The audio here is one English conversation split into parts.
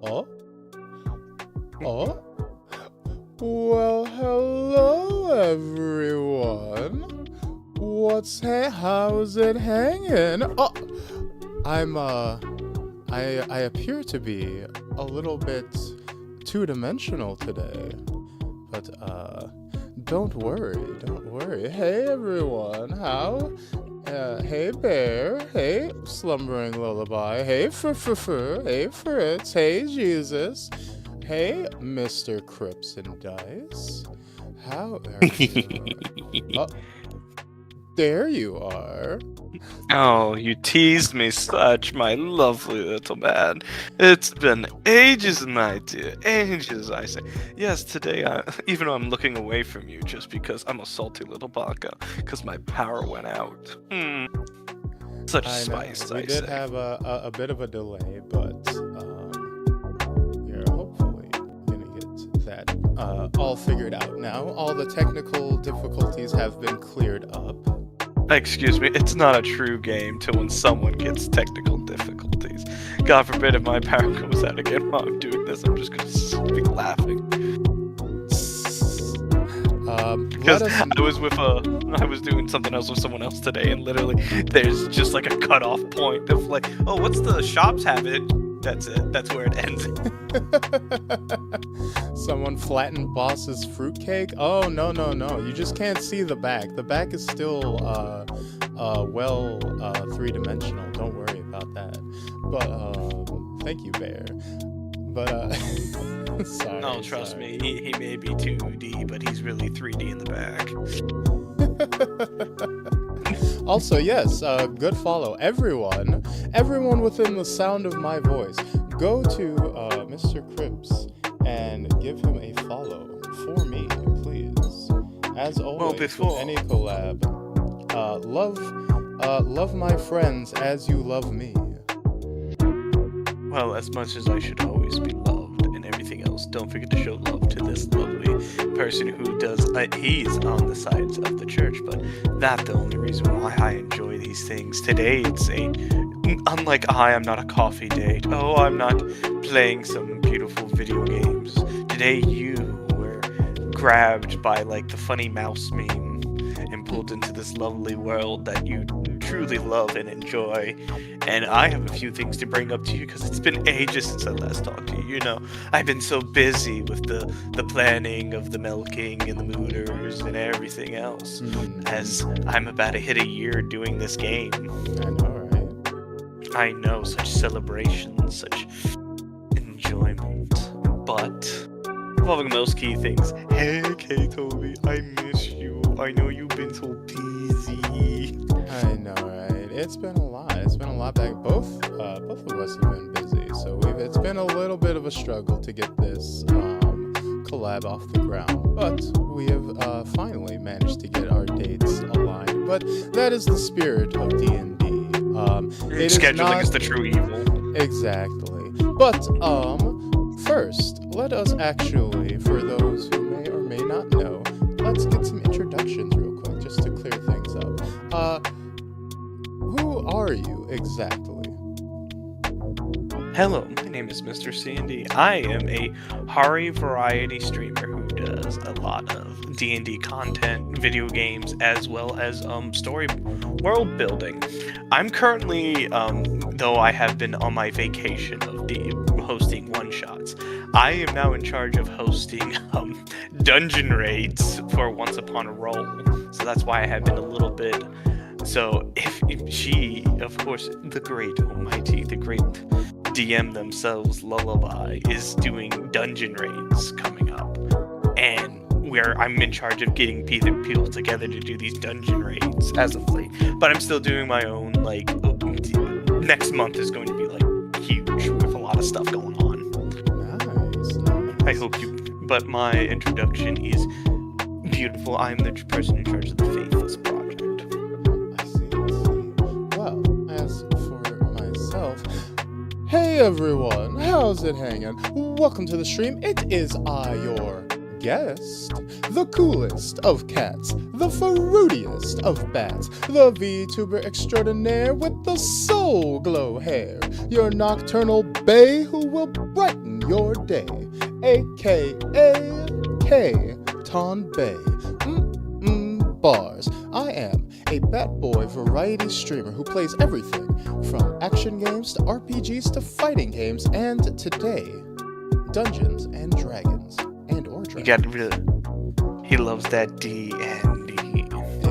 Oh? Oh? Well, hello, everyone. How's it hanging? Oh, I appear to be a little bit two-dimensional today. But, don't worry. Hey, everyone, hey, Bear, hey, Slumbering Lullaby, hey, hey, Fritz, hey, Jesus, hey, Mr. Crips and Dice, how are you? Oh, there you are. Oh, you teased me such, my lovely little man. It's been ages, my dear, ages, I say. Yes, today, even though I'm looking away from you just because I'm a salty little baka, because my power went out. Such spice, we did have a bit of a delay, but you're hopefully gonna get that all figured out now. All the technical difficulties have been cleared up. Excuse me, it's not a true game till when someone gets technical difficulties. God forbid if my power goes out again while I'm doing this, I'm just gonna be laughing. Because I was doing something else with someone else today, and literally there's just like a cutoff point of like, oh, what's the shops have it? That's it. That's where it ends. Someone flattened Boss's fruitcake? Oh, no. You just can't see the back. The back is still, three-dimensional. Don't worry about that. But, thank you, Bear. But, sorry. No, trust me. He may be 2D, but he's really 3D in the back. Also, yes, good follow. Everyone within the sound of my voice, go to Mr. Cripps and give him a follow for me, please. As always, with any collab, love my friends as you love me. Well, as much as I should always be loved and everything else, don't forget to show love to this lovely person who does. He's on the sides of the church, but that's the only reason why I enjoy these things. Today, it's unlike I'm not a coffee date. Oh, I'm not playing some beautiful video games. Today, you were grabbed by like the funny mouse meme and pulled into this lovely world that you truly love and enjoy. And I have a few things to bring up to you because it's been ages since I last talked to you. You know, I've been so busy with the planning of the milking and the mooters and everything else. As I'm about to hit a year doing this game. I know, right? I know, such celebration, such enjoyment. But involving those key things. Hey, Tonbey, I miss you. I know you've been so busy. I know, right? It's been a lot. Back. Both of us have been busy, so it's been a little bit of a struggle to get this collab off the ground. But we have finally managed to get our dates aligned. But that is the spirit of D&D. Scheduling is the true evil. Exactly. But first, let us actually, for those who may or may not know, let's get some introductions real quick, just to clear things up. Who are you exactly? Hello, my name is Mr. C&D. I am a Hari variety streamer who does a lot of D&D content, video games, as well as story world building. I'm currently, though I have been on my vacation of hosting one-shots, I am now in charge of hosting dungeon raids for Once Upon a Roll. So that's why I have been a little bit. So if she, of course, the great almighty, the great DM themselves, Lullaby, is doing dungeon raids coming up, and where I'm in charge of getting people together to do these dungeon raids as of late. But I'm still doing my own, like, next month is going to be, like, huge with a lot of stuff going on. Nice. I hope you, but my introduction is beautiful. I'm the person in charge of the Faithless Project. I see. Well, as for myself, hey everyone, how's it hanging? Welcome to the stream. It is I, your guest, the coolest of cats, the fruitiest of bats, the Vtuber extraordinaire with the soul glow hair, your nocturnal bae who will brighten your day, aka Tonbey. Bars. I am a Bat Boy variety streamer who plays everything from action games to RPGs to fighting games, and today, Dungeons and Dragons or Dragons. He loves that D&D.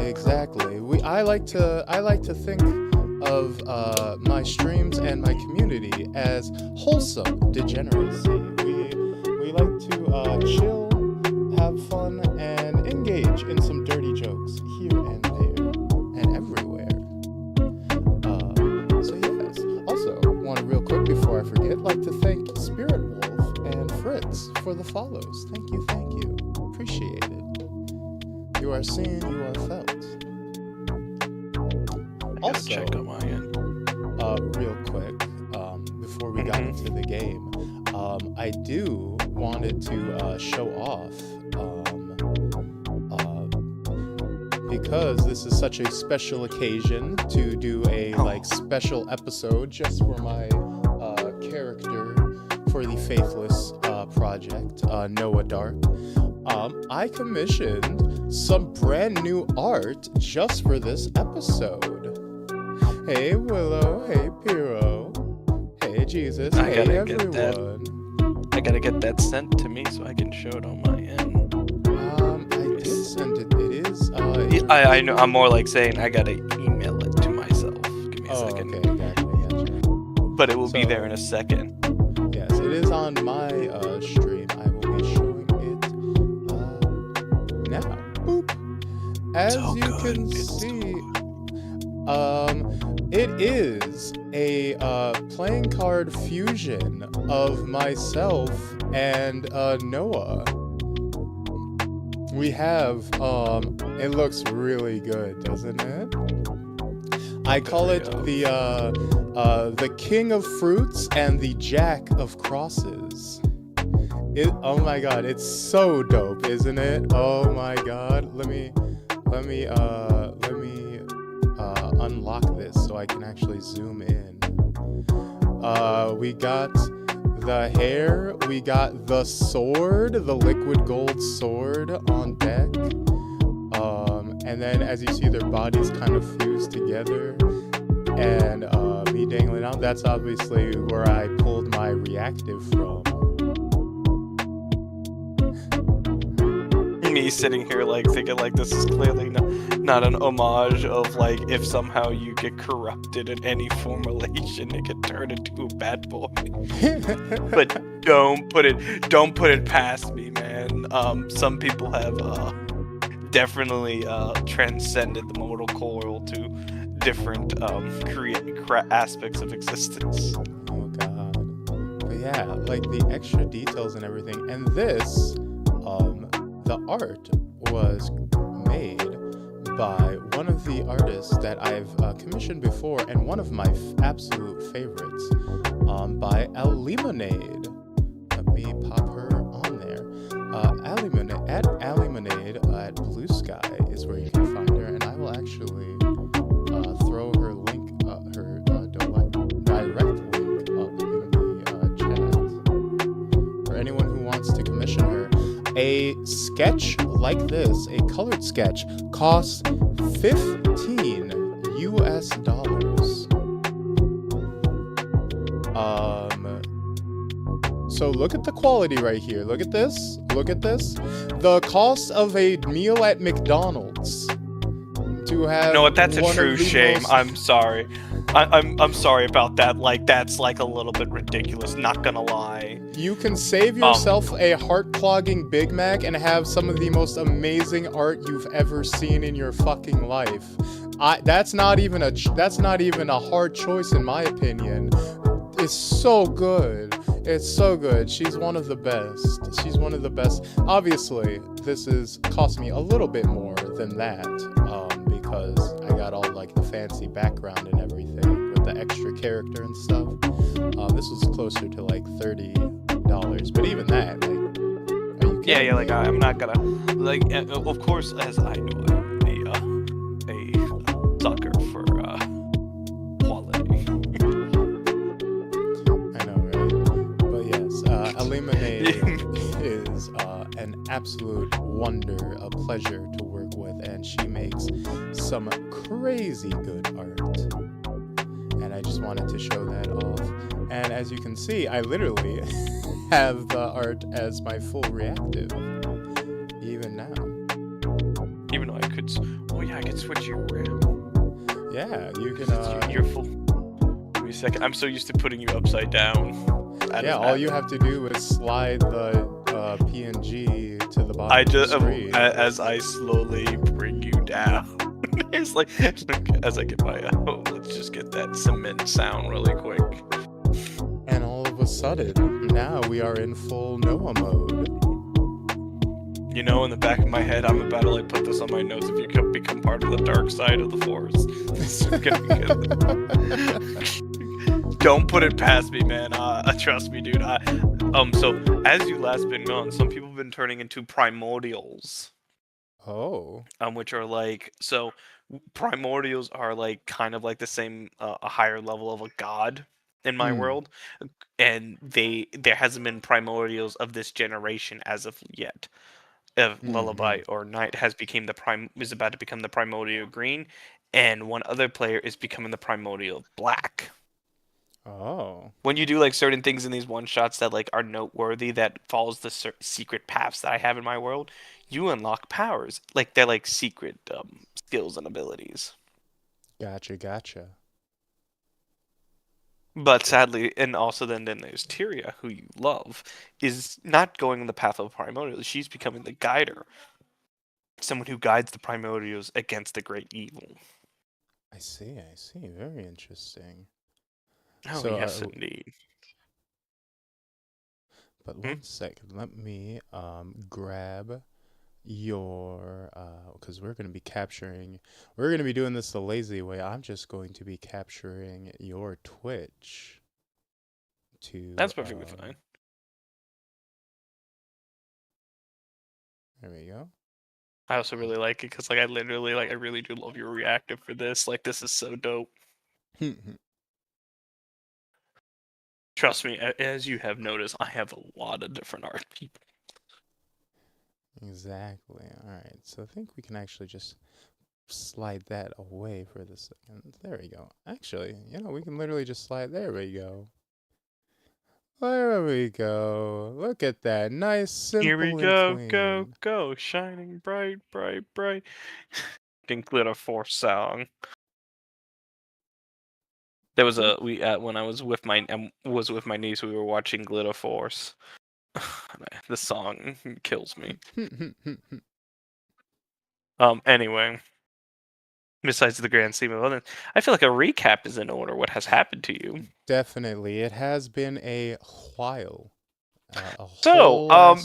Exactly. I like to think of my streams and my community as wholesome degeneracy. We like to chill, have fun, and engage in some dirty jokes here and there and everywhere. So yes. Also, want to real quick before I forget, like to thank Spirit Wolf and Fritz for the follows. Thank you. Appreciate it. You are seen, you are felt. Also, check on my end. Real quick, before we got into the game, I wanted to show off, because this is such a special occasion to do a special episode just for my character for the Faithless project, Noah Dark. I commissioned some brand new art just for this episode. Hey Willow, hey Piro, hey Jesus, hey everyone. I gotta get that sent to me so I can show it on my end. I did send it. It is. I know. I'm more like saying I gotta email it to myself. Give me a second. Okay, gotcha. But it will be there in a second. Yes, it is on my stream. I will be showing it now. Boop. As so you can see, it is a playing card fusion of myself and Noah. We have it looks really good, doesn't it? I call it the King of Fruits and the Jack of Crosses. Oh my god, it's so dope, isn't it? Oh my god. Let me unlock this so I can actually zoom in. We got the hair, we got the sword, the liquid gold sword on deck. And then as you see, their bodies kind of fuse together. And me dangling out, that's obviously where I pulled my reactive from. Me sitting here like thinking like this is clearly not an homage of like if somehow you get corrupted in any formulation it could turn into a bad boy. But don't put it past me, man. Some people have definitely transcended the mortal coil to different aspects of existence. Oh god. But yeah, like the extra details and everything. And this the art was made by one of the artists that I've commissioned before, and one of my absolute favorites, by Alimonade. Let me pop her on there. Alimonade at Blue Sky is where you can find her, and I will actually throw her link, her direct link up in the chat for anyone who wants to commission her. A sketch like this, a colored sketch, costs $15 US. So look at the quality right here. Look at this. Look at this. The cost of a meal at McDonald's to have. You know what? That's a true shame. I'm sorry. I'm sorry about that. Like, that's like a little bit ridiculous. Not gonna lie. You can save yourself a heart-clogging Big Mac and have some of the most amazing art you've ever seen in your fucking life. That's not even a hard choice in my opinion. It's so good. It's so good. She's one of the best. She's one of the best. Obviously, this is cost me a little bit more than that, because I got all like the fancy background and everything with the extra character and stuff. This was closer to like $30, but even that, like, are you kidding? Yeah, like I'm not gonna, like, of course, as I know, I'm a sucker for quality. I know, right? But yes, absolute wonder, a pleasure to work with, and she makes some crazy good art. And I just wanted to show that off. And as you can see, I literally have the art as my full reactive, even now. Even though I could, oh yeah, I could switch you around. Yeah, you can. You're full. Give me a second. I'm so used to putting you upside down. Yeah, all you have to do is slide the PNG to the bottom I of the just screen. as I slowly bring you down. It's like as I get my let's just get that cement sound really quick. And all of a sudden, now we are in full Noah mode. You know, in the back of my head, I'm about to like put this on my notes. If you could become part of the dark side of the force, it's gonna be good. Don't put it past me, man. Trust me, dude. So as you last been gone, some people have been turning into primordials. Oh. Which are like, so primordials are like kind of like the same, a higher level of a god in my world, and there hasn't been primordials of this generation as of yet. Lullaby or Knight is about to become the primordial green, and one other player is becoming the primordial black. Oh. When you do like certain things in these one shots that like are noteworthy, that follows the secret paths that I have in my world, you unlock powers. Like they're like secret skills and abilities. Gotcha. But sadly, and also then there's Tyria, who you love, is not going the path of primordial. She's becoming the guider, someone who guides the primordials against the great evil. I see. Very interesting. Oh, So, yes, indeed. But one second, let me grab your because we're going to be doing this the lazy way. I'm just going to be capturing your Twitch to That's perfectly fine. There we go. I also really like it because like I really do love your reactive for this. Like this is so dope. Trust me, as you have noticed, I have a lot of different art people. Exactly. All right. So I think we can actually just slide that away for the second. There we go. Actually, we can literally just slide. There we go. There we go. Look at that. Nice, simple, Here we go, and go, clean. go, shining bright. Glitter Force song. There was when I was with my niece, we were watching Glitter Force. The song kills me. Anyway, besides the grand scheme of it, I feel like a recap is in order. What has happened to you? Definitely, it has been a while. While.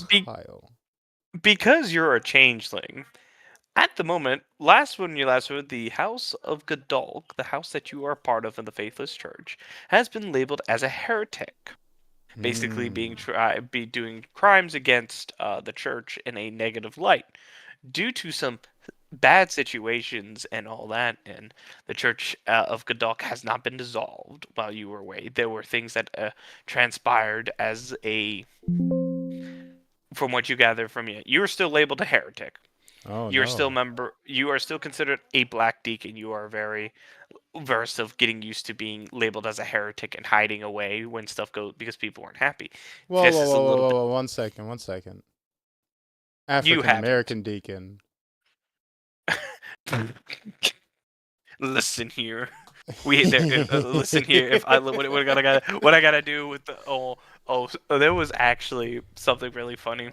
Because you're a changeling. At the moment, when you last heard, the House of Gadolk, the house that you are part of in the Faithless Church, has been labeled as a heretic. Basically, doing crimes against the church in a negative light, due to some bad situations and all that. And the Church of Gadolk has not been dissolved while you were away. There were things that transpired as from what you gather from you were still labeled a heretic. Oh, You're no. still you are still considered a black deacon. You are very versed of getting used to being labeled as a heretic and hiding away when stuff goes because people weren't happy. Whoa, one second. African American deacon. Listen here. Listen here. If I what I gotta do with the there was actually something really funny.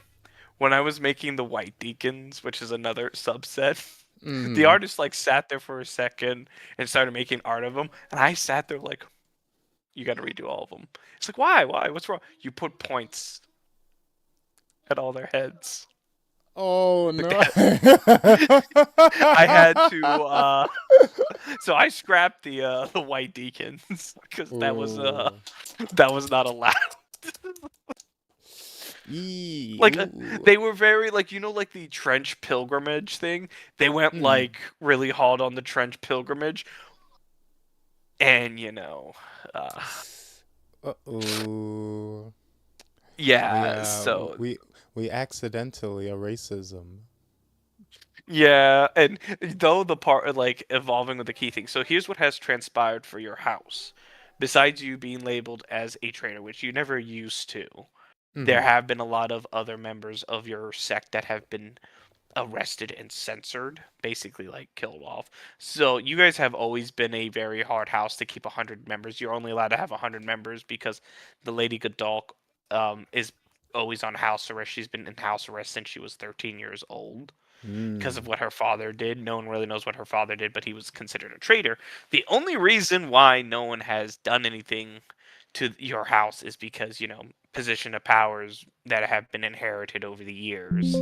When I was making the white deacons, which is another subset, the artist like sat there for a second and started making art of them, and I sat there like, "You got to redo all of them." It's like, why? What's wrong? You put points at all their heads. Oh no! I had to. So I scrapped the white deacons because that was not allowed. Like they were very like like the trench pilgrimage thing. They went like really hard on the trench pilgrimage, and Uh-oh. yeah. We, So We accidentally a racism. Yeah, and though the part like evolving with the key thing. So here's what has transpired for your house. Besides you being labeled as a traitor, which you never used to, there Mm-hmm. have been a lot of other members of your sect that have been arrested and censored, basically like killed off. So you guys have always been a very hard house to keep 100 members. You're only allowed to have 100 members because the Lady Godalk is always on house arrest. She's been in house arrest since she was 13 years old because of Mm. what her father did. No one really knows what her father did, but he was considered a traitor. The only reason why no one has done anything to your house is because, position of powers that have been inherited over the years.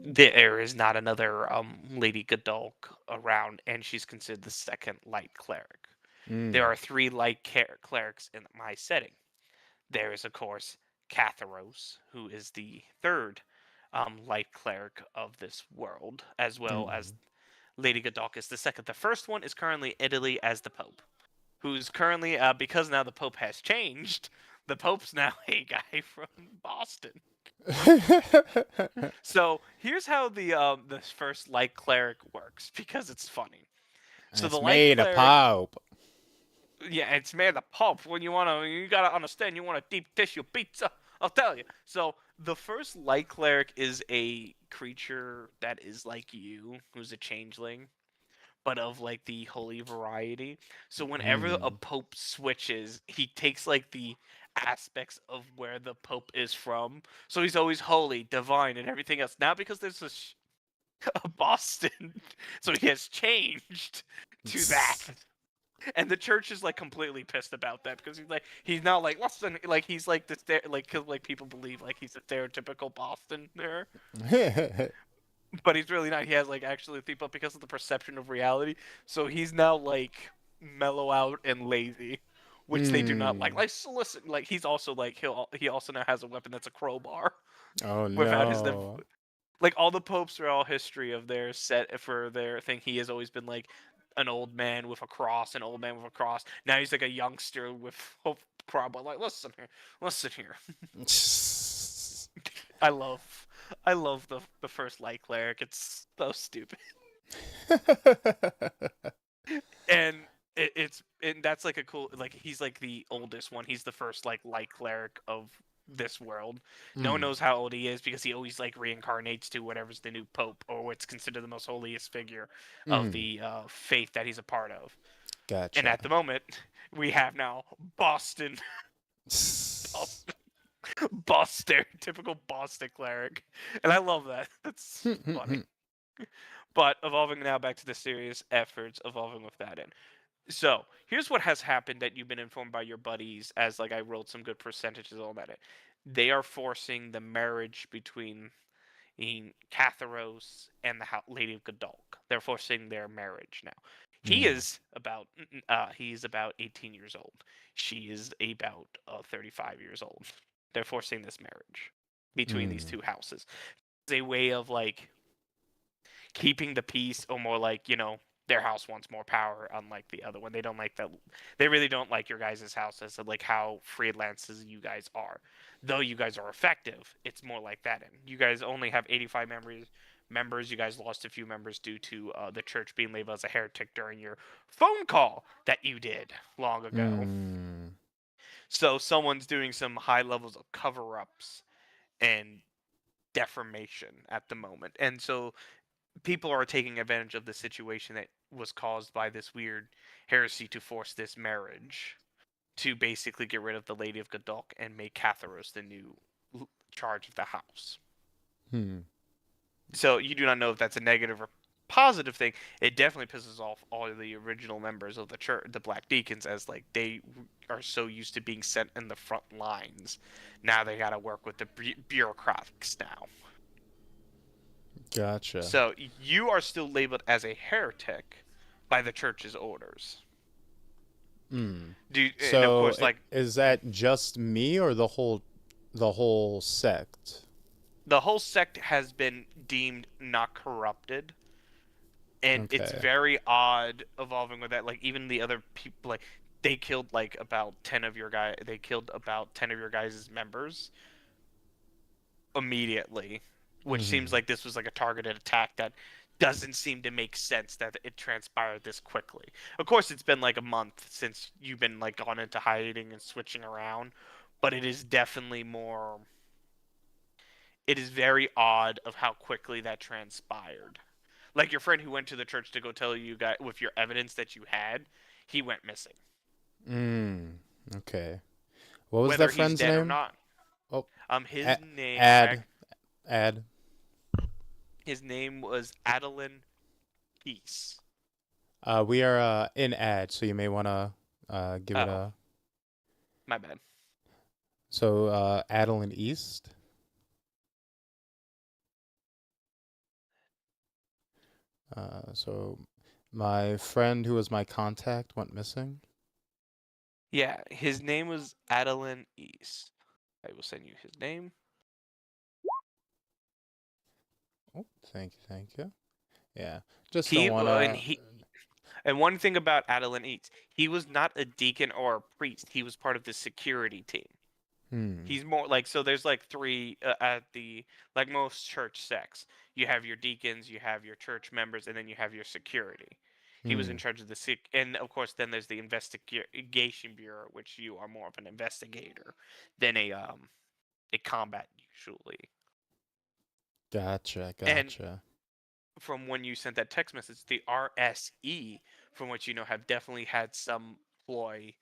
There is not another Lady Godalk around, and she's considered the second light cleric. There Mm. are three light clerics in my setting. There is, of course, Catharos, who is the third light cleric of this world, as well as Mm. Lady Godalk is the second. The first one is currently Italy as the Pope, who's currently, because now the Pope has changed, the Pope's now a guy from Boston. So here's how the first light cleric works because it's funny. So the It's light made a cleric, pope. yeah, it's made the Pope. You gotta understand, you want a deep tissue pizza. I'll tell you. So the first light cleric is a creature that is like you, who's a changeling, but of like the holy variety. So whenever a Mm. pope switches, he takes like the aspects of where the pope is from. So he's always holy, divine, and everything else. Now because there's a Boston, so he has changed to that. And the church is like completely pissed about that because he's not like listen like he's like like cause, like people believe like he's a stereotypical Bostoner, but he's really not. He has like actually people because of the perception of reality. So he's now like mellow out and lazy, which they do not like. Mm. Like so listen, like he's also like he also now has a weapon that's a crowbar Oh without his no. like all the popes are all history of their set for their thing. He has always been like an old man with a cross, an old man with a cross. Now he's like a youngster with a crowbar. Like listen here. I love I love the first light cleric. It's so stupid. And and that's like a cool like he's like the oldest one. He's the first like light cleric of this world. No one Mm. knows how old he is because he always like reincarnates to whatever's the new pope or what's considered the most holiest figure of Mm. the faith that he's a part of. And Gotcha. at the moment, we have now Boston, Boston, stereotypical Boston cleric, and I love that. That's funny. But evolving now back to the serious efforts, evolving with that in. So here's what has happened that you've been informed by your buddies as like I rolled some good percentages on that. They are forcing the marriage between Catharos and the Lady of Godalk. They're forcing their marriage now. Mm. He's about 18 years old. She is about 35 years old. They're forcing this marriage between these Mm. two houses. It's a way of like keeping the peace, or more like their house wants more power, unlike the other one. They don't like that. They really don't like your guys' house as like how freelances you guys are. Though you guys are effective, it's more like that. And you guys only have 85 members. You guys lost a few members due to the church being labeled as a heretic during your phone call that you did long ago. Mm. So someone's doing some high levels of cover-ups and defamation at the moment. And so people are taking advantage of the situation that was caused by this weird heresy to force this marriage to basically get rid of the Lady of Godalk and make Catharos the new charge of the house. Hmm. So you do not know if that's a negative or positive thing. It definitely pisses off all of the original members of the church, the Black Deacons, as like they are so used to being sent in the front lines. Now they got to work with the bureaucrats now. Gotcha. So you are still labeled as a heretic by the church's orders. Mm. And of So course, like is that just me or the whole sect? the whole sect has been deemed not corrupted, and it's Okay. very odd evolving with that. Like even the other people, like they killed like about 10 of your guys. They killed about 10 of your guys' members immediately, which seems Mm-hmm. like this was like a targeted attack that doesn't seem to make sense that it transpired this quickly. Of course, it's been like a month since you've been like gone into hiding and switching around, but it is definitely more. It is very odd of how quickly that transpired. Like your friend who went to the church to go tell you guys with your evidence that you had, he went missing. Mm. Okay. What was that Whether he's friend's dead or name? not. Oh, His a- name ad, ad. his name was Adeline Peace. We are in ad, so you may want to give it Oh, a. my bad. So Adeline East. So my friend who was my contact went missing. Yeah, his name was Adeline East. I will send you his name. Oh, thank you. Yeah, just don't He and wanna. he and one thing about Adeline East, he was not a deacon or a priest. He was part of the security team. Hmm. He's more like so. There's like three at the like most church sects. You have your deacons, you have your church members, and then you have your security. He was in Hmm. charge of the sick, and of course, then there's the investigation bureau, which you are more of an investigator than a combat usually. Gotcha. And Gotcha. from when you sent that text message, the RSE, from what you know, have definitely had some ploy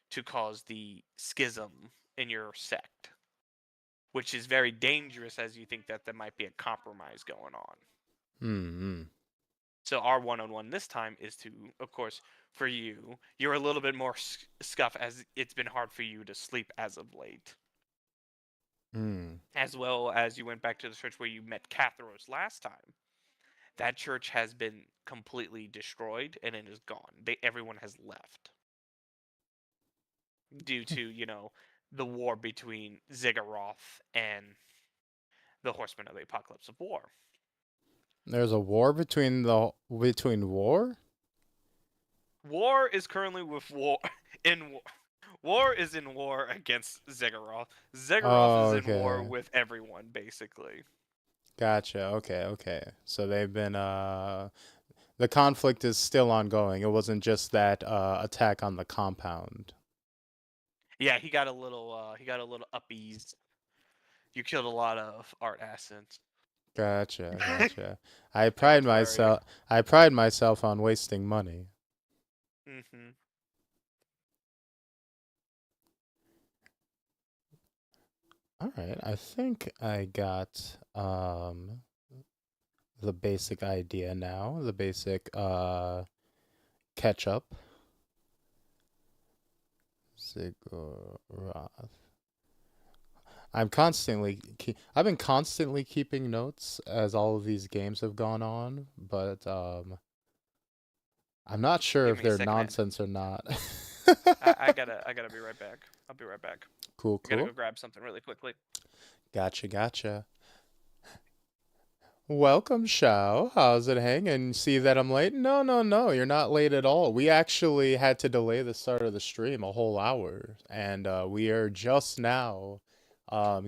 to cause the schism in your sect, which is very dangerous as you think that there might be a compromise going on. Hmm. So our one-on-one this time is to, of course, for you, you're a little bit more scuff as it's been hard for you to sleep as of late, Hmm. as well as you went back to the church where you met Catharos last time. That church has been completely destroyed and it is gone. Everyone has left due to the war between Zigguroth and the Horsemen of the Apocalypse of War. There's a war between war. War is currently with war in war. War is in war against Zigguroth. Zigguroth Oh, is in war okay. with everyone, basically. Gotcha. Okay. Okay. So they've been the conflict is still ongoing. It wasn't just that attack on the compound. Yeah, he got a little upbeat. You killed a lot of art assets. Gotcha. Gotcha. I That pride was very. myself. I pride myself on wasting money. Hmm. All right. I think I got the basic idea now. The basic catch up. Ziggurat. I've been constantly keeping notes as all of these games have gone on, but I'm not sure Give if me a they're second, Ed. nonsense or not. I gotta be right back. I'll be right back. Cool, I gotta go cool. grab something really quickly. Gotcha, gotcha. Welcome, Shao. How's it hanging? See that I'm late? No, no, no. You're not late at all. We actually had to delay the start of the stream a whole hour, and we are just now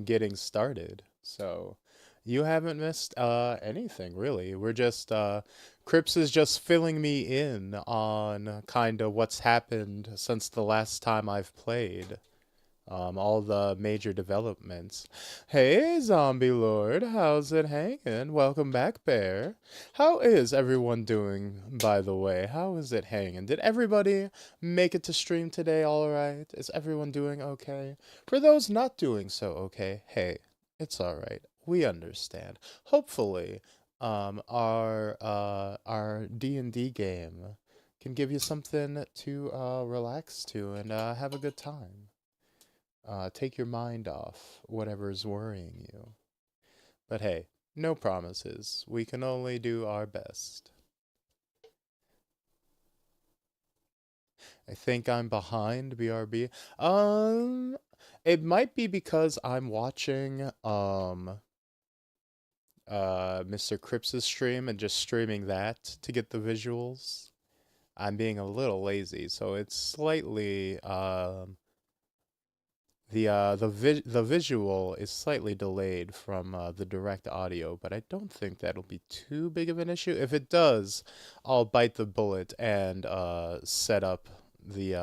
getting started. So you haven't missed anything, really. We're just Crips is just filling me in on kind of what's happened since the last time I've played. All the major developments. Hey, Zombie Lord, how's it hanging? Welcome back, Bear. How is everyone doing, by the way? How is it hanging? Did everybody make it to stream today all right? Is everyone doing okay? For those not doing so okay, hey, it's all right. We understand. Hopefully, our D&D game can give you something to relax to and have a good time. Take your mind off whatever's worrying you. But hey, no promises. We can only do our best. I think I'm behind BRB. Um, it might be because I'm watching Mr. Cripps' stream and just streaming that to get the visuals. I'm being a little lazy, so it's slightly The visual is slightly delayed from the direct audio, but I don't think that'll be too big of an issue. If it does, I'll bite the bullet and set up the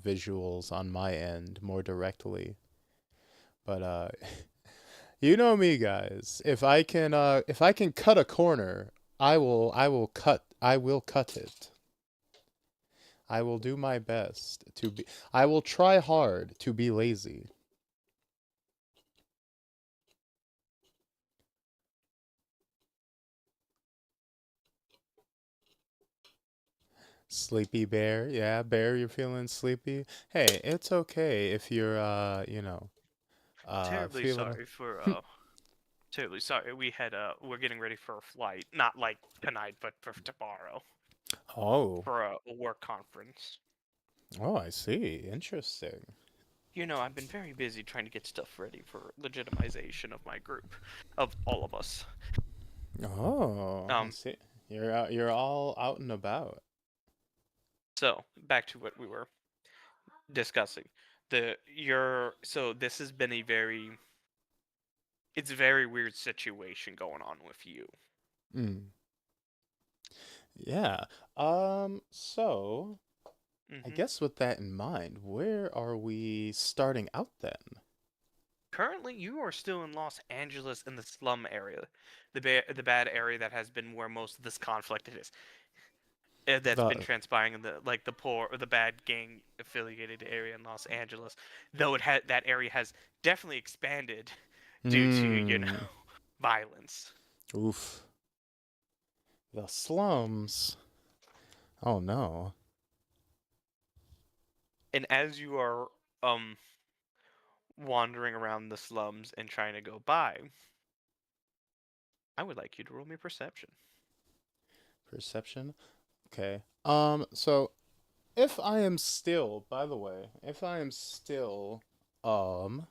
visuals on my end more directly. But you know me, guys. If I can cut a corner, I will cut it. I will do my best to be I will try hard to be lazy. Sleepy bear. Yeah, bear, you're feeling sleepy. Hey, it's okay if you're Terribly feeling sorry for terribly sorry. We're getting ready for a flight, not like tonight, but for tomorrow Oh. for a work conference. Oh, I see. Interesting. You know, I've been very busy trying to get stuff ready for legitimization of my group, of all of us. Oh, I Um, see. You're all out and about. so back to what we were discussing. This has been it's a very weird situation going on with you. Mm. Yeah. So I Hmm. guess with that in mind, where are we starting out then? Currently, you are still in Los Angeles in the slum area, the bad area that has been where most of this conflict is. That's been The transpiring in the poor or the bad gang affiliated area in Los Angeles. Though that area has definitely expanded due to Hmm. violence. Oof. The slums. Oh no. And as you are um wandering around the slums and trying to go by, I would like you to roll me perception. Perception. Okay. So if I am still, by the way, if I am still, um,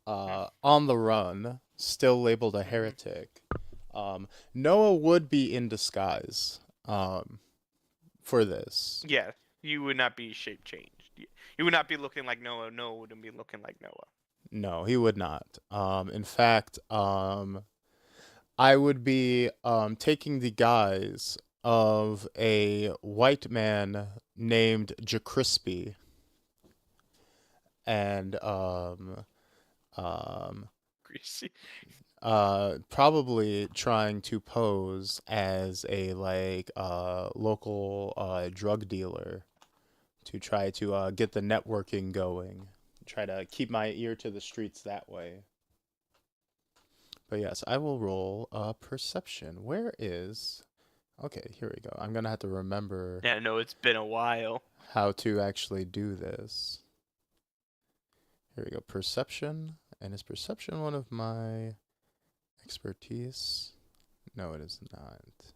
on the run, still labeled a Mm-hmm. heretic, Noah would be in disguise, for this. Yeah, you would not be shape changed. You would not be looking like Noah. Noah wouldn't be looking like Noah. No, he would not. In fact, I would be, taking the guise of a white man named Jacrispy, and, um, Greasy. probably trying to pose as a local drug dealer to try to get the networking going. Try to keep my ear to the streets that way. But yes, I will roll perception. Where is? Okay, here we go. I'm gonna have to remember Yeah, I know it's been a while. how to actually do this. Here we go. Perception. And is perception one of my expertise? No, it is not.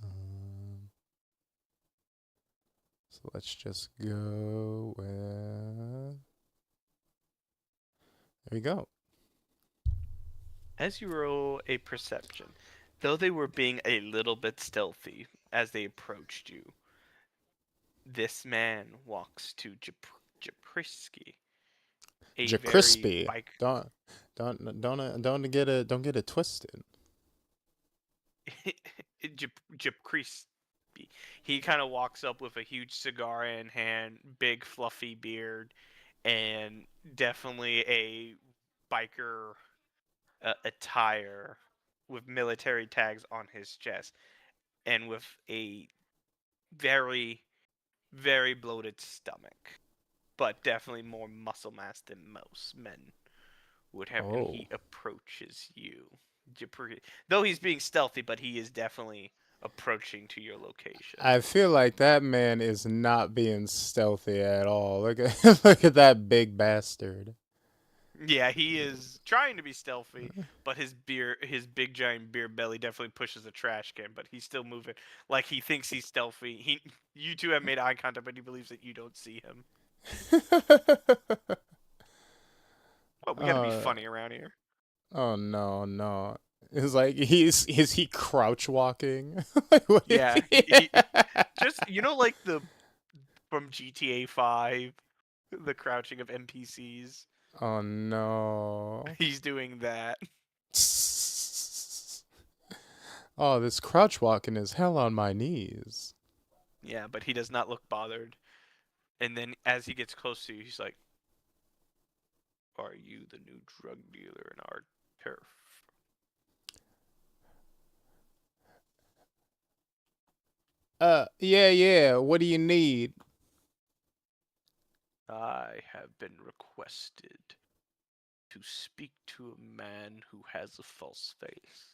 Um, so let's just go with. There we go. As you roll a perception, though they were being a little bit stealthy as they approached you, this man walks to Japrisky, a very Crispy. bike. Don't get it twisted. Japrisky. He kind of walks up with a huge cigar in hand, big fluffy beard, and definitely a biker attire with military tags on his chest and with a very, very bloated stomach, but definitely more muscle mass than most men would have. And Oh. he approaches you. Though he's being stealthy, but he is definitely approaching to your location. I feel like that man is not being stealthy at all. Look at look at that big bastard. Yeah, he is trying to be stealthy, but his big giant beer belly definitely pushes a trash can. But he's still moving like he thinks he's stealthy. You two have made eye contact, but he believes that you don't see him. Well, we got to be uh, funny around here. oh no, no. It's like he's is he crouch walking? Like what is Yeah, he? just like the from GTA 5 the crouching of NPCs. Oh no. He's doing that. Oh, this crouch walking is hell on my knees. Yeah, but he does not look bothered. And then as he gets close to you, he's like, "Are you the new drug dealer in our turf?" Yeah. What do you need? I have been requested to speak to a man who has a false face.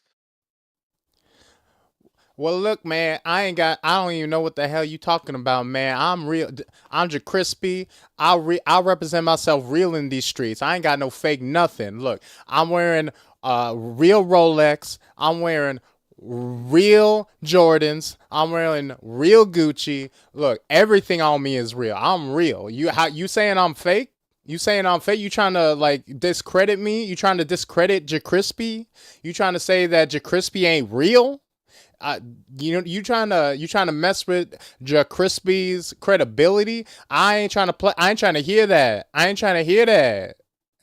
Well, look, man, I don't even know what the hell you talking about, man. I'm real. I'm just crispy. I represent myself real in these streets. I ain't got no fake nothing. Look, I'm wearing real Rolex. I'm wearing real Jordans. I'm wearing real Gucci. Look, everything on me is real. I'm real. You saying I'm fake? You saying I'm fake? You trying to like discredit me? You trying to discredit JaCrispy? You trying to say that JaCrispy ain't real? I, you trying to mess with JaCrispy's credibility? I ain't trying to play. I ain't trying to hear that. I ain't trying to hear that.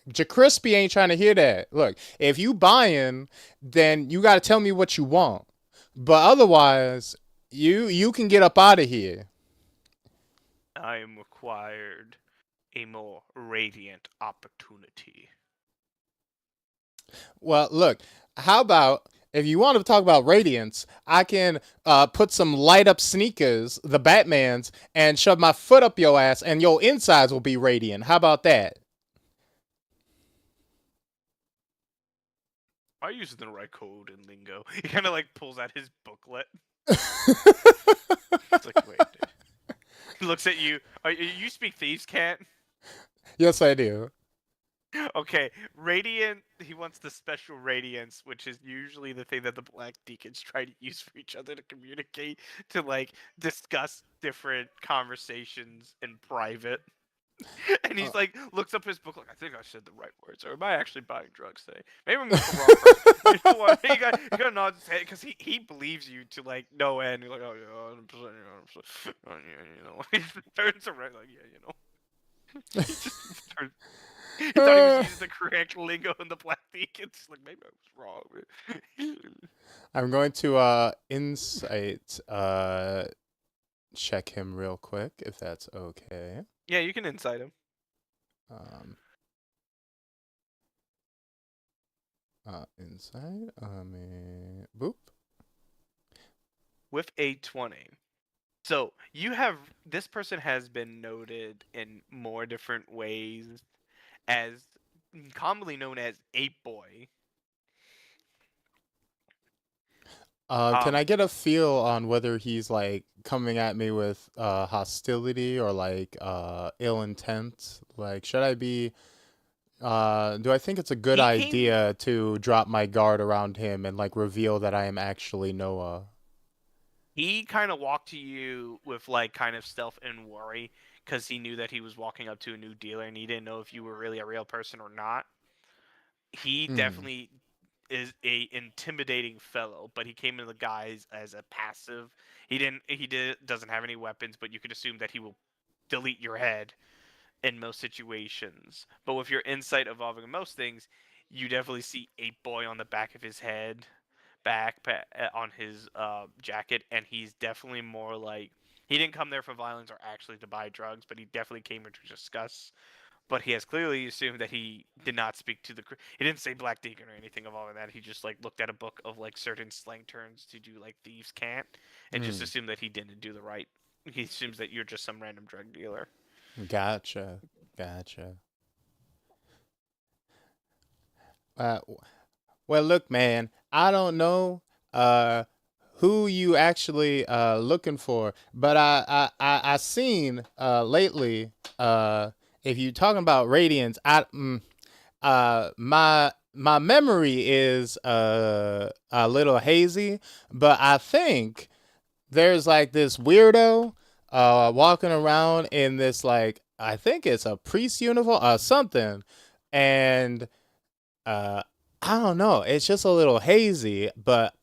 JaCrispy ain't trying to hear that. Look, if you buying, then you got to tell me what you want. But otherwise, you can get up out of here. I am required a more radiant opportunity. Well, look, how about if you want to talk about radiance, I can put some light up sneakers, the Batman's, and shove my foot up your ass, and your insides will be radiant. How about that? Are you using the right code and lingo? He kind of like pulls out his booklet. It's like, wait, dude. He looks at you. You speak thieves' cant? Yes, I do. Okay, radiant. He wants the special radiance, which is usually the thing that the black deacons try to use for each other to communicate, to like discuss different conversations in private. And he's like, looks up his book, like, I think I said the right words, or am I actually buying drugs today? Maybe I'm with the wrong person. You know what? You got nod his head because he believes you to like no end. You're like, oh yeah, 100%, yeah, 100%. Oh, yeah, you know. He turns around like, yeah, you know. He just turns. He thought he was using the correct lingo in the black deacons. Like maybe I was wrong. I'm going to insight check him real quick if that's okay. Yeah, you can incite him. Um Insight. Boop. With a 20. So you have this person has been noted in more different ways as commonly known as Ape Boy. Can I get a feel on whether he's like coming at me with hostility or like ill intent? Like, should I be? Do I think it's a good He came. idea to drop my guard around him and like reveal that I am actually Noah? He kind of walked to you with like kind of stealth and worry because he knew that he was walking up to a new dealer and he didn't know if you were really a real person or not. He Hmm. definitely is a intimidating fellow, but he came in the guise as a passive. Doesn't have any weapons, but you could assume that he will delete your head in most situations. But with your insight evolving in most things, you definitely see Ape Boy on the back of his head, back on his jacket, and he's definitely more like he didn't come there for violence or actually to buy drugs, but he definitely came here to discuss. But he has clearly assumed that he did not speak to the. He didn't say Black Deacon or anything of all of that. He just like looked at a book of like certain slang terms to do like thieves can't, and just Hmm. assumed that he didn't do the right. He assumes that you're just some random drug dealer. Gotcha. Gotcha. Uh, well, look, man, I don't know who you actually looking for, but I seen lately if you talking about radiance, my memory is a little hazy, but I think there's like this weirdo walking around in this like I think it's a priest uniform or something, and uh, I don't know. It's just a little hazy, but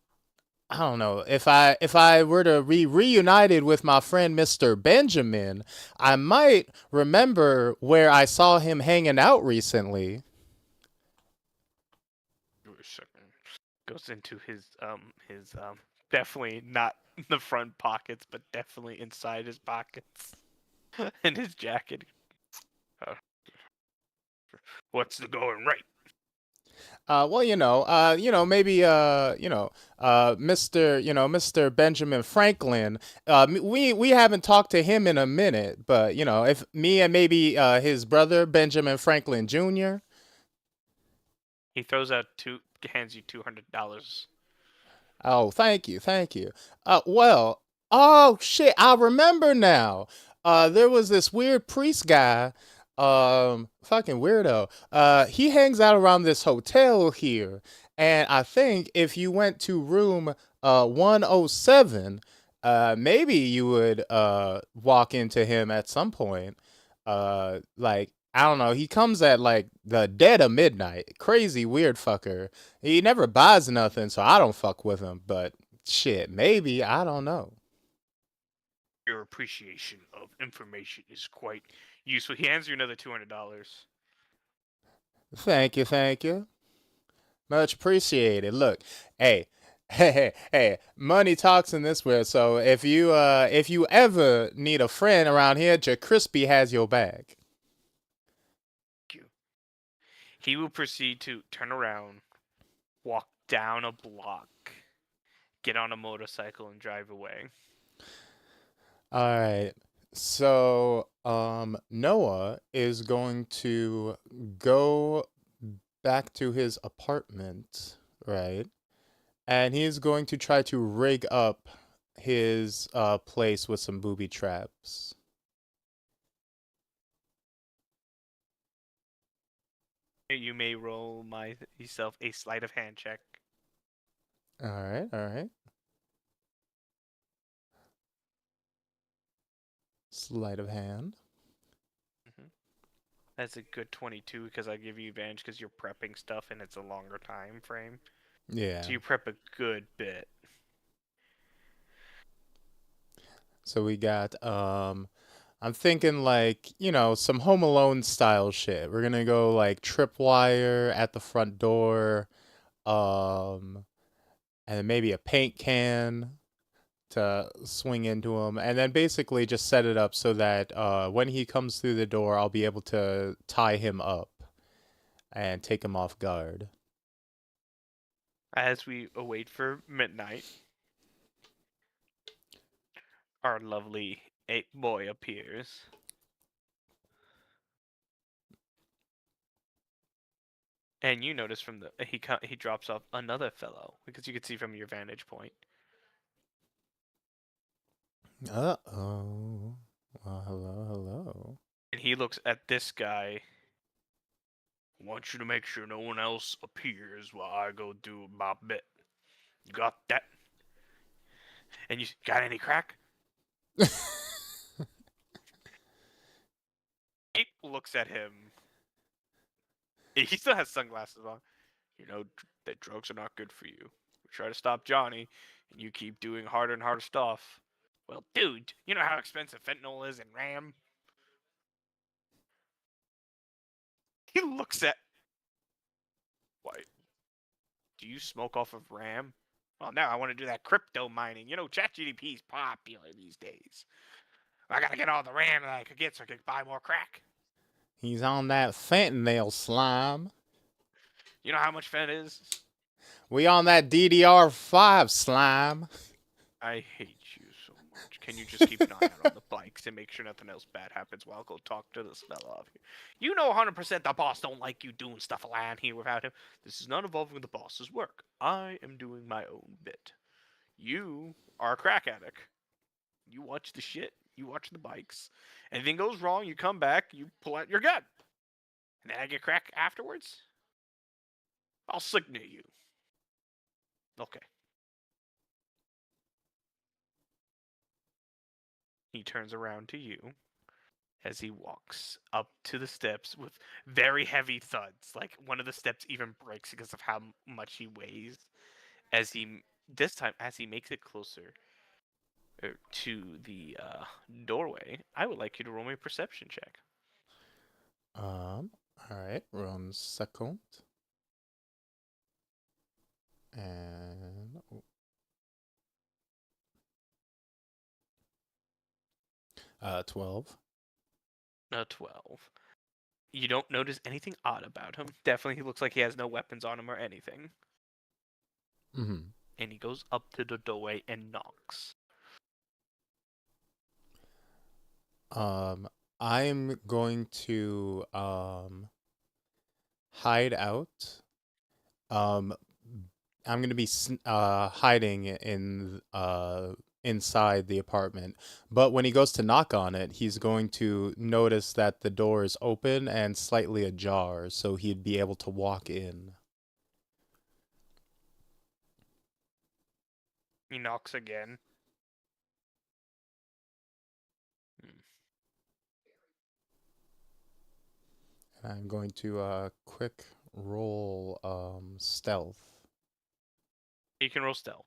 I don't know if I were to be reunited with my friend Mr. Benjamin, I might remember where I saw him hanging out recently. Give me a second. Goes into his definitely not the front pockets, but definitely inside his pockets and his jacket. Uh, what's the going rate? Well, maybe, Mr. Benjamin Franklin. We haven't talked to him in a minute, but if me and maybe his brother Benjamin Franklin Jr. He throws out hands you $200. Oh, thank you, thank you. Well, oh shit, I remember now. There was this weird priest guy, fucking weirdo. He hangs out around this hotel here, and I think if you went to room 107, maybe you would walk into him at some point. Like I don't know, he comes at like the dead of midnight. Crazy weird fucker. He never buys nothing, so I don't fuck with him. But shit, maybe I don't know. Your appreciation of information is quite useful. He hands you another $200. Thank you, thank you. Much appreciated. Look, hey, hey, money talks in this world. So if you ever need a friend around here, Crispy has your back. Thank you. He will proceed to turn around, walk down a block, get on a motorcycle, and drive away. All right. So, Noah is going to go back to his apartment, right? And he's going to try to rig up his place with some booby traps. You may roll myself a sleight of hand check. All right, all right. Sleight of hand. That's a good 22 because I give you advantage because you're prepping stuff and it's a longer time frame. Yeah. So you prep a good bit. So we got I'm thinking like, some Home Alone style shit. We're gonna go like tripwire at the front door, um, and then maybe a paint can to swing into him, and then basically just set it up so that when he comes through the door, I'll be able to tie him up and take him off guard. As we await for midnight, our lovely ape boy appears. And you notice from the he drops off another fellow because you can see from your vantage point. Uh-oh. Well, hello, hello. And he looks at this guy. I want you to make sure no one else appears while I go do my bit. You got that? And you got any crack? Ape looks at him. He still has sunglasses on. You know that drugs are not good for you. We try to stop Johnny, and you keep doing harder and harder stuff. Well, dude, you know how expensive fentanyl is in Ram? He looks at. Why? Do you smoke off of RAM? Well, now I want to do that crypto mining. You know, ChatGPT is popular these days. I gotta get all the RAM that I could get so I could buy more crack. He's on that fentanyl slime. You know how much fent is? We on that DDR5 slime. I hate you so much. Can you just keep an eye out on the bikes and make sure nothing else bad happens while I go talk to this fella up here? You know 100% the boss don't like you doing stuff around here without him. This is not involving the boss's work. I am doing my own bit. You are a crack addict. You watch the shit. You watch the bikes. Anything goes wrong, you come back, you pull out your gun. And then I get crack afterwards? I'll signal you. Okay. He turns around to you as he walks up to the steps with very heavy thuds. Like one of the steps even breaks because of how much he weighs as he this time, as he makes it closer to the doorway, I would like you to roll me a perception check. All right, 1 second. And 12. 12. You don't notice anything odd about him. Definitely, he looks like he has no weapons on him or anything. Mm-hmm. And he goes up to the doorway and knocks. I'm going to hide out. Um, I'm gonna be hiding in inside the apartment. But when he goes to knock on it, he's going to notice that the door is open and slightly ajar, so he'd be able to walk in. He knocks again. And I'm going to quick roll stealth. You can roll stealth.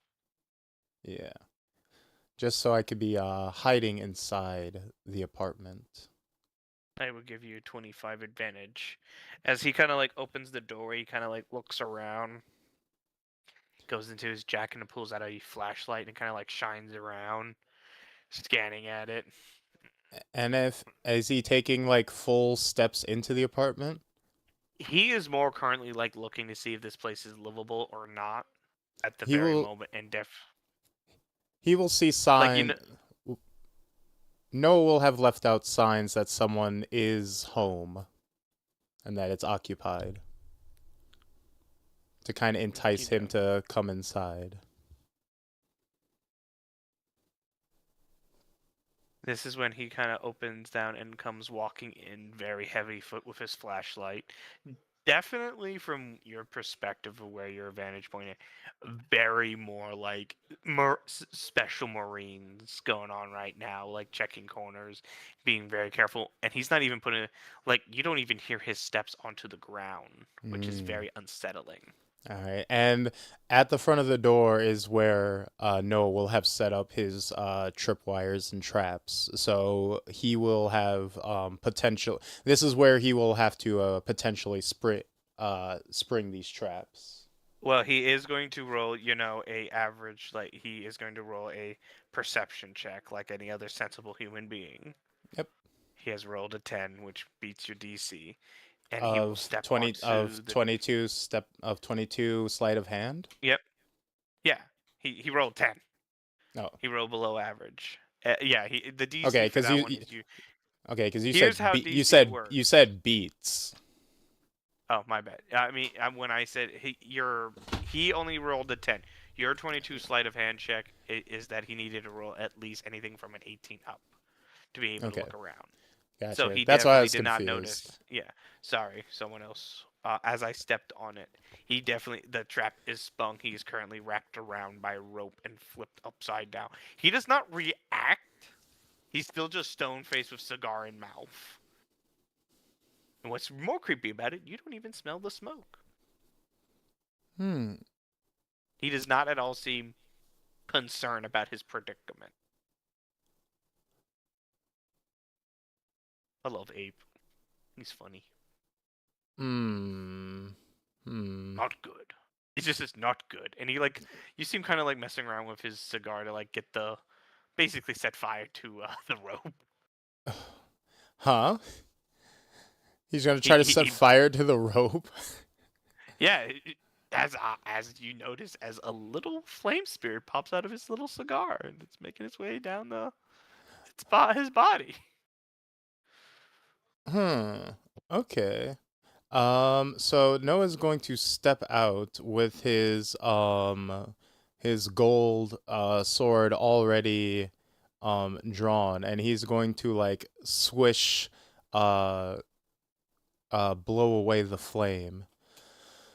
Yeah. Just so I could be hiding inside the apartment. I would give you 25 advantage. As he kind of like opens the doorway, he kind of like looks around, goes into his jacket and pulls out a flashlight and kind of like shines around, scanning at it. And is he taking like full steps into the apartment? He is more currently like looking to see if this place is livable or not at the He very will moment, and he will see like Noah will have left out signs that someone is home and that it's occupied to kind of entice him to come inside. This is when he kind of opens down and comes walking in very heavy foot with his flashlight. Definitely from your perspective of where your vantage point is, very more like special Marines going on right now, like checking corners, being very careful. And he's not even putting, like, you don't even hear his steps onto the ground, which is very unsettling. All right, and at the front of the door is where Noah will have set up his tripwires and traps. So he will have potential. This is where he will have to potentially spring these traps. Well, he is going to roll, a average, like he is going to roll a perception check like any other sensible human being. Yep. He has rolled a 10, which beats your DC. And he will Of step 20 onto of the 22 step of 22 sleight of hand. Yep. Yeah. He rolled 10. Oh. He rolled below average. Yeah, the DC Okay, for because that one is you. Okay, because you Here's said how you DC said works. you said beats. Oh, my bad. I mean, when I said he only rolled a 10. Your 22 sleight of hand check is that he needed to roll at least anything from an 18 up to be able to look around. Gotcha. So he That's why I definitely was did not confused. notice. Yeah, sorry, someone else. As I stepped on it, the trap is spun. He is currently wrapped around by a rope and flipped upside down. He does not react. He's still just stone faced with cigar in mouth. And what's more creepy about it, you don't even smell the smoke. He does not at all seem concerned about his predicament. I love Abe. He's funny. Not good. It's just not good. And you seem kind of like messing around with his cigar to like get basically set fire to the rope. Huh? He's gonna try to set fire to the rope. Yeah, as you notice, as a little flame spirit pops out of his little cigar and it's making its way down his body. Okay. So Noah's going to step out with his gold sword already drawn, and he's going to like swish blow away the flame.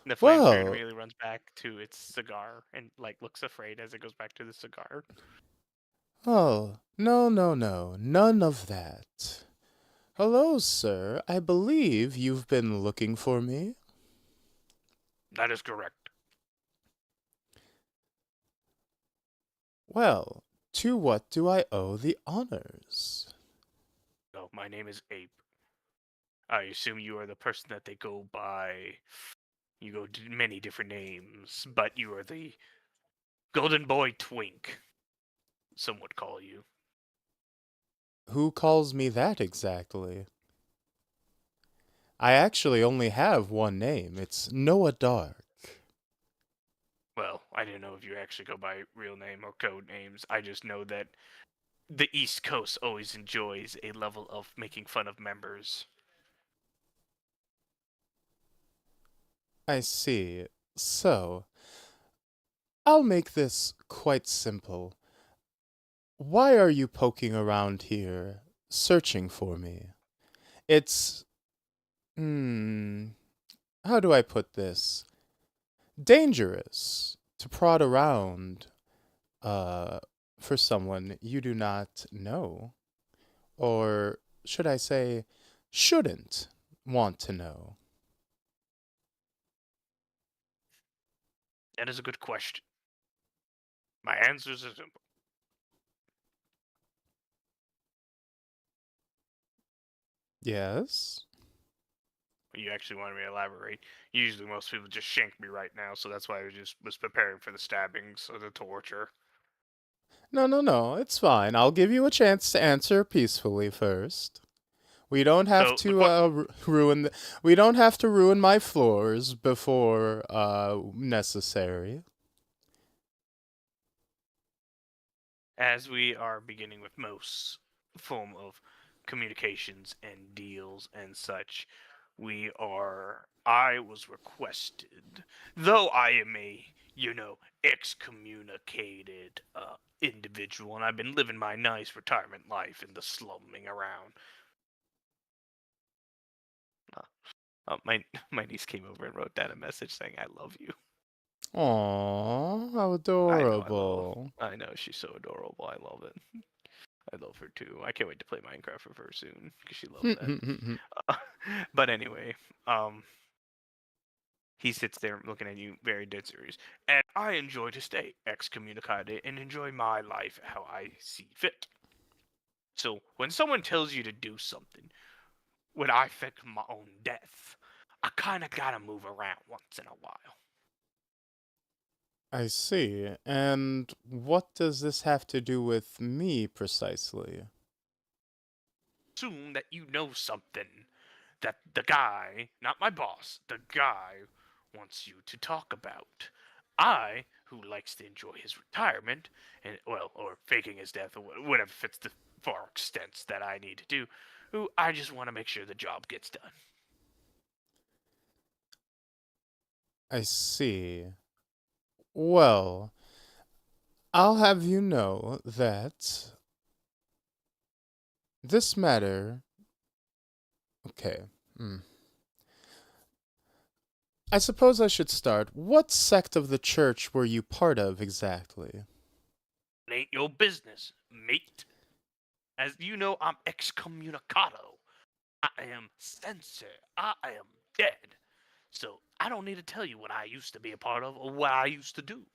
The flame spirit immediately runs back to its cigar and like looks afraid as it goes back to the cigar. Oh, no, none of that. Hello, sir. I believe you've been looking for me. That is correct. Well, to what do I owe the honors? Oh, my name is Ape. I assume you are the person that they go by. You go many different names, but you are the Golden Boy Twink, some would call you. Who calls me that exactly? I actually only have one name. It's Noah Dark. Well, I didn't know if you actually go by real name or code names. I just know that the East Coast always enjoys a level of making fun of members. I see. So, I'll make this quite simple. Why are you poking around here, searching for me? It's, how do I put this? Dangerous to prod around, uh, for someone you do not know. Or should I say, shouldn't want to know? That is a good question. My answers are simple. Yes? You actually wanted me to elaborate. Usually, most people just shank me right now, so that's why I just was preparing for the stabbings or the torture. No, it's fine. I'll give you a chance to answer peacefully first. We don't have So to we don't have to ruin my floors before necessary. as we are beginning with most form of communications and deals and such, I was requested, though I am a, excommunicated individual, and I've been living my nice retirement life in the slumming around. My my niece came over and wrote down a message saying, "I love you." Aww, how I know. adorable. I know she's so adorable. I love it. I love her too. I can't wait to play Minecraft with her soon because she loves that. But anyway, um, he sits there looking at you very dead serious. And I enjoy to stay excommunicated and enjoy my life how I see fit. So when someone tells you to do something, when I fake my own death, I kind of gotta move around once in a while. I see. And what does this have to do with me precisely? Assume that you know something that the guy, not my boss, the guy wants you to talk about. I, who likes to enjoy his retirement, and well, or faking his death, or whatever fits the far extents that I need to do, who I just want to make sure the job gets done. I see. Well, I'll have you know that this matter. Okay. I suppose I should start. What sect of the church were you part of exactly? It ain't your business, mate. As you know, I'm excommunicado. I am censor. I am dead. So I don't need to tell you what I used to be a part of or what I used to do.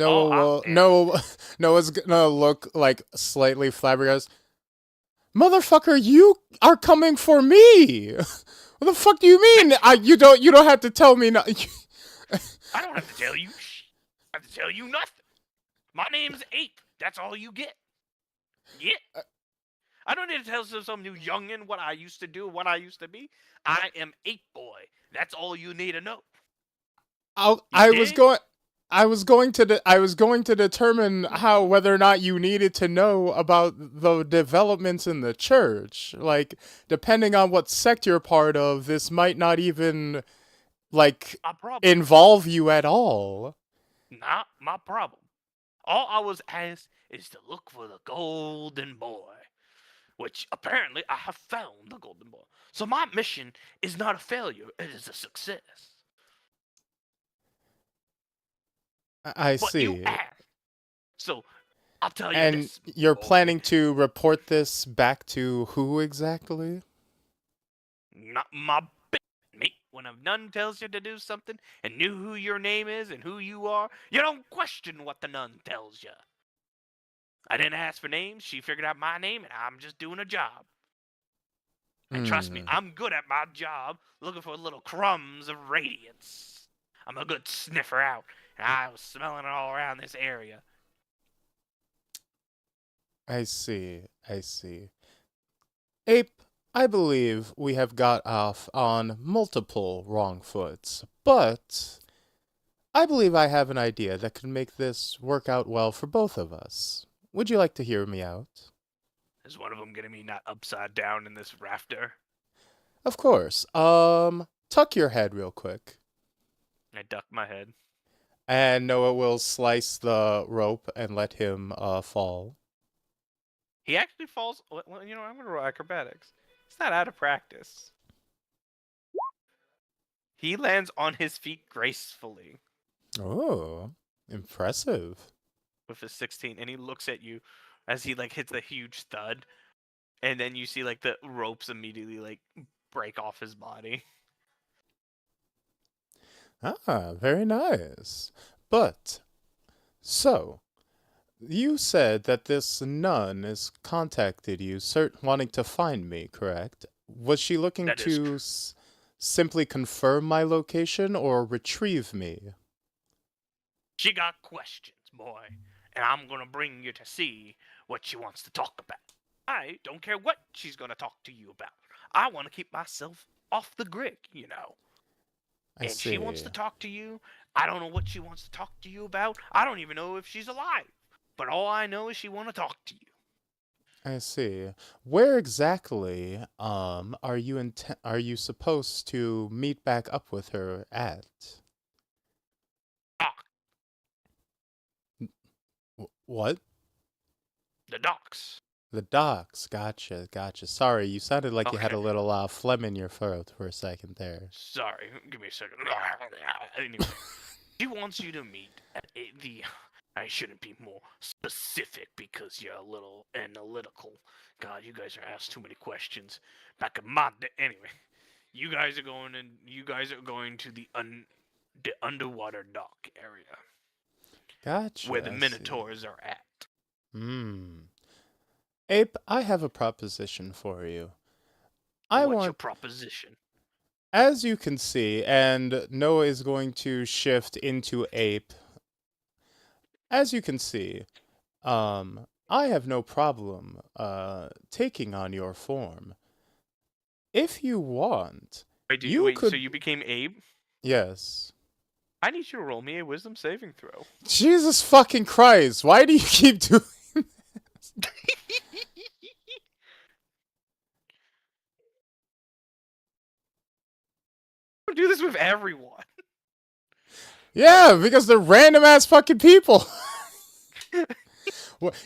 All Noah I will. am Noah's gonna look like slightly flabbergasted. Motherfucker, you are coming for me. What the fuck do you mean? You don't have to tell me. I don't have to tell you. I have to tell you nothing. My name's Ape. That's all you get. Get? I don't need to tell some new youngin what I used to do, what I used to be. I am Ape Boy. That's all you need to know. You I was dig? going. I was going to determine how whether or not you needed to know about the developments in the church. Like, depending on what sect you're part of, this might not even like My problem. involve you at all. Not my problem. All I was asked is to look for the golden boy, which apparently I have found the golden boy. So my mission is not a failure, it is a success. I But you see. asked. So I'll tell you And this, you're boy. planning to report this back to who exactly? Not my business, mate. when a nun tells you to do something and knew who your name is and who you are, you don't question what the nun tells you. I didn't ask for names. She figured out my name, and I'm just doing a job. And trust me, Hmm. I'm good at my job, looking for little crumbs of radiance. I'm a good sniffer out, and I was smelling it all around this area. I see. I see. Ape, I believe we have got off on multiple wrong foots, but I believe I have an idea that could make this work out well for both of us. Would you like to hear me out? Is one of them getting me not upside down in this rafter? Of course. Tuck your head real quick. I duck my head. And Noah will slice the rope and let him fall. He actually falls. Well, I'm gonna roll acrobatics. It's not out of practice. He lands on his feet gracefully Oh, impressive. with his 16, and he looks at you as he like hits a huge thud, and then you see like the ropes immediately like break off his body. Ah, very nice. But, so, you said that this nun has contacted you, wanting to find me, correct? Was she looking That is to simply confirm my location or retrieve me? She got questions, boy, and I'm gonna bring you to see what she wants to talk about. I don't care what she's gonna talk to you about. I want to keep myself off the grid, I And she wants see. to talk to you. I don't know what she wants to talk to you about. I don't even know if she's alive. But all I know is she want to talk to you. I see. Where exactly are you supposed to meet back up with her at? Doc, What? the docks. The docks. Gotcha, gotcha. Sorry, you sounded like you had Okay. a little phlegm in your throat for a second there. Sorry, give me a second. Anyway, she wants you to meet at the. I shouldn't be more specific because you're a little analytical. God, you guys are asked too many questions. Back in my day, anyway, you guys are going to the underwater dock area where the Gotcha, I see. minotaurs are at. Hmm. Ape, I have a proposition for you. I What's your want, proposition? as you can see, and Noah is going to shift into Ape. As you can see, I have no problem, taking on your form. If you want, you Wait, so could. you became Abe? Yes. I need you to roll me a wisdom saving throw. Jesus fucking Christ, why do you keep doing. Do this with everyone. Yeah, because they're random ass fucking people.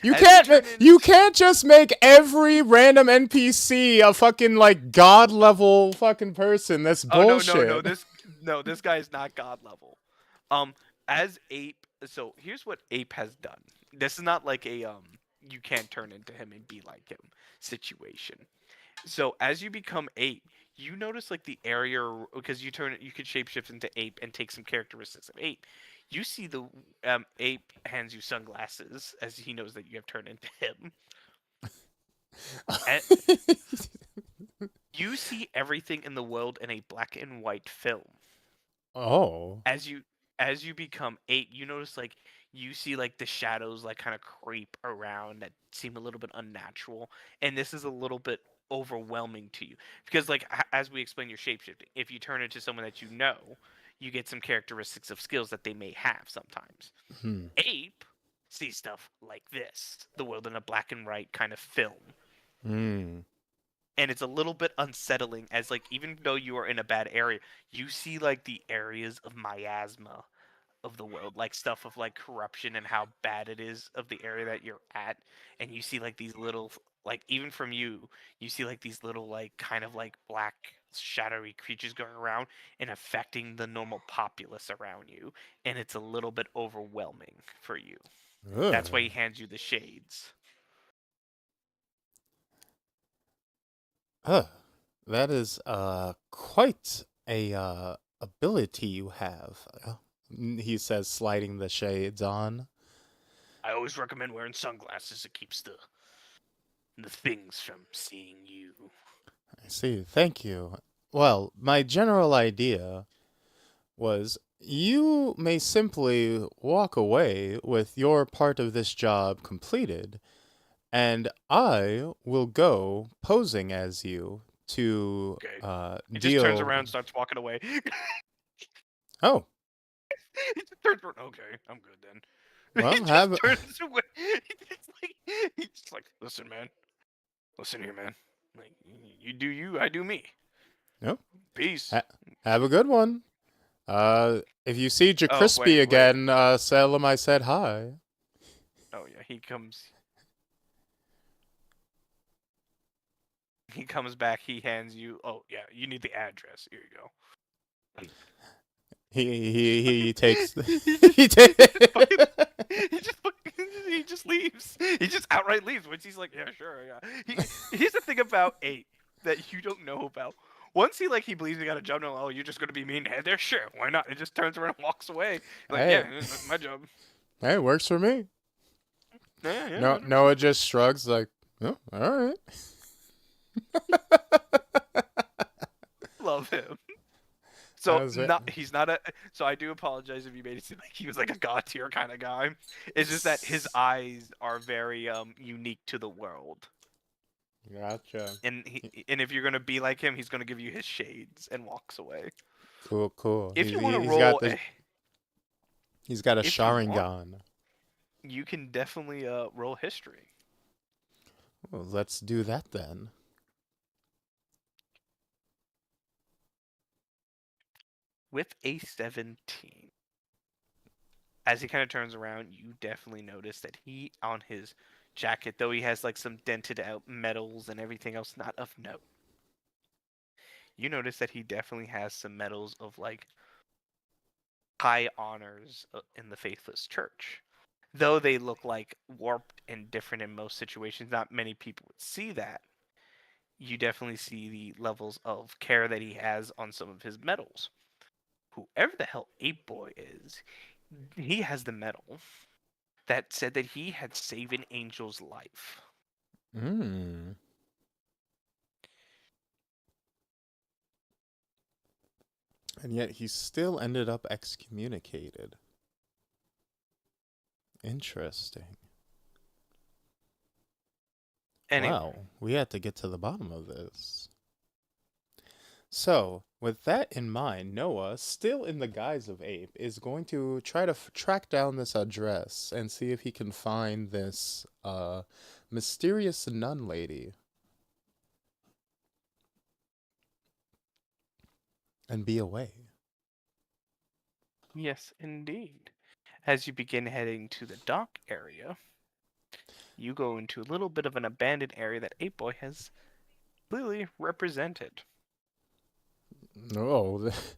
You As can't turn in- you can't just make every random NPC a fucking like god level fucking person. That's Oh bullshit. this guy is not god level. As Ape, so here's what Ape has done. This is not like a you can't turn into him and be like him situation. So as you become Ape, you notice like the area because you could shapeshift into Ape and take some characteristics of Ape. You see the Ape hands you sunglasses as he knows that you have turned into him. And you see everything in the world in a black and white film. Oh. As you become Ape, you notice like you see like the shadows like kind of creep around that seem a little bit unnatural, and this is a little bit overwhelming to you because like as we explain your shapeshifting, if you turn into someone that you know, you get some characteristics of skills that they may have sometimes. Hmm. Ape sees stuff like this, the world in a black and white kind of film, Hmm. and it's a little bit unsettling as like even though you are in a bad area, you see like the areas of miasma of the world, like stuff of like corruption and how bad it is of the area that you're at, and you see like these little like even from you see like these little like kind of like black shadowy creatures going around and affecting the normal populace around you, and it's a little bit overwhelming for you. That's why he Ugh. hands you the shades. Ugh. That is quite a ability you have. He says, sliding the shades on. I always recommend wearing sunglasses. It keeps the things from seeing you. I see. Thank you. Well, my general idea was you may simply walk away with your part of this job completed, and I will go posing as you to Okay. He just turns deal. around, starts walking away. Oh, He just turns around. Okay, I'm good then. He well, just have. turns away. He's just like, listen, man. Listen here, man. Like, you do you, I do me. No, Peace. have a good one. If you see Oh, Jacrispy wait. again, tell him I said hi. Oh yeah, he comes. He comes back. He hands you. Oh yeah, you need the address. Here you go. He takes the, he just he fucking ta- he just leaves. He just outright leaves, which he's like, yeah, sure, yeah. Here's the thing about 8 that you don't know about. Once he believes he got a job, no, oh, you're just gonna be mean head there, sure, why not? It just turns around and walks away. Like, Hey, yeah, that's my job. hey, works for me. Yeah, yeah, No, 100%. Noah just shrugs like, oh, all right. Love him. That So was it. not he's not a. So I do apologize if you made it seem like he was like a god tier kind of guy. It's just that his eyes are very unique to the world. Gotcha. And if you're gonna be like him, he's gonna give you his shades and walks away. Cool, cool. If you want to He's got roll, the he's got a if you want, Sharingan. you can definitely roll history Well, let's do that then. with a 17. As he kind of turns around, you definitely notice that he on his jacket, though he has like some dented out medals and everything else, not of note. You notice that he definitely has some medals of like high honors in the Faithless Church. Though they look like warped and different in most situations, not many people would see that. You definitely see the levels of care that he has on some of his medals. Whoever the hell Ape Boy is, he has the medal that said that he had saved an angel's life. Hmm. And yet he still ended up excommunicated. Interesting. Anyway, Wow, we had to get to the bottom of this. So, with that in mind, Noah, still in the guise of Ape, is going to try to track down this address and see if he can find this mysterious nun lady and be away. yes, indeed. As you begin heading to the dock area, you go into a little bit of an abandoned area that Ape Boy has clearly represented. Oh, this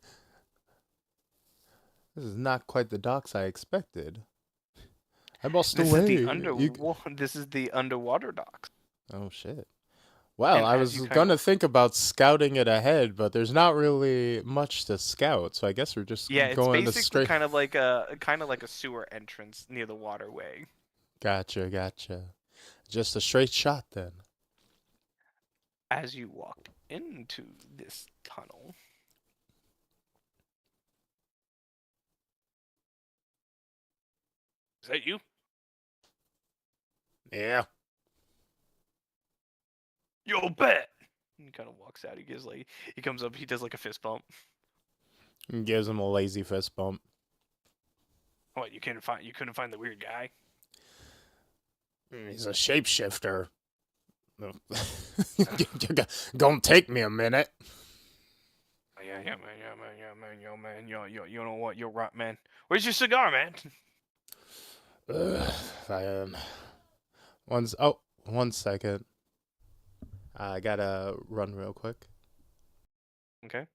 is not quite the docks I expected. I must This is away. the This is the underwater docks. Oh shit. Well, And I as was you kind gonna of think about scouting it ahead, but there's not really much to scout, so I guess we're just yeah, it's going to basically straight. kind of like a sewer entrance near the waterway. Gotcha, gotcha. Just a straight shot then. As you walk into this tunnel, is that you? Yeah. Yo, bet. He kind of walks out. He comes up. He does like a fist bump. Gives him a lazy fist bump. What, you couldn't find the weird guy? He's a shapeshifter. Gonna take me a minute. Yeah, man. You know what? You're right, man. Where's your cigar, man? I one second. I gotta run real quick. Okay.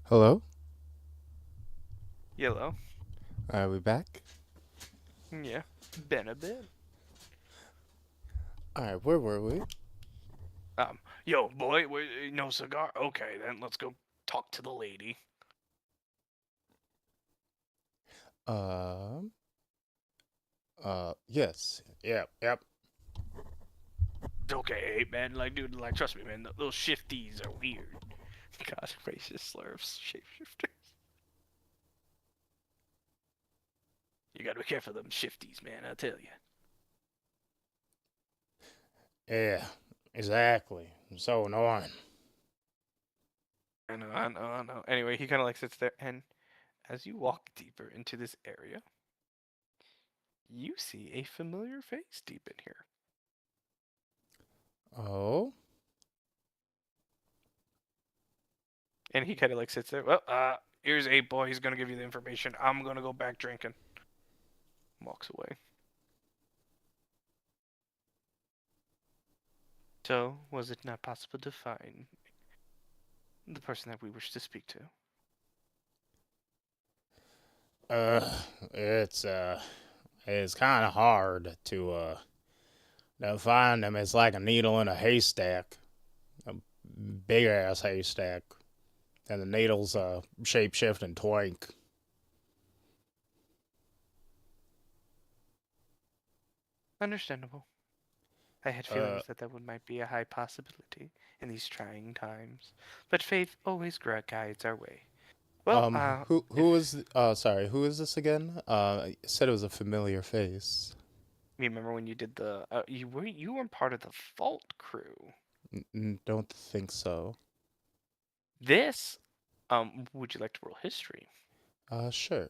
Hello? Yellow. Are we back? Yeah. Been a bit. Alright, where were we? Yo, boy, no cigar? Okay, then let's go talk to the lady. Um, yes. Yep. Okay, man, like, dude, like, trust me, man, those shifties are weird. God, racist slurs, shapeshifters. You gotta be careful of them shifties, man, I tell you. Yeah, exactly. So annoying. I know. Anyway, he kind of like sits there, and as you walk deeper into this area, you see a familiar face deep in here. Oh? And he kind of like sits there. Well, here's 8 Boy. He's gonna give you the information. I'm gonna go back drinking. Walks away. So, was it not possible to find the person that we wish to speak to? Uh, it's, it's kind of hard to find them. It's like a needle in a haystack. A big ass haystack. And the needle's a shape shifting twink. Understandable. I had Uh, feelings that that would might be a high possibility in these trying times, but faith always guides our way. Well, if who is this again? You said it was a familiar face. you remember when you did the, you weren't part of the Vault crew. Don't think so. This, would you like to roll history Sure.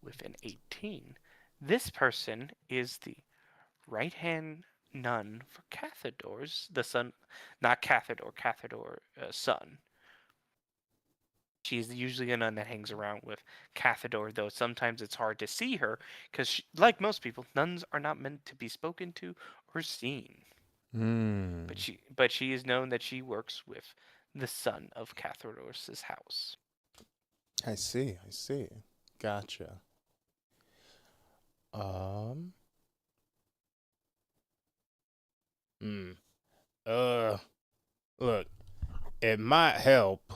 with an 18? This person is the right hand nun for Cathador's the son, not Cathador, son. She's usually a nun that hangs around with Cathador, though sometimes it's hard to see her because, like most people, nuns are not meant to be spoken to or seen. Hmm. But she is known that she works with the son of Cathador's house. I see. Gotcha. Um. Hmm. Uh. Look, it might help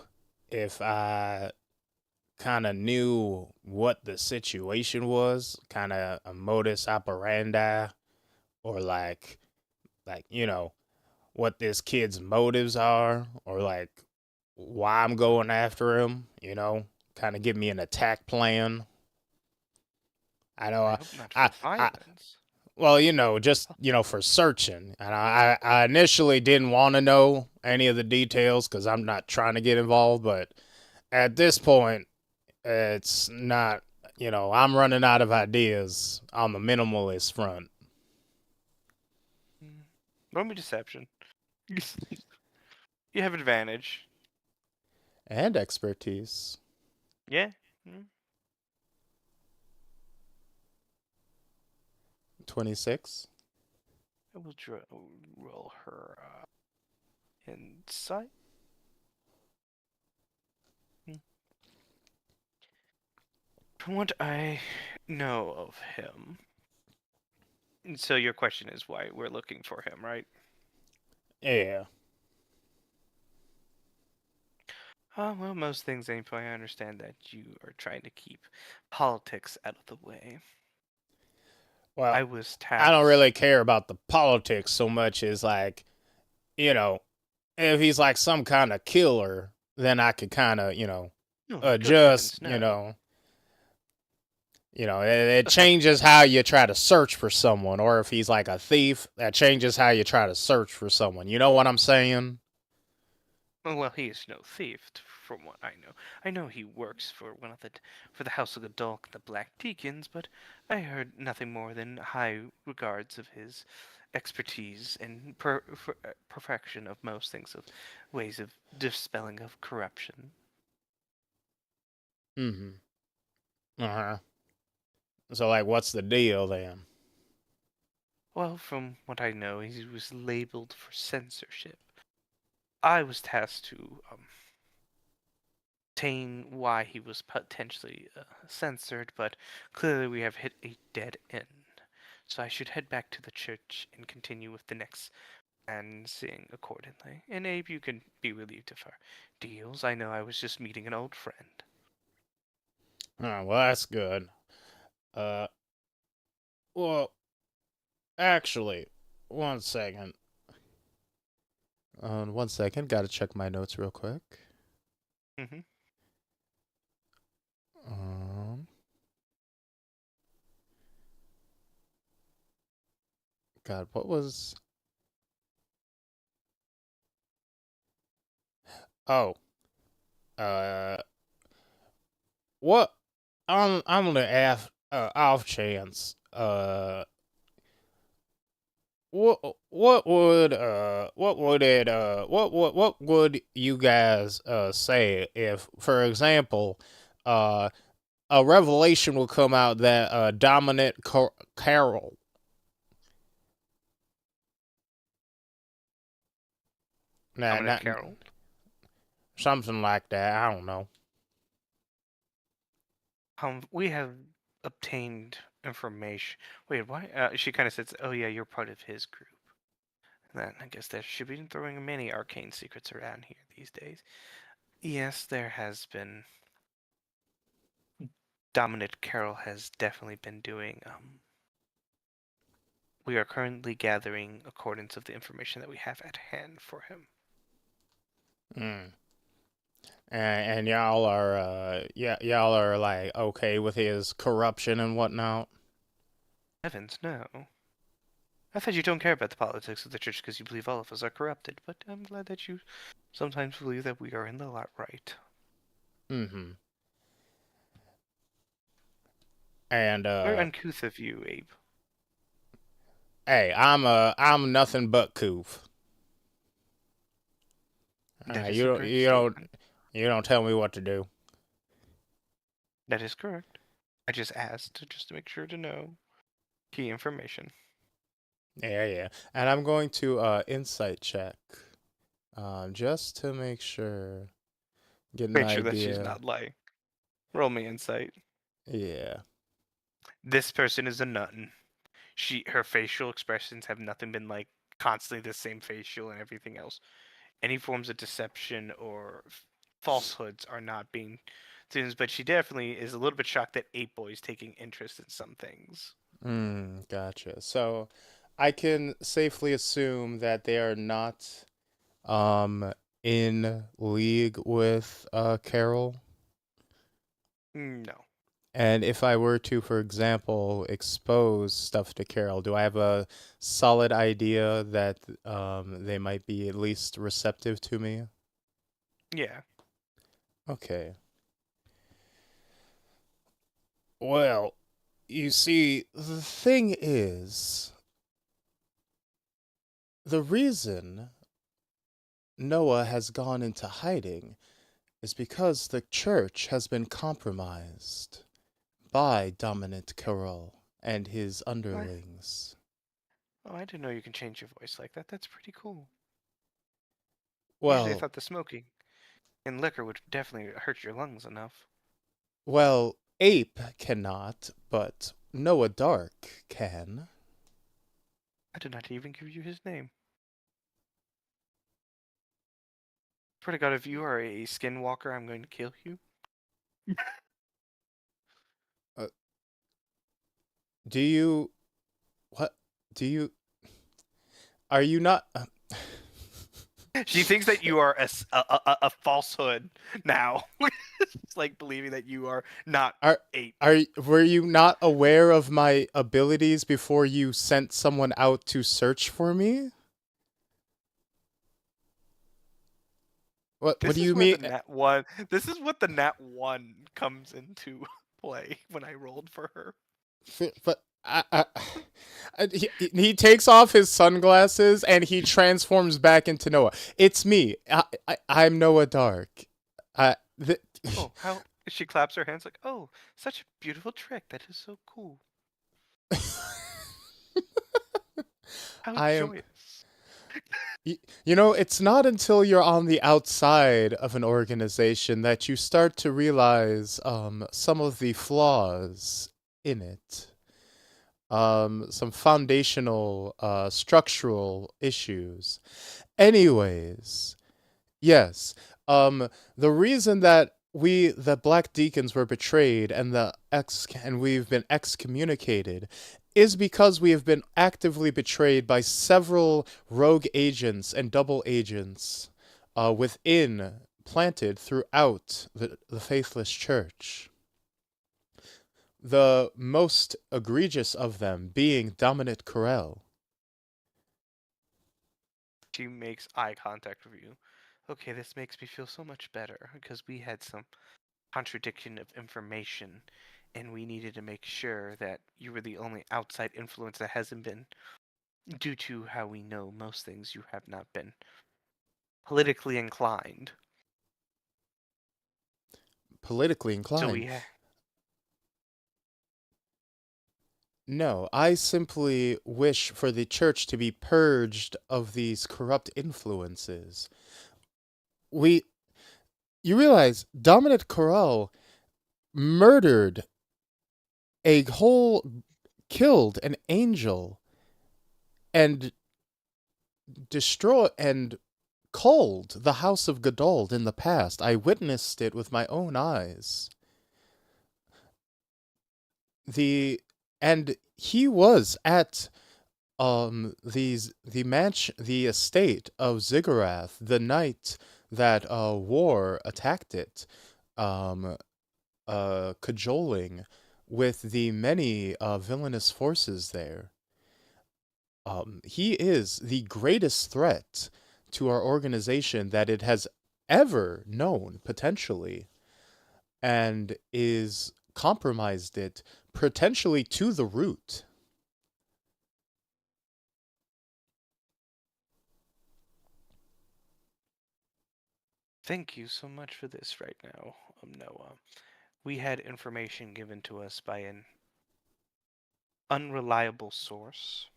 if I kind of knew what the situation was, kind of a modus operandi, or like what this kid's motives are, or like why I'm going after him. Kind of give me an attack plan. I know. I hope not I, for I violence. Well, just for searching, and I initially didn't want to know any of the details because I'm not trying to get involved. But at this point, it's not. I'm running out of ideas on the minimalist front Roll me deception. You have advantage. and expertise. Yeah. Mm. 26. I will roll her insight. Hmm. From what I know of him. So your question is why we're looking for him, right? Yeah. Well, most things ain't. I understand that you are trying to keep politics out of the way. Well, I was I don't tasked. really care about the politics so much as like you know if he's like some kind of killer, then I could kind of No, good adjust. heavens, no. It changes how you try to search for someone, or if he's like a thief, that changes how you try to search for someone. You know what I'm saying? Well, he is no thief, from what I know. I know he works for for the House of Gadolk, the Black Deacons, but I heard nothing more than high regards of his expertise and perfection of most things of ways of dispelling of corruption. Mm-hmm. Uh huh. So like, what's the deal then? Well, from what I know, he was labeled for censorship. I was tasked to obtain why he was potentially censored, but clearly we have hit a dead end. So I should head back to the church and continue with the next and seeing accordingly. And Abe, you can be relieved of our deals. I know I was just meeting an old friend. Oh, well, that's good. Uh, well, actually, one second. 1 second. Gotta check my notes real quick. Mm-hmm. Um, God, what was? Oh, uh, what? I'm gonna ask. Off chance. What would you guys say if, for example, uh a revelation will come out that Dominic Carroll, nah, Dominic not Carroll. something like that. I don't know. We have obtained information. Wait, why? She kind of says, "Oh yeah, you're part of his group." Then I guess there should be throwing many arcane secrets around here these days. Yes, there has been. Dominic Carroll has definitely been doing. We are currently gathering accordance of the information that we have at hand for him. Mm. And y'all are y'all are like okay with his corruption and whatnot. Heavens, no. I thought you don't care about the politics of the church because you believe all of us are corrupted, but I'm glad that you sometimes believe that we are in the lot right. Mm-hmm. And Very uncouth of you, Abe. hey, I'm nothing but coof. That is You a don't correct you don't statement. you don't tell me what to do. That is correct. I just asked just to make sure to know key information. Yeah, yeah. And I'm going to insight check, just to make sure, get an Make sure that she's idea. not lying. Roll me insight. Yeah. This person is a nun. Her facial expressions have nothing been like constantly the same facial and everything else. Any forms of deception or falsehoods are not being seen, but she definitely is a little bit shocked that Ape Boy is taking interest in some things. Gotcha. So, I can safely assume that they are not in league with Carol. No. And if I were to, for example, expose stuff to Carol, do I have a solid idea that they might be at least receptive to me? Yeah. Okay. Well, you see, the thing is, the reason Noah has gone into hiding is because the church has been compromised by Dominic Carroll and his What? underlings. Oh, I didn't know you can change your voice like that. That's pretty cool. Usually I Well, thought the smoking and liquor would definitely hurt your lungs enough. Ape cannot, but Noah Dark can. I did not even give you his name. Swear to God, if you are a skinwalker, I'm going to kill you. Uh, do you. What? Do you. Are you not. She thinks that you are a falsehood now. It's like believing that you are not Are. ape. Were you not aware of my abilities before you sent someone out to search for me? What This do is you where mean? the nat one. This is what the nat one comes into play when I rolled for her. But he takes off his sunglasses and he transforms back into Noah. It's me. I'm Noah Dark. I th- Oh, how she claps her hands like, "Oh, such a beautiful trick. That is so cool." How I am. joyous. You know, it's not until you're on the outside of an organization that you start to realize some of the flaws in it, some foundational, structural issues. Anyways, yes, the reason that the Black Deacons were betrayed and we've been excommunicated is because we have been actively betrayed by several rogue agents and double agents planted throughout the faithless church. The most egregious of them being Dominic Corell. She makes eye contact with you. Okay, this makes me feel so much better because we had some contradiction of information and we needed to make sure that you were the only outside influence that hasn't been, due to how we know most things, you have not been politically inclined. Politically So inclined. we No, I simply wish for the church to be purged of these corrupt influences. We, you realize Dominic Corell murdered killed an angel and destroyed and culled the House of Godald in the past. I witnessed it with my own eyes. The and he was at the estate of Ziggurat the night that war attacked it, um cajoling with the many villainous forces there. He is the greatest threat to our organization that it has ever known, potentially, and is compromised it potentially to the root. thank you so much for this right now, Noah. We had information given to us by an unreliable source,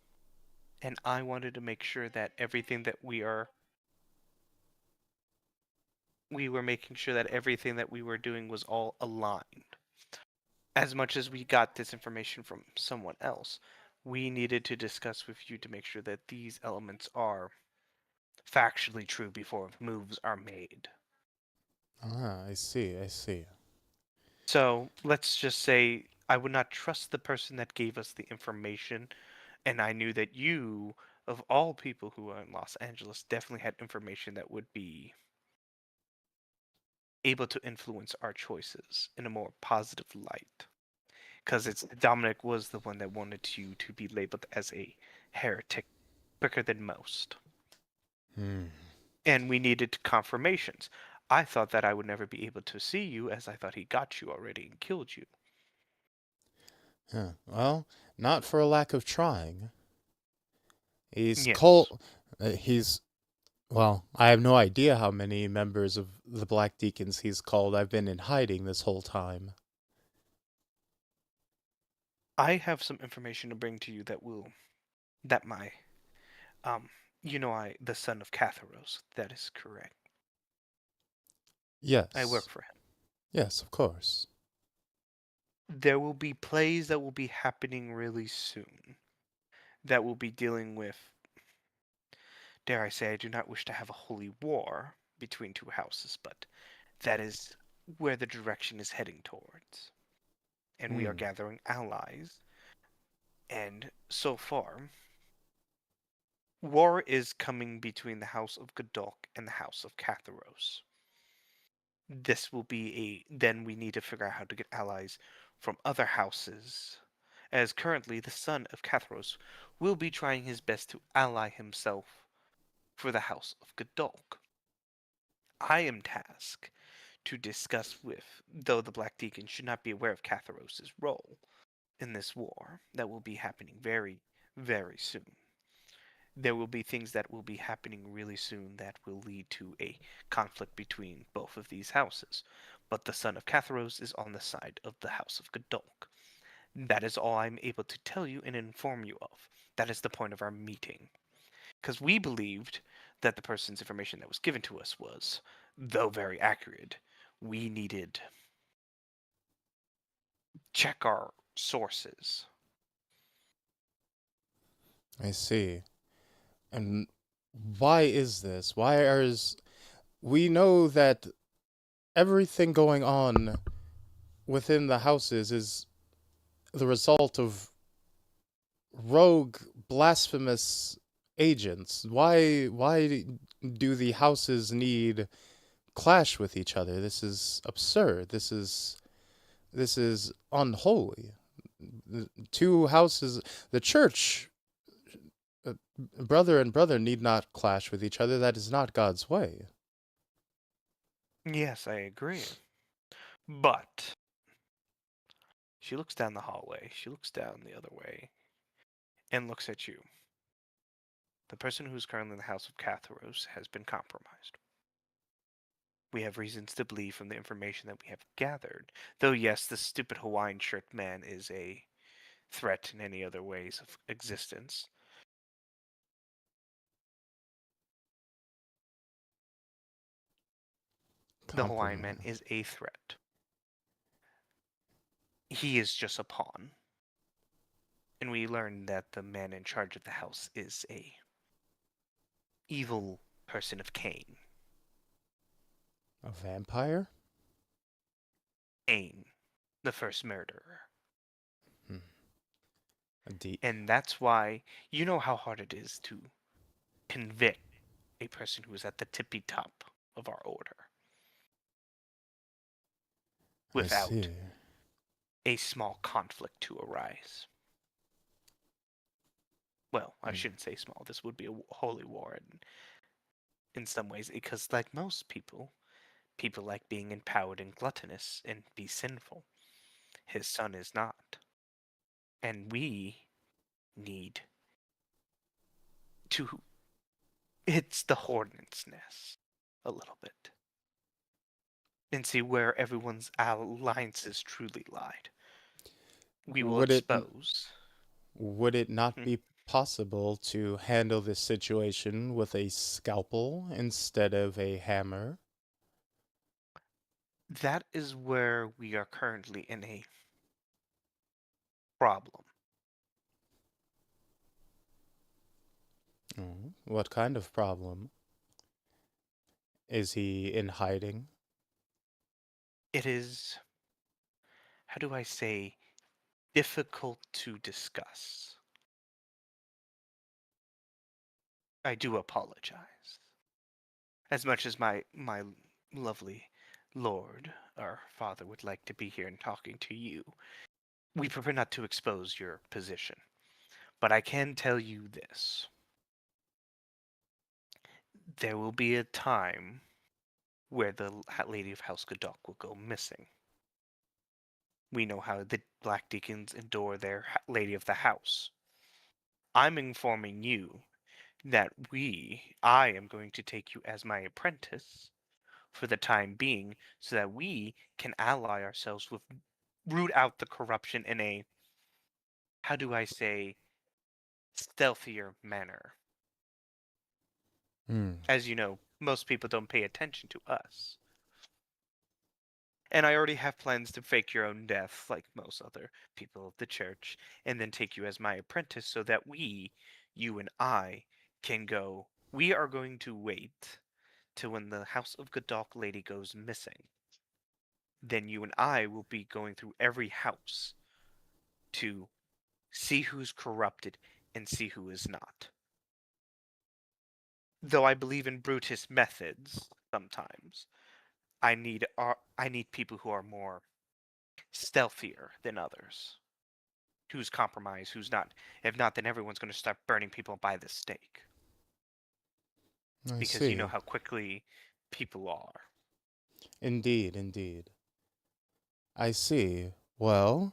and I wanted to make sure that everything that we were making sure that everything that we were doing was all aligned. As much as we got this information from someone else, we needed to discuss with you to make sure that these elements are factually true before moves are made. Ah, I see, I see. So let's just say I would not trust the person that gave us the information, and I knew that you, of all people who are in Los Angeles, definitely had information that would be able to influence our choices in a more positive light. Because it's Dominic was the one that wanted you to be labeled as a heretic quicker than most. Hmm. And we needed confirmations. I thought that I would never be able to see you, as I thought he got you already and killed you. Huh. Well, not for a lack of trying. He's Yes. Cole. He's Well, I have no idea how many members of the Black Deacons he's called. I've been in hiding this whole time. I have some information to bring to you that my, um, the son of Catharos, that is correct. I work Yes. for him. Yes, of course. There will be plays that will be happening really soon that will be dealing with, dare I say, I do not wish to have a holy war between two houses, but that is where the direction is heading towards. And we are Hmm. gathering allies. And so far, war is coming between the House of Godolk and the House of Catharos. This will be then we need to figure out how to get allies from other houses, as currently the son of Catharos will be trying his best to ally himself for the House of Godolk. I am tasked to discuss with, though the Black Deacon should not be aware of Catharos' role in this war that will be happening very, very soon. There will be things that will be happening really soon that will lead to a conflict between both of these houses. But the son of Catharos is on the side of the House of Godolk. That is all I'm able to tell you and inform you of. That is the point of our meeting. Because we believed that the person's information that was given to us was, though very accurate, we needed check our sources. I see. And why is this? Why is we know that everything going on within the houses is the result of rogue, blasphemous agents. Why do the houses need clash with each other? This is absurd. This is unholy. The two houses, the church, uh, brother and brother need not clash with each other. That is not God's way. Yes, I agree. But she looks down the hallway, she looks down the other way, and looks at you. The person who's currently in the House of Catharos has been compromised. We have reasons to believe from the information that we have gathered, though yes, the stupid Hawaiian shirt man is a threat in any other ways of existence. The Hawaiian man Compromise. is a threat. He is just a pawn. And we learned that the man in charge of the house is a evil person of Cain. A vampire? Cain, the first murderer. Hmm. A deep. And that's why you know how hard it is to convict a person who is at the tippy top of our order I without see. a small conflict to arise. Well, I Hmm. shouldn't say small. This would be a holy war in some ways, because like most people, people like being empowered and gluttonous and be sinful. His son is not. And we need to. It's the hornet's nest a little bit and see where everyone's alliances truly lied. We will Would it expose. would it not Hmm. be possible to handle this situation with a scalpel instead of a hammer? That is where we are currently in a problem. Oh, what kind of problem? Is he in hiding? It is, how do I say, difficult to discuss. I do apologize. As much as my lovely lord, our father, would like to be here and talking to you, we prefer not to expose your position. But I can tell you this. There will be a time where the Lady of House Godok will go missing. We know how the Black Deacons adore their Lady of the House. I'm informing you that I am going to take you as my apprentice for the time being so that we can ally ourselves with, root out the corruption in a, how do I say, stealthier manner. Hmm. As you know, most people don't pay attention to us. And I already have plans to fake your own death, like most other people of the church, and then take you as my apprentice so that you and I, can go. We are going to wait till when the House of Godok lady goes missing. Then you and I will be going through every house to see who's corrupted and see who is not. Though I believe in Brutus methods sometimes, I need people who are more stealthier than others. Who's compromised, who's not. If not, then everyone's going to start burning people by the stake. I Because you know see. how quickly people are. Indeed, indeed. I see. Well,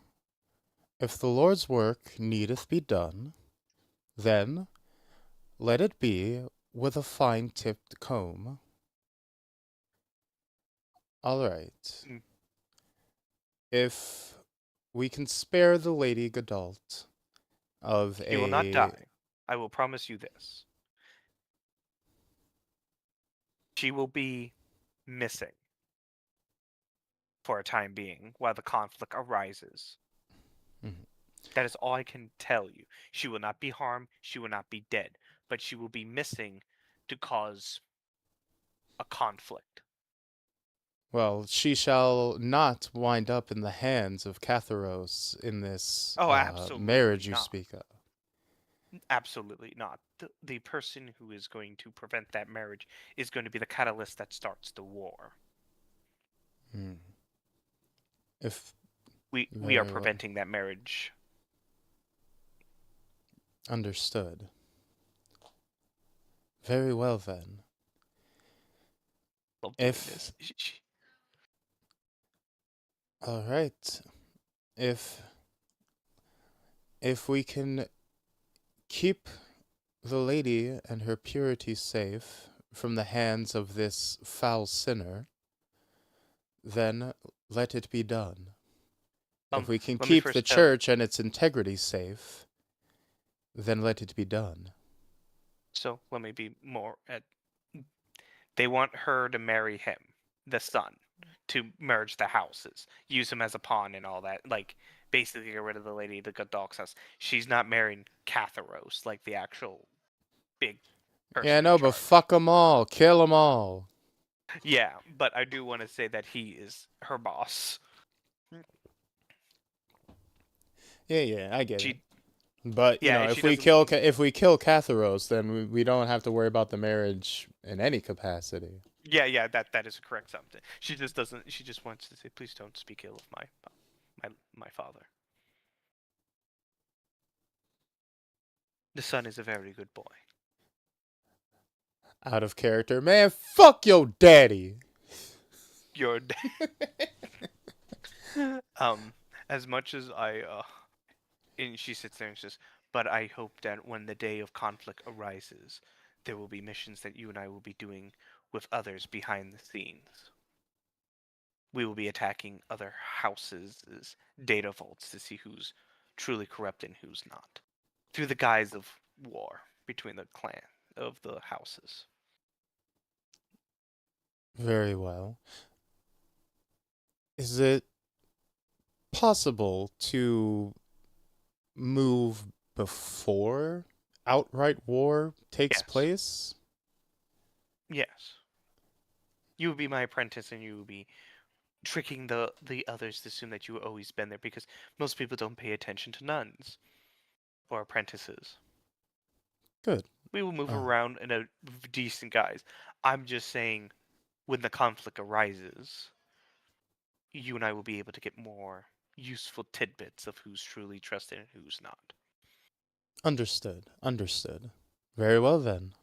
if the Lord's work needeth be done, then let it be with a fine-tipped comb. All right. Mm. If we can spare the Lady Gadalt of She will not a... die. I will promise you this. She will be missing for a time being while the conflict arises. Mhm. That is all I can tell you. She will not be harmed, she will not be dead, but she will be missing to cause a conflict. Well, she shall not wind up in the hands of Catharos in this Oh, absolutely marriage you not. speak of. Absolutely not. The person who is going to prevent that marriage is going to be the catalyst that starts the war. Hmm. If We are Very well. preventing that marriage. Understood. Very well then. Love doing If this. all right, if we can keep the lady and her purity safe from the hands of this foul sinner, then let it be done. If we can Let me keep the first tell. church and its integrity safe, then let it be done. So let me be more at. They want her to marry him, the son, to merge the houses, use him as a pawn and all that. Like basically get rid of the lady, the good dog's house. She's not marrying Catharos, like the actual big Yeah, person in no, but charge. fuck them all. Kill them all. Yeah, but I do want to say that he is her boss. Yeah, I get it. She, But, yeah, and she if we doesn't. kill Catharos, then we don't have to worry about the marriage in any capacity. Yeah, that is a correct something. She just doesn't. She just wants to say, please don't speak ill of my father. The son is a very good boy. Out of character. Man, fuck your daddy. Your as much as and she sits there and says, but I hope that when the day of conflict arises, there will be missions that you and I will be doing with others behind the scenes. We will be attacking other houses' data vaults to see who's truly corrupt and who's not, through the guise of war between the clan of the houses. Very well. Is it possible to move before outright war takes Yes. place? Yes. You would be my apprentice, and you would be tricking the others to assume that you have always been there, because most people don't pay attention to nuns or apprentices. Good. We will move Uh, around in a decent guise. I'm just saying, when the conflict arises, you and I will be able to get more useful tidbits of who's truly trusted and who's not. Understood. Very well then.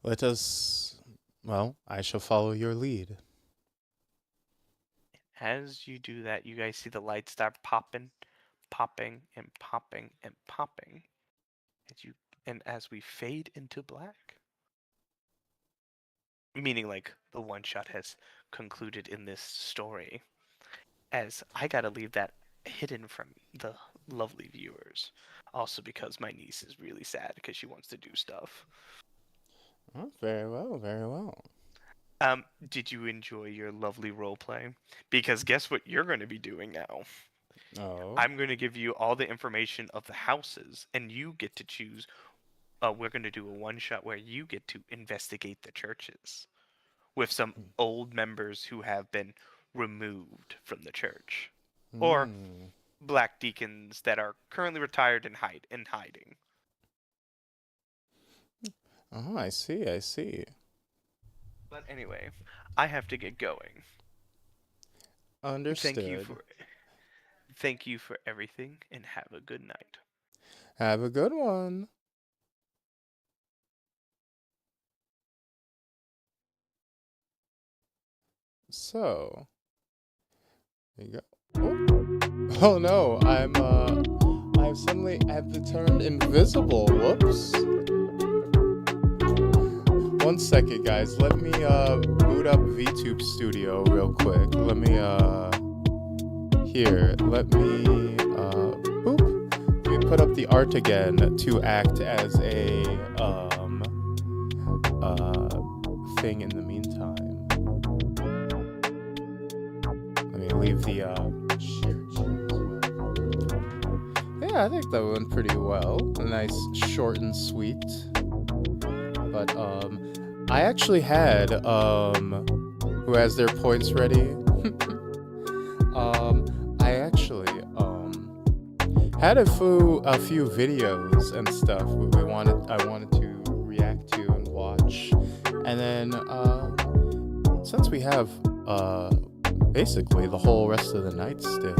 Let us. Well, I shall follow your lead. As you do that, you guys see the lights start popping, popping, and popping, and popping. As we fade into black. Meaning, like, the one shot has concluded in this story. As I gotta leave that hidden from the lovely viewers. Also because my niece is really sad because she wants to do stuff. Oh, very well. Did you enjoy your lovely role play? Because guess what you're going to be doing now? Oh. I'm going to give you all the information of the houses, and you get to choose. We're going to do a one shot where you get to investigate the churches with some old members who have been removed from the church, or Mm. black deacons that are currently retired and hiding. Oh, I see. But anyway, I have to get going. Understood. Thank you for everything, and have a good night. Have a good one. So, there you go. Oh no, I've been turned invisible. Whoops. One second, guys. Let me boot up VTube Studio real quick. Let me Here, let me, boop. We put up the art again to act as a, thing in the meantime. Let me leave the, share chat as well. Yeah, I think that went pretty well. Nice, short and sweet. But, I actually had, who has their points ready? I actually, had a few videos and stuff I wanted to react to and watch. And then, since we have, basically the whole rest of the night still,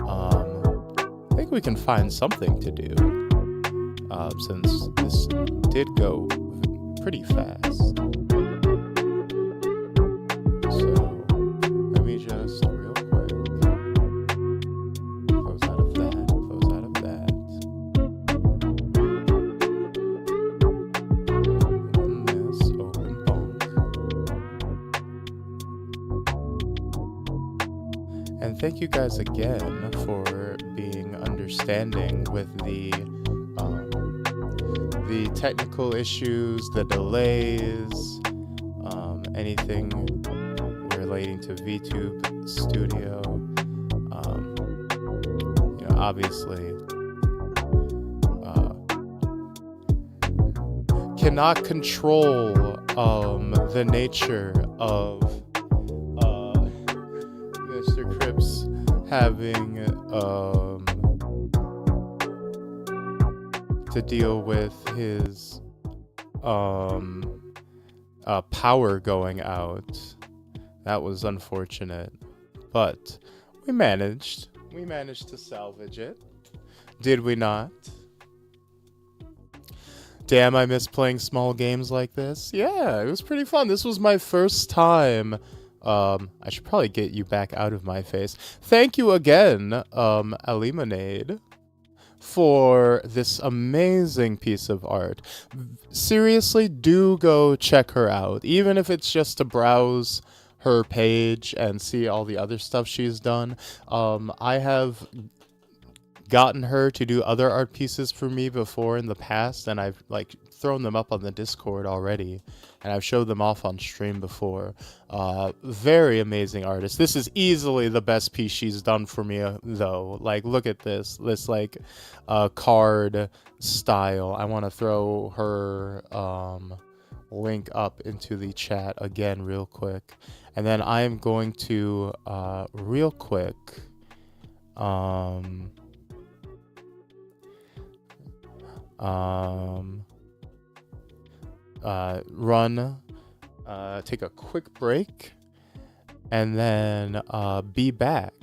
I think we can find something to do, since this did go pretty fast. So, let me just real quick close out of that, close out of that. Open this, open bonk. And thank you guys again for being understanding with the technical issues, the delays, anything relating to Vtube Studio. You know, obviously, cannot control the nature of Mr. Cripps having to deal with his power going out. That was unfortunate, but we managed to salvage it, did we not? Damn, I miss playing small games like this. Yeah, it was pretty fun. This was my first time. I should probably get you back out of my face. Thank you again, Alimonade, for this amazing piece of art. Seriously, do go check her out, even if it's just to browse her page and see all the other stuff she's done. I have gotten her to do other art pieces for me before in the past, and I've like thrown them up on the Discord already, and I've showed them off on stream before. Very amazing artist. This is easily the best piece she's done for me, though. Like, look at this like card style. I want to throw her link up into the chat again real quick, and then I am going to real quick take a quick break, and then be back.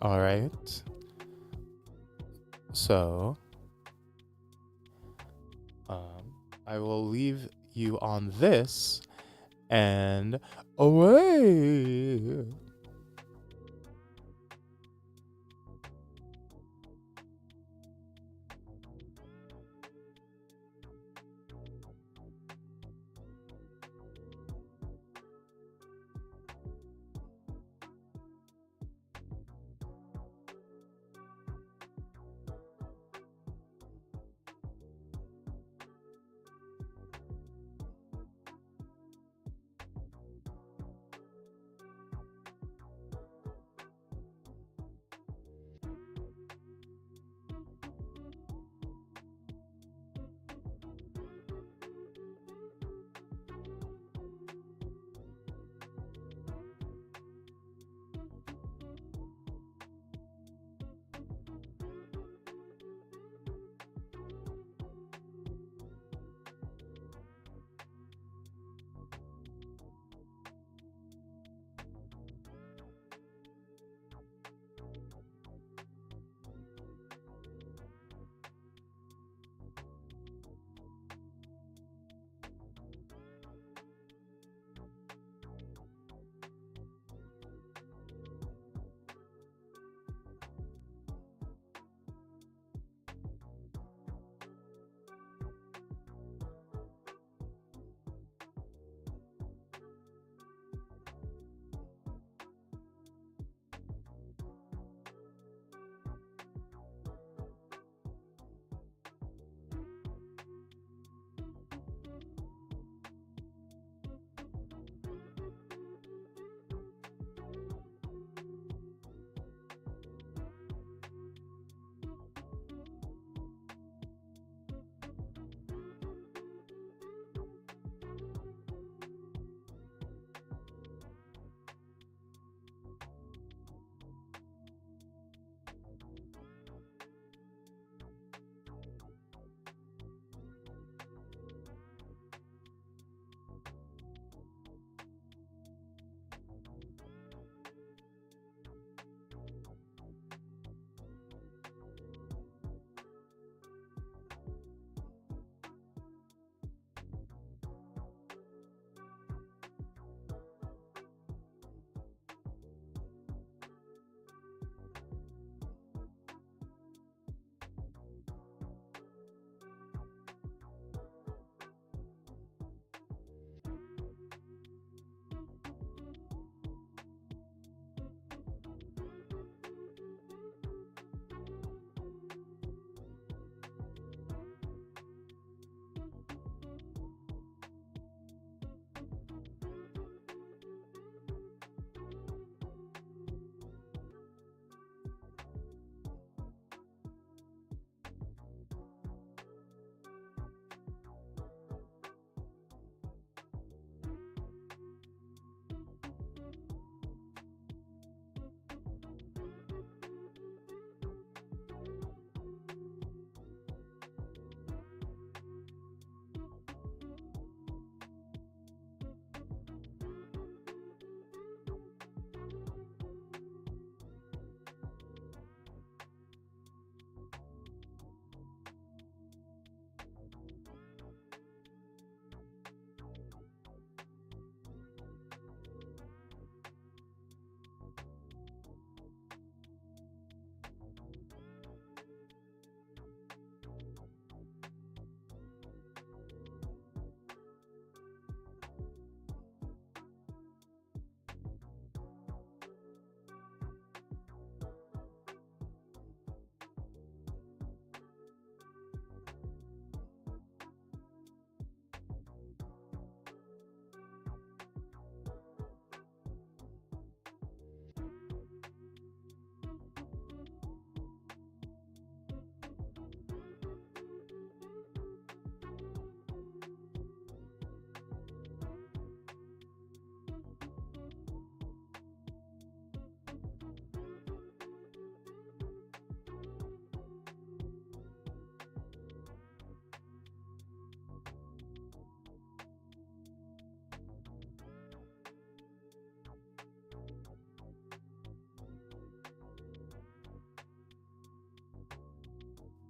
All right. So I will leave you on this and away.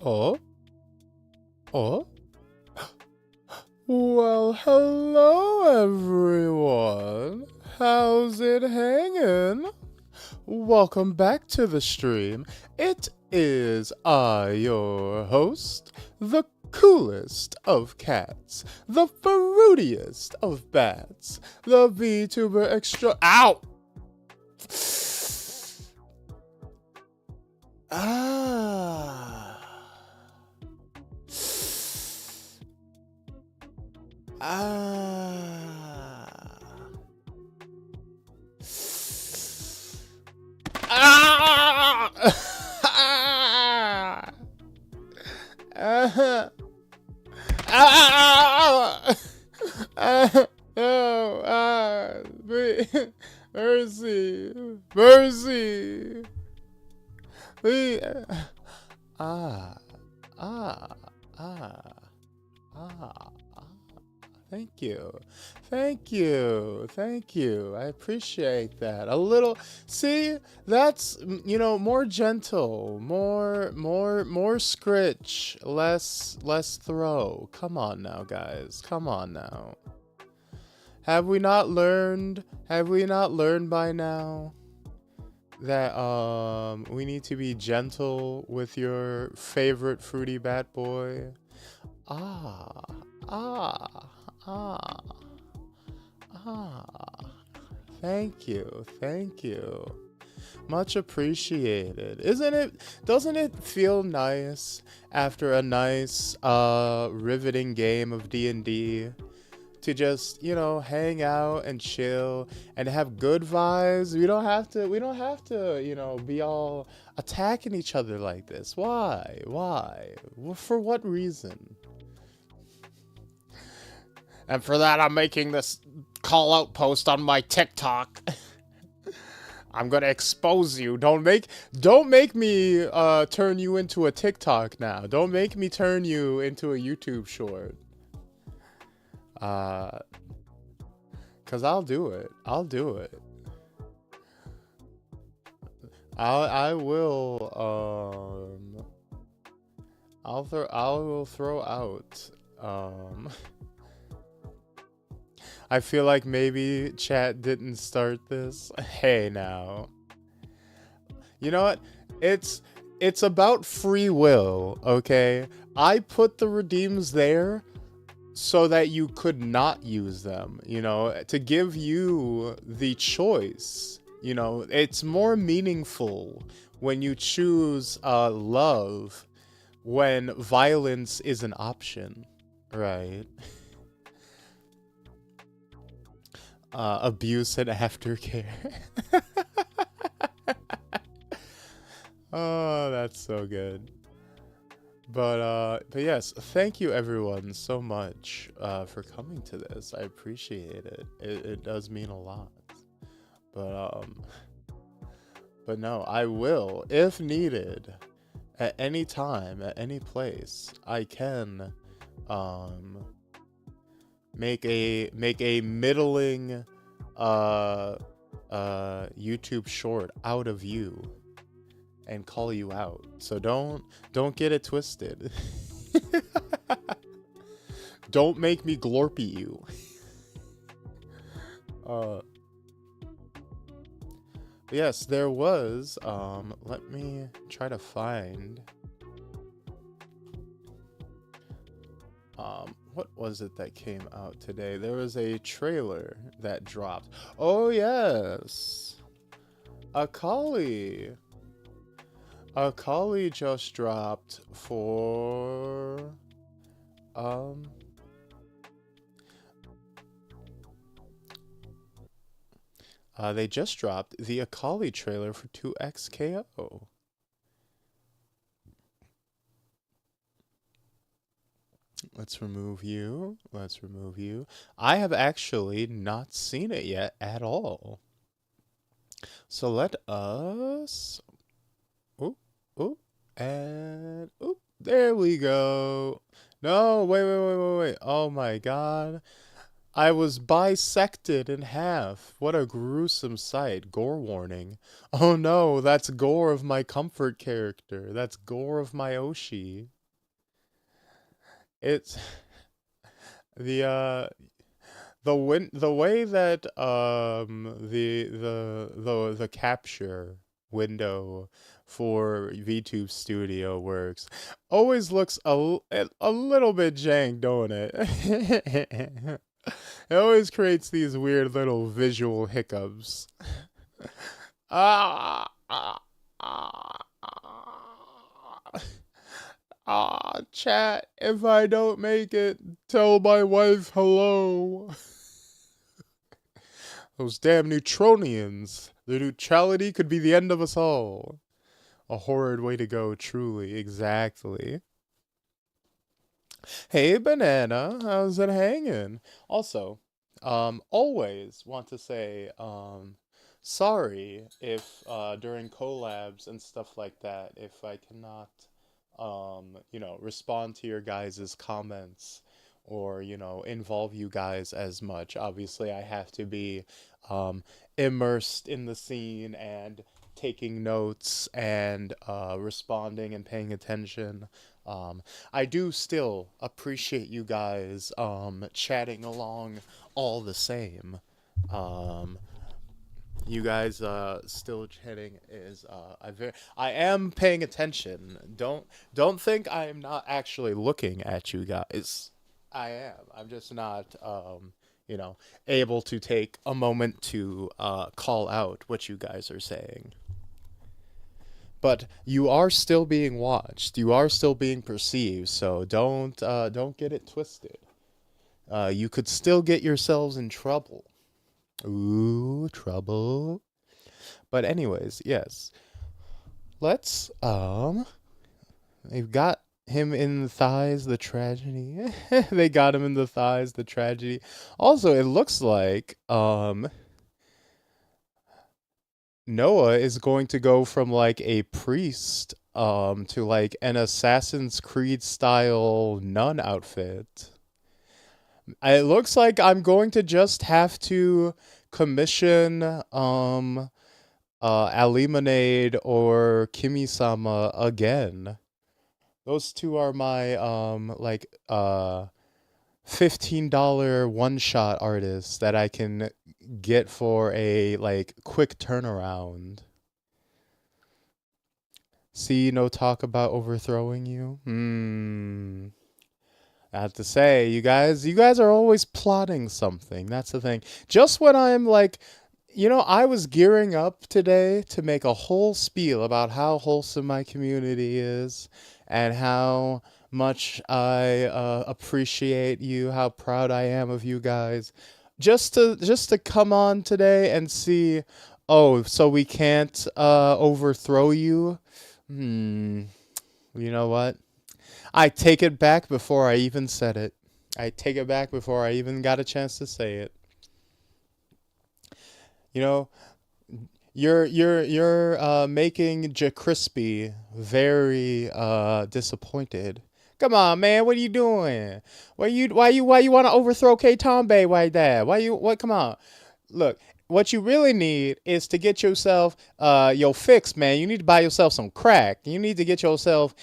Oh? Oh? Well, hello everyone. How's it hanging? Welcome back to the stream. It is I, your host, the coolest of cats, the fruitiest of bats, the Vtuber extra— Ow! Ah. Ah. Ah. Ah. Ah. Ah. No. Ah. Mercy. Mercy. Please. Ah. Ah. Ah. Ah. Thank you. Thank you. Thank you. I appreciate that. A little— see, that's, you know, more gentle, more scritch, less throw. Come on now, guys. Come on now. Have we not learned by now that we need to be gentle with your favorite fruity bat boy? Ah. Ah. Ah. Ah. Thank you. Thank you. Much appreciated. Doesn't it feel nice after a nice riveting game of D&D to just, you know, hang out and chill and have good vibes? We don't have to, you know, be all attacking each other like this. Why? For what reason? And for that, I'm making this call-out post on my TikTok. I'm gonna expose you. Don't make me turn you into a TikTok now. Don't make me turn you into a YouTube short. 'Cause I'll do it. I'll do it. I will throw out I feel like maybe chat didn't start this. Hey now. You know what? It's about free will, okay? I put the redeems there so that you could not use them, you know, to give you the choice. You know, it's more meaningful when you choose love when violence is an option, right? Abuse and aftercare. Oh, that's so good. But yes, thank you everyone so much for coming to this. I appreciate it. It does mean a lot. But no, I will, if needed, at any time, at any place, I can make a middling YouTube short out of you and call you out. So don't get it twisted. Don't make me glorpy you. Yes, there was let me try to find what was it that came out today? There was a trailer that dropped. Oh yes, a collie just dropped for they just dropped the Akali trailer for 2XKO. Let's remove you. Let's remove you. I have actually not seen it yet at all. So let us... Oop, oop, and oop. There we go. No, wait. Oh my god. I was bisected in half. What a gruesome sight. Gore warning. Oh no, that's gore of my comfort character. That's gore of my Oshi. it's the the way that the capture window for VTube Studio works always looks a little bit jank, don't it? It always creates these weird little visual hiccups. Ah, ah, ah, chat, if I don't make it, tell my wife hello. Those damn Neutronians. Their neutrality could be the end of us all. A horrid way to go, truly, exactly. Hey, Banana, how's it hanging? Also, always want to say, sorry if, during collabs and stuff like that, if I cannot, respond to your guys' comments or, involve you guys as much. Obviously, I have to be, immersed in the scene and taking notes and, responding and paying attention. I do still appreciate you guys chatting along all the same. Um, you guys still chatting is I am paying attention. Don't think I am not actually looking at you guys. I am. I'm just not able to take a moment to call out what you guys are saying. But you are still being watched. You are still being perceived. So don't get it twisted. You could still get yourselves in trouble. Ooh, trouble. But anyways, yes. Let's they've got him in the thighs, the tragedy. They got him in the thighs, the tragedy. Also, it looks like Noah is going to go from like a priest to like an Assassin's Creed style nun outfit. It looks like I'm going to just have to commission Alimonade or Kimi-sama again. Those two are my $15 one-shot artists that I can get for a like quick turnaround. See, no talk about overthrowing you. I have to say, you guys are always plotting something. That's the thing. Just when I'm like, I was gearing up today to make a whole spiel about how wholesome my community is and how much I appreciate you, how proud I am of you guys. Just to come on today and see, oh, so we can't overthrow you? You know what? I take it back before I even said it. I take it back before I even got a chance to say it. You're making Crispy very disappointed. Come on, man, what are you doing? Why you want to overthrow Tonbey like that? What come on. Look, what you really need is to get yourself your fix, man. You need to buy yourself some crack. You need to get yourself,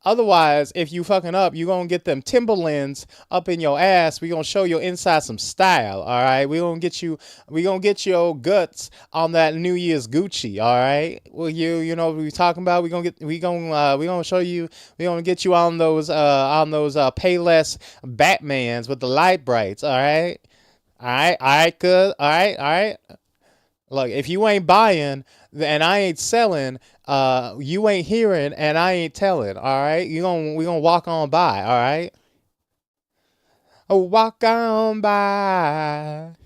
otherwise if you fucking up, you gonna get them Timberlands up in your ass. We gonna show your inside some style, all right? We gonna get your guts on that New Year's Gucci, all right? Well, you know what we talking about? We gonna show you. We gonna get you on those Payless Batmans with the light brights, all right? Alright, good. Alright. Look, if you ain't buying and I ain't selling, you ain't hearing and I ain't telling, alright? We gonna walk on by, alright? Oh, walk on by.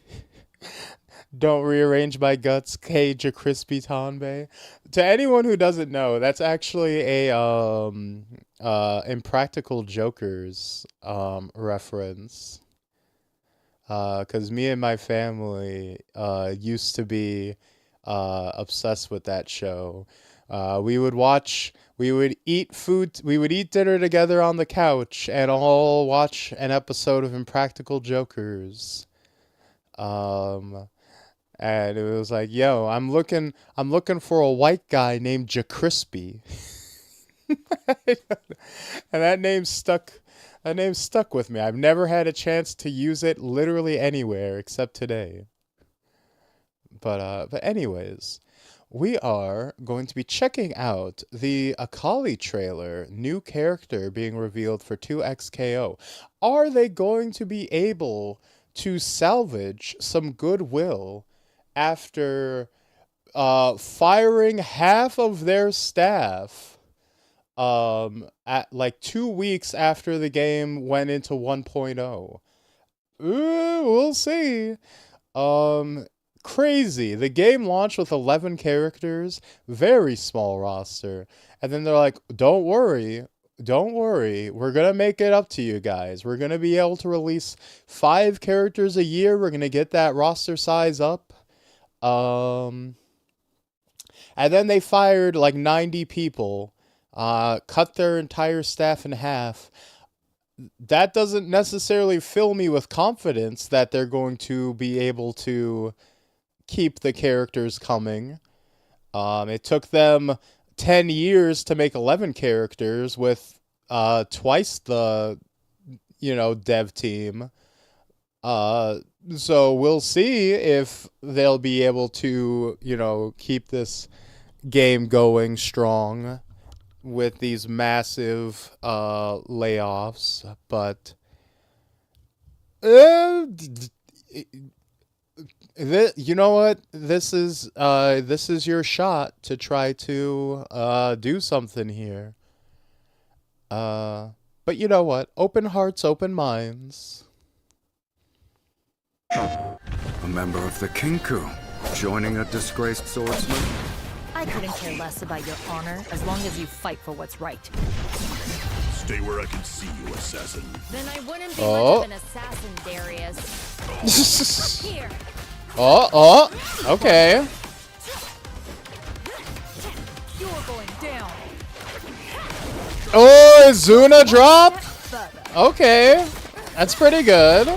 Don't rearrange my guts, Cage a Crispy Tonbey. To anyone who doesn't know, that's actually a Impractical Jokers reference. Because me and my family used to be obsessed with that show. We would eat dinner together on the couch and all watch an episode of Impractical Jokers. And it was like, yo, I'm looking for a white guy named Crispy. And that name stuck That name stuck with me. I've never had a chance to use it literally anywhere except today. But anyways, we are going to be checking out the Akali trailer, new character being revealed for 2XKO. Are they going to be able to salvage some goodwill after firing half of their staff at like 2 weeks after the game went into 1.0? We'll see. Crazy. The game launched with 11 characters, very small roster. And then they're like, don't worry, we're gonna make it up to you guys. We're gonna be able to release 5 characters a year. We're gonna get that roster size up. And then they fired like 90 people, cut their entire staff in half. That doesn't necessarily fill me with confidence that they're going to be able to keep the characters coming. It took them 10 years to make 11 characters with twice the, dev team. So we'll see if they'll be able to, keep this game going strong with these massive layoffs. But you know what? This is your shot to try to do something here. But you know what? Open hearts, open minds. A member of the Kinku, joining a disgraced swordsman? I couldn't care less about your honor as long as you fight for what's right. Stay where I can see you, assassin. Then I wouldn't be much of an assassin, Darius. Here. Okay. You're going down. Oh, Zuna drop? Okay. That's pretty good.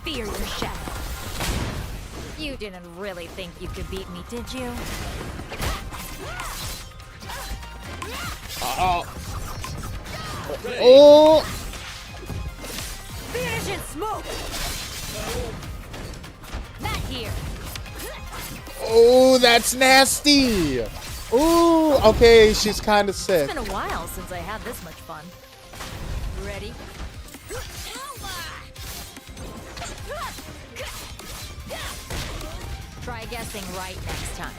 Fear your shadow. You didn't really think you could beat me, did you? Oh. Vanish in smoke. Not here. Oh, that's nasty. Ooh, okay, she's kind of sick. It's been a while since I had this much fun. Ready? Try guessing right next time.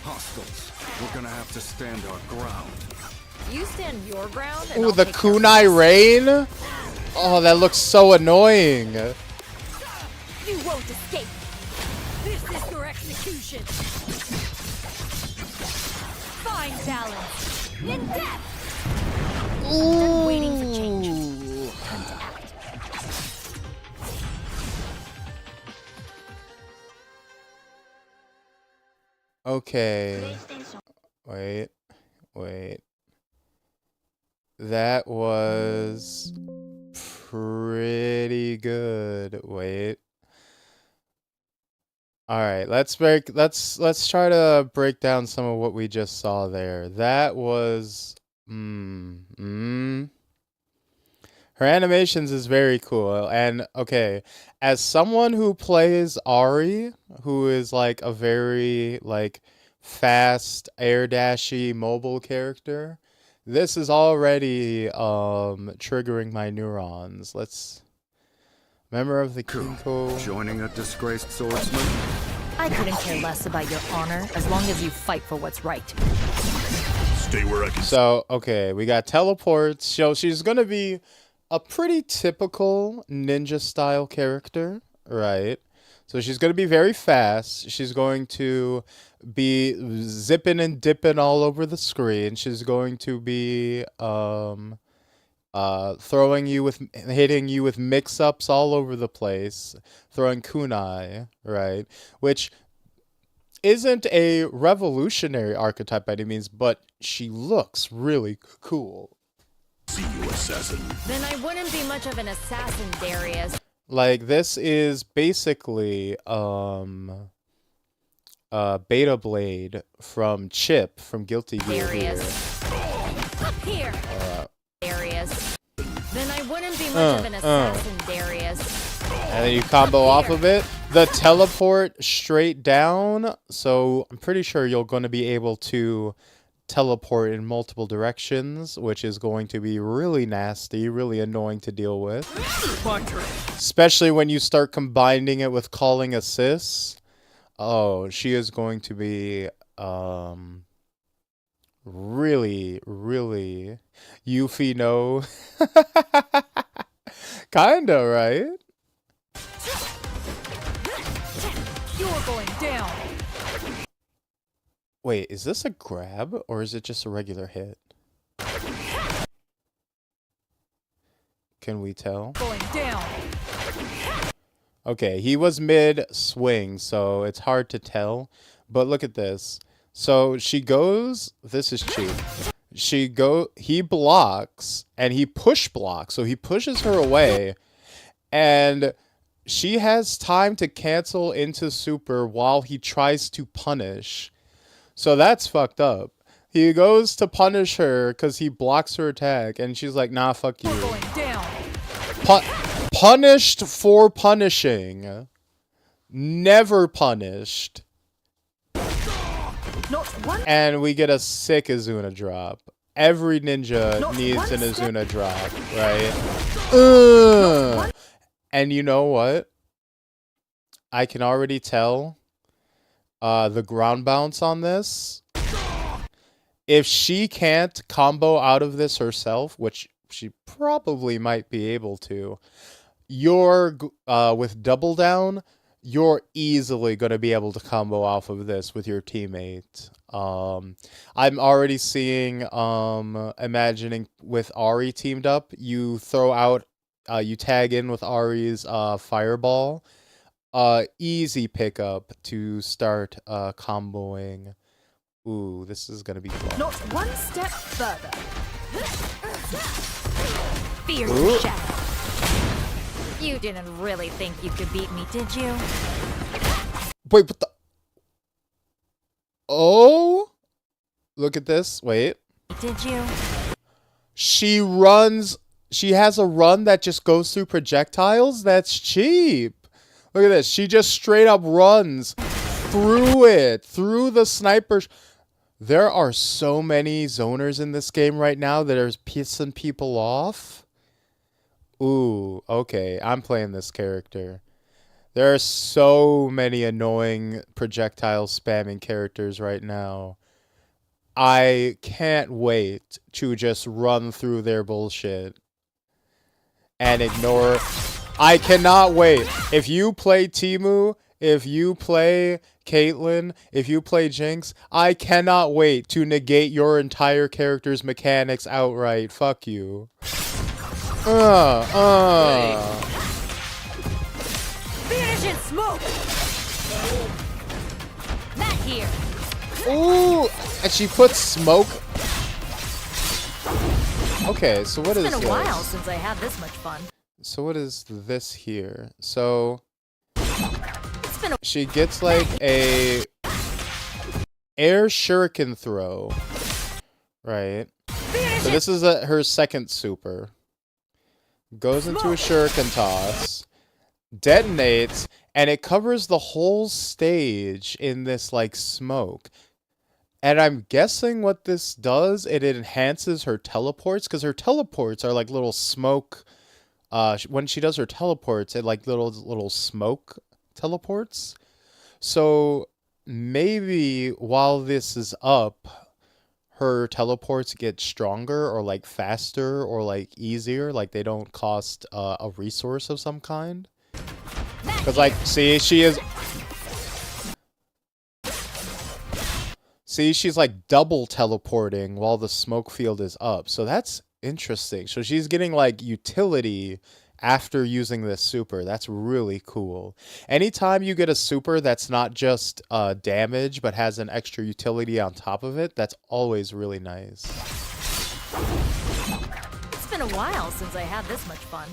Hostiles, we're gonna have to stand our ground. You stand your ground and Ooh, I'll the take care of kunai this. rain? Oh, that looks so annoying. You won't escape. This is your execution. Find balance. In death. I'm waiting for change. Time to act. Okay. Wait. That was pretty good. Wait. All right, let's try to break down some of what we just saw there. That was her animations is very cool. And okay, as someone who plays Ari, who is like a very like fast air dashy mobile character, this is already triggering my neurons. Let's member of the Kinko Joining a disgraced swordsman? I couldn't care less about your honor as long as you fight for what's right. Stay where I can see. So, okay, we got teleports. So she's going to be a pretty typical ninja style character, right? So she's going to be very fast. She's going to be zipping and dipping all over the screen. She's going to be hitting you with mix-ups all over the place, throwing kunai, right? Which isn't a revolutionary archetype by any means, but she looks really cool. See you, assassin. Then I wouldn't be much of an assassin, Darius. Like, this is basically Beta Blade from Chip from Guilty Gear here. Darius. Up here. Darius. Then I wouldn't be much of an assassin, Darius. And then you combo off of it. The teleport straight down. So I'm pretty sure you're going to be able to teleport in multiple directions, which is going to be really nasty, really annoying to deal with. Especially when you start combining it with calling assists. Oh, she is going to be really, really Yuffie no. Kinda, right? You're going down. Wait, is this a grab or is it just a regular hit? Can we tell? Going down. Okay, he was mid swing, so it's hard to tell. But look at this. So she goes, this is cheap. He blocks and he push blocks. So he pushes her away and she has time to cancel into super while he tries to punish. So that's fucked up. He goes to punish her because he blocks her attack and she's like, nah, fuck you. Going down. Punished for punishing. Never punished. Not one. And we get a sick Azuna drop. Every ninja Not needs an one Azuna drop, right? And you know what? I can already tell the ground bounce on this. If she can't combo out of this herself, which she probably might be able to, you're with double down, you're easily going to be able to combo off of this with your teammate. I'm already seeing, imagining with Ari teamed up, you throw out, you tag in with Ari's fireball. Easy pickup to start comboing. Ooh, this is going to be fun. Not one step further. Fear Ooh. the shadow. You didn't really think you could beat me, did you? Wait, what the? Oh, look at this. Wait. Did you? She runs. She has a run that just goes through projectiles. That's cheap. Look at this. She just straight up runs through it, through the sniper. There are so many zoners in this game right now that are pissing people off. Ooh, okay. I'm playing this character. There are so many annoying projectile spamming characters right now. I can't wait to just run through their bullshit and ignore. I cannot wait. If you play Timu, if you play Caitlyn, if you play Jinx, I cannot wait to negate your entire character's mechanics outright. Fuck you. Finish it, smoke! That here. Ooh, and she puts smoke. Okay, so what is this? It's been a while since I had this much fun. So what is this here? So It's been a she gets like a air shuriken throw, right? So this is her second super. Goes into a shuriken toss, detonates, and it covers the whole stage in this like smoke. And I'm guessing what this does, it enhances her teleports, because her teleports are like little smoke. When she does her teleports, it like little smoke teleports. So maybe while this is up, her teleports get stronger or like faster or like easier, like they don't cost a resource of some kind. Because like, see, she's like double teleporting while the smoke field is up. So that's interesting. So she's getting like utility after using this super. That's really cool. Anytime you get a super that's not just damage but has an extra utility on top of it, that's always really nice. It's been a while since I had this much fun.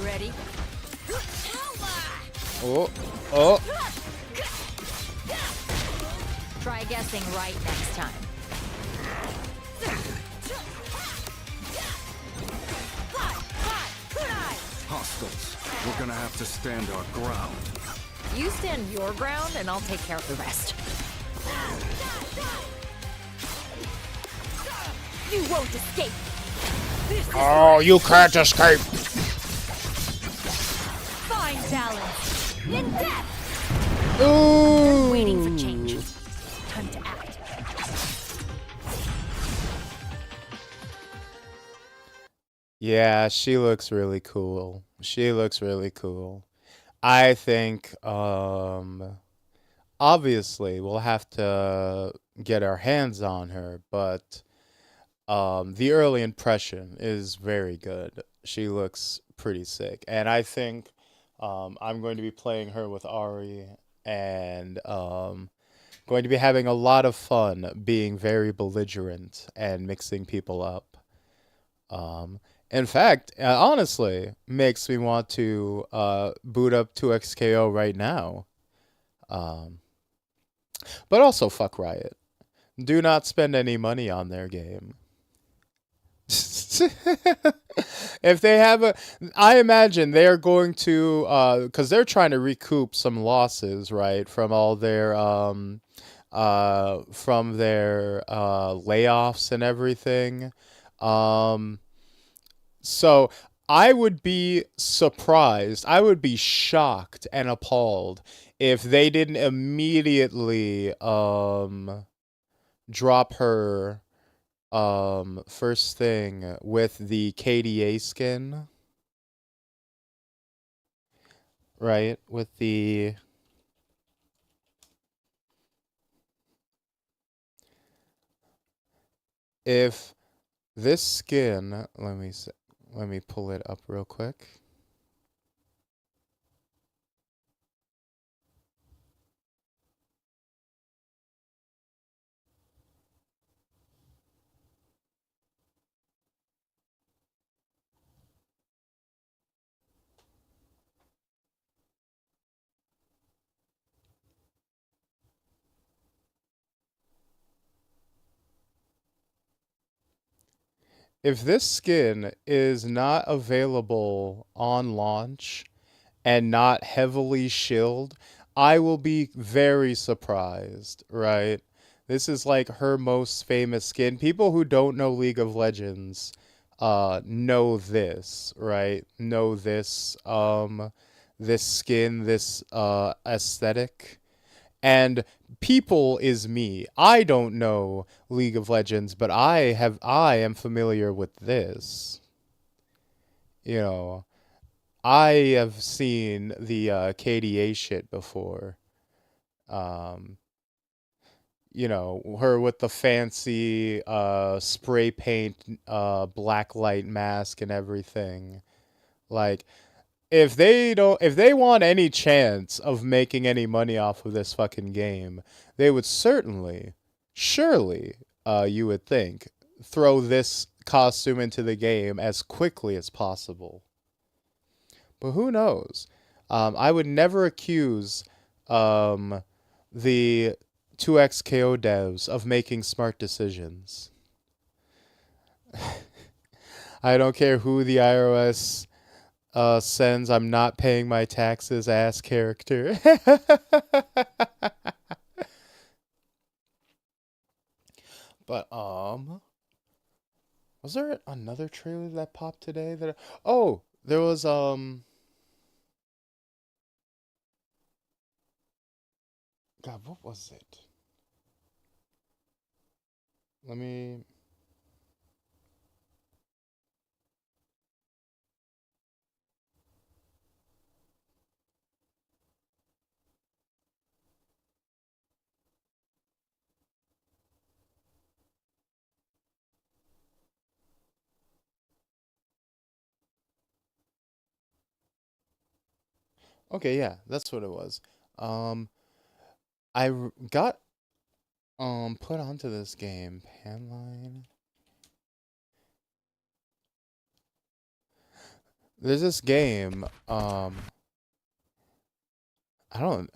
Ready? Oh, oh. Try guessing right next time. Hostiles, we're gonna have to stand our ground. You stand your ground, and I'll take care of the rest. You won't escape. Oh, you can't escape. Find balance. In depth. Ooh. Waiting for change. Time to act. Yeah, she looks really cool. She looks really cool. I think, obviously we'll have to get our hands on her, but the early impression is very good. She looks pretty sick, and I think I'm going to be playing her with Ari, and going to be having a lot of fun being very belligerent and mixing people up. In fact, honestly, makes me want to boot up 2XKO right now. But also, fuck Riot. Do not spend any money on their game. If they have a, I imagine they're going to, because they're trying to recoup some losses, right, from all their, layoffs and everything. So I would be surprised, I would be shocked and appalled if they didn't immediately, drop her first thing with the KDA skin, right? With the if this skin, let me pull it up real quick. If this skin is not available on launch and not heavily shilled, I will be very surprised, right? This is like her most famous skin. People who don't know League of Legends know this, right? Know this this skin, this aesthetic. And people is me. I don't know League of Legends, but I am familiar with this. You know, I have seen the KDA shit before. You know, her with the fancy spray paint black light mask and everything. Like, if they want any chance of making any money off of this fucking game, they would surely, you would think, throw this costume into the game as quickly as possible. But who knows? I would never accuse the 2XKO devs of making smart decisions. I don't care who the IRS sends I'm not paying my taxes ass character. But was there another trailer that popped today that there was God, what was it? Let me Okay, yeah, that's what it was. Got put onto this game, Panline. There's this game, I don't,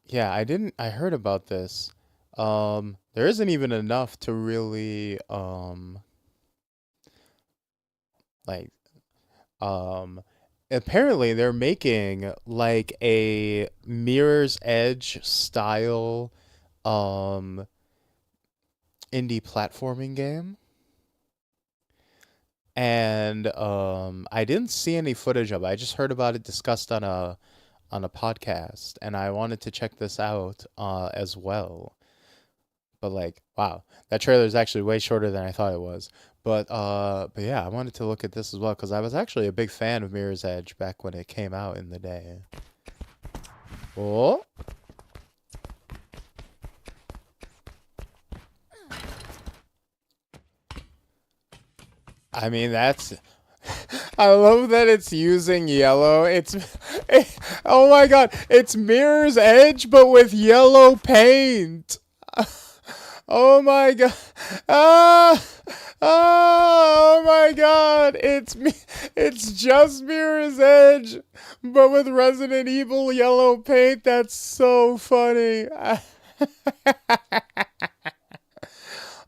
yeah, I heard about this. There isn't even enough to really like apparently they're making like a Mirror's Edge style indie platforming game. And I didn't see any footage of it. I just heard about it discussed on a podcast, and I wanted to check this out as well. But like, wow, that trailer is actually way shorter than I thought it was. But yeah, I wanted to look at this as well because I was actually a big fan of Mirror's Edge back when it came out in the day. Oh. I mean, that's... I love that it's using yellow. Oh my god, it's Mirror's Edge, but with yellow paint. Oh my god. Oh my god. It's just Mirror's Edge, but with Resident Evil yellow paint. That's so funny.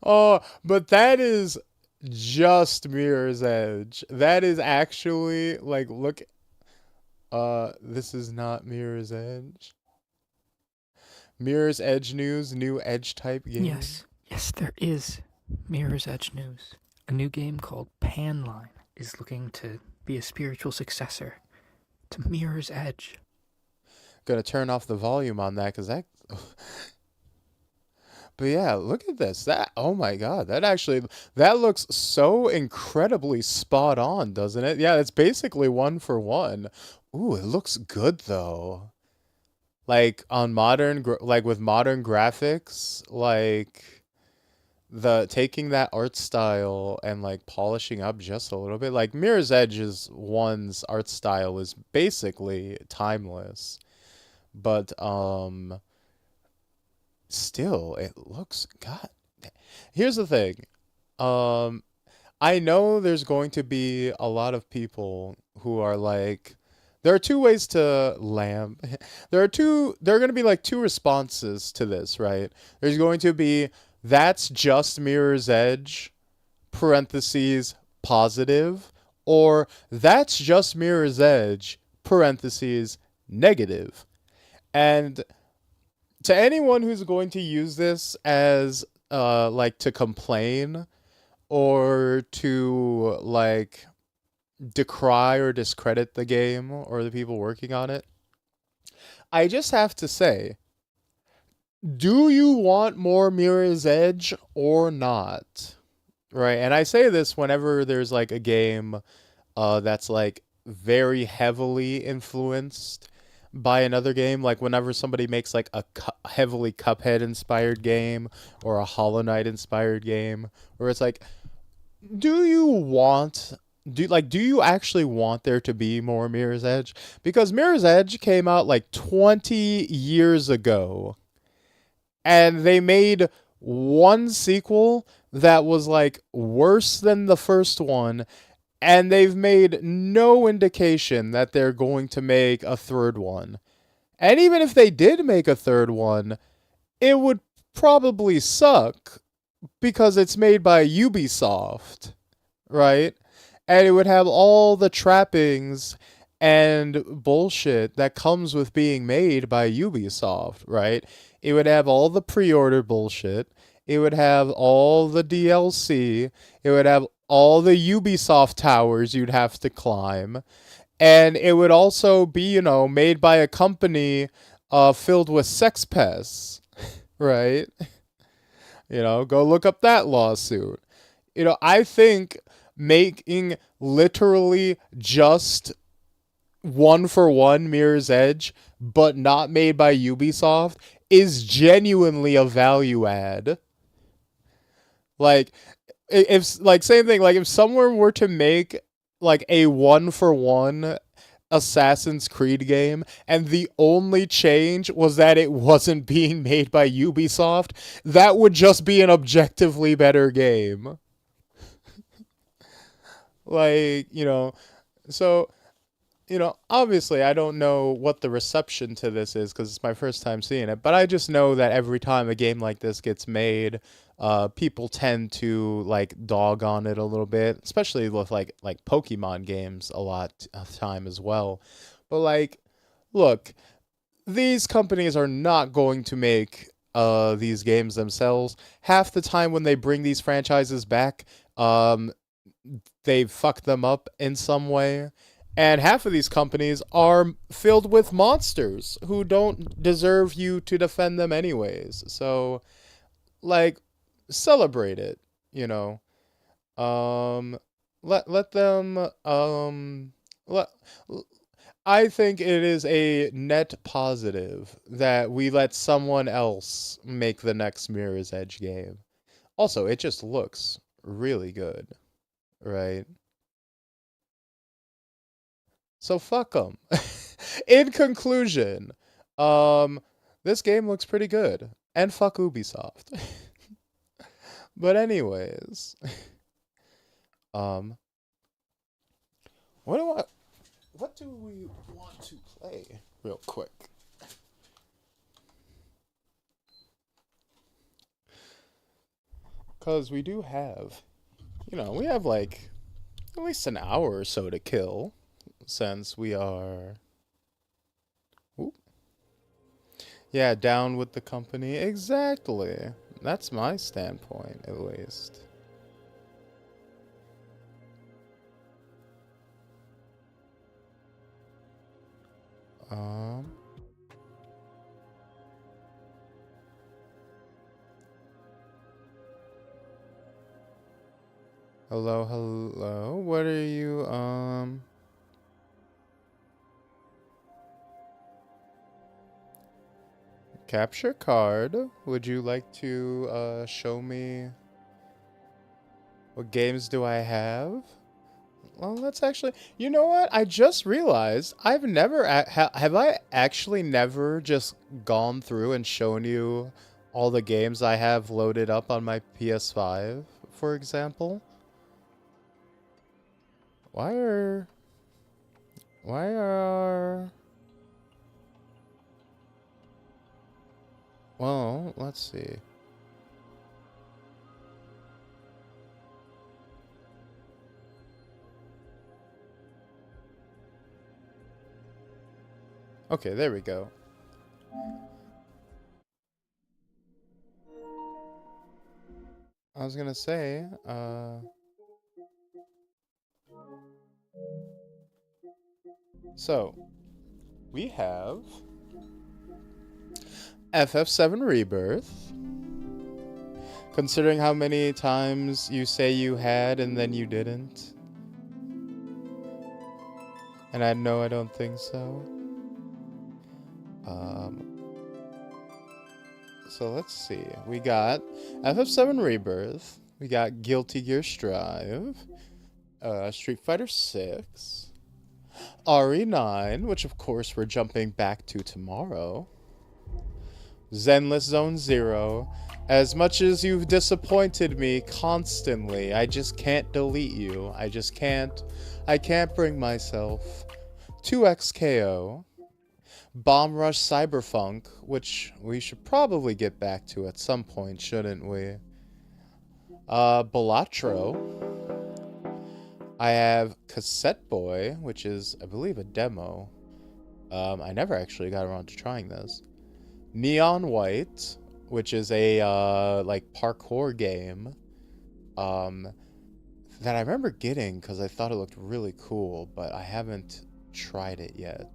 Oh, but that is just Mirror's Edge. That is actually like, look, this is not Mirror's Edge. Mirror's Edge news, new Edge type game. Yes, there is Mirror's Edge news. A new game called Panline is looking to be a spiritual successor to Mirror's Edge. Gonna turn off the volume on that because that. But yeah, look at this. That, oh my god, that looks so incredibly spot on, doesn't it? Yeah, it's basically 1-for-1. Ooh, it looks good though. Like on like with modern graphics, like taking that art style and like polishing up just a little bit. Like Mirror's Edge's one's art style is basically timeless. But still, it looks, god. Here's the thing. I know there's going to be a lot of people who are like, there are two ways to lamb. There are going to be like two responses to this, right? There's going to be, that's just Mirror's Edge, parentheses, positive, or that's just Mirror's Edge, parentheses, negative. And to anyone who's going to use this as like to complain or to like decry or discredit the game or the people working on it, I just have to say, do you want more Mirror's Edge or not? Right? And I say this whenever there's like a game that's like very heavily influenced by another game, like whenever somebody makes like a heavily Cuphead inspired game or a Hollow Knight inspired game, where it's like, do you actually want there to be more Mirror's Edge? Because Mirror's Edge came out like 20 years ago, and they made one sequel that was like worse than the first one, and they've made no indication that they're going to make a third one. And even if they did make a third one, it would probably suck because it's made by Ubisoft, right? And it would have all the trappings and bullshit that comes with being made by Ubisoft, right? It would have all the pre-order bullshit. It would have all the DLC. It would have all the Ubisoft towers you'd have to climb. And it would also be, made by a company filled with sex pests, right? Go look up that lawsuit. I think making literally just 1-for-1 Mirror's Edge, but not made by Ubisoft, is genuinely a value add. Like, if like same thing, like if someone were to make like a 1-for-1 Assassin's Creed game and the only change was that it wasn't being made by Ubisoft, that would just be an objectively better game. Like, so you know, obviously I don't know what the reception to this is because it's my first time seeing it, but I just know that every time a game like this gets made, people tend to like dog on it a little bit, especially with like Pokemon games a lot of time as well. But like, look, these companies are not going to make these games themselves. Half the time when they bring these franchises back, um they fuck them up in some way. And half of these companies are filled with monsters who don't deserve you to defend them anyways. So, like, celebrate it, you know. Um, let them let. I think it is a net positive that we let someone else make the next Mirror's Edge game. Also, it just looks really good, right? So fuck them. In conclusion, um, this game looks pretty good, and fuck Ubisoft. But anyways, um, what do I, what do we want to play real quick? Cause we do have, you know, we have like at least an hour or so to kill, since we are. Ooh. Yeah, down with the company. Exactly. That's my standpoint, at least. Um. Hello, hello. What are you, Capture card. Would you like to, show me what games do I have? Well, that's actually, you know what? I just realized I've never, have I actually never just gone through and shown you all the games I have loaded up on my PS5, for example? Why are, why are, well, let's see. Okay, there we go. I was gonna say, so, we have FF7 Rebirth. Considering how many times you say you had and then you didn't. And I know I don't think so. So let's see. We got FF7 Rebirth. We got Guilty Gear Strive. Street Fighter 6. RE9, which of course we're jumping back to tomorrow. Zenless Zone Zero. As much as you've disappointed me constantly, I just can't delete you. I just can't. I can't bring myself. 2XKO. Bomb Rush Cyberpunk, which we should probably get back to at some point, shouldn't we? Balatro. I have Cassette Boy, which is, I believe, a demo. I never actually got around to trying this. Neon White, which is a, like, parkour game, that I remember getting because I thought it looked really cool, but I haven't tried it yet.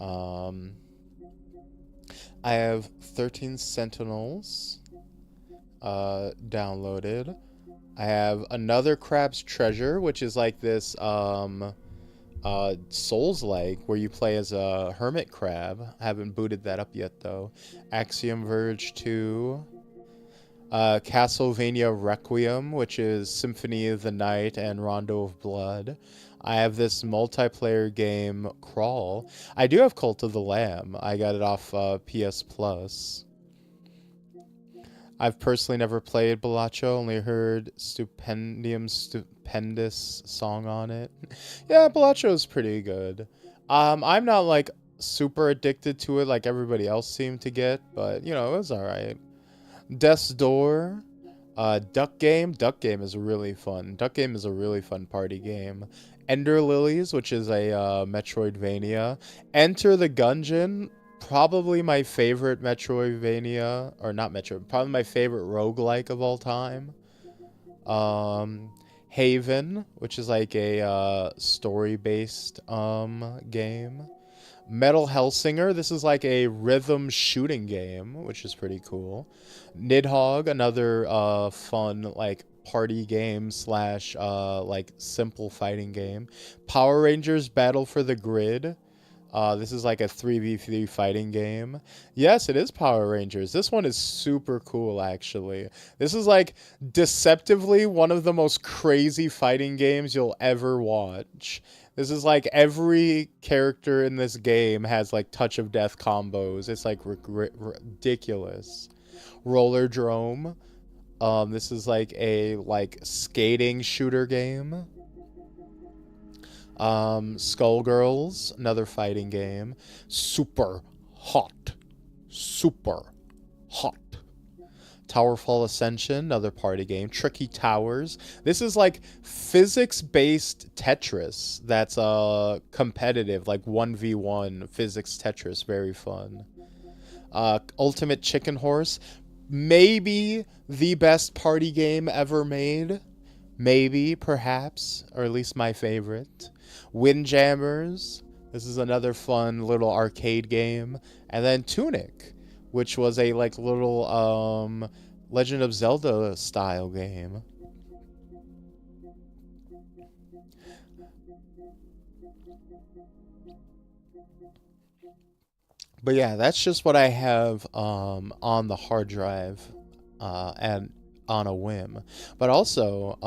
I have 13 Sentinels, downloaded. I have another Crab's Treasure, which is like this, Souls-like, where you play as a hermit crab. I haven't booted that up yet, though. Axiom Verge 2. Castlevania Requiem, which is Symphony of the Night and Rondo of Blood. I have this multiplayer game, Crawl. I do have Cult of the Lamb. I got it off PS Plus. I've personally never played Balatro, only heard stupendous song on it. Yeah, Balatro is pretty good. I'm not like super addicted to it like everybody else seemed to get, but you know, it was alright. Death's Door, Duck Game. Duck Game is really fun. Duck Game is a really fun party game. Ender Lilies, which is a Metroidvania. Enter the Gungeon, probably my favorite Metroidvania, or not Metroid, probably my favorite roguelike of all time. Haven, which is like a story-based game. Metal Hellsinger, this is like a rhythm shooting game, which is pretty cool. Nidhogg, another fun like party game slash like simple fighting game. Power Rangers Battle for the Grid. This is like a 3v3 fighting game. Yes, it is Power Rangers. This one is super cool, actually. This is like deceptively one of the most crazy fighting games you'll ever watch. This is like every character in this game has like touch of death combos. It's like ridiculous. Roller Drome. This is like a skating shooter game. Skullgirls, another fighting game. Super hot. Super hot. Towerfall Ascension, another party game. Tricky Towers. This is like physics-based Tetris that's competitive, like 1v1 physics Tetris. Very fun. Ultimate Chicken Horse. Maybe the best party game ever made. Maybe, perhaps, or at least my favorite. Windjammers. This is another fun little arcade game. And then Tunic, which was a like little Legend of Zelda style game. But yeah, that's just what I have on the hard drive and on a whim. But also,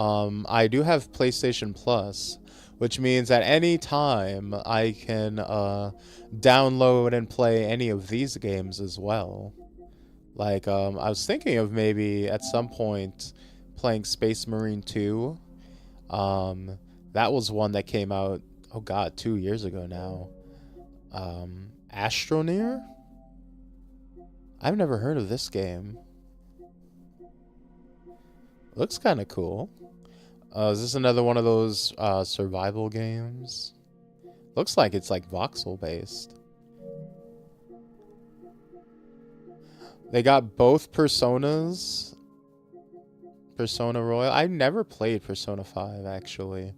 I do have PlayStation Plus, which means at any time I can download and play any of these games as well. Like, I was thinking of maybe at some point playing Space Marine 2. That was one that came out, oh god, 2 years ago now. Astroneer? I've never heard of this game. Looks kind of cool. Is this another one of those survival games? Looks like it's like voxel based. They got both Personas. Persona Royal. I never played Persona 5 actually.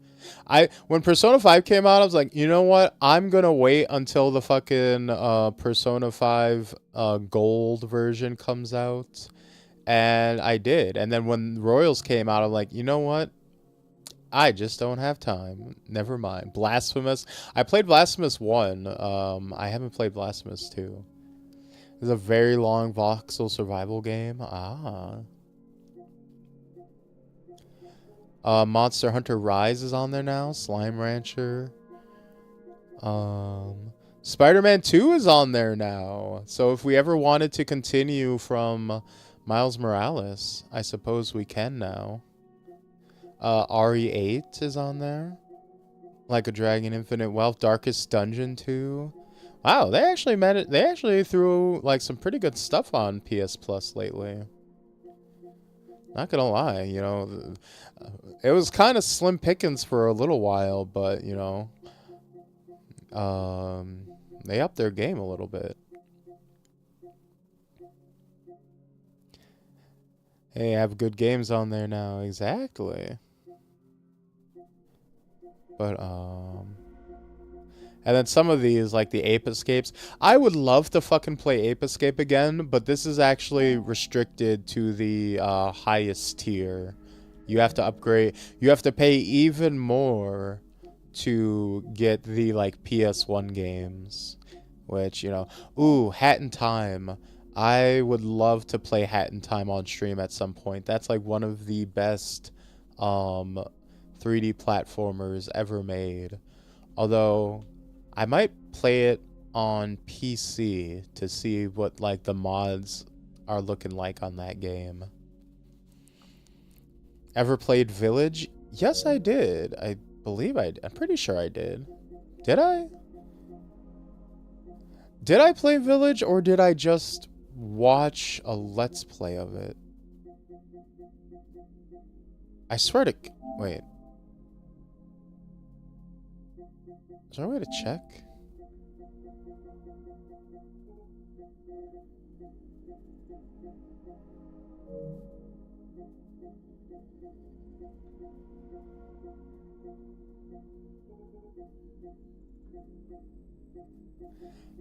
When Persona 5 came out, I was like, you know what? I'm gonna wait until the fucking Persona 5 gold version comes out. And I did. And then when Royals came out, I'm like, you know what? I just don't have time. Never mind. Blasphemous. I played Blasphemous 1. I haven't played Blasphemous 2. It's a very long voxel survival game. Monster Hunter Rise is on there now. Slime Rancher. Spider-Man 2 is on there now. So if we ever wanted to continue from Miles Morales, I suppose we can now. RE8 is on there. Like a Dragon Infinite Wealth. Darkest Dungeon 2. Wow, they actually made it. They actually threw like some pretty good stuff on PS Plus lately. Not gonna lie, you know, it was kind of slim pickings for a little while, but you know, they upped their game a little bit. Hey, I have good games on there now, exactly. But and then some of these, like the Ape Escapes. I would love to fucking play Ape Escape again, but this is actually restricted to the highest tier. You have to upgrade. You have to pay even more to get the, like, PS1 games. Which, you know... Ooh, Hat in Time. I would love to play Hat in Time on stream at some point. That's, like, one of the best 3D platformers ever made. Although... I might play it on PC to see what like the mods are looking like on that game. Ever played Village? Yes, I did. I believe I'm pretty sure I did. Did I? Did I play Village, or did I just watch a Let's Play of it? I swear to... Wait. Is there a way to check?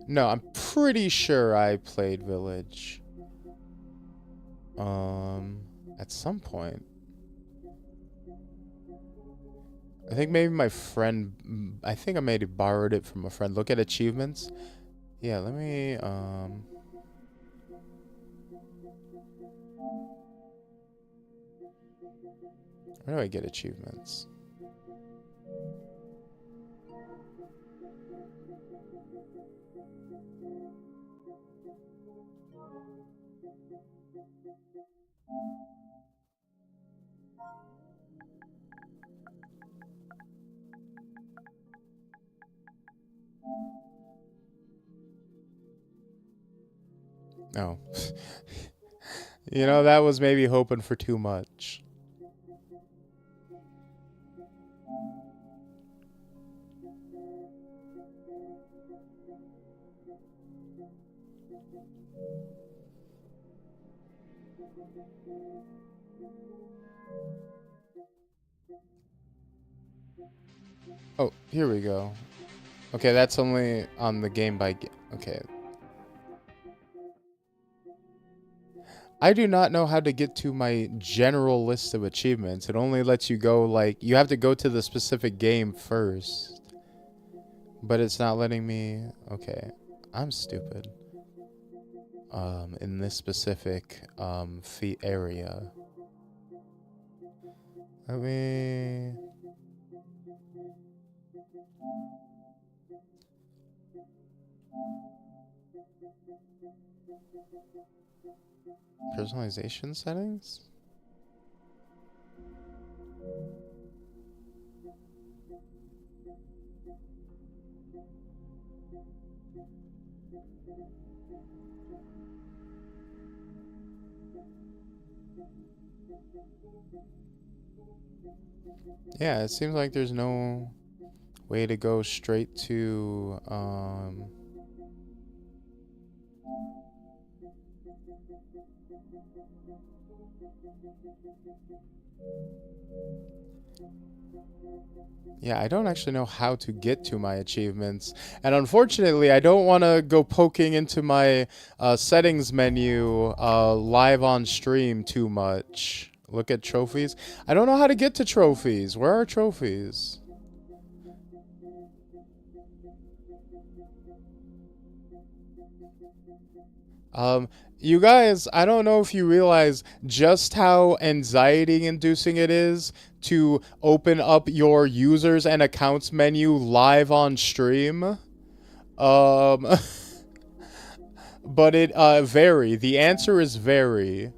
No, I'm pretty sure I played Village. At some point. I think maybe my friend... I think I maybe borrowed it from a friend. Look at achievements. Yeah, let me... Where do I get achievements? Oh. You know, that was maybe hoping for too much. Oh, here we go. Okay, that's only on the game by game. Okay. I do not know how to get to my general list of achievements. It only lets you go, like, you have to go to the specific game first. But it's not letting me... Okay. I'm stupid. In this specific, area. Let me... Personalization settings? Yeah, it seems like there's no way to go straight to, yeah, I don't actually know how to get to my achievements. And unfortunately, I don't want to go poking into my settings menu live on stream too much. Look at trophies. I don't know how to get to trophies. Where are trophies? You guys, I don't know if you realize just how anxiety-inducing it is to open up your users and accounts menu live on stream. But it, very. The answer is very.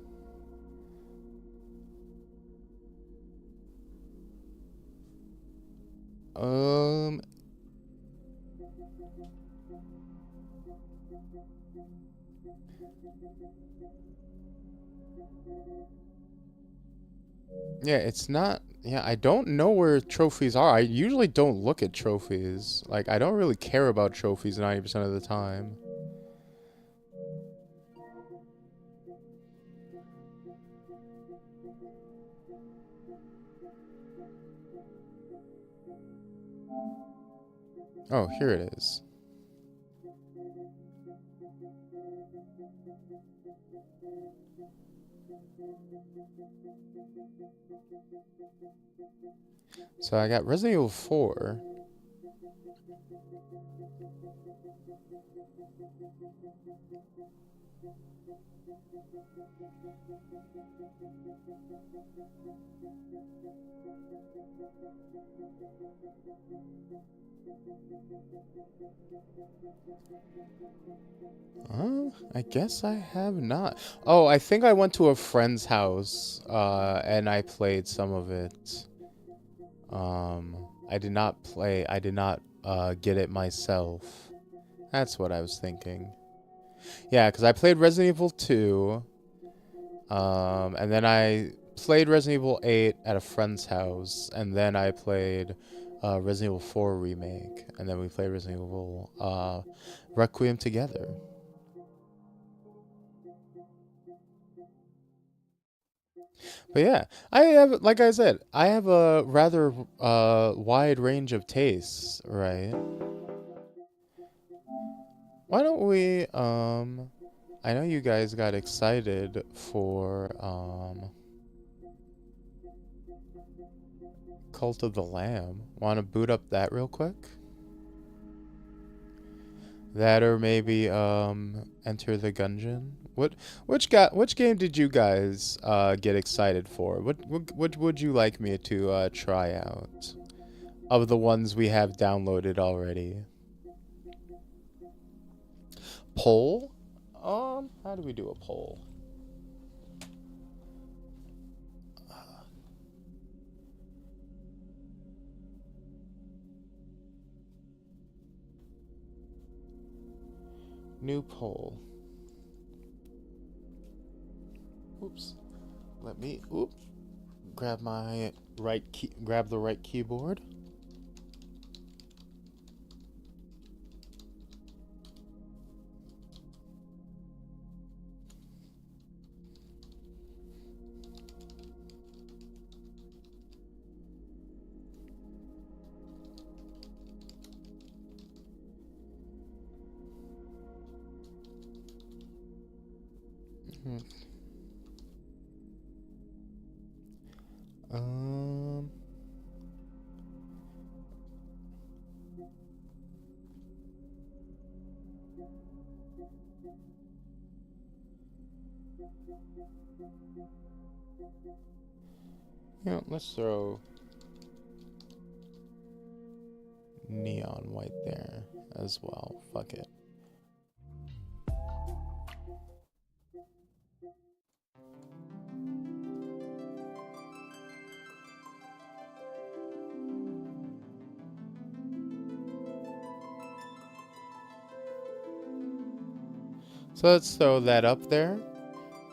Yeah, it's not... Yeah, I don't know where trophies are. I usually don't look at trophies. Like, I don't really care about trophies 90% of the time. Oh, here it is. So I got Resident Evil 4. I guess I have not. Oh, I think I went to a friend's house, and I played some of it. I did not get it myself. That's what I was thinking. Yeah, because I played Resident Evil 2, and then I played Resident Evil 8 at a friend's house, and then I played Resident Evil 4 Remake, and then we played Resident Evil Requiem together. But yeah, I have, like I said, I have a rather wide range of tastes, right? Why don't we, I know you guys got excited for, Cult of the Lamb. Want to boot up that real quick? That or maybe, Enter the Gungeon? Which game did you guys, get excited for? What would you like me to, try out? Of the ones we have downloaded already. Poll? How do we do a poll? New poll. Oops. Let me grab my grab the right keyboard. Yeah, let's throw neon white there as well. Fuck it. So let's throw that up there.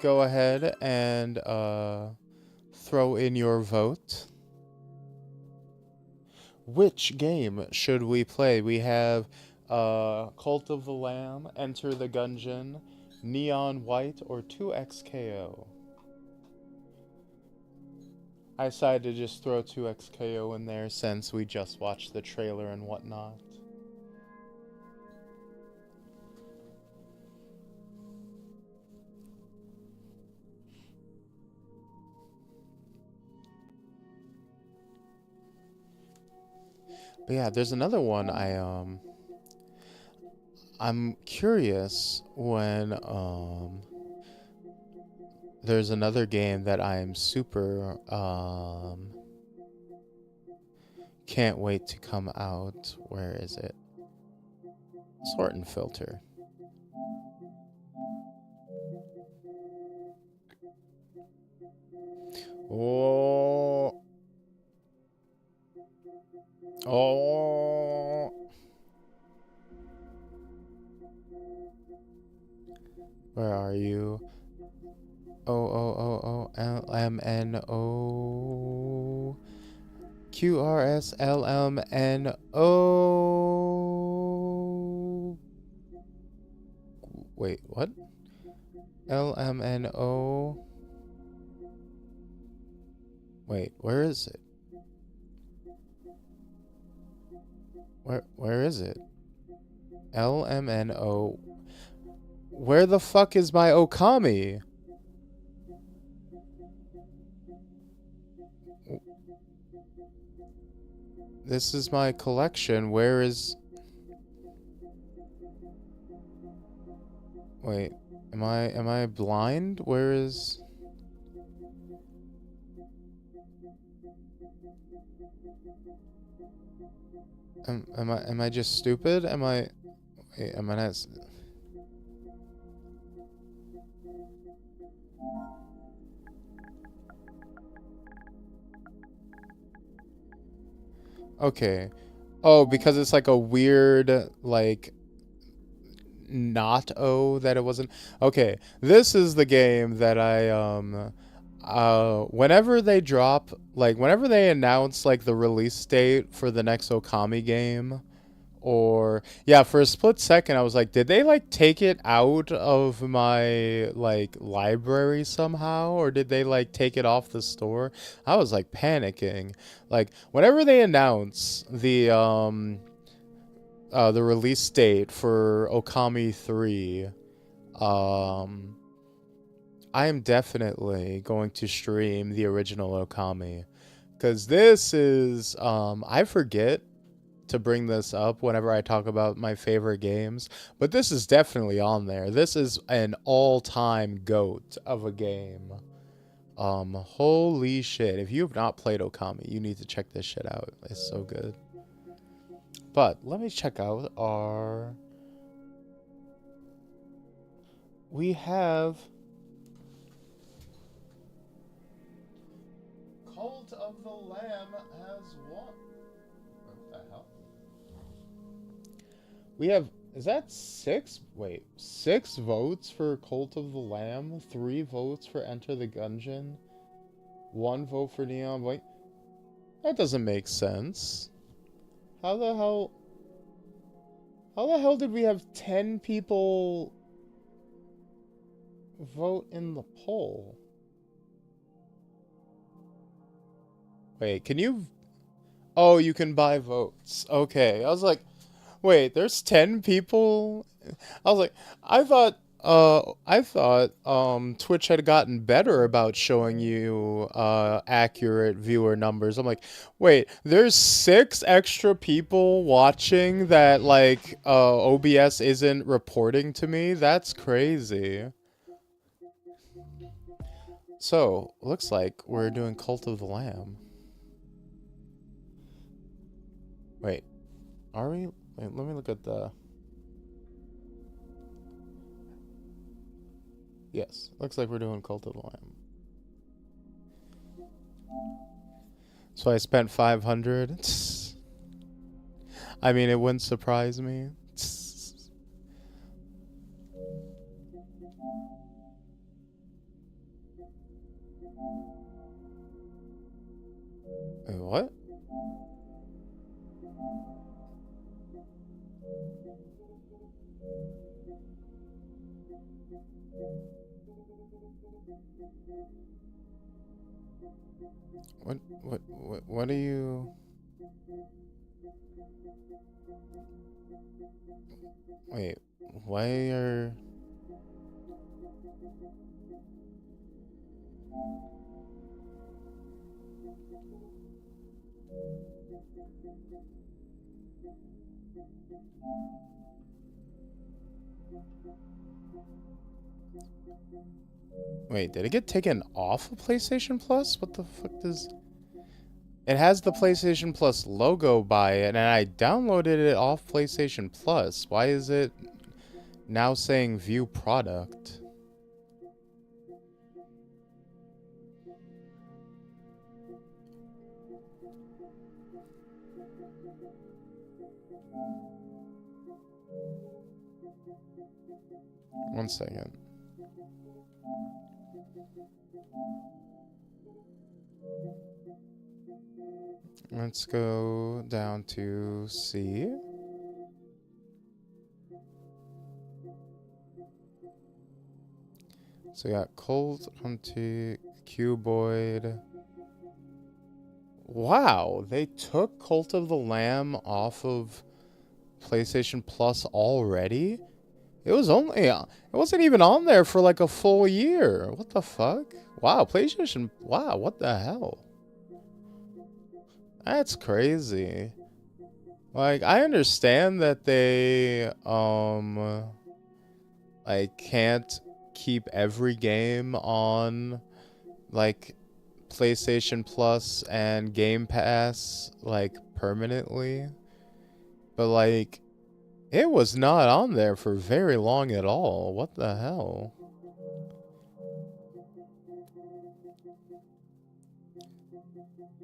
Go ahead and throw in your vote. Which game should we play? We have Cult of the Lamb, Enter the Gungeon, Neon White, or 2XKO. I decided to just throw 2XKO in there since we just watched the trailer and whatnot. But yeah, there's another one I'm curious when there's another game that I'm super can't wait to come out. Where is it? Sort and Filter. Oh. Oh. Where are you? OOOOLMNO QRSLMNO. Wait, what? LMNO. Wait, where is it? Where is it? LMNO. Where the fuck is my Okami? This is my collection. Where is... Wait, am I blind? Where is... Am I just stupid? Wait, am I not? Okay. Oh, because it's like a weird, like, not O that it wasn't. Okay, this is the game that whenever they drop, like, whenever they announce, like, the release date for the next Okami game, or, yeah, for a split second, I was like, did they, like, take it out of my, like, library somehow? Or did they, like, take it off the store? I was, like, panicking. Like, whenever they announce the release date for Okami 3, I am definitely going to stream the original Okami. Because this is, I forget to bring this up whenever I talk about my favorite games, but this is definitely on there. This is an all-time GOAT of a game. Holy shit. If you have not played Okami, you need to check this shit out. It's so good. But let me check out our... We have... Cult of the Lamb has won. What the hell? We have... Is that 6? Wait. 6 votes for Cult of the Lamb? 3 votes for Enter the Gungeon? 1 vote for Neon White? That doesn't make sense. How the hell... How the hell did we have 10 people vote in the poll? Wait, can you... Oh, you can buy votes. Okay, I was like, wait, there's 10 people? I was like, I thought Twitch had gotten better about showing you accurate viewer numbers. I'm like, wait, there's 6 extra people watching that, like, OBS isn't reporting to me? That's crazy. So, looks like we're doing Cult of the Lamb. Wait, are we? Wait, let me look at the... Yes, looks like we're doing Cult of the Lamb. So I spent 500. I mean, it wouldn't surprise me. Wait, what? What are you... Wait, why are... Wait, did it get taken off of PlayStation Plus? What the fuck does... It has the PlayStation Plus logo by it, and I downloaded it off PlayStation Plus. Why is it now saying view product? One second. Let's go down to C. So we got Colt, Hunty, Cuboid. Wow, they took Cult of the Lamb off of PlayStation Plus already? It was only, it wasn't even on there for like a full year. What the fuck? Wow, PlayStation, wow, what the hell? That's crazy. Like, I understand that they, like, can't keep every game on, like, PlayStation Plus and Game Pass, like, permanently. But, like, it was not on there for very long at all. What the hell?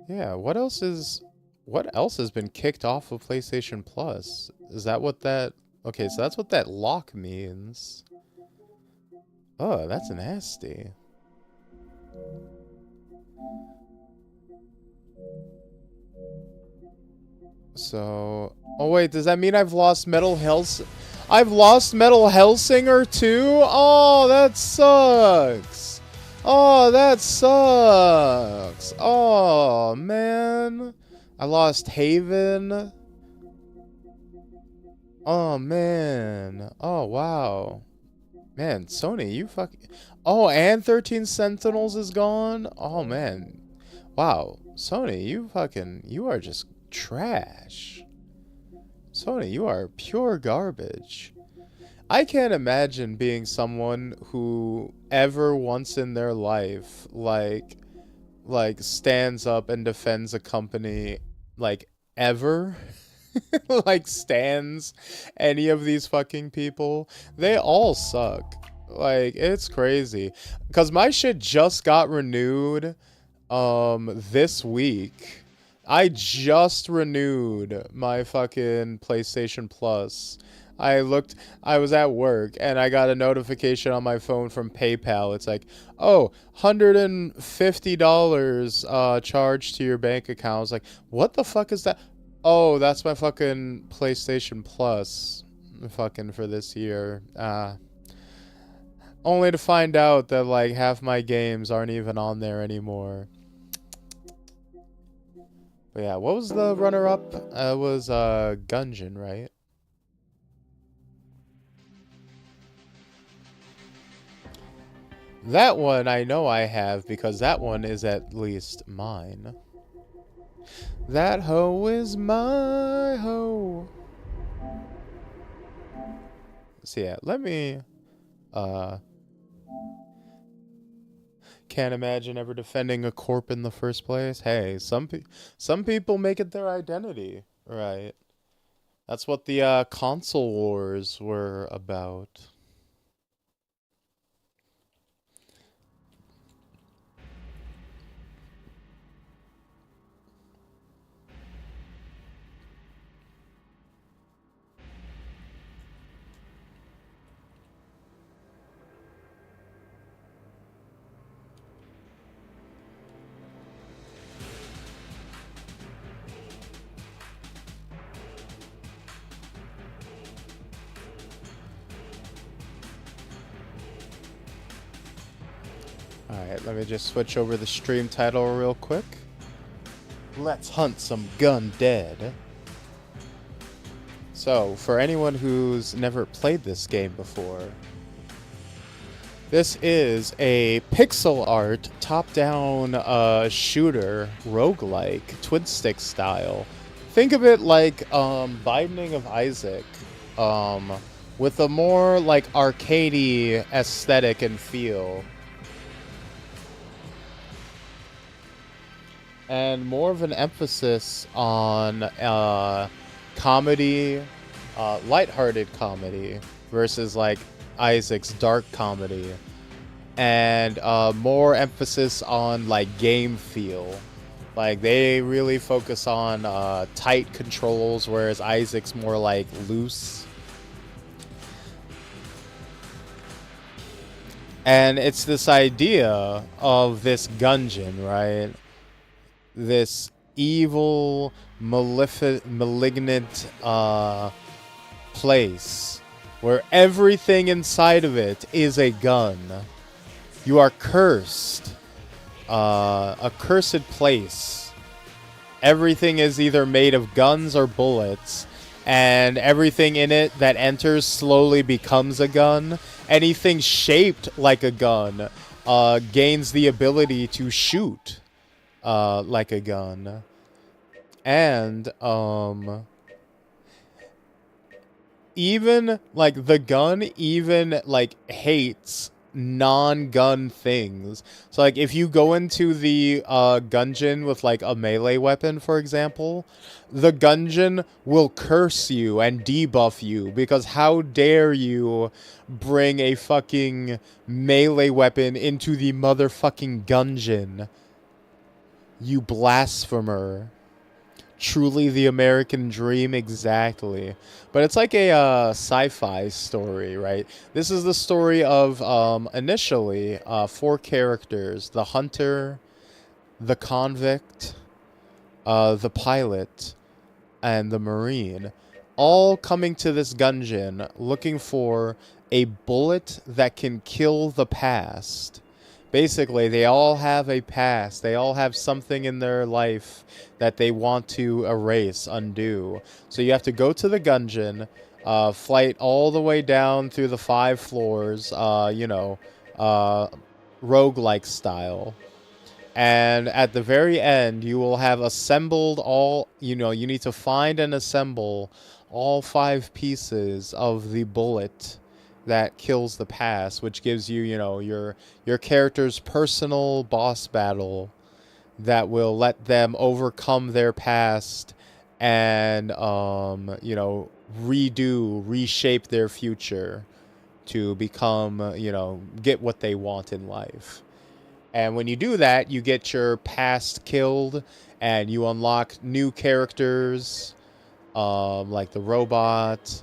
Yeah, what else has been kicked off of PlayStation Plus? Is that what that... Okay, so that's what that lock means. Oh, that's nasty. So... Oh wait, does that mean I've lost Metal Hellsinger? I've lost Metal Hellsinger too? Oh, that sucks. Oh, that sucks. Oh, man. I lost Haven. Oh, man. Oh, wow. Man, Sony, you fucking... Oh, and 13 Sentinels is gone? Oh, man. Wow. Sony, you are just trash. Sony, you are pure garbage. I can't imagine being someone who ever once in their life, like stands up and defends a company, like, ever. Like, stands any of these fucking people. They all suck. Like, it's crazy. Because my shit just got renewed, this week. I just renewed my fucking PlayStation Plus. I was at work, and I got a notification on my phone from PayPal. It's like, oh, $150 charged to your bank account. I was like, what the fuck is that? Oh, that's my fucking PlayStation Plus fucking for this year. Only to find out that, like, half my games aren't even on there anymore. But yeah, what was the runner-up? It was Gungeon, right? That one I know I have, because that one is at least mine. That hoe is my hoe. So yeah, let me... Can't imagine ever defending a corp in the first place. Hey, some people make it their identity, right? That's what the console wars were about. Alright, let me just switch over the stream title real quick. Let's hunt some gun dead. So, for anyone who's never played this game before, this is a pixel art, top-down shooter, roguelike, twin-stick style. Think of it like Binding of Isaac, with a more like arcadey aesthetic and feel. And more of an emphasis on comedy, lighthearted comedy, versus like Isaac's dark comedy. And more emphasis on like game feel. Like they really focus on tight controls, whereas Isaac's more like loose. And it's this idea of this Gungeon, right? This evil, malignant place where everything inside of it is a gun. You are cursed. A cursed place. Everything is either made of guns or bullets, and everything in it that enters slowly becomes a gun. Anything shaped like a gun gains the ability to shoot like a gun. And even like the gun even like hates non-gun things. So like if you go into the gungeon with like a melee weapon, for example, the gungeon will curse you and debuff you because how dare you bring a fucking melee weapon into the motherfucking gungeon, you blasphemer. Truly the American dream, exactly. But it's like a sci-fi story, right? This is the story of initially 4 characters: the hunter, the convict, the pilot, and the marine, all coming to this gungeon looking for a bullet that can kill the past. Basically, they all have a past. They all have something in their life that they want to erase, undo. So you have to go to the gungeon, flight all the way down through the 5 floors, roguelike style. And at the very end, you will have assembled all, you need to find and assemble all 5 pieces of the bullet that kills the past, which gives you, your character's personal boss battle that will let them overcome their past and, reshape their future to become, get what they want in life. And when you do that, you get your past killed and you unlock new characters, like the robot,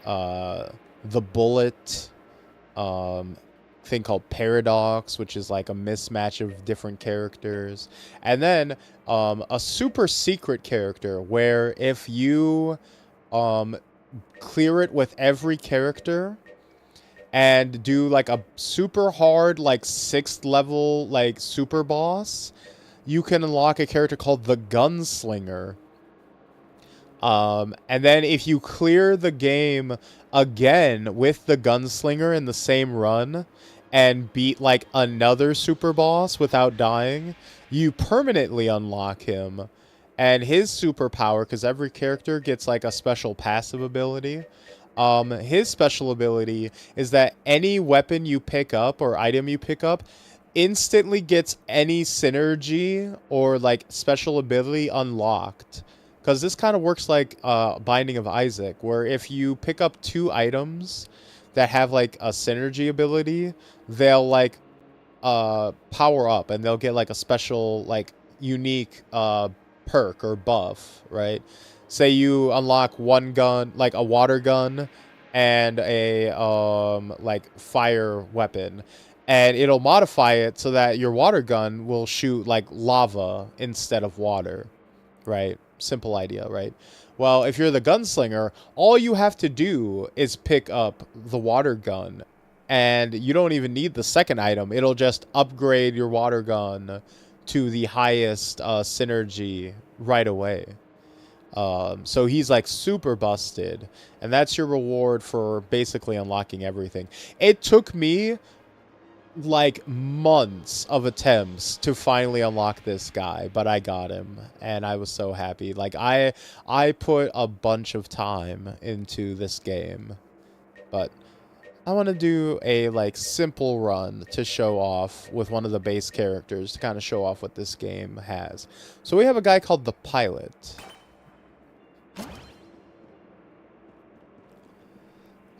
the bullet, thing called Paradox, which is like a mismatch of different characters, and then a super secret character where if you clear it with every character and do like a super hard like 6th level like super boss, you can unlock a character called the Gunslinger. And then if you clear the game again with the Gunslinger in the same run and beat like another super boss without dying, you permanently unlock him. And his superpower, because every character gets like a special passive ability, his special ability is that any weapon you pick up or item you pick up instantly gets any synergy or like special ability unlocked. Because this kind of works like Binding of Isaac, where if you pick up 2 items that have like a synergy ability, they'll like power up and they'll get like a special like unique perk or buff, right? Say you unlock one gun, like a water gun and a like fire weapon, and it'll modify it so that your water gun will shoot like lava instead of water, right? Simple idea, right? Well, if you're the Gunslinger, all you have to do is pick up the water gun, and you don't even need the second item. It'll just upgrade your water gun to the highest synergy right away. So he's like super busted, and that's your reward for basically unlocking everything. It took me like months of attempts to finally unlock this guy, but I got him and I was so happy. Like I put a bunch of time into this game, but I want to do a like simple run to show off with one of the base characters to kind of show off what this game has. So we have a guy called the Pilot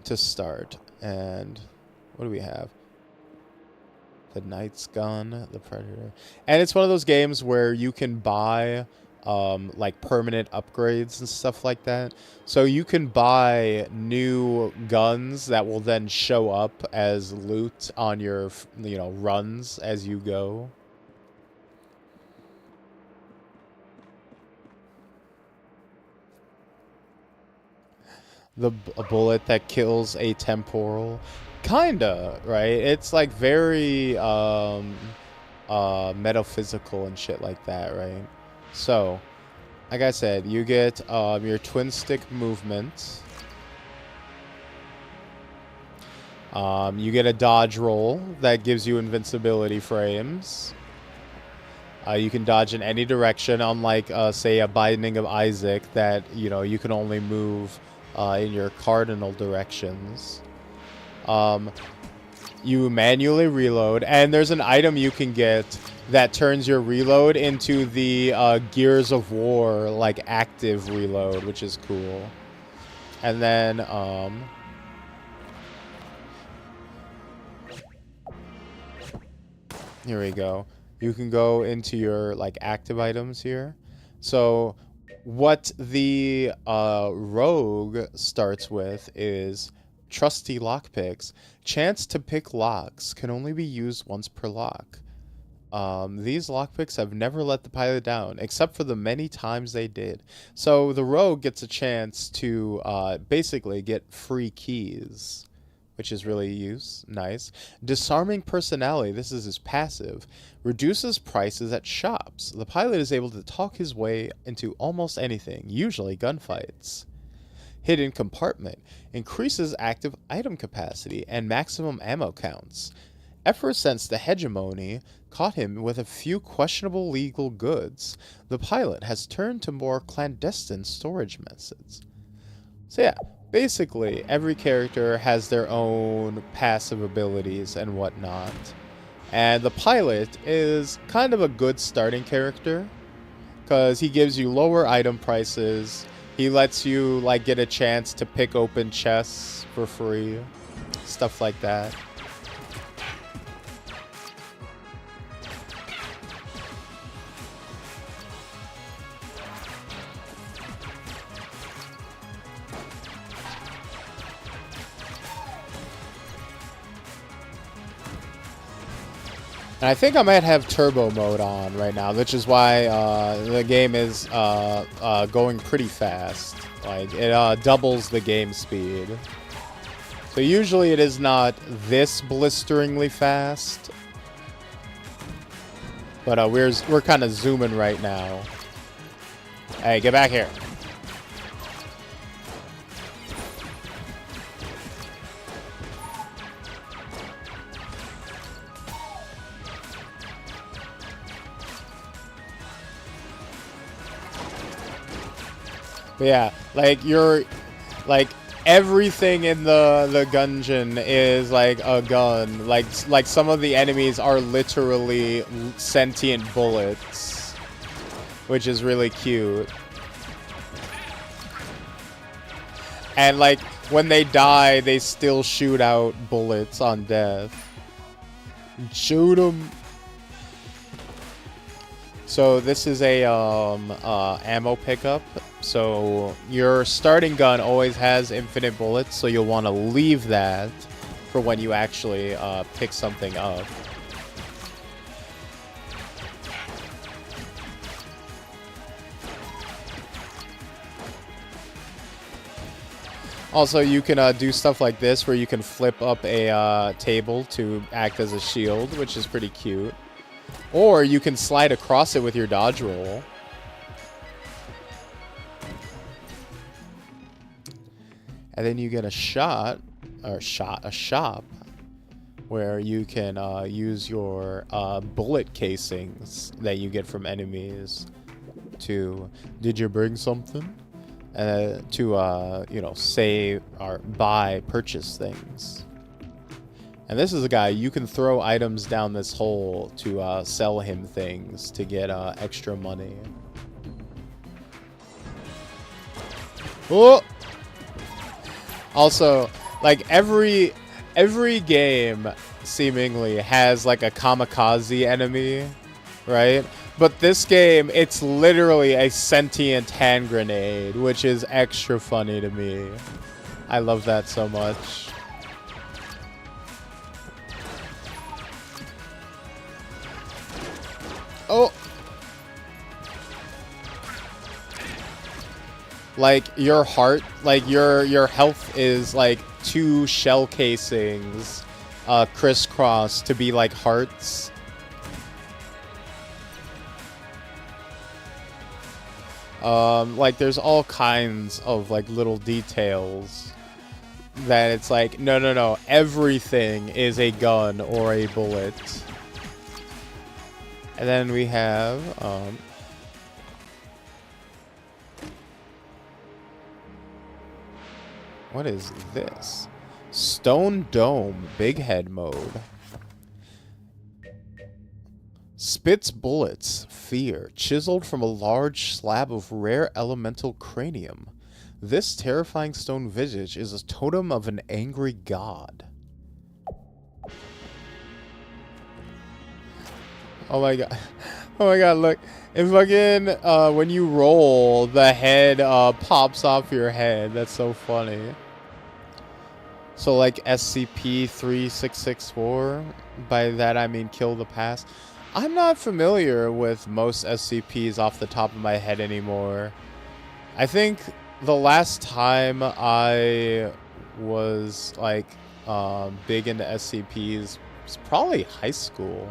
to start, and what do we have? The Knight's Gun, the Predator. And it's one of those games where you can buy like permanent upgrades and stuff like that. So you can buy new guns that will then show up as loot on your, runs as you go. A bullet that kills a temporal. Kinda, right? It's like very metaphysical and shit like that, right? So, like I said, you get your twin stick movement. You get a dodge roll that gives you invincibility frames. You can dodge in any direction, unlike, say, a Binding of Isaac that, you can only move in your cardinal directions. You manually reload, and there's an item you can get that turns your reload into the Gears of War, like, active reload, which is cool. And then, here we go. You can go into your, like, active items here. So, what the rogue starts with is trusty lockpicks. Chance to pick locks can only be used once per lock. These lockpicks have never let the pilot down, except for the many times they did. So the rogue gets a chance to basically get free keys, which is really nice. Disarming personality, this is his passive, reduces prices at shops. The pilot is able to talk his way into almost anything, usually gunfights. Hidden compartment, increases active item capacity and maximum ammo counts. Ever since the hegemony caught him with a few questionable legal goods, the pilot has turned to more clandestine storage methods. So yeah, basically every character has their own passive abilities and whatnot. And the pilot is kind of a good starting character because he gives you lower item prices. He lets you like get a chance to pick open chests for free, stuff like that. And I think I might have turbo mode on right now, which is why the game is going pretty fast. Like, it doubles the game speed. So usually it is not this blisteringly fast. But we're kind of zooming right now. Hey, get back here. But yeah, like everything in the gungeon is like a gun. Like some of the enemies are literally sentient bullets, which is really cute. And like when they die, they still shoot out bullets on death. Shoot them. So this is a ammo pickup. So your starting gun always has infinite bullets, so you'll want to leave that for when you actually pick something up. Also, you can do stuff like this where you can flip up a table to act as a shield, which is pretty cute. Or you can slide across it with your dodge roll. And then you get a shop where you can use your bullet casings that you get from enemies to, did you bring something? To, you know, save or purchase things. And this is a guy, you can throw items down this hole to sell him things to get extra money. Oh! Also, like every game seemingly has like a kamikaze enemy, right? But this game, it's literally a sentient hand grenade, which is extra funny to me. I love that so much. Oh! Like, your heart, like, your health is, like, 2 shell casings crisscross to be, like, hearts. Like, there's all kinds of, like, little details that it's like, no, everything is a gun or a bullet. And then we have, what is this? Stone Dome, big head mode. Spits bullets, fear, chiseled from a large slab of rare elemental cranium. This terrifying stone visage is a totem of an angry god. Oh my god. Oh my god, look. If fucking, when you roll, the head, pops off your head. That's so funny. So, like, SCP-3664, by that I mean kill the past. I'm not familiar with most SCPs off the top of my head anymore. I think the last time I was, like, big into SCPs was probably high school.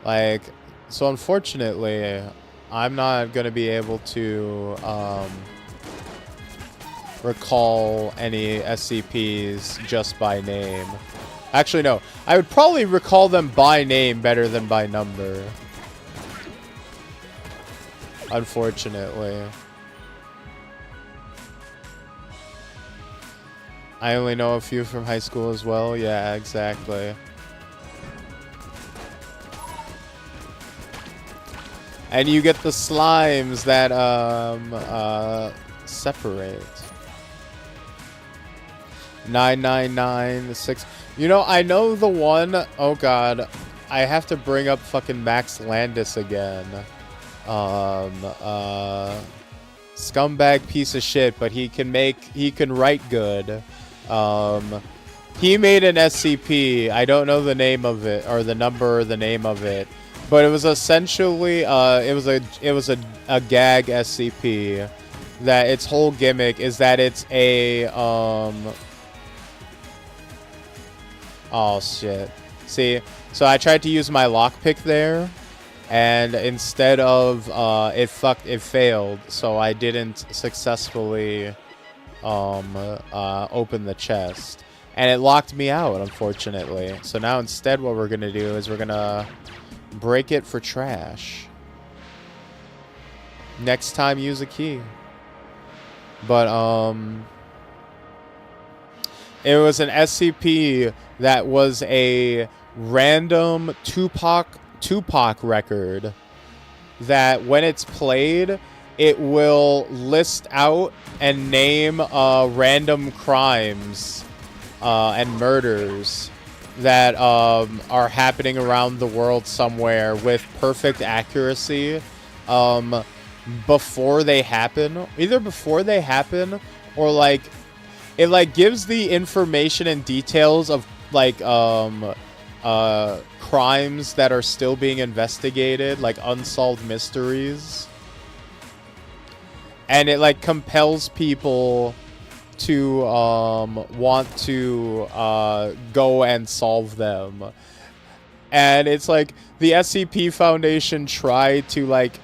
Like, so unfortunately, I'm not going to be able to, recall any SCPs just by name. Actually, no. I would probably recall them by name better than by number. Unfortunately. I only know a few from high school as well. Yeah, exactly. And you get the slimes that, separate. 9996. You know, I know the one. Oh god, I have to bring up fucking Max Landis again. Scumbag piece of shit, but he can write good. He made an SCP. I don't know the name of it or the number or the name of it, but it was essentially it was a gag SCP. That its whole gimmick is that it's a oh shit. See, so I tried to use my lockpick there, and instead of it failed, so I didn't successfully open the chest, and it locked me out, unfortunately. So now instead, what we're gonna do is we're gonna break it for trash. Next time, use a key. But it was an SCP that was a random Tupac record that when it's played, it will list out and name random crimes and murders that are happening around the world somewhere with perfect accuracy before they happen. Either before they happen or like it like gives the information and details of like crimes that are still being investigated, like unsolved mysteries. And it like compels people to want to go and solve them. And it's like the SCP Foundation tried to like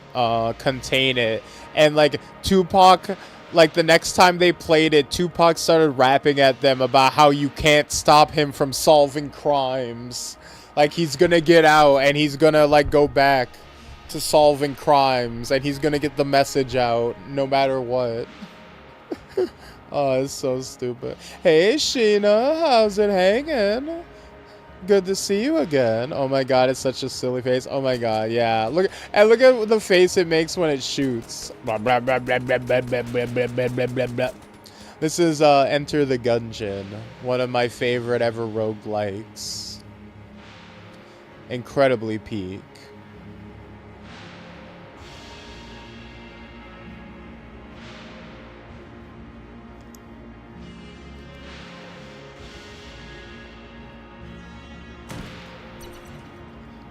contain it, and like Tupac, like the next time they played it, Tupac started rapping at them about how you can't stop him from solving crimes. Like he's gonna get out and he's gonna like go back to solving crimes and he's gonna get the message out no matter what. Oh, it's so stupid. Hey Sheena, how's it hanging? Good to see you again. Oh my god, it's such a silly face. Oh my god, yeah. Look at the face it makes when it shoots. This is Enter the Gungeon, one of my favorite ever roguelikes. Incredibly peak.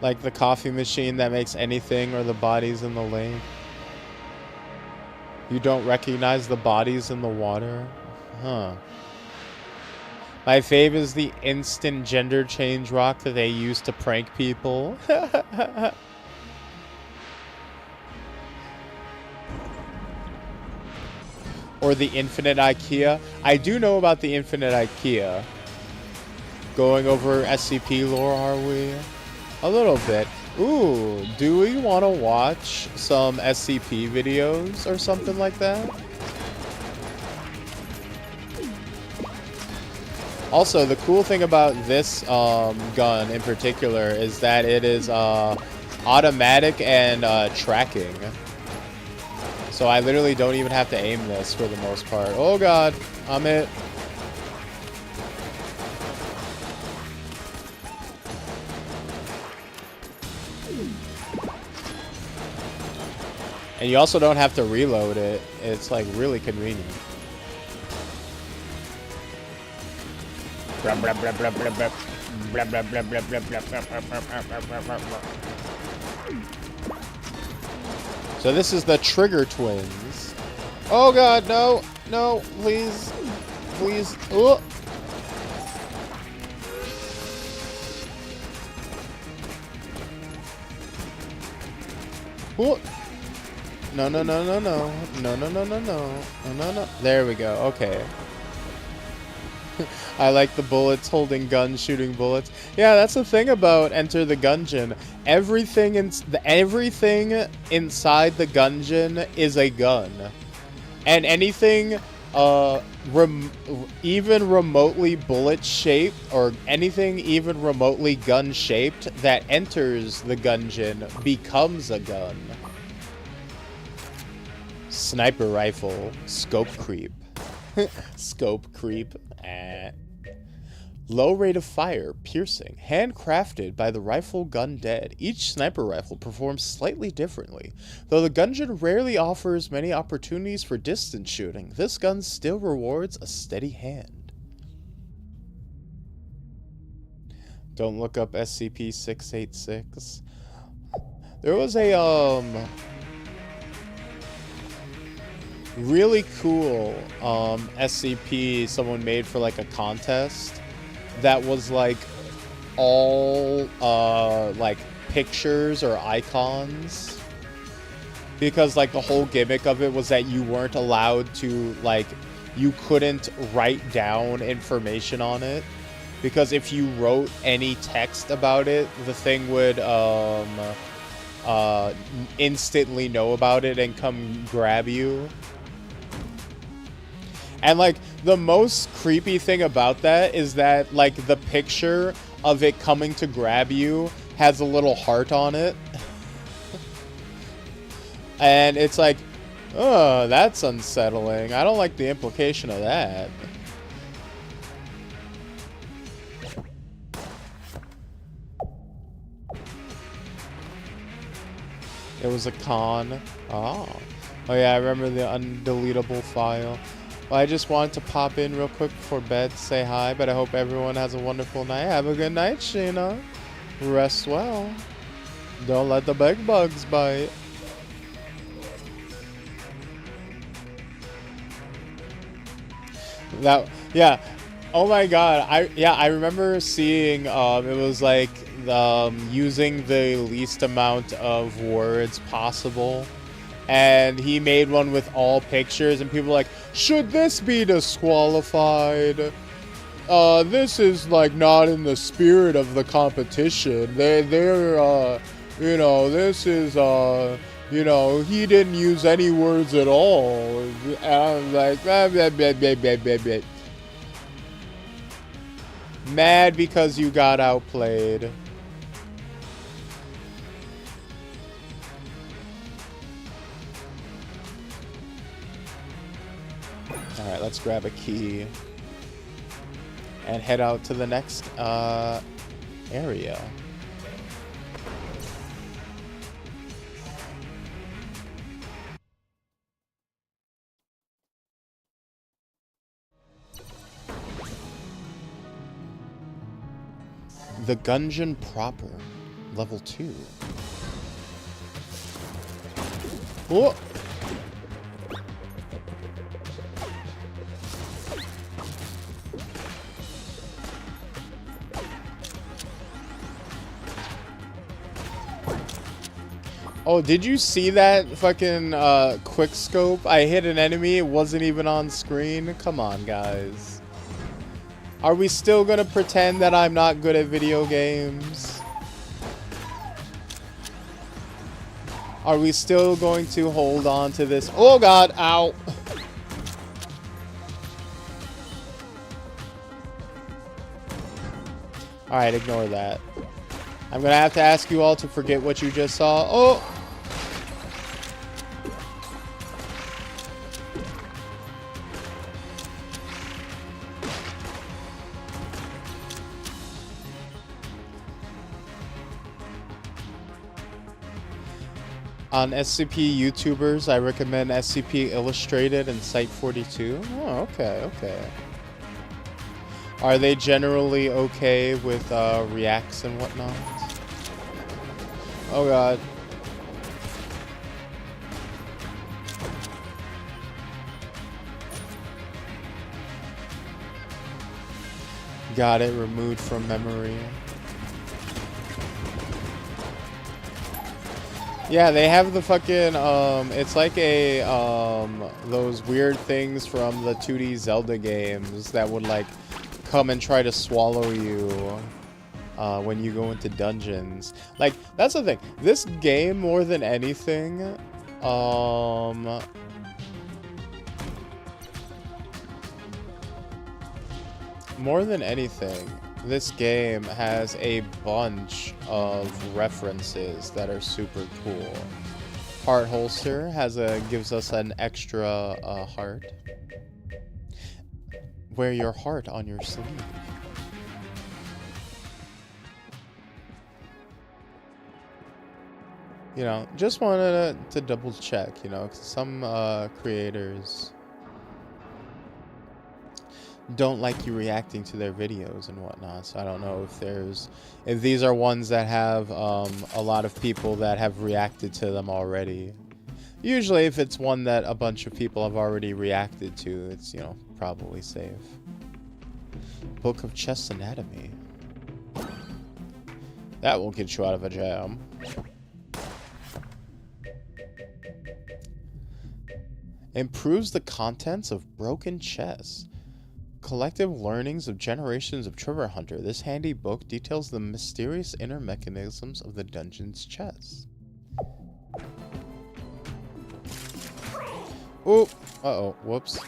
Like the coffee machine that makes anything or the bodies in the lake. You don't recognize the bodies in the water? Huh. My fave is the instant gender change rock that they use to prank people. Or the infinite IKEA. I do know about the infinite IKEA. Going over SCP lore, are we? A little bit. Ooh, do we want to watch some SCP videos or something like that? Also, the cool thing about this gun in particular is that it is automatic and tracking. So I literally don't even have to aim this for the most part. Oh god, I'm hit. And you also don't have to reload it. It's like really convenient. So this is the Trigger Twins. Oh god, no, no, please, please. Oh. Oh. No, no, no, no, no, no, no, no, no, no, no, no. There we go. Okay. I like the bullets holding guns, shooting bullets. Yeah, that's the thing about Enter the Gungeon. Everything inside the Gungeon is a gun, and anything even remotely bullet shaped or anything even remotely gun shaped that enters the Gungeon becomes a gun. Sniper rifle, scope creep. Scope creep. Low rate of fire, piercing, handcrafted by the rifle gun dead. Each sniper rifle performs slightly differently. Though the Gungeon rarely offers many opportunities for distance shooting, this gun still rewards a steady hand. Don't look up SCP-686. There was a really cool SCP someone made for like a contest that was like all like pictures or icons, because like the whole gimmick of it was that you weren't allowed to, like, you couldn't write down information on it, because if you wrote any text about it, the thing would instantly know about it and come grab you. And, like, the most creepy thing about that is that, like, the picture of it coming to grab you has a little heart on it. And it's like, oh, that's unsettling. I don't like the implication of that. It was a con. Oh. Oh, yeah, I remember the undeletable file. Well, I just wanted to pop in real quick before bed to say hi, but I hope everyone has a wonderful night. Have a good night, Sheena. Rest well. Don't let the big bugs bite. That, yeah. Oh my god. I remember seeing, it was like, using the least amount of words possible. And he made one with all pictures, and people were like, should this be disqualified? This is, like, not in the spirit of the competition. They're you know, this is, you know, he didn't use any words at all. And I'm like, blah, blah, blah, blah, blah, blah, blah. Mad because you got outplayed. Alright, let's grab a key and head out to the next area. The Gungeon proper, level 2. Oh! Oh, did you see that fucking quick scope? I hit an enemy, it wasn't even on screen. Come on, guys. Are we still gonna pretend that I'm not good at video games? Are we still going to hold on to this? Oh god, ow. Alright, ignore that. I'm gonna have to ask you all to forget what you just saw. Oh! On SCP YouTubers, I recommend SCP Illustrated and Site42. Oh, okay, okay. Are they generally okay with reacts and whatnot? Oh god. Got it removed from memory. Yeah, they have the fucking, it's like a, those weird things from the 2D Zelda games that would, like, come and try to swallow you, when you go into dungeons. Like, that's the thing. This game, more than anything, this game has a bunch of references that are super cool. Heart holster gives us an extra heart. Wear your heart on your sleeve. You know, just wanted to double check, you know, 'cause some creators don't like you reacting to their videos and whatnot, so I don't know if these are ones that have a lot of people that have reacted to them already. Usually if it's one that a bunch of people have already reacted to, it's, you know, probably safe. Book of Chest Anatomy. That will get you out of a jam. Improves the contents of broken chests. Collective learnings of generations of treasure hunter. This handy book details the mysterious inner mechanisms of the dungeon's chests. Oh, uh-oh, whoops.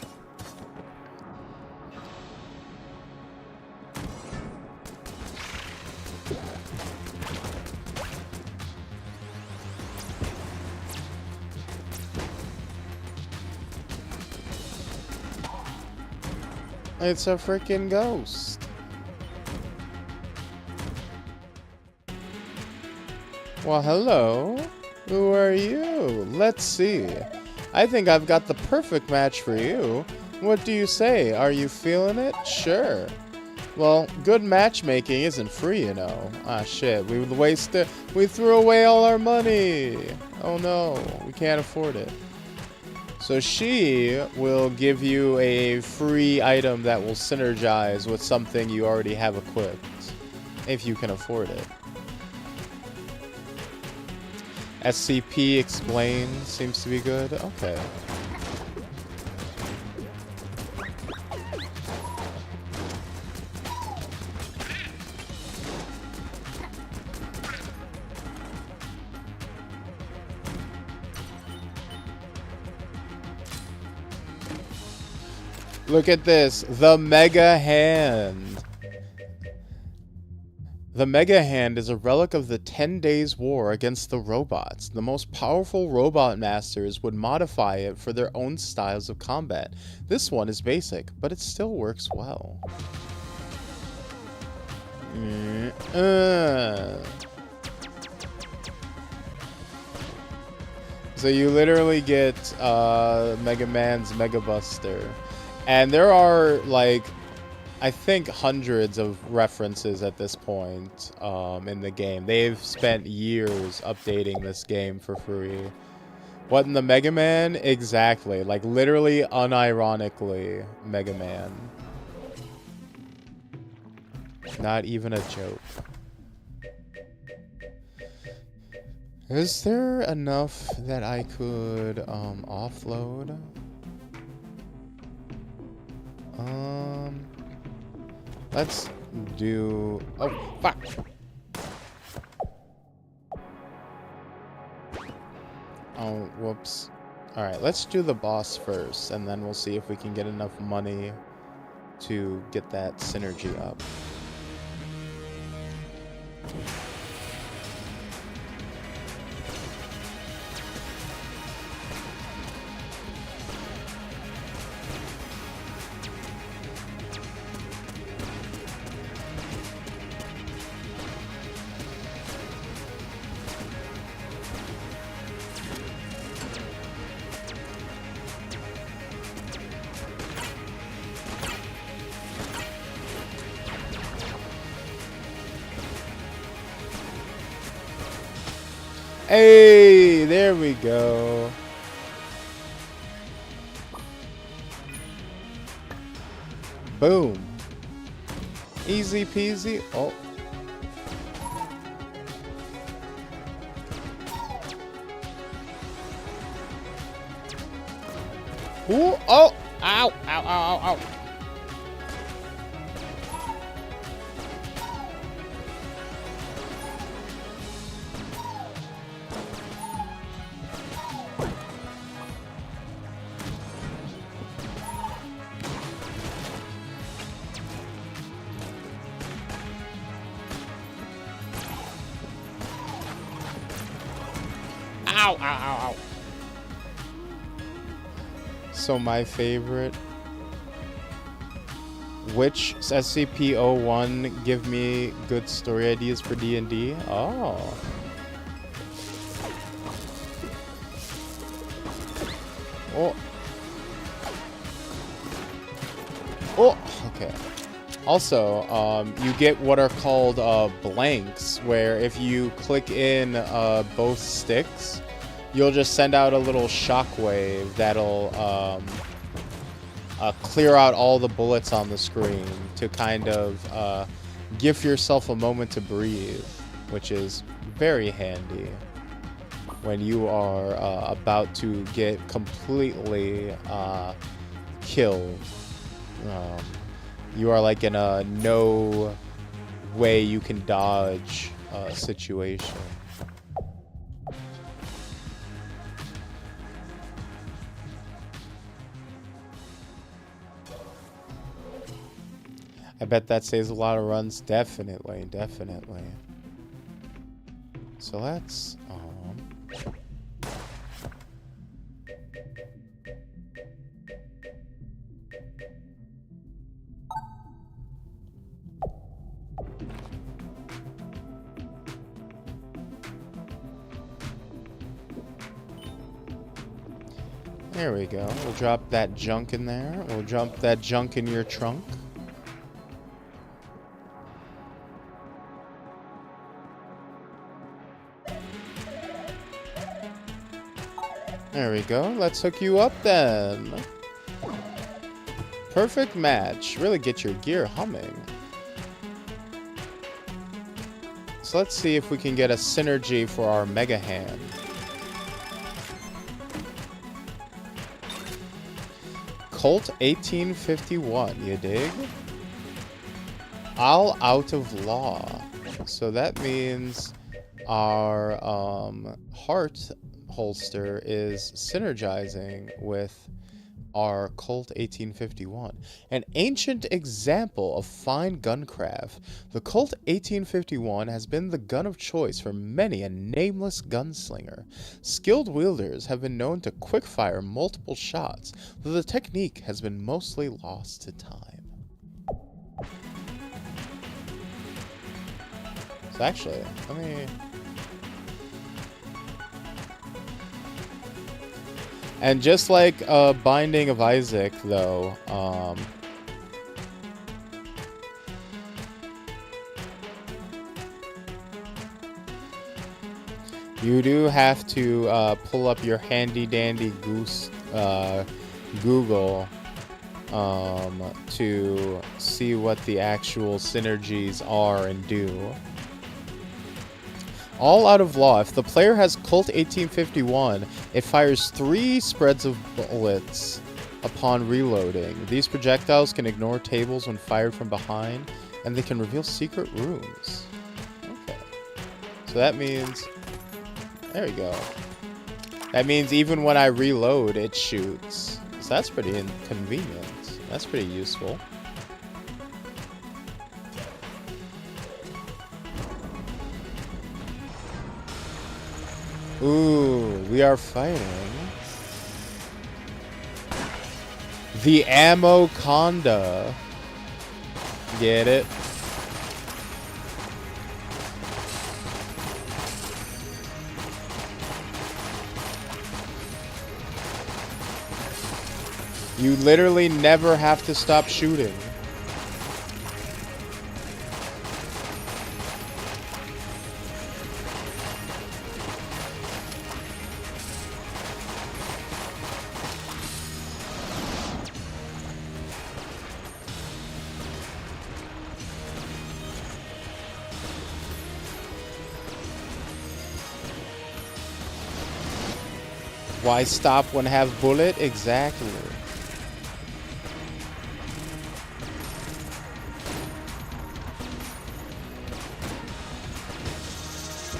It's a freaking ghost. Well, hello. Who are you? Let's see. I think I've got the perfect match for you. What do you say? Are you feeling it? Sure. Well, good matchmaking isn't free, you know. Ah, shit. We threw away all our money. Oh no, we can't afford it. So she will give you a free item that will synergize with something you already have equipped, if you can afford it. SCP Explain seems to be good. Okay. Look at this, the Mega Hand. The Mega Hand is a relic of the 10 Days War against the robots. The most powerful robot masters would modify it for their own styles of combat. This one is basic, but it still works well. So you literally get Mega Man's Mega Buster. And there are, like, I think hundreds of references at this point in the game. They've spent years updating this game for free. What in the Mega Man? Exactly. Like, literally, unironically, Mega Man. Not even a joke. Is there enough that I could offload? Let's do... Oh, fuck! Oh, whoops. Alright, let's do the boss first, and then we'll see if we can get enough money to get that synergy up. Hey, there we go. Boom. Easy peasy. Oh. Ooh, oh. Ow, ow, ow, ow, ow. Ow, ow, ow, ow. So my favorite. Which SCP-01 give me good story ideas for D&D? Oh. Oh. Oh, okay. Also, you get what are called blanks, where if you click in both sticks, you'll just send out a little shockwave that'll clear out all the bullets on the screen to kind of give yourself a moment to breathe, which is very handy when you are about to get completely killed. You are like in a no way you can dodge situation. I bet that saves a lot of runs. Definitely, definitely. So let's there we go. We'll drop that junk in there. We'll drop that junk in your trunk. There we go. Let's hook you up then. Perfect match. Really get your gear humming. So let's see if we can get a synergy for our Mega Hand. Colt 1851, you dig? All out of law. So that means our heart holster is synergizing with our Colt 1851. An ancient example of fine guncraft, the Colt 1851 has been the gun of choice for many a nameless gunslinger. Skilled wielders have been known to quick-fire multiple shots, though the technique has been mostly lost to time. So actually, let me... And just like Binding of Isaac, though, you do have to pull up your handy-dandy goose Google to see what the actual synergies are and do. All out of law. If the player has Colt 1851, it fires 3 spreads of bullets upon reloading. These projectiles can ignore tables when fired from behind, and they can reveal secret rooms. Okay. So that means... There we go. That means even when I reload, it shoots. So that's pretty inconvenient. That's pretty useful. Ooh, we are fighting the Amoconda. Get it? You literally never have to stop shooting. Why stop when have bullet? Exactly.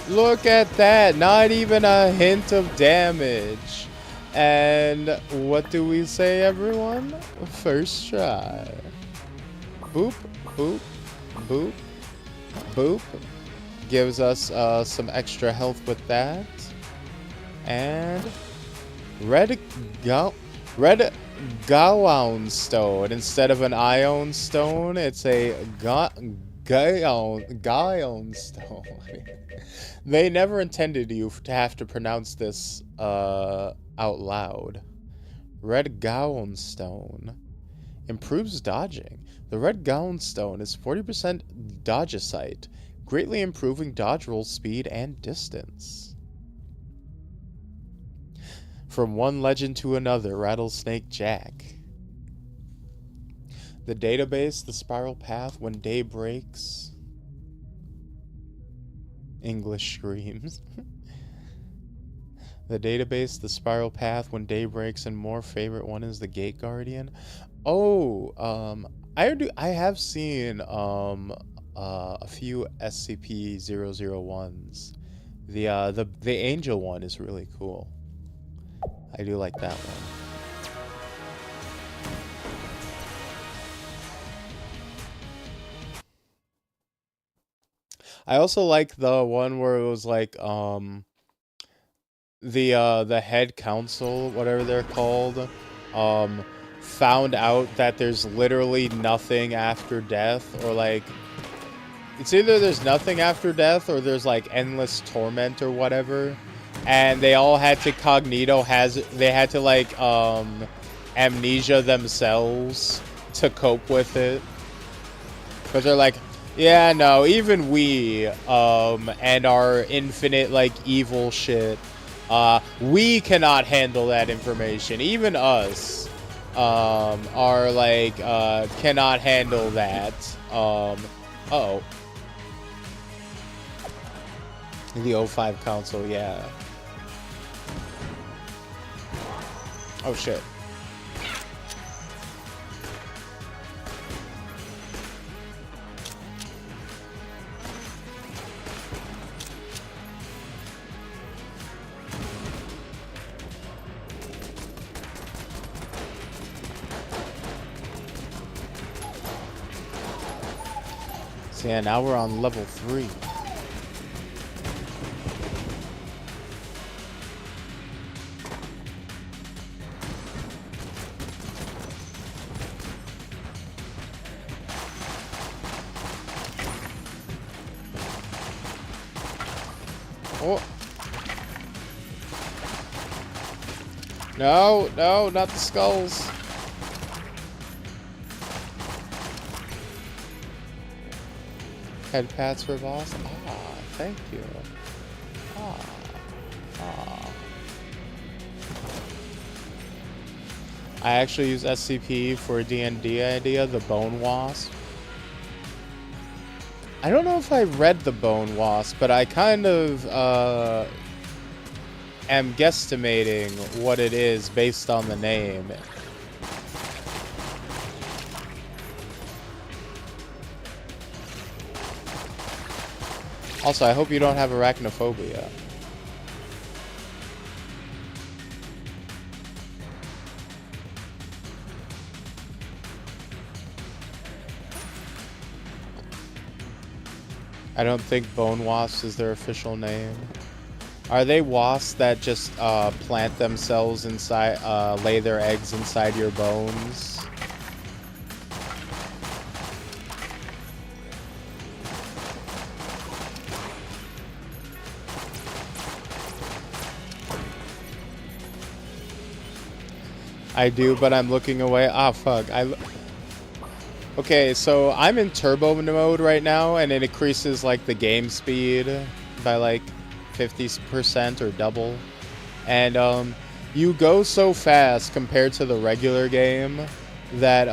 Look at that. Not even a hint of damage. And what do we say, everyone? First try. Boop, boop, boop, boop. Gives us some extra health with that. And red Gaon stone. Instead of an ion stone, it's a Gaon stone. They never intended you to have to pronounce this out loud. Red Gaon stone improves dodging. The red Gaon stone is 40% dodgeicite, greatly improving dodge roll speed and distance. From one legend to another, Rattlesnake Jack. The database, the spiral path, when day breaks. English screams. The database, the spiral path, when day breaks, and more. Favorite one is the Gate Guardian. Oh, I have seen a few SCP-001s. The Angel one is really cool. I do like that one. I also like the one where it was like the head council, whatever they're called, found out that there's literally nothing after death, or like it's either there's nothing after death or there's like endless torment or whatever. And they all had to they had to like amnesia themselves to cope with it. Because they're like, yeah, no, even we and our infinite like evil shit, we cannot handle that information. Even us are like cannot handle that. Uh-oh. The O5 Council, yeah. Oh shit. So yeah, now we're on level 3. Oh. No, no, not the skulls. Head pats for boss. Ah, thank you. I actually use SCP for a DnD idea, the Bone Wasp. I don't know if I read the Bone Wasp, but I kind of am guesstimating what it is based on the name. Also, I hope you don't have arachnophobia. I don't think Bone Wasp is their official name. Are they wasps that just plant themselves inside, lay their eggs inside your bones? I do, but I'm looking away. Ah, fuck. Okay, so I'm in turbo mode right now, and it increases, like, the game speed by, like, 50% or double. And, you go so fast compared to the regular game that,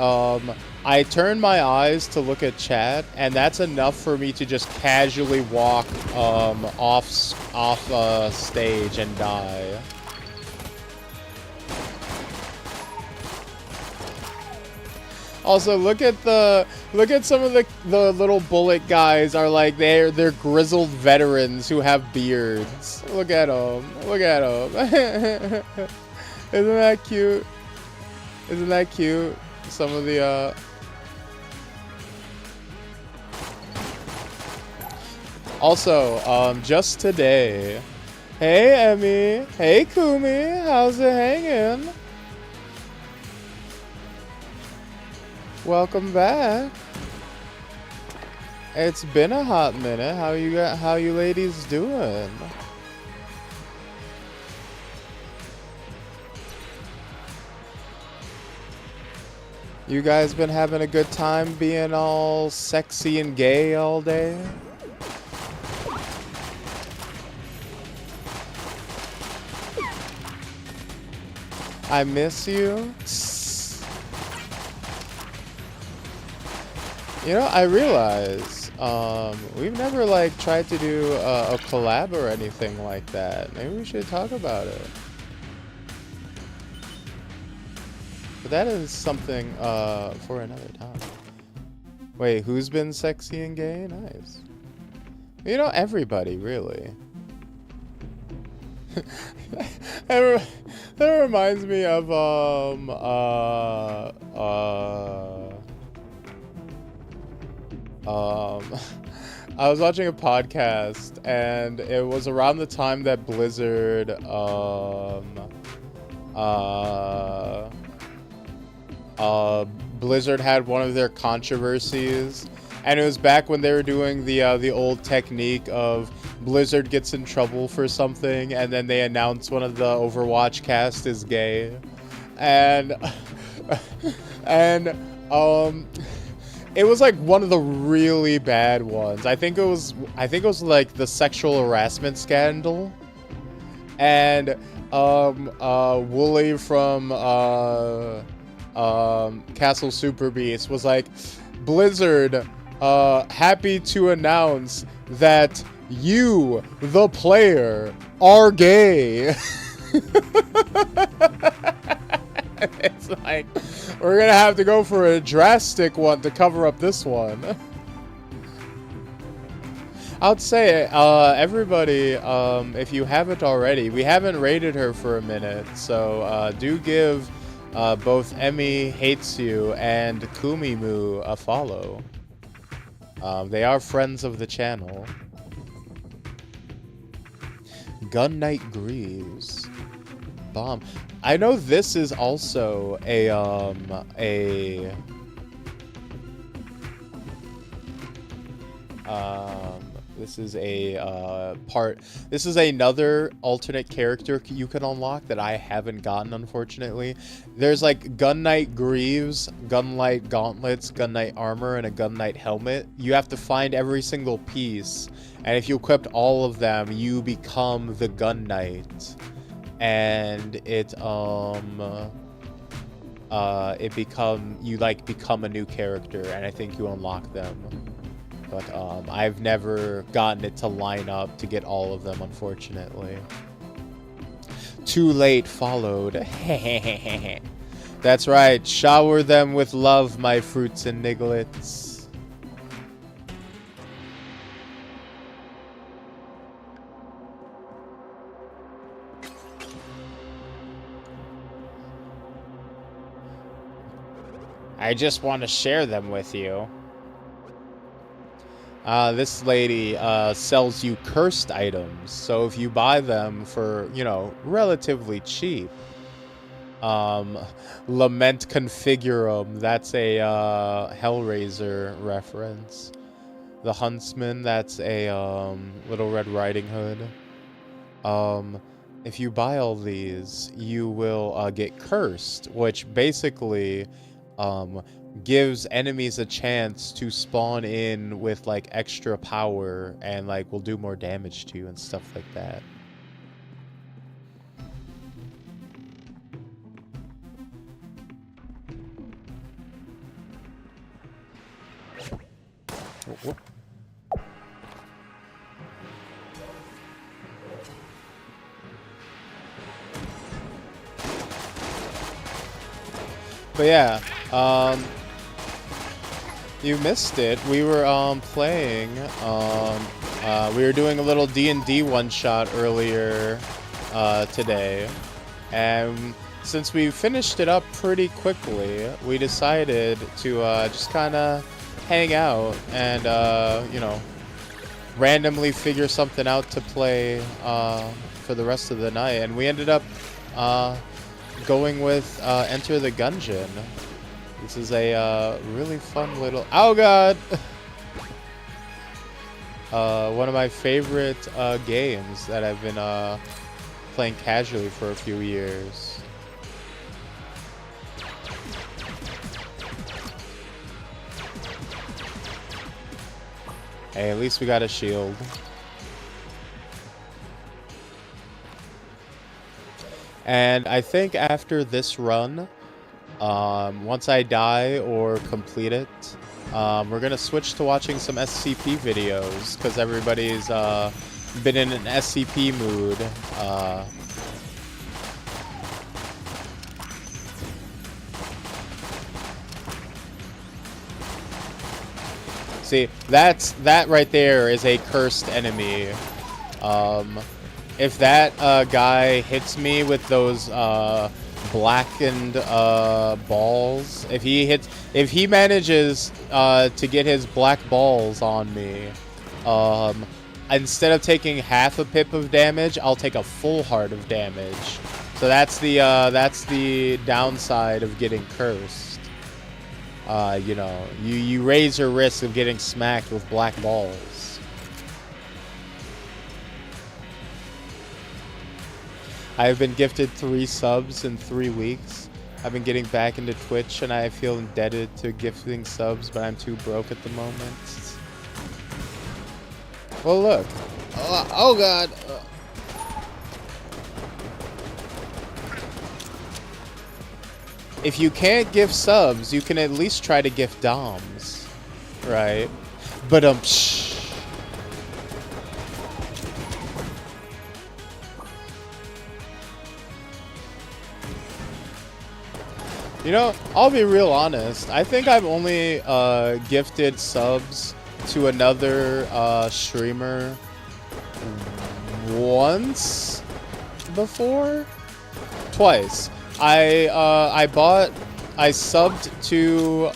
I turn my eyes to look at chat, and that's enough for me to just casually walk, off stage and die. Also, look at some of the little bullet guys are like they're grizzled veterans who have beards. Look at them. Look at them. Isn't that cute? Isn't that cute? Some of the Also, just today. Hey Emmy. Hey Kumi. How's it hanging? Welcome back. It's been a hot minute. How you ladies doing? You guys been having a good time being all sexy and gay all day? I miss you. You know, I realize, we've never, like, tried to do a collab or anything like that. Maybe we should talk about it. But that is something, for another time. Wait, who's been sexy and gay? Nice. You know, everybody, really. That reminds me of, I was watching a podcast, and it was around the time that Blizzard, Blizzard had one of their controversies, and it was back when they were doing the old technique of Blizzard gets in trouble for something, and then they announce one of the Overwatch cast is gay, and it was like one of the really bad ones. I think it was like the sexual harassment scandal. And Wooly from Castle Super Beast was like, Blizzard, happy to announce that you, the player, are gay. It's like, we're gonna have to go for a drastic one to cover up this one. I would say, everybody, if you haven't already, we haven't rated her for a minute, so do give both Emmy Hates You and Kumimu a follow. They are friends of the channel. Gun Knight Greaves. Bomb. I know this is also this is another alternate character you can unlock that I haven't gotten, unfortunately. There's like Gun Knight Greaves, Gun Knight Gauntlets, Gun Knight Armor, and a Gun Knight Helmet. You have to find every single piece, and if you equipped all of them, you become the Gun Knight. And you become a new character, and I think you unlock them. But I've never gotten it to line up to get all of them, unfortunately. Too late followed. That's right. Shower them with love, my fruits and nigglets. I just want to share them with you. This lady sells you cursed items. So if you buy them for, you know, relatively cheap, Lament Configurum, that's a Hellraiser reference. The Huntsman, that's a Little Red Riding Hood. If you buy all these, you will get cursed, which basically gives enemies a chance to spawn in with like extra power and like will do more damage to you and stuff like that. Whoop. But yeah, you missed it. We were playing. We were doing a little DnD one-shot earlier today, and since we finished it up pretty quickly, we decided to just kind of hang out and you know, randomly figure something out to play for the rest of the night, and we ended up going with Enter the Gungeon. This is a really fun little... Oh god! One of my favorite games that I've been playing casually for a few years. Hey, at least we got a shield. And I think after this run, once I die or complete it, we're going to switch to watching some SCP videos, because everybody's been in an SCP mood. See, that right there is a cursed enemy. If that guy hits me with those blackened balls, if he manages to get his black balls on me, instead of taking half a pip of damage, I'll take a full heart of damage. So that's the downside of getting cursed. You know, you raise your risk of getting smacked with black balls. I have been gifted 3 subs in 3 weeks. I've been getting back into Twitch, and I feel indebted to gifting subs, but I'm too broke at the moment. Well, look. Oh god. If you can't gift subs, you can at least try to gift DOMs. Right? But you know, I'll be real honest. I think I've only gifted subs to another streamer once before? Twice. I subbed to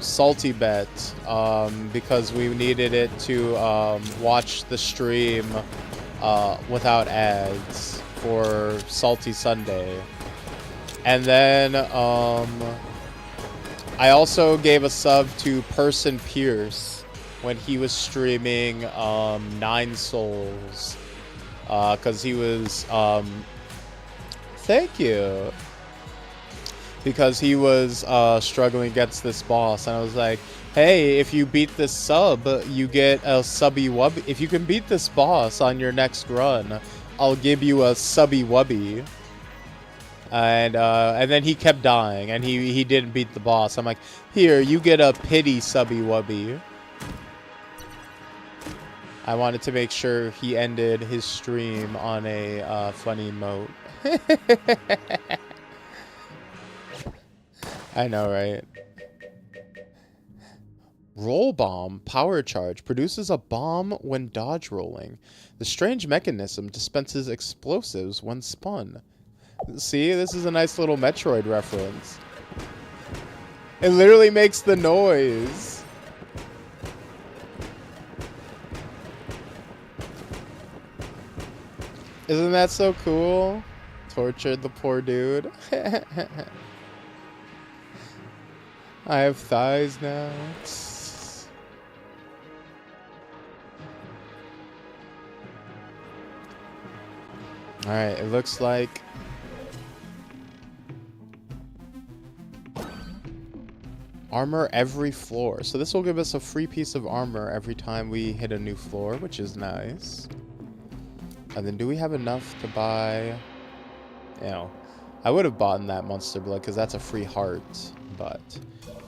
Salty Bet because we needed it to watch the stream without ads for Salty Sunday. And then I also gave a sub to Person Pierce when he was streaming 9 Souls, because he was thank you, because he was struggling against this boss, and I was like, hey, if you beat this sub, you get a subby wubby. If you can beat this boss on your next run, I'll give you a subby wubby. And then he kept dying, and he didn't beat the boss. I'm like, here, you get a pity subby wubby. I wanted to make sure he ended his stream on a funny note. I know, right? Roll bomb power charge produces a bomb when dodge rolling. The strange mechanism dispenses explosives when spun. See, this is a nice little Metroid reference. It literally makes the noise. Isn't that so cool? Tortured the poor dude. I have thighs now. Alright, it looks like armor every floor. So this will give us a free piece of armor every time we hit a new floor, which is nice. And then do we have enough to buy? You know, I would have bought that monster blood because that's a free heart, but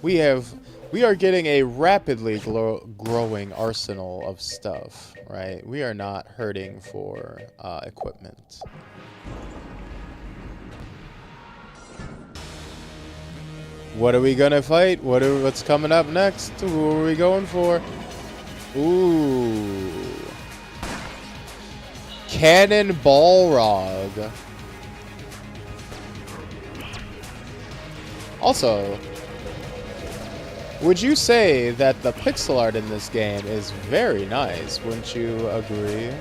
we are getting a rapidly growing arsenal of stuff, right? We are not hurting for equipment. What are we gonna fight? What's coming up next? Who are we going for? Ooh. Cannon Balrog. Also, would you say that the pixel art in this game is very nice? Wouldn't you agree?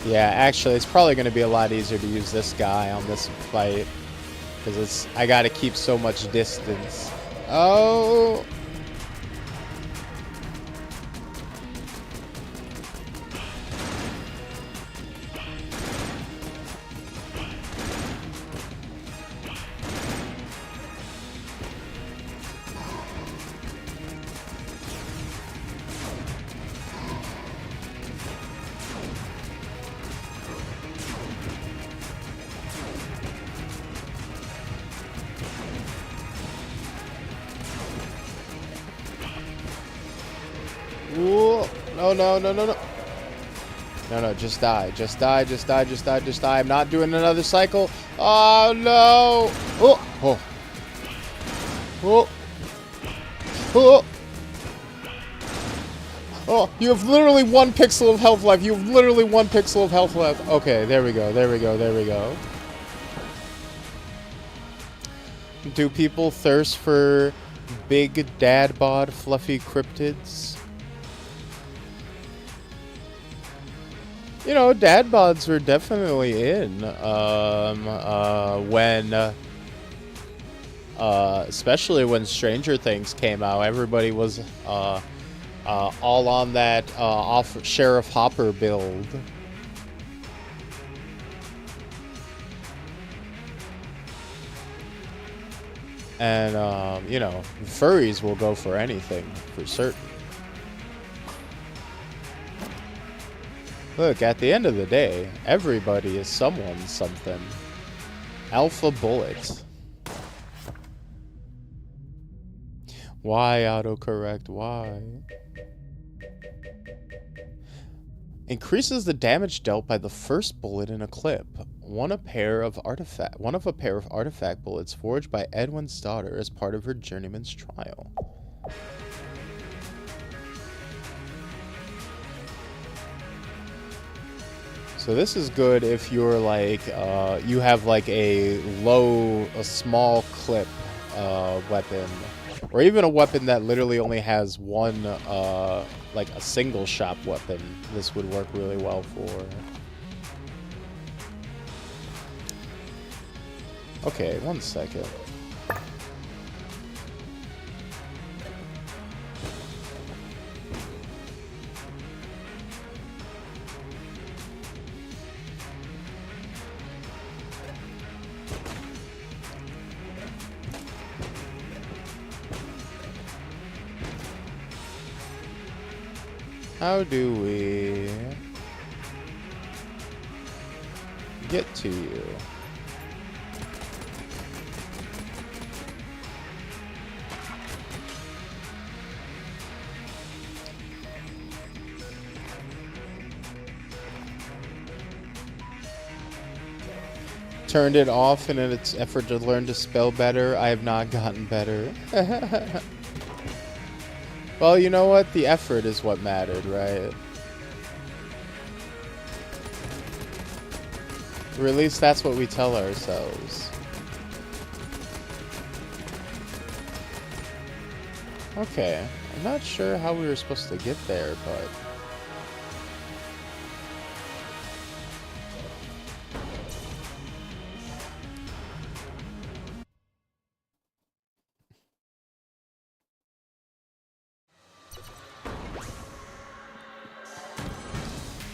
Yeah, actually, it's probably going to be a lot easier to use this guy on this fight. Because I got to keep so much distance. Oh! Ooh. No, no, no, no, no. No, no, just die. Just die, just die, just die, just die. I'm not doing another cycle. Oh, no. Oh, oh. Oh. Oh. Oh, you have literally 1 pixel of health left. You have literally 1 pixel of health left. Okay, there we go, there we go, there we go. Do people thirst for big dad bod fluffy cryptids? You know, dad bods were definitely in when especially when Stranger Things came out. Everybody was all on that off Sheriff Hopper build. And you know, furries will go for anything for certain. Look, at the end of the day, everybody is someone something. Alpha Bullet. Why autocorrect? Why? Increases the damage dealt by the first bullet in a clip. One of a pair of artifact bullets forged by Edwin's daughter as part of her journeyman's trial. So this is good if you're like, you have like a small clip weapon, or even a weapon that literally only has one, like a single shot weapon. This would work really well for. Okay, 1 second. How do we get to you? turned it off in its effort to learn to spell better. I have not gotten better. Well, you know what? The effort is what mattered, right? Or at least that's what we tell ourselves. Okay. I'm not sure how we were supposed to get there, but...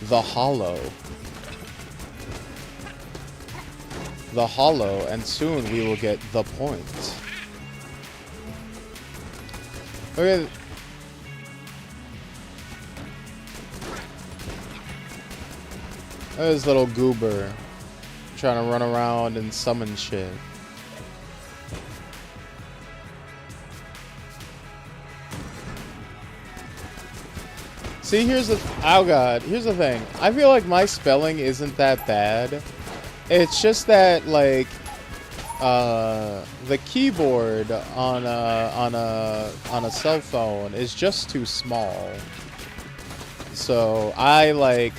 The Hollow. The Hollow, and soon we will get the point. Look at... This little goober trying to run around and summon shit. See, here's the... Oh god, here's the thing. I feel like my spelling isn't that bad. It's just that, like, the keyboard on a cell phone is just too small. So I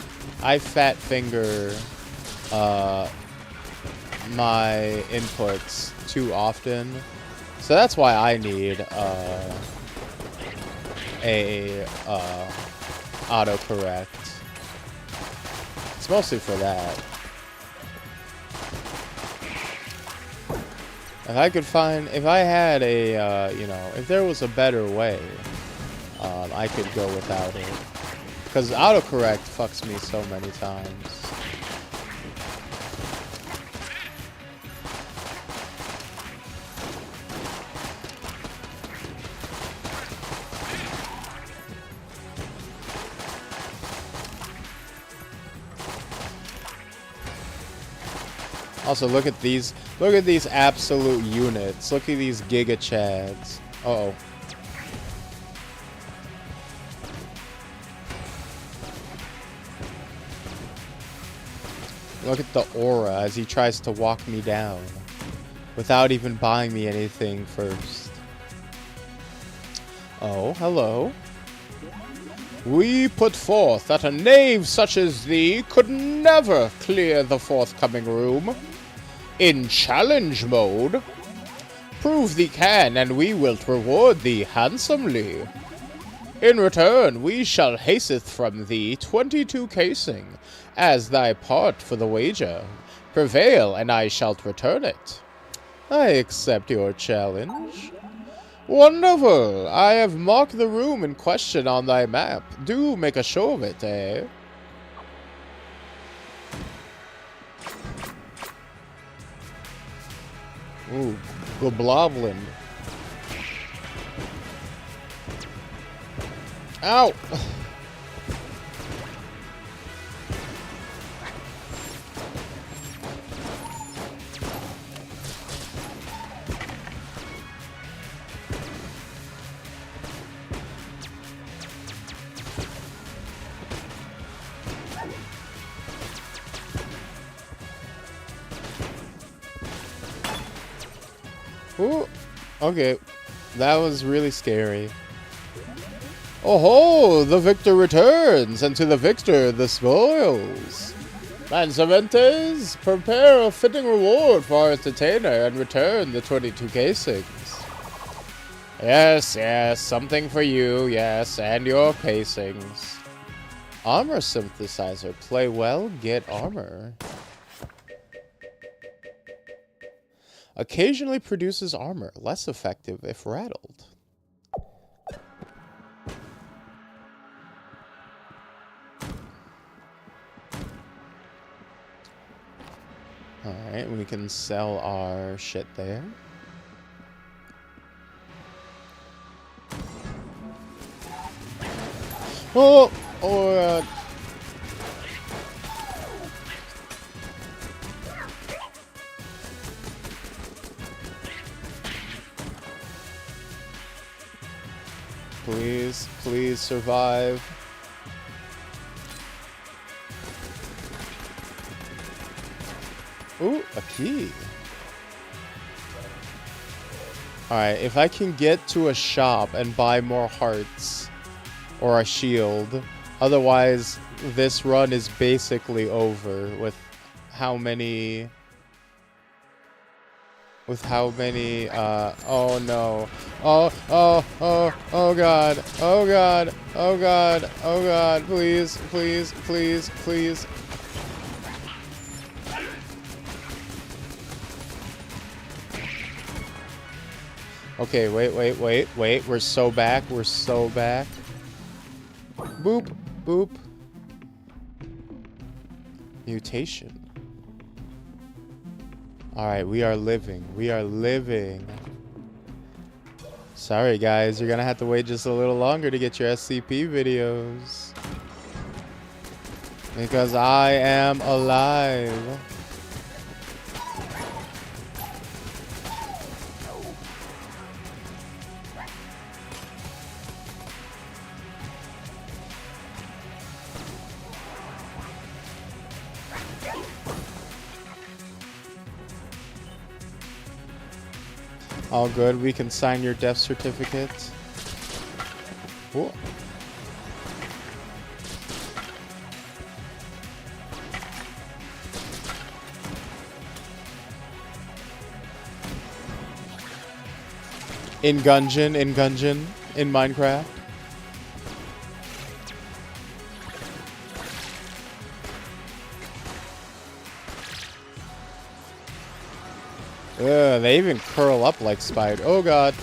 fat finger my inputs too often. So that's why I need a autocorrect. It's mostly for that. If I could find, if I had a, you know, if there was a better way, I could go without it. Because autocorrect fucks me so many times. Also, look at these absolute units. Look at these Giga Chads. Uh-oh. Look at the aura as he tries to walk me down without even buying me anything first. Oh, hello. We put forth that a knave such as thee could never clear the forthcoming room. In challenge mode, prove thee can, and we will reward thee handsomely. In return, we shall hasteth from thee 22 casing, as thy part for the wager. Prevail, and I shall return it. I accept your challenge. Wonderful! I have marked the room in question on thy map. Do make a show of it, eh? Ooh, Goblin. Ow! Ooh, okay, that was really scary. Oh ho! The victor returns, and to the victor the spoils. Manservantes, prepare a fitting reward for our entertainer and return the 22 casings. Yes, yes, something for you, yes, and your casings. Armor synthesizer, play well, get armor. Occasionally produces armor, less effective if rattled. Alright, we can sell our shit there. Oh! Oh, Please, please survive. Ooh, a key. Alright, if I can get to a shop and buy more hearts or a shield, otherwise this run is basically over with how many... oh no. Oh god. Oh god. Oh god. Oh god. Please, please, please, please. Okay, wait. We're so back. We're so back. Boop, boop. Mutation. Alright, we are living. We are living. Sorry, guys. You're gonna have to wait just a little longer to get your SCP videos. Because I am alive. All good. We can sign your death certificate. Ooh. In Gungeon, in Minecraft. They even curl up like spider. Oh god.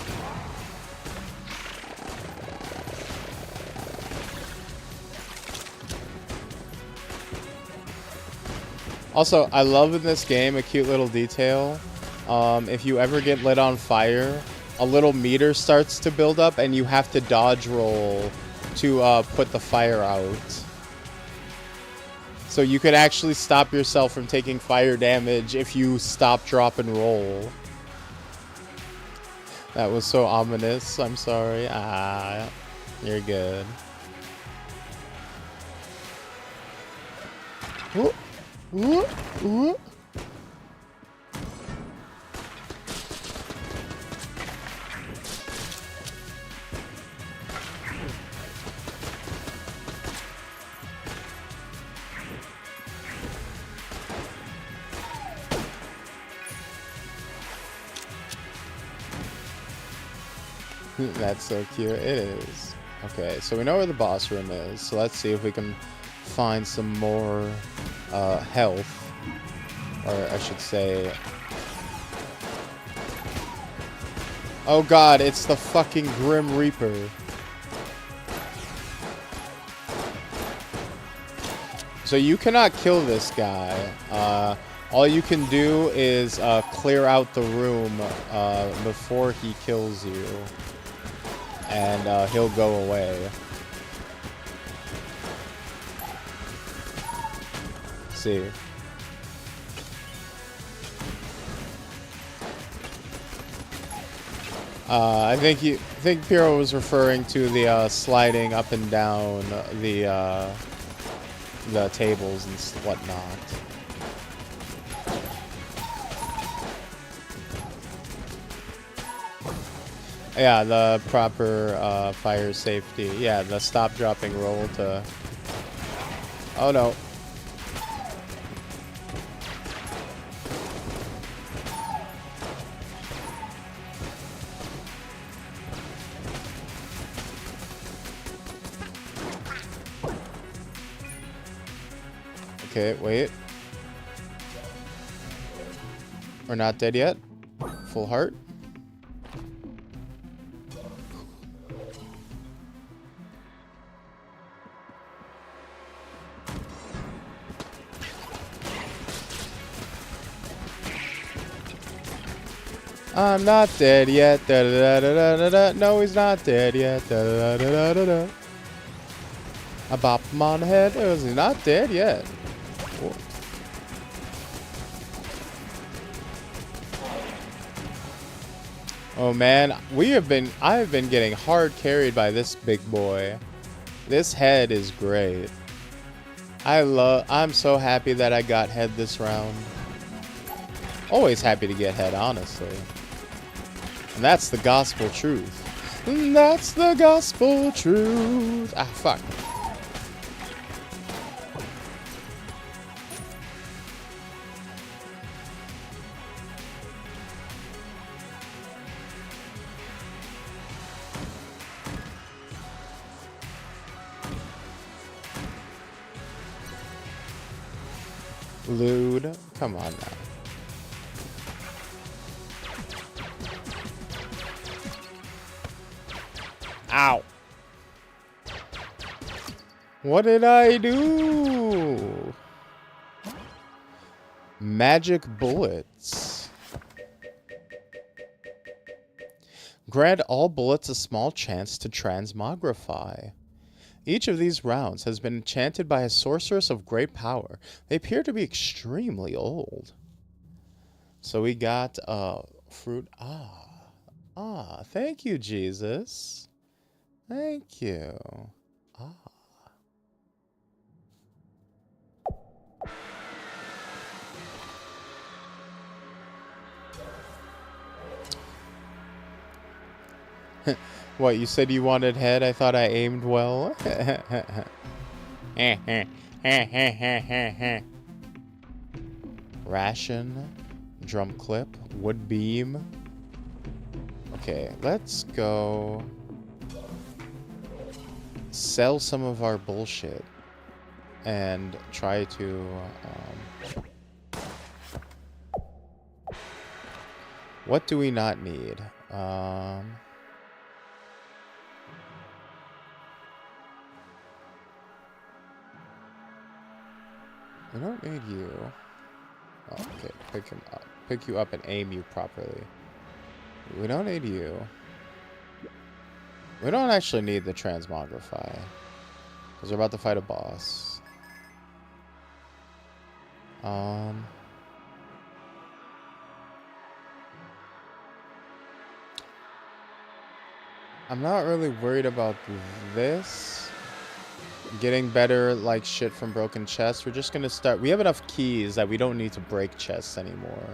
Also, I love in this game a cute little detail. If you ever get lit on fire, a little meter starts to build up and you have to dodge roll to put the fire out. So you could actually stop yourself from taking fire damage if you stop, drop, and roll. That was so ominous. I'm sorry. Ah, you're good. Ooh, ooh, ooh. That's so cute. It is. Okay, so we know where the boss room is. So let's see if we can find some more health. Or I should say... Oh god, it's the fucking Grim Reaper. So you cannot kill this guy. All you can do is clear out the room before he kills you. And he'll go away. See. I think Piro was referring to the sliding up and down the tables and whatnot. Yeah, the proper fire safety. Yeah, the stop dropping roll to... Oh no. Okay, wait. We're not dead yet. Full heart. I'm not dead yet. Da, da, da, da, da, da. No, he's not dead yet. Da, da, da, da, da, da. I bop him on the head. He's not dead yet. Whoa. Oh man, I have been getting hard carried by this big boy. This head is great. I'm so happy that I got head this round. Always happy to get head, honestly. And that's the gospel truth. That's the gospel truth. Ah, fuck. Lewd. Come on now. Ow. What did I do? Magic bullets. Grant all bullets a small chance to transmogrify. Each of these rounds has been enchanted by a sorceress of great power. They appear to be extremely old. So we got fruit. Thank you, Jesus. Thank you. What, you said you wanted head? I thought I aimed well. Ration, drum clip, wood beam. Okay, let's go sell some of our bullshit and try to what do we not need? We don't need you. Oh, okay, pick him up. Pick you up and aim you properly. We don't need you. We don't actually need the transmogrify. Because we're about to fight a boss. I'm not really worried about this. Getting better like shit from broken chests. We're just gonna start. We have enough keys that we don't need to break chests anymore.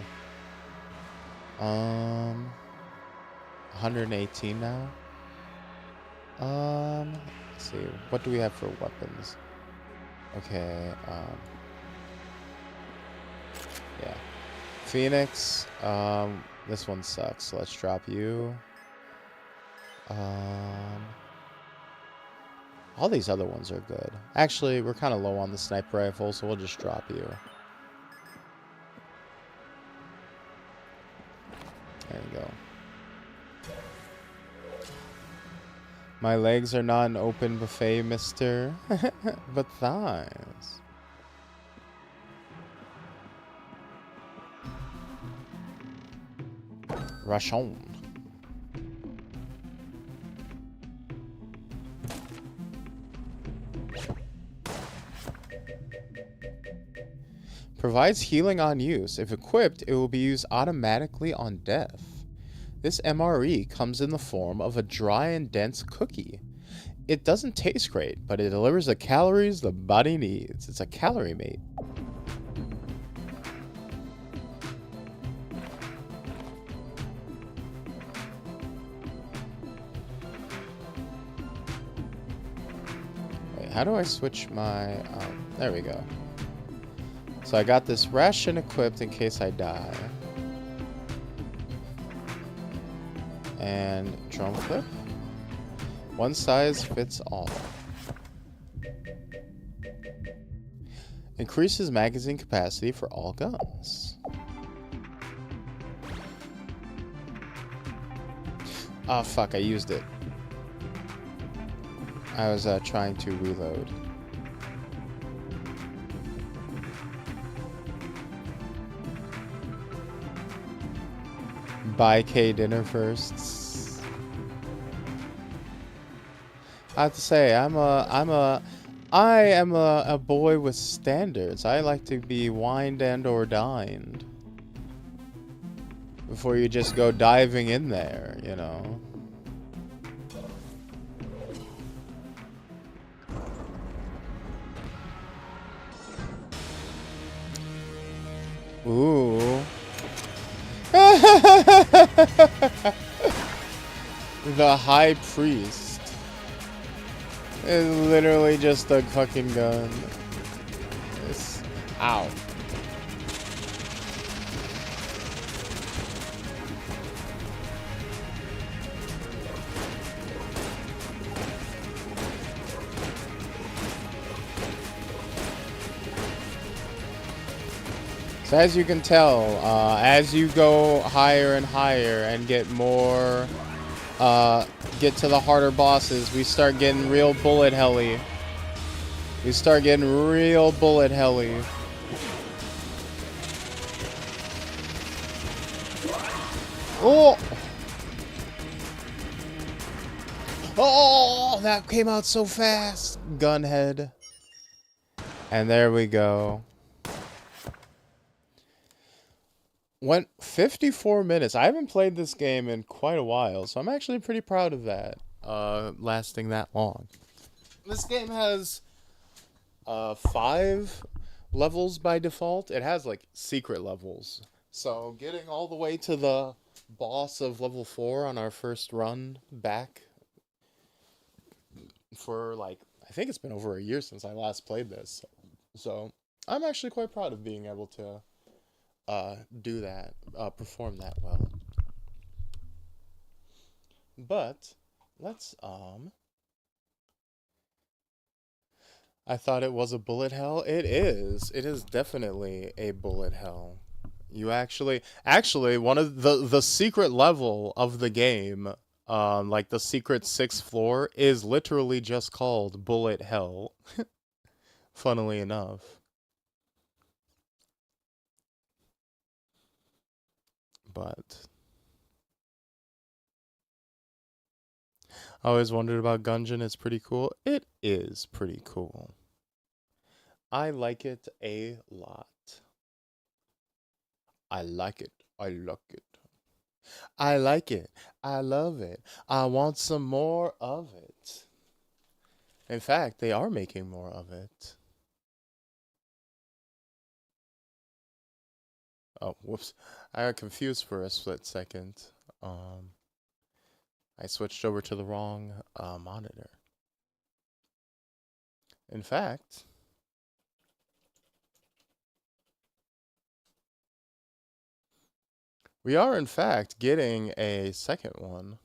118 now. Let's see. What do we have for weapons? Okay. Yeah. Phoenix. This one sucks. So let's drop you. All these other ones are good. Actually, we're kind of low on the sniper rifle, so we'll just drop you. There you go. My legs are not an open buffet, mister. But thighs. Rush on. Provides healing on use. If equipped, it will be used automatically on death. This MRE comes in the form of a dry and dense cookie. It doesn't taste great, but it delivers the calories the body needs. It's a calorie mate. Wait, how do I switch my... there we go. So I got this ration equipped in case I die. And drum clip. One size fits all. Increases magazine capacity for all guns. Oh fuck, I used it. I was trying to reload. Buy K dinner first. I have to say, I am a boy with standards. I like to be wined and or dined before you just go diving in there, you know. Ooh. The High Priest is literally just a fucking gun. It's, ow. So as you can tell, as you go higher and higher and get more, get to the harder bosses, we start getting real bullet helly. We start getting real bullet helly. Oh! Oh, that came out so fast. Gunhead. And there we go. Went 54 minutes. I haven't played this game in quite a while, so I'm actually pretty proud of that, lasting that long. This game has 5 levels by default. It has, like, secret levels. So getting all the way to the boss of level 4 on our first run back for, like, I think it's been over a year since I last played this. So I'm actually quite proud of being able to do that, perform that well. But let's I thought it was a bullet hell. It is. It is definitely a bullet hell. You actually one of the secret level of the game, like the secret 6th floor, is literally just called Bullet Hell. Funnily enough. But I always wondered about Gungeon. It's pretty cool. It is pretty cool. I like it a lot. I like it. I like it. I like it. I love it. I want some more of it. In fact, they are making more of it. Oh, whoops. I got confused for a split second. I switched over to the wrong monitor. In fact, we are in fact getting a second one.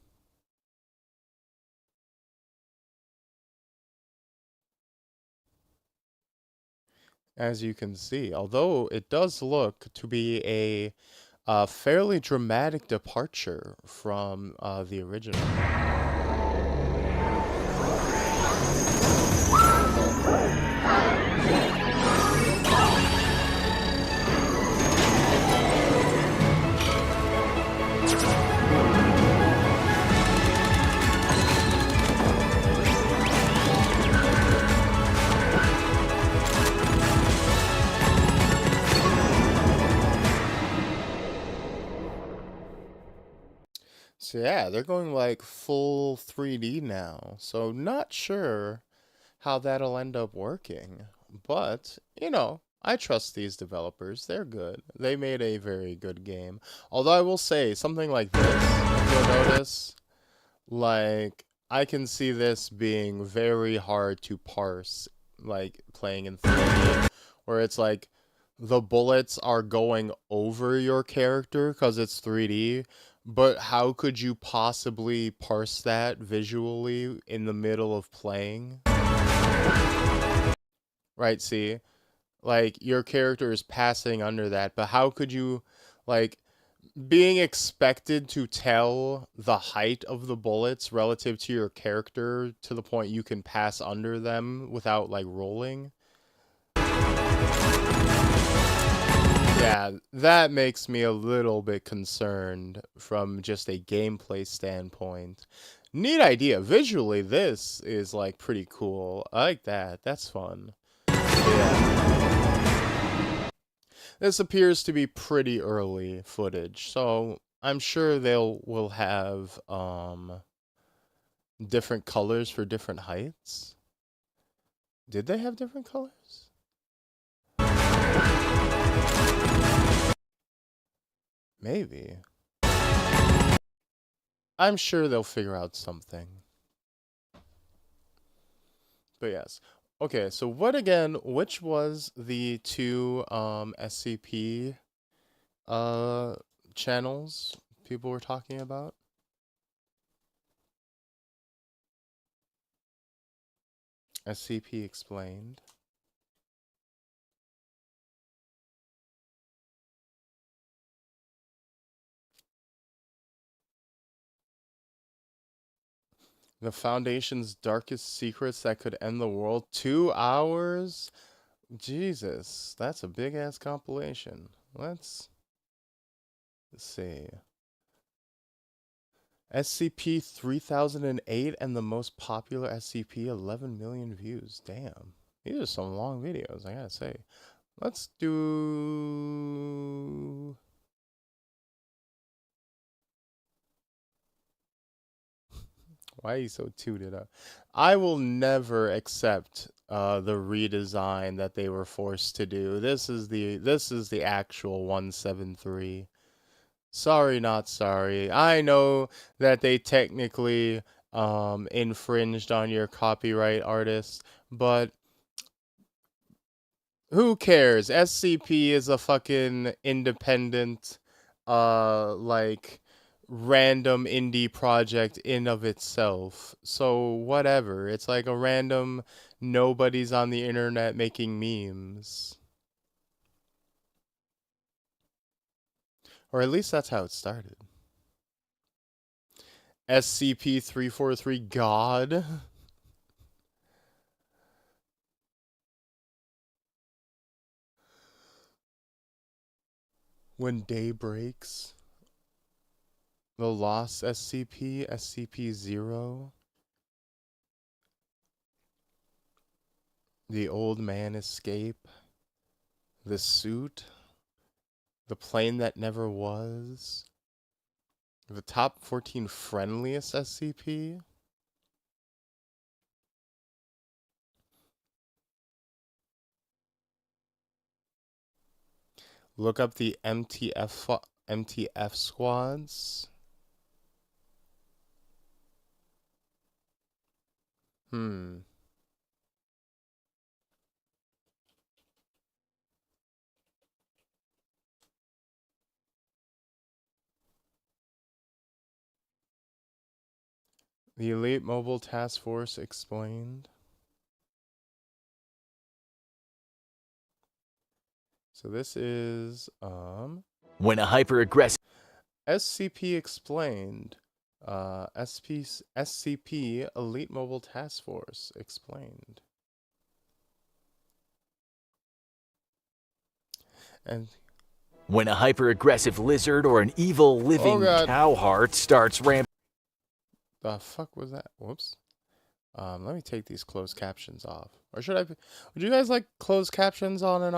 As you can see, although it does look to be a fairly dramatic departure from the original. So yeah, they're going like full 3D now. So not sure how that'll end up working. But, you know, I trust these developers. They're good. They made a very good game. Although I will say, something like this, if you'll notice, like, I can see this being very hard to parse, like, playing in 3D. Where it's like, the bullets are going over your character because it's 3D. But how could you possibly parse that visually in the middle of playing? Right, see? Like, your character is passing under that, but how could you, like, being expected to tell the height of the bullets relative to your character to the point you can pass under them without, like, rolling? Yeah, that makes me a little bit concerned from just a gameplay standpoint. Neat idea. Visually, this is, like, pretty cool. I like that. That's fun. Yeah. This appears to be pretty early footage, so I'm sure will have, different colors for different heights. Did they have different colors? Maybe. I'm sure they'll figure out something. But yes. Okay, so which was the two SCP channels people were talking about? SCP explained. The Foundation's darkest secrets that could end the world. 2 hours? Jesus, that's a big ass compilation. Let's see. SCP 3008 and the most popular SCP 11 million views. Damn. These are some long videos, I gotta say. Let's do... Why are you so tooted up? I will never accept the redesign that they were forced to do. This is the actual 173. Sorry, not sorry. I know that they technically infringed on your copyright, artist, but who cares? SCP is a fucking independent, like, random indie project in of itself. So whatever. It's like a random nobody's on the internet making memes. Or at least that's how it started. SCP-343 God. When day breaks. The Lost SCP, SCP-0. The Old Man Escape. The Suit. The Plane That Never Was. The top 14 friendliest SCP. Look up the MTF squads. The Elite Mobile Task Force explained. So this is when a hyper-aggressive SCP explained. SCP Elite Mobile Task Force explained. And when a hyper-aggressive lizard or an evil living cow heart starts the fuck was that? Whoops. Let me take these closed captions off. Or should I? Would you guys like closed captions on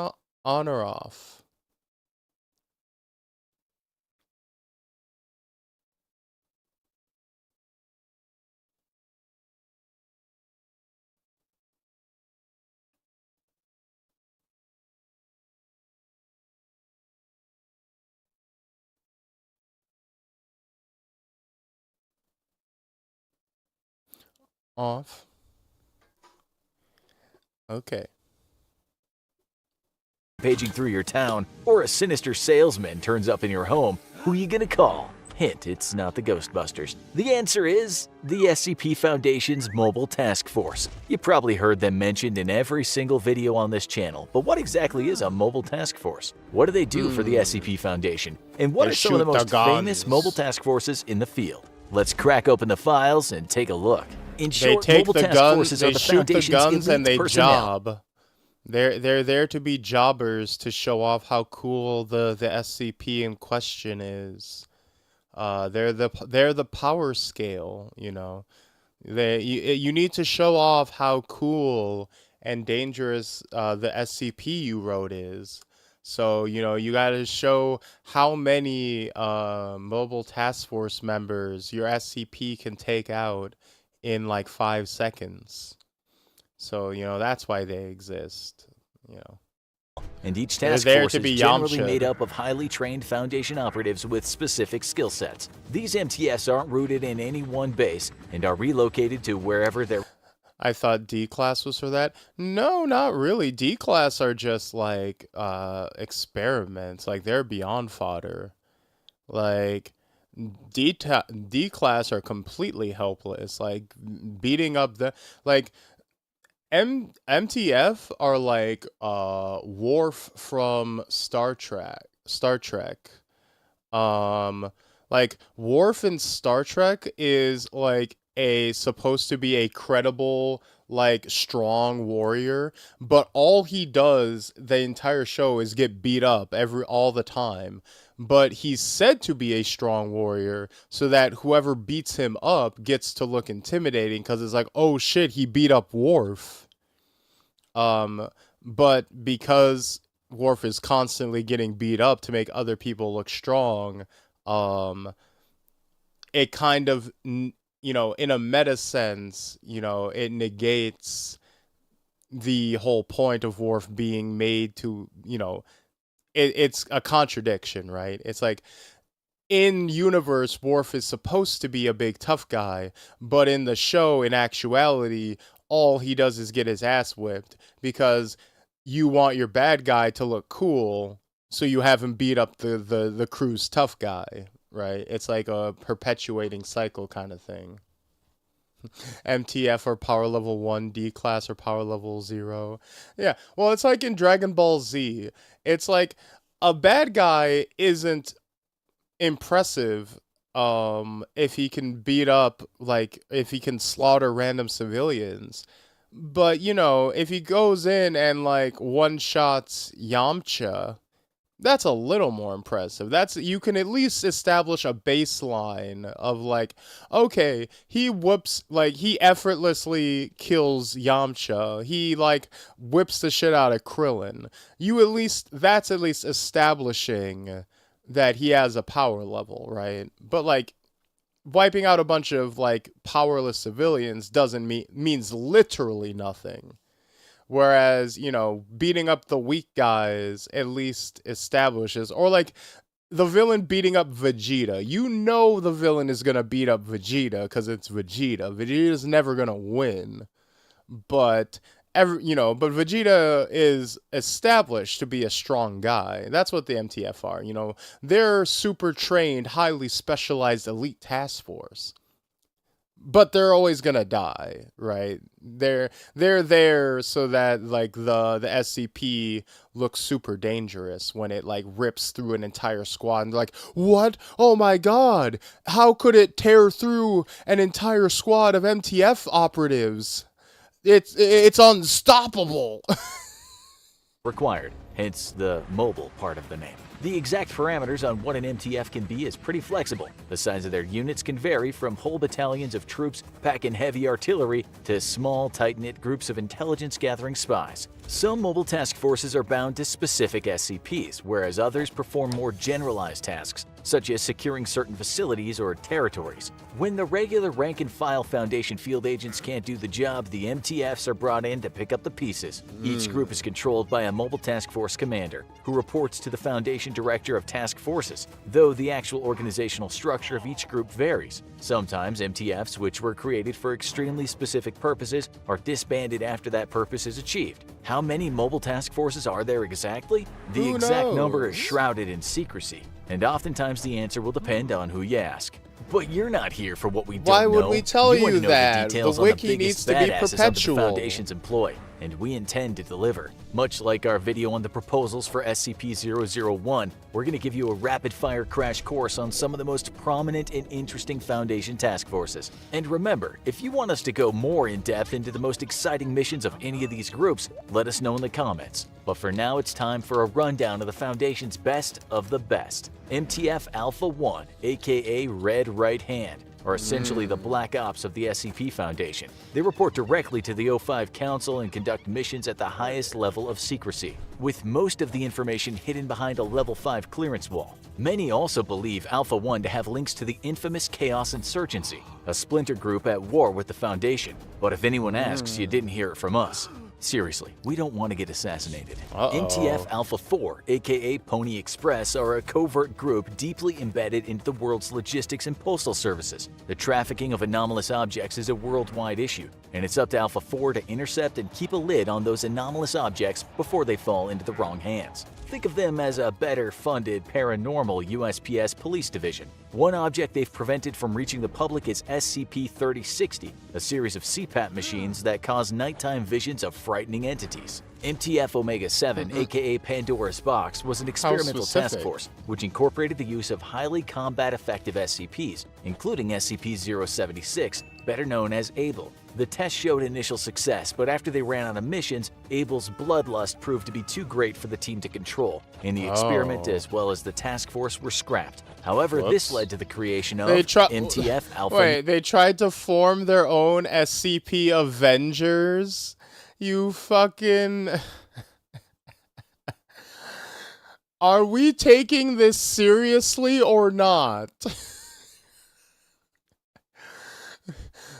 or off? Off. Okay. paging through your town, or a sinister salesman turns up in your home, who are you gonna call? Hint, it's not the Ghostbusters. The answer is the SCP Foundation's Mobile Task Force. You probably heard them mentioned in every single video on this channel, but what exactly is a Mobile Task Force? What do they do for the SCP Foundation? And what are some of the most famous mobile task forces in the field? Let's crack open the files and take a look. In short, mobile task forces are the Foundation's elite personnel. They're there to be jobbers to show off how cool the SCP in question is. They're the power scale, you know. You need to show off how cool and dangerous the SCP you wrote is. So, you know, you got to show how many mobile task force members your SCP can take out in like 5 seconds. So, you know, that's why they exist, you know. and each They're task there force to is be generally Yamcha'd. made up of highly trained Foundation operatives with specific skill sets. These MTFs aren't rooted in any one base and are relocated to wherever they're I thought D class was for that. No, not really. D class are just like experiments. Like they're beyond fodder. Like D class are completely helpless. Like beating up the like MTF are like Worf from Star Trek. Star Trek. Like Worf in Star Trek is like supposed to be a credible, like strong warrior, but all he does the entire show is get beat up all the time. But he's said to be a strong warrior so that whoever beats him up gets to look intimidating because it's like, oh shit, he beat up Worf. But because Worf is constantly getting beat up to make other people look strong, it kind of, you know, in a meta sense, you know, it negates the whole point of Worf being made to, you know, it's a contradiction, right? It's like, in universe, Worf is supposed to be a big tough guy, but in the show, in actuality, all he does is get his ass whipped because you want your bad guy to look cool, so you have him beat up the crew's tough guy, right? It's like a perpetuating cycle kind of thing. MTF or power level 1, D class or power level 0. Yeah, well, it's like in Dragon Ball Z. It's like a bad guy isn't impressive if he can beat up, like, if he can slaughter random civilians. But, you know, if he goes in and, like, one-shots Yamcha, that's a little more impressive. You can at least establish a baseline of like, okay, he effortlessly kills Yamcha. He like whips the shit out of Krillin. That's at least establishing that he has a power level, right? But like wiping out a bunch of like powerless civilians means literally nothing. Whereas, you know, beating up the weak guys at least establishes, or like the villain beating up Vegeta. You know the villain is going to beat up Vegeta because it's Vegeta. Vegeta's never going to win. But, but Vegeta is established to be a strong guy. That's what the MTF are, you know. They're super trained, highly specialized elite task force. But they're always gonna die, right? They're there so that like the SCP looks super dangerous when it like rips through an entire squad and they're like, what? Oh my god! How could it tear through an entire squad of MTF operatives? It's unstoppable. required, hence the mobile part of the name. The exact parameters on what an MTF can be is pretty flexible. The size of their units can vary from whole battalions of troops packing heavy artillery to small, tight-knit groups of intelligence-gathering spies. Some mobile task forces are bound to specific SCPs, whereas others perform more generalized tasks, such as securing certain facilities or territories. When the regular rank-and-file Foundation field agents can't do the job, the MTFs are brought in to pick up the pieces. Each group is controlled by a mobile task force commander, who reports to the Foundation Director of Task Forces, though the actual organizational structure of each group varies. Sometimes MTFs, which were created for extremely specific purposes, are disbanded after that purpose is achieved. How many mobile task forces are there exactly? The exact number is shrouded in secrecy, and oftentimes the answer will depend on who you ask. But you're not here for what we don't know. Why would we tell you want to know that? The details The on the wiki biggest needs to be badasses under perpetual. the Foundation's employ, and we intend to deliver. Much like our video on the proposals for SCP-001, we're going to give you a rapid-fire crash course on some of the most prominent and interesting Foundation task forces. And remember, if you want us to go more in-depth into the most exciting missions of any of these groups, let us know in the comments. But for now, it's time for a rundown of the Foundation's best of the best. MTF Alpha-1, aka Red Right Hand, are essentially the Black Ops of the SCP Foundation. They report directly to the O5 Council and conduct missions at the highest level of secrecy, with most of the information hidden behind a Level 5 clearance wall. Many also believe Alpha-1 to have links to the infamous Chaos Insurgency, a splinter group at war with the Foundation. But if anyone asks, you didn't hear it from us. Seriously, we don't want to get assassinated. Uh-oh. MTF Alpha 4, aka Pony Express, are a covert group deeply embedded into the world's logistics and postal services. The trafficking of anomalous objects is a worldwide issue, and it's up to Alpha 4 to intercept and keep a lid on those anomalous objects before they fall into the wrong hands. Think of them as a better-funded paranormal USPS police division. One object they've prevented from reaching the public is SCP-3060, a series of CPAP machines that cause nighttime visions of frightening entities. MTF Omega-7, aka Pandora's Box, was an experimental task specific. force which incorporated the use of highly combat-effective SCPs, including SCP-076, better known as Able. The test showed initial success, but after they ran out of missions, Abel's bloodlust proved to be too great for the team to control, and the experiment Oh. as well as the task force were scrapped. However, this Whoops. led to the creation of They try- MTF Alpha. Wait, they tried to form their own SCP Avengers? You fucking... Are we taking this seriously or not?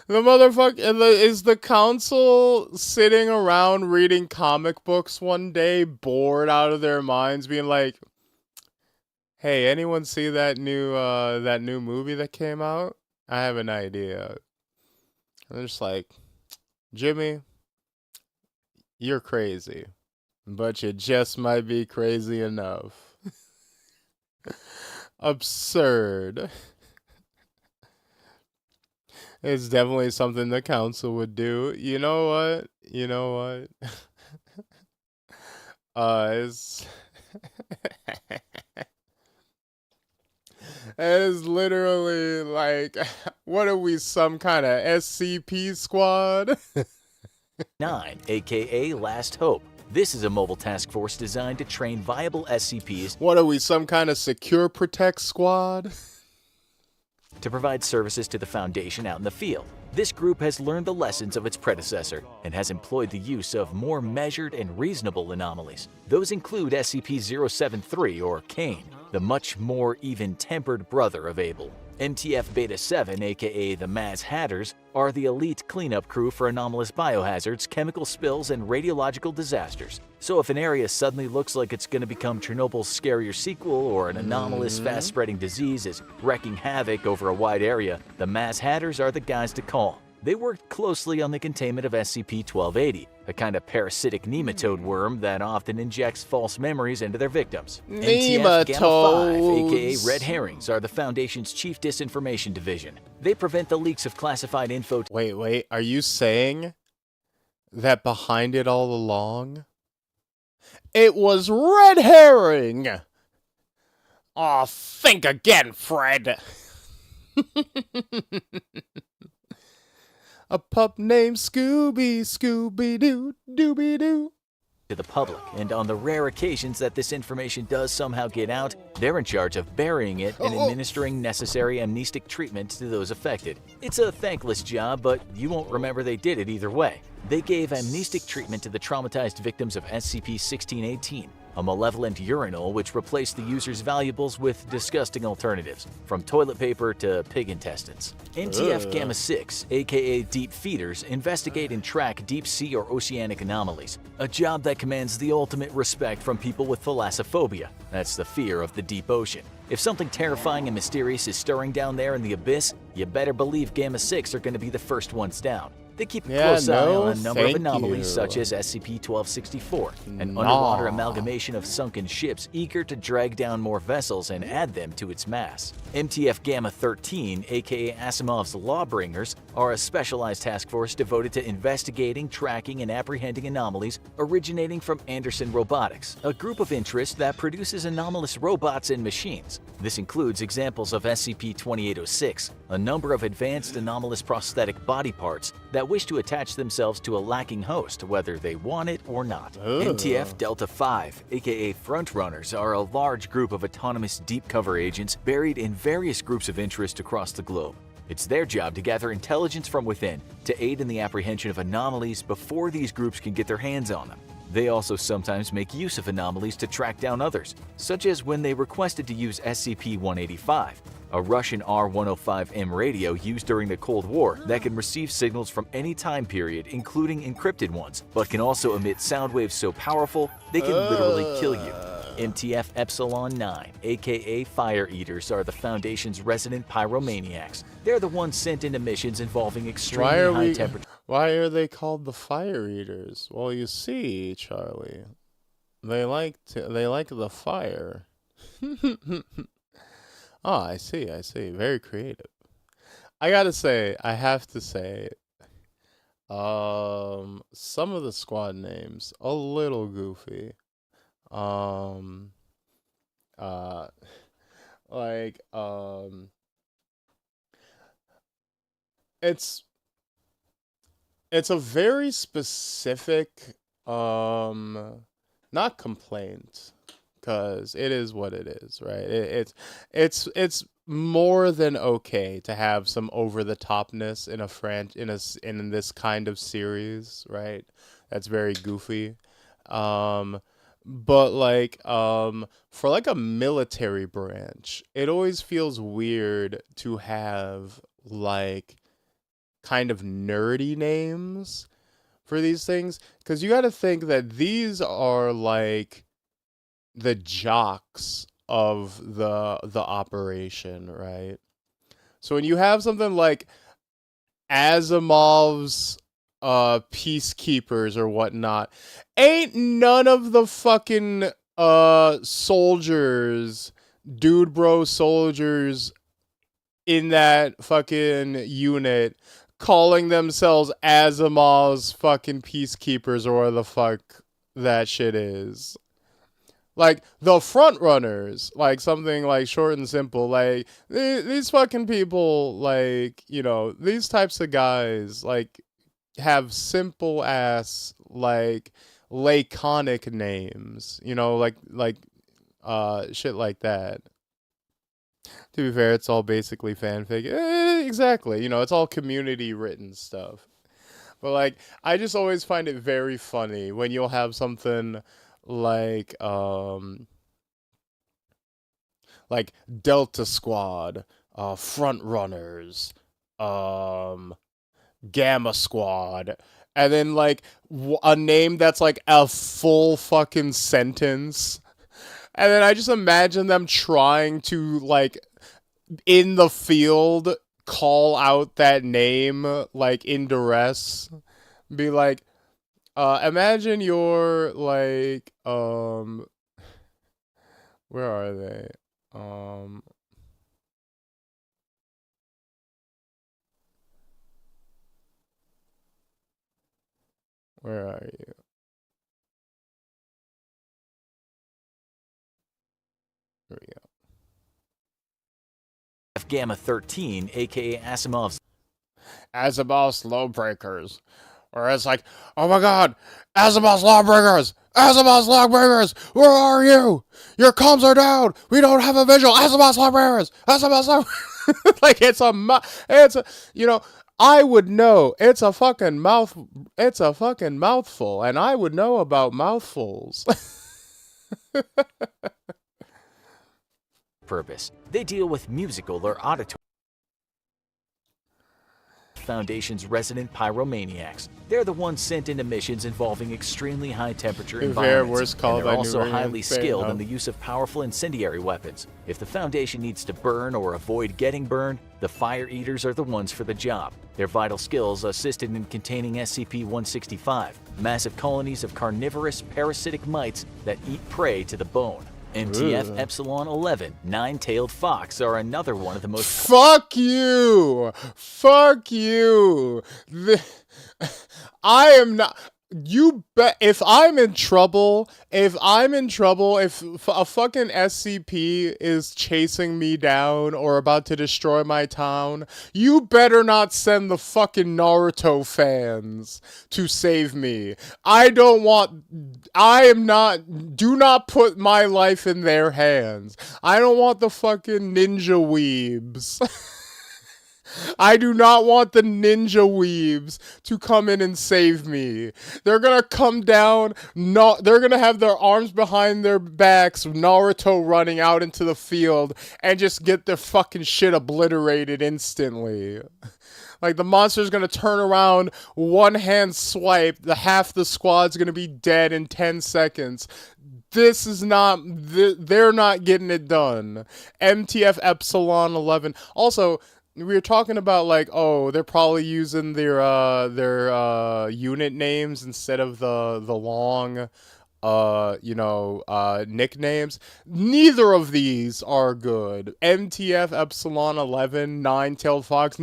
The motherfucker is the council sitting around reading comic books one day, bored out of their minds, being like, "Hey, anyone see that new movie that came out? I have an idea." And they're just like, "Jimmy, you're crazy, but you just might be crazy enough." Absurd. It's definitely something the council would do. You know what? You know what? It's it is literally like, what are we, some kind of SCP squad? 9, aka Last Hope. This is a mobile task force designed to train viable SCPs What are we, some kind of secure protect squad? to provide services to the Foundation out in the field. This group has learned the lessons of its predecessor and has employed the use of more measured and reasonable anomalies. Those include SCP-073, or Kane, the much more even-tempered brother of Abel. MTF Beta-7, aka the Maz Hatters, are the elite cleanup crew for anomalous biohazards, chemical spills, and radiological disasters. So if an area suddenly looks like it's going to become Chernobyl's scarier sequel, or an anomalous fast-spreading disease is wreaking havoc over a wide area, the Maz Hatters are the guys to call. They worked closely on the containment of SCP-1280, a kind of parasitic nematode worm that often injects false memories into their victims. MTF Gamma 5, aka Nematodes. Red Herrings, are the Foundation's chief disinformation division. They prevent the leaks of classified info Wait, are you saying that behind it all along, it was red herring? Aw, think again, Fred. A pup named Scooby-Doo, Dooby-Doo. to the public, and on the rare occasions that this information does somehow get out, they're in charge of burying it and administering necessary amnestic treatment to those affected. It's a thankless job, but you won't remember they did it either way. They gave amnestic treatment to the traumatized victims of SCP-1618, a malevolent urinal which replaced the user's valuables with disgusting alternatives, from toilet paper to pig intestines. MTF Gamma 6, aka Deep Feeders, investigate and track deep sea or oceanic anomalies, a job that commands the ultimate respect from people with thalassophobia. That's the fear of the deep ocean. If something terrifying and mysterious is stirring down there in the abyss, you better believe Gamma 6 are going to be the first ones down. They keep a close eye on a number of anomalies such as SCP-1264, an underwater amalgamation of sunken ships eager to drag down more vessels and add them to its mass. MTF Gamma 13, aka Asimov's Lawbringers, are a specialized task force devoted to investigating, tracking, and apprehending anomalies originating from Anderson Robotics, a group of interest that produces anomalous robots and machines. This includes examples of SCP-2806, a number of advanced anomalous prosthetic body parts that wish to attach themselves to a lacking host, whether they want it or not. MTF Delta 5, aka Frontrunners, are a large group of autonomous deep cover agents buried in various groups of interest across the globe. It's their job to gather intelligence from within to aid in the apprehension of anomalies before these groups can get their hands on them. They also sometimes make use of anomalies to track down others, such as when they requested to use SCP-185, a Russian R-105M radio used during the Cold War that can receive signals from any time period, including encrypted ones, but can also emit sound waves so powerful they can literally kill you. MTF Epsilon 9, aka Fire Eaters, are the Foundation's resident pyromaniacs. They're the ones sent into missions involving extremely high temperature. Why are they called the Fire Eaters? Well, you see, Charlie, they like the fire. Oh, I see. Very creative. I have to say, some of the squad names a little goofy. Like, it's a very specific, not complaint, because it is what it is, right? It's more than okay to have some over the topness in this kind of series, right? That's very goofy. But like, for like a military branch, it always feels weird to have like kind of nerdy names for these things, because you got to think that these are like the jocks of the operation, right? So when you have something like Asimov's peacekeepers or whatnot, ain't none of the fucking soldiers, dude bro soldiers in that fucking unit calling themselves Asimov's fucking peacekeepers or whatever the fuck that shit is. Like, the front runners, like, something, like, short and simple, like, these fucking people, like, you know, these types of guys, like, have simple-ass, like, laconic names, you know, like, shit like that. To be fair, it's all basically fanfic. Exactly, you know, it's all community-written stuff. But, like, I just always find it very funny when you'll have something like Delta Squad, Front Runners, Gamma Squad, and then like a name that's like a full fucking sentence, and then I just imagine them trying to like in the field call out that name like in duress, be like, imagine you're like, where are they? Where are you? Here we go. Gamma 13, aka Asimov's Lawbreakers. Or it's like, oh my god, Asimov's Lawbreakers! Asimov's Lawbreakers! Where are you? Your comms are down! We don't have a visual! Asimov's Lawbreakers! Asimov's Lawbreakers! Like, it's a, you know, I would know. It's a fucking mouthful, and I would know about mouthfuls. purpose. They deal with musical or auditory Foundation's resident pyromaniacs. They're the ones sent into missions involving extremely high temperature environments, and they're also highly skilled in the use of powerful incendiary weapons. If the Foundation needs to burn or avoid getting burned, the Fire Eaters are the ones for the job. Their vital skills assisted in containing SCP-165, massive colonies of carnivorous parasitic mites that eat prey to the bone. MTF Epsilon 11, Nine-Tailed Fox, are another one of the most— Fuck you! Fuck you! I am not— You bet— if I'm in trouble, if a fucking SCP is chasing me down or about to destroy my town, you better not send the fucking Naruto fans to save me. Do not put my life in their hands. I don't want the fucking ninja weebs. I do not want the ninja weebs to come in and save me. They're gonna come down, they're gonna have their arms behind their backs, Naruto running out into the field, and just get their fucking shit obliterated instantly. Like, the monster's gonna turn around, one hand swipe, half the squad's gonna be dead in 10 seconds. This is not, they're not getting it done. MTF Epsilon 11. Also, we were talking about, like, oh, they're probably using their unit names instead of the long, nicknames. Neither of these are good. MTF Epsilon 11, Nine-Tailed Fox,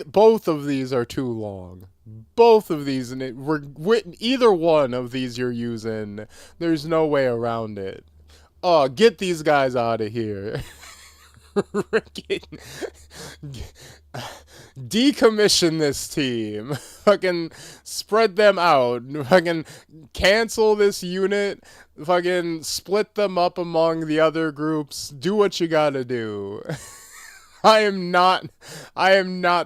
both of these are too long. Both of these, and either one of these you're using, there's no way around it. Oh, get these guys out of here. Decommission this team. Fucking spread them out. Fucking cancel this unit. Fucking split them up among the other groups. Do what you gotta do. I am not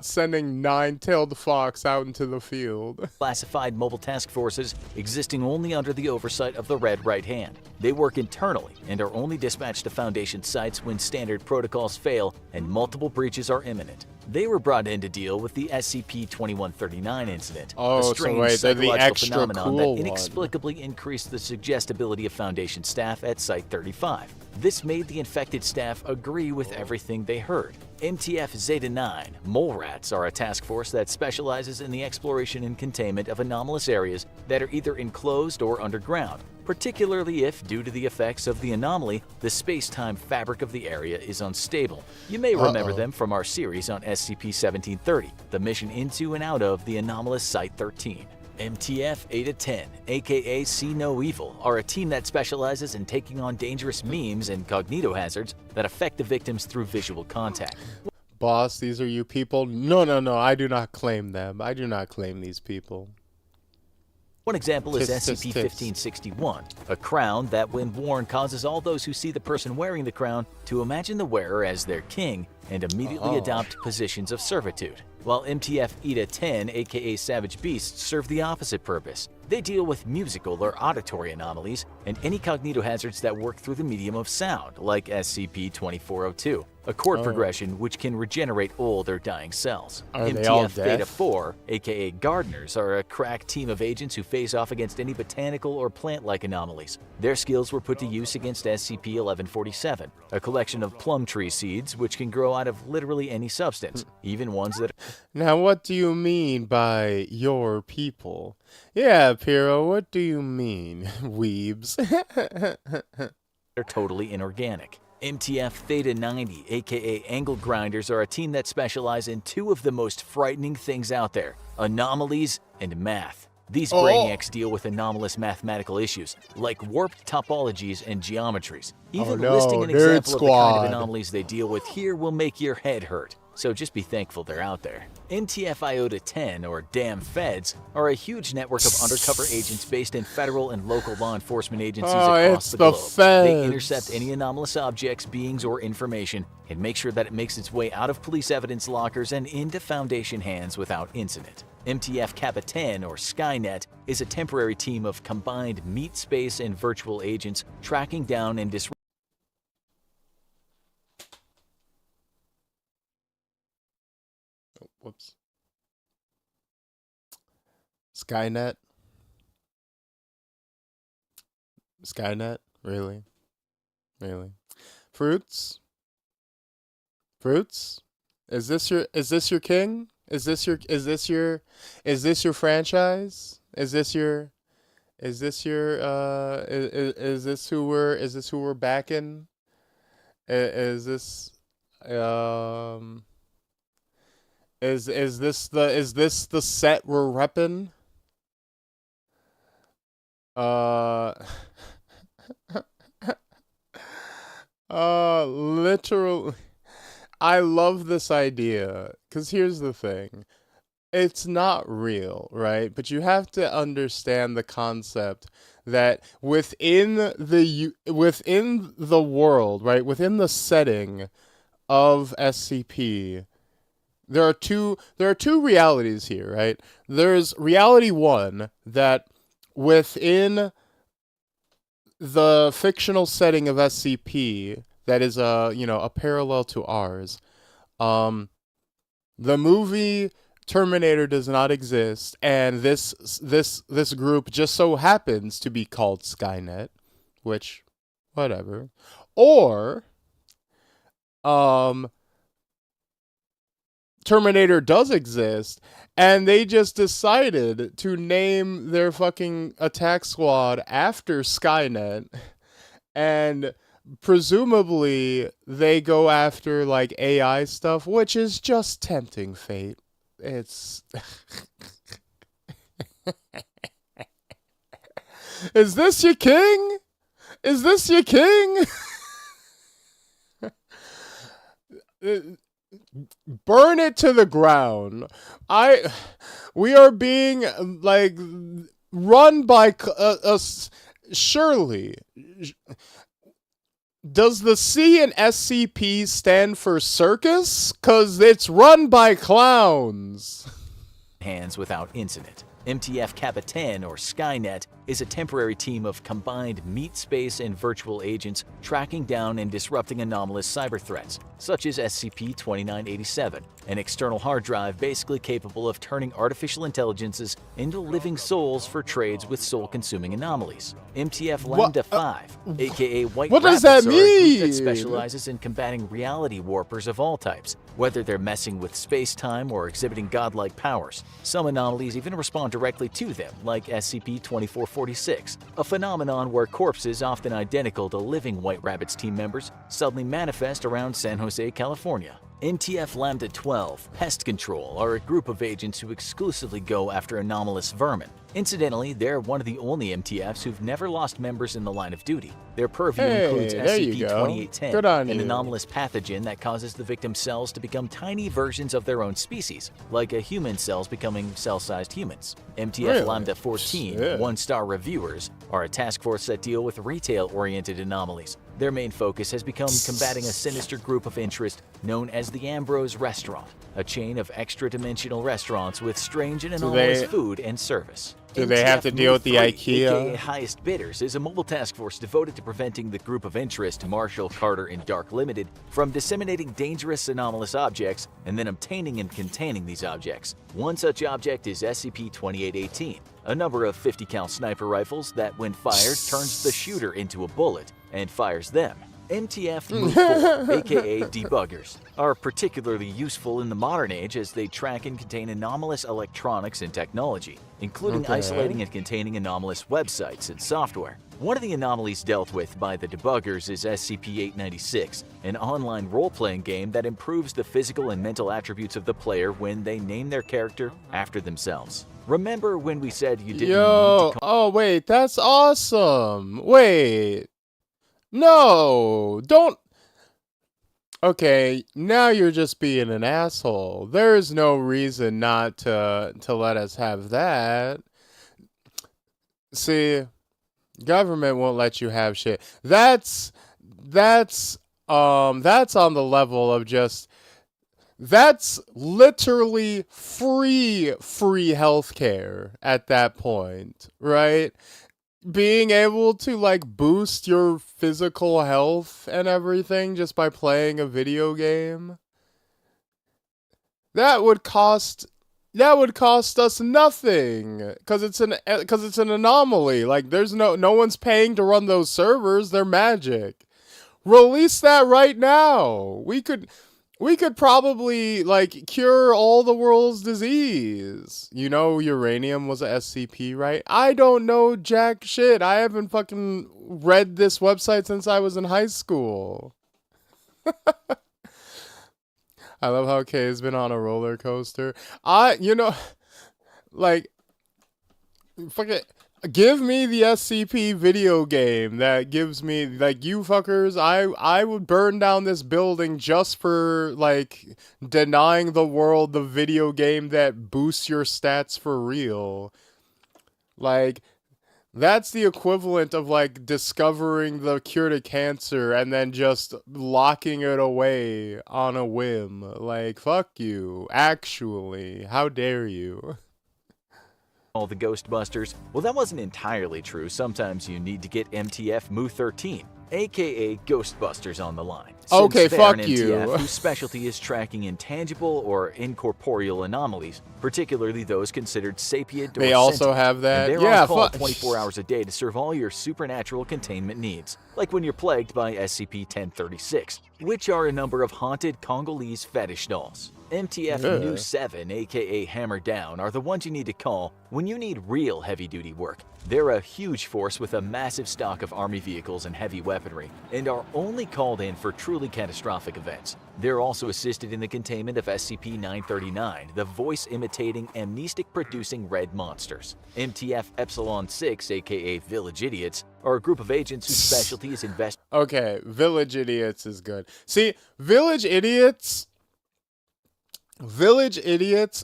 sending Nine-Tailed Fox out into the field. Classified mobile task forces existing only under the oversight of the Red Right Hand. They work internally and are only dispatched to Foundation sites when standard protocols fail and multiple breaches are imminent. They were brought in to deal with the SCP-2139 incident, a strange psychological phenomenon that inexplicably increased the suggestibility of Foundation staff at Site-35. This made the infected staff agree with everything they heard. MTF Zeta-9 Mole Rats are a task force that specializes in the exploration and containment of anomalous areas that are either enclosed or underground, particularly if, due to the effects of the anomaly, the space-time fabric of the area is unstable. You may remember them from our series on SCP-1730, the mission into and out of the anomalous Site-13. MTF Eta-10, aka See No Evil, are a team that specializes in taking on dangerous memes and cognitohazards that affect the victims through visual contact. Boss, these are you people? No, I do not claim them. I do not claim these people. One example is SCP-1561, a crown that, when worn, causes all those who see the person wearing the crown to imagine the wearer as their king and immediately adopt positions of servitude. While MTF Eta-10, aka Savage Beasts, serve the opposite purpose. They deal with musical or auditory anomalies and any cognitohazards that work through the medium of sound, like SCP-2402, a chord progression which can regenerate old or dying cells. MTF Beta-4, aka Gardeners, are a crack team of agents who face off against any botanical or plant-like anomalies. Their skills were put to use against SCP-1147, a collection of plum tree seeds which can grow out of literally any substance, even ones that... Now, what do you mean by your people? Yeah, Piro, what do you mean, weebs? They're totally inorganic. MTF Theta 90, aka Angle Grinders, are a team that specialize in two of the most frightening things out there: anomalies and math. These brainiacs deal with anomalous mathematical issues, like warped topologies and geometries. Even listing an example of the kind of anomalies they deal with here will make your head hurt. So just be thankful they're out there. MTF Iota 10, or Damn Feds, are a huge network of undercover agents based in federal and local law enforcement agencies across the globe. They intercept any anomalous objects, beings, or information and make sure that it makes its way out of police evidence lockers and into Foundation hands without incident. MTF Kappa 10, or Skynet, is a temporary team of combined meat space and virtual agents tracking down and disrupting. Whoops. Skynet? Skynet? Really? Really? Fruits? Fruits? Is this your king? Is this your franchise? Is this who we're backing? Is this the set we're repping? Literal. I love this idea, because here's the thing. It's not real, right? But you have to understand the concept that within the world, right? Within the setting of SCP, there are two realities here, right? There's reality one that within the fictional setting of SCP that is a parallel to ours. The movie Terminator does not exist, and this group just so happens to be called Skynet, which whatever. Or Terminator does exist, and they just decided to name their fucking attack squad after Skynet, and presumably they go after like AI stuff, which is just tempting fate. It's Is this your king? Is this your king? Burn it to the ground. We are being like run by surely. Does the C in SCP stand for circus? 'Cause it's run by clowns. Hands without incident. MTF Kappa 10, or Skynet, is a temporary team of combined meat space and virtual agents tracking down and disrupting anomalous cyber threats, such as SCP-2987, an external hard drive basically capable of turning artificial intelligences into living souls for trades with soul-consuming anomalies. MTF Lambda 5, aka White what does Rabbits, that are a group that mean? specializes in combating reality warpers of all types, whether they're messing with space-time or exhibiting godlike powers. Some anomalies even respond directly to them, like SCP-2446, a phenomenon where corpses often identical to living White Rabbits team members suddenly manifest around San Jose, California. MTF Lambda 12, Pest Control, are a group of agents who exclusively go after anomalous vermin. Incidentally, they're one of the only MTFs who've never lost members in the line of duty. Their purview includes there you go. SCP-2810, Good on an you. anomalous pathogen that causes the victim's cells to become tiny versions of their own species, like a human cells becoming cell-sized humans. MTF Really? Lambda 14, Shit. one-star reviewers, are a task force that deal with retail-oriented anomalies. Their main focus has become combating a sinister group of interest known as the Ambrose Restaurant, a chain of extra-dimensional restaurants with strange and anomalous food and service. Do they have to deal with the Move 3, IKEA? aka Highest Bidders, is a mobile task force devoted to preventing the group of interest, Marshall, Carter, and Dark Limited, from disseminating dangerous anomalous objects and then obtaining and containing these objects. One such object is SCP-2818, a number of 50 cal sniper rifles that, when fired, turns the shooter into a bullet and fires them. MTF Move 4, aka Debuggers, are particularly useful in the modern age as they track and contain anomalous electronics and technology, including isolating and containing anomalous websites and software. One of the anomalies dealt with by the Debuggers is SCP-896, an online role-playing game that improves the physical and mental attributes of the player when they name their character after themselves. Remember when we said you didn't need to Oh wait, that's awesome. Wait. No, don't. Okay, now you're just being an asshole. There's no reason not to let us have that. See, government won't let you have shit. That's on the level of just, that's literally free healthcare at that point, right? Being able to like boost your physical health and everything just by playing a video game. That would cost us nothing, because it's an anomaly. Like there's no one's paying to run those servers. They're magic. Release that right now. We could probably like cure all the world's disease. You know, uranium was a SCP, right? I don't know jack shit. I haven't fucking read this website since I was in high school. I love how Kay's been on a roller coaster. Like, fuck it. Give me the SCP video game that gives me, like, you fuckers, I would burn down this building just for, like, denying the world the video game that boosts your stats for real. Like, That's the equivalent of like discovering the cure to cancer and then just locking it away on a whim. Like, fuck you. Actually, how dare you? All the Ghostbusters? Well, that wasn't entirely true. Sometimes you need to get MTF Mu 13, aka Ghostbusters, on the line. Okay, Since they're fuck an you. MTF whose specialty is tracking intangible or incorporeal anomalies, particularly those considered sapient or They also sentient. have that. And they're Yeah, on call fuck. 24 hours a day to serve all your supernatural containment needs, like when you're plagued by SCP-1036, which are a number of haunted Congolese fetish dolls. MTF Nu 7, aka Hammer Down, are the ones you need to call when you need real heavy-duty work. They're a huge force with a massive stock of army vehicles and heavy weaponry, and are only called in for truly catastrophic events. They're also assisted in the containment of SCP-939, the voice-imitating, amnestic-producing red monsters. MTF Epsilon 6, aka Village Idiots, are a group of agents whose specialty is Okay, Village Idiots is good. See, Village Idiots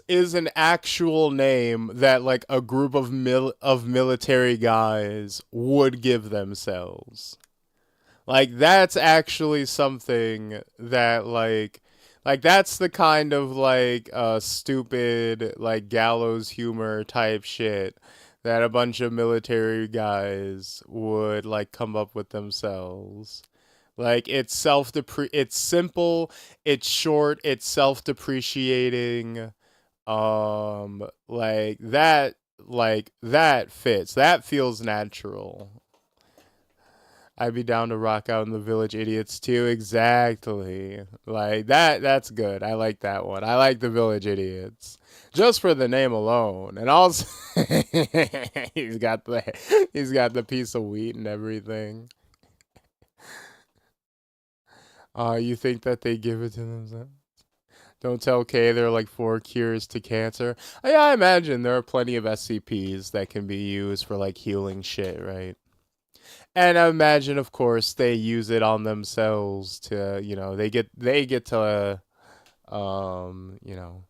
is an actual name that like a group of military guys would give themselves. Like that's actually something that like that's the kind of like stupid like gallows humor type shit that a bunch of military guys would like come up with themselves. Like it's it's simple, it's short, it's self-depreciating. Like that fits. That feels natural. I'd be down to rock out in the Village Idiots too. Exactly. Like that's good. I like that one. I like the Village Idiots. Just for the name alone. And also he's got the piece of wheat and everything. You think that they give it to themselves? Don't tell Kay there are like 4 cures to cancer. Yeah, I imagine there are plenty of SCPs that can be used for like healing shit, right? And I imagine, of course, they use it on themselves to, you know, they get to, you know,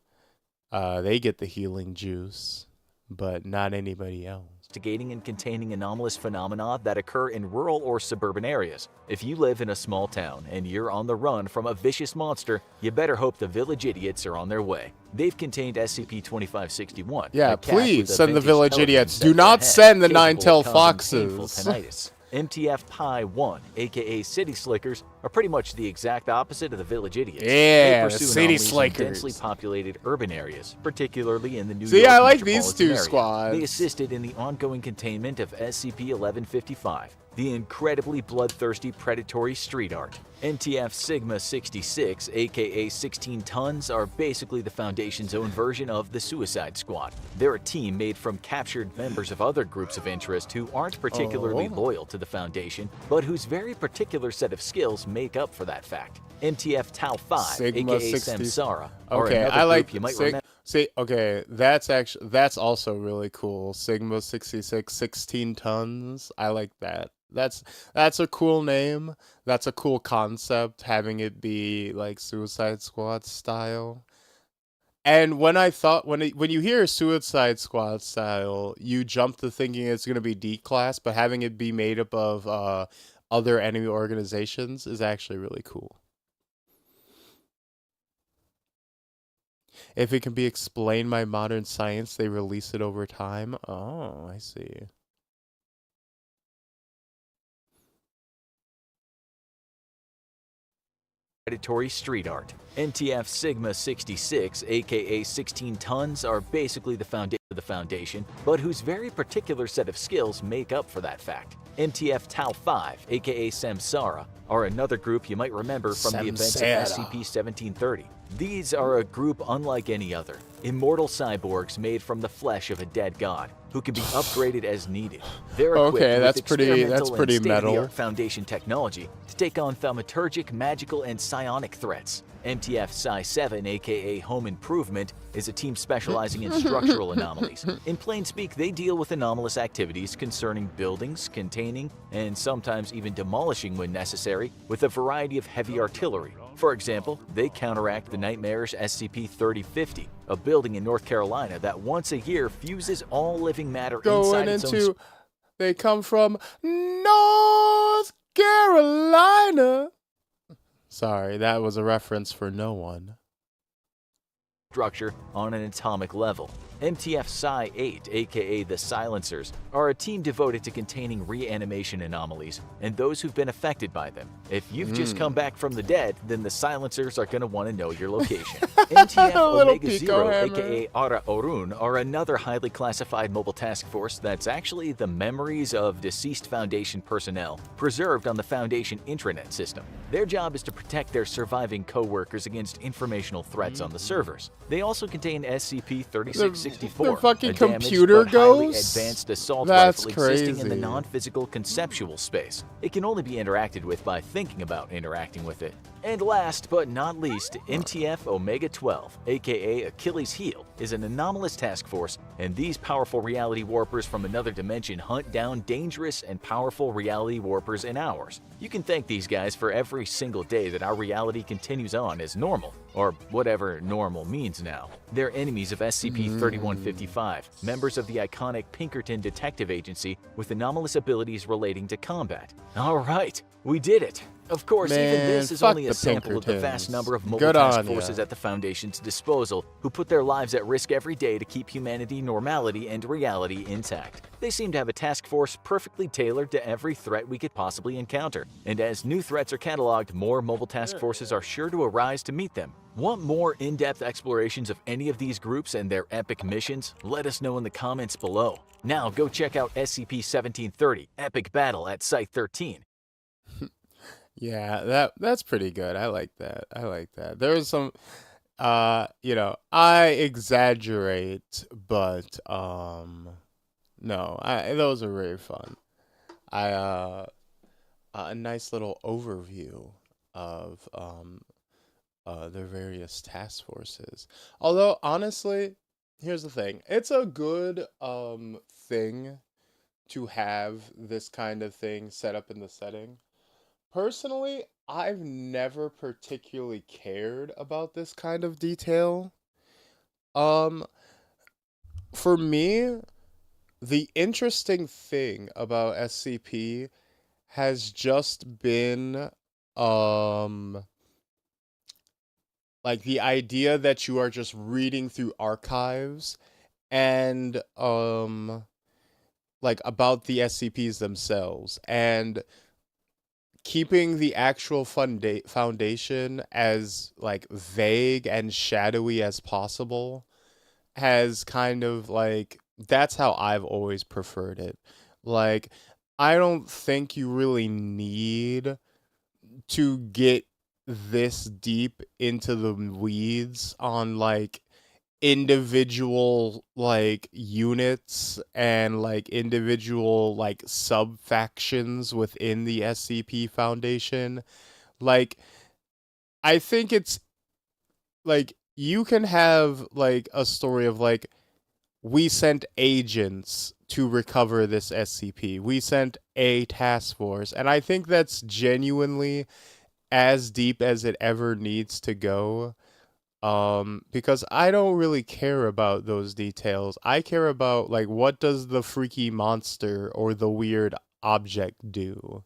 they get the healing juice, but not anybody else. investigating and containing anomalous phenomena that occur in rural or suburban areas. If you live in a small town and you're on the run from a vicious monster, you better hope the Village Idiots are on their way. They've contained SCP-2561. Yeah, please send the Village Idiots. Do not send the Nine-tailed Foxes. MTF Pi 1, aka City Slickers, are pretty much the exact opposite of the Village Idiots. Yeah, they pursue City anomalies in Slickers. densely populated urban areas, particularly in the New See, York I like these metropolitan two area. squads. They assisted in the ongoing containment of SCP-1155, the incredibly bloodthirsty predatory street art. MTF Sigma 66, aka 16 Tons, are basically the Foundation's own version of the Suicide Squad. They're a team made from captured members of other groups of interest who aren't particularly loyal to the Foundation, but whose very particular set of skills make up for that fact. MTF Tau 5, Sigma aka 60. Samsara, Okay, are another I like group you might Sig- remember. See, okay, that's also really cool. Sigma 66, 16 tons. I like that. That's a cool name. That's a cool concept, having it be like Suicide Squad style. And when you hear Suicide Squad style, you jump to thinking it's gonna be D-class, but having it be made up of other enemy organizations is actually really cool. If it can be explained by modern science, they release it over time. Oh, I see. Predatory street art. NTF Sigma 66, aka 16 Tons, are basically the Foundation, but whose very particular set of skills make up for that fact. MTF Tau 5, aka Samsara, are another group you might remember from the events of SCP-1730. These are a group unlike any other, immortal cyborgs made from the flesh of a dead god, who can be upgraded as needed. They're equipped Okay, with that's experimental pretty and metal. state-of-the-art Foundation technology to take on thaumaturgic, magical, and psionic threats. MTF Psi 7, aka Home Improvement, is a team specializing in structural anomalies. In plain speak, they deal with anomalous activities concerning buildings, containing, and sometimes even demolishing when necessary, with a variety of heavy artillery. For example, they counteract the nightmarish SCP-3050, a building in North Carolina that once a year fuses all living matter inside its own They come from North Carolina. Sorry, that was a reference for no one. Structure on an atomic level. MTF Psi-8, aka the Silencers, are a team devoted to containing reanimation anomalies and those who've been affected by them. If you've just come back from the dead, then the Silencers are going to want to know your location. MTF Little Omega Pico Zero, Hammer. aka Ara Orun, are another highly classified mobile task force that's actually the memories of deceased Foundation personnel preserved on the Foundation intranet system. Their job is to protect their surviving co-workers against informational threats on the servers. They also contain SCP-3664, The fucking a damaged computer but highly ghosts? advanced assault That's rifle existing in the crazy. non-physical conceptual space. It can only be interacted with by thinking about interacting with it. And last but not least, MTF Omega-12, aka Achilles' Heel, is an anomalous task force, and these powerful reality warpers from another dimension hunt down dangerous and powerful reality warpers in ours. You can thank these guys for every single day that our reality continues on as normal, or whatever normal means now. They're enemies of SCP-3155, members of the iconic Pinkerton Detective Agency with anomalous abilities relating to combat. Alright, we did it! Of course, even Man, this is fuck only a the sample of the Pinkertons. vast number of mobile Good task on ya. forces at the Foundation's disposal who put their lives at risk every day to keep humanity, normality, and reality intact. They seem to have a task force perfectly tailored to every threat we could possibly encounter, and as new threats are cataloged, more mobile task forces are sure to arise to meet them. Want more in-depth explorations of any of these groups and their epic missions? Let us know in the comments below. Now go check out SCP-1730, Epic Battle at Site-13. Yeah, that's pretty good. I like that. I like that. There was some I exaggerate, but no, those are very fun. A nice little overview of their various task forces. Although honestly, here's the thing. It's a good thing to have this kind of thing set up in the setting. Personally, I've never particularly cared about this kind of detail. Um, for me, the interesting thing about SCP has just been, like the idea that you are just reading through archives and, like about the SCPs themselves and keeping the actual foundation as like vague and shadowy as possible has kind of like that's how I've always preferred it. Like I don't think you really need to get this deep into the weeds on like individual like units and like individual like sub factions within the SCP Foundation. Like I think it's like you can have like a story of like we sent agents to recover this SCP. We sent a task force, and I think that's genuinely as deep as it ever needs to go. Because I don't really care about those details. I care about, like, what does the freaky monster or the weird object do?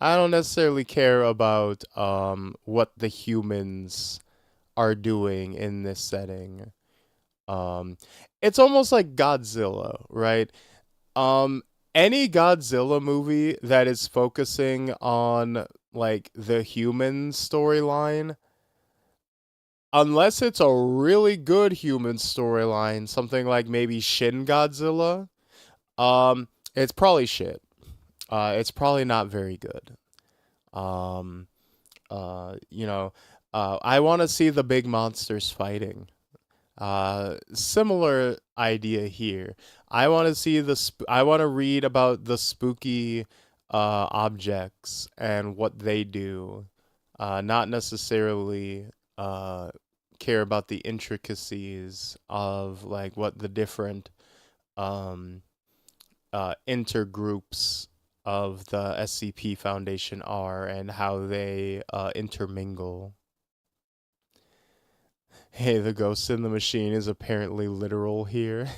I don't necessarily care about, what the humans are doing in this setting. It's almost like Godzilla, right? Any Godzilla movie that is focusing on, like, the human storyline, unless it's a really good human storyline, something like maybe Shin Godzilla, it's probably shit. It's probably not very good. I want to see the big monsters fighting. Similar idea here. I want to see I want to read about the spooky objects and what they do. Not necessarily care about the intricacies of like what the different intergroups of the SCP Foundation are and how they intermingle. Hey, the ghost in the machine is apparently literal here.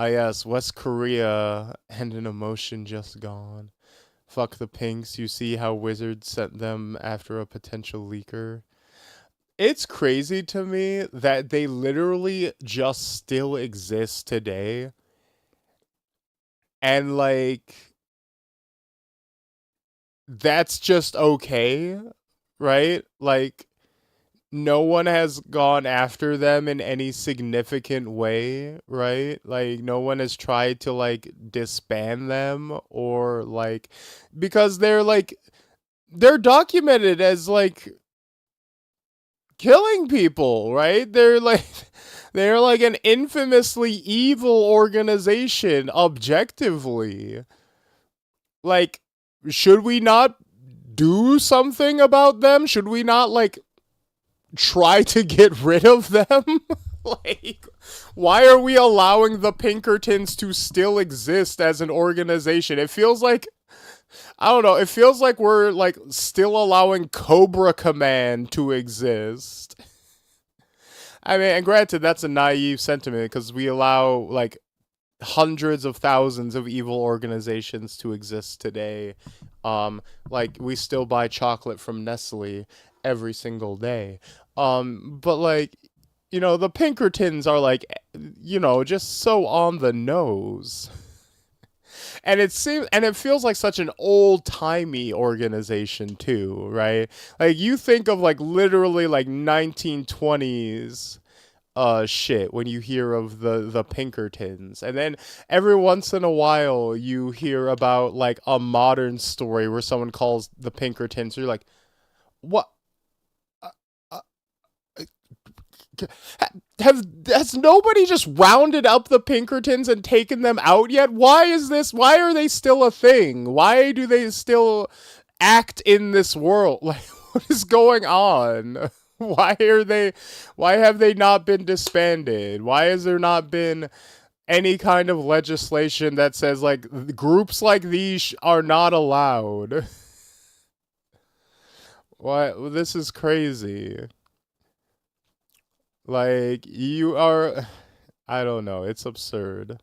Ah, yes, West Korea and an emotion just gone. Fuck the pinks. You see how Wizards sent them after a potential leaker. It's crazy to me that they literally just still exist today. And like that's just okay, right? Like no one has gone after them in any significant way, right? Like no one has tried to like disband them or like because they're documented as like killing people, right? They're like an infamously evil organization objectively. Like should we not do something about them? Should we not like try to get rid of them? Like, why are we allowing the Pinkertons to still exist as an organization? It feels like, I don't know, it feels like we're, like, still allowing Cobra Command to exist. I mean, and granted, that's a naive sentiment, because we allow, like, hundreds of thousands of evil organizations to exist today. Like, we still buy chocolate from Nestle every single day. But like, you know, the Pinkertons are like, you know, just so on the nose. And it feels like such an old-timey organization too, right? Like you think of like literally like 1920s shit when you hear of the Pinkertons. And then every once in a while you hear about like a modern story where someone calls the Pinkertons. You're like, what? Has nobody just rounded up the Pinkertons and taken them out yet? Why are they still a thing? Why do they still act in this world? Like, what is going on? Why have they not been disbanded? Why has there not been any kind of legislation that says like groups like these are not allowed? What? This is crazy. Like, I don't know, it's absurd.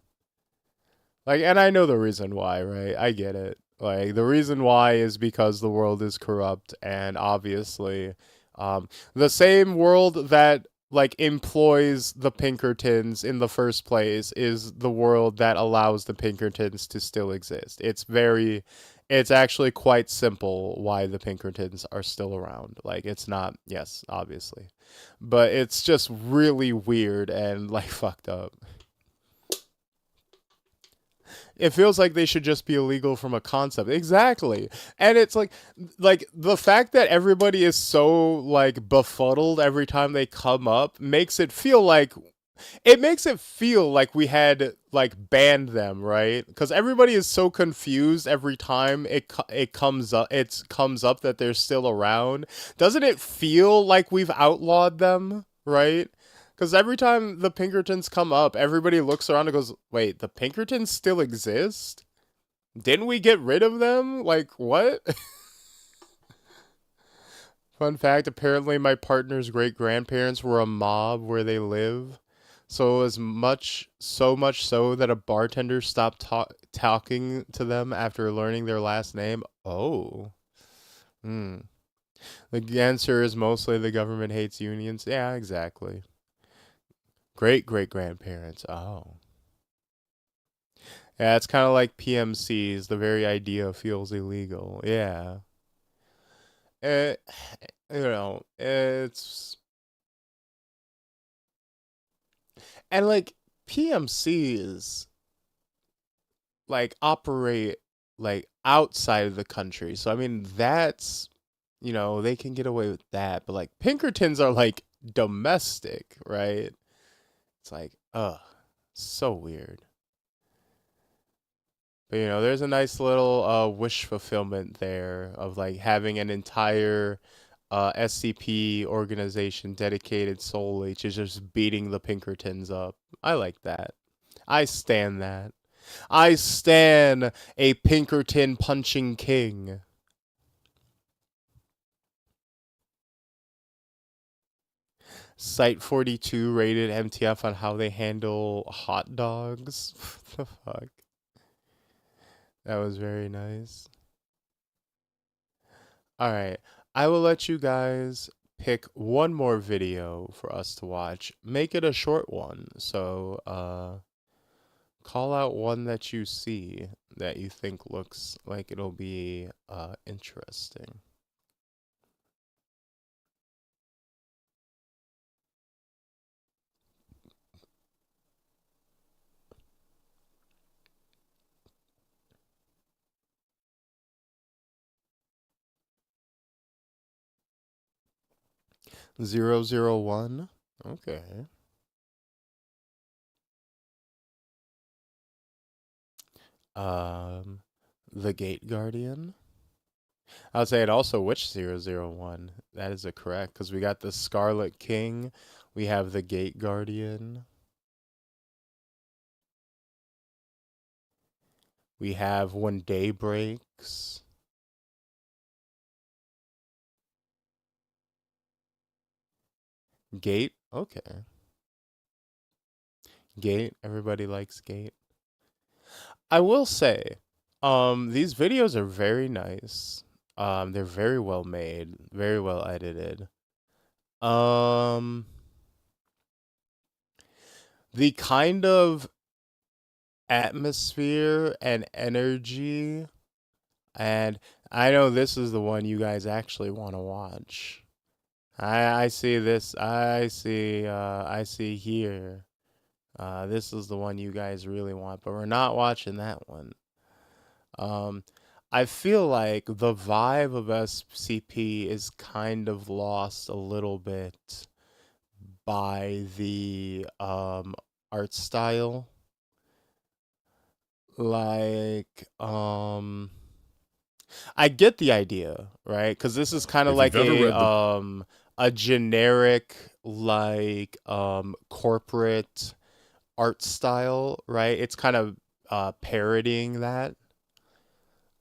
Like, and I know the reason why, right? I get it. Like, the reason why is because the world is corrupt, and obviously, the same world that, like, employs the Pinkertons in the first place is the world that allows the Pinkertons to still exist. It's actually quite simple why the Pinkertons are still around. Like, it's not, yes, obviously. But it's just really weird and, like, fucked up. It feels like they should just be illegal from a concept. Exactly. And it's like the fact that everybody is so like befuddled every time they come up makes it feel like we had like banned them, right? Because everybody is so confused every time it comes up that they're still around. Doesn't it feel like we've outlawed them, right? Because every time the Pinkertons come up, everybody looks around and goes, wait, the Pinkertons still exist? Didn't we get rid of them? Like, what? Fun fact, apparently my partner's great-grandparents were a mob where they live. So much so that a bartender stopped talking to them after learning their last name. Oh. The answer is mostly the government hates unions. Yeah, exactly. Great-great-grandparents. Oh. Yeah, it's kind of like PMCs. The very idea feels illegal. Yeah. You know, it's... And, like, PMCs, like, operate, like, outside of the country. So, I mean, that's, you know, they can get away with that. But, like, Pinkertons are, like, domestic, right? It's like, ugh, so weird. But, you know, there's a nice little wish fulfillment there of, like, having an entire SCP organization dedicated solely to just beating the Pinkertons up. I like that. I stan that. I stan a Pinkerton punching king. Site 42 rated MTF on how they handle hot dogs. What the fuck? That was very nice. Alright, I will let you guys pick one more video for us to watch. Make it a short one. So, call out one that you see that you think looks like it'll be interesting. Zero zero one. Okay. The Gate Guardian. I would say it also which 001. That is a correct, because we got the Scarlet King, we have the Gate Guardian, we have When Day Breaks, Gate. Okay. Gate. Everybody likes Gate. I will say, these videos are very nice. They're very well made, very well edited. The kind of atmosphere and energy, and I know this is the one you guys actually want to watch. I see this. I see here. This is the one you guys really want, but we're not watching that one. I feel like the vibe of SCP is kind of lost a little bit by the art style. Like, I get the idea, right? Because this is kind of like a generic, like, corporate art style, right? It's kind of parodying that.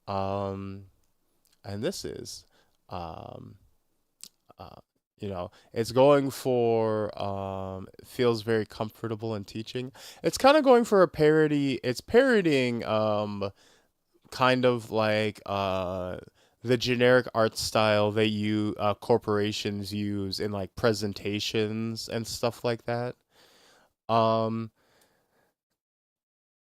And this is, you know, it's going for, feels very comfortable in teaching. It's kind of going for a parody. It's parodying, kind of like, the generic art style that corporations use in like presentations and stuff like that.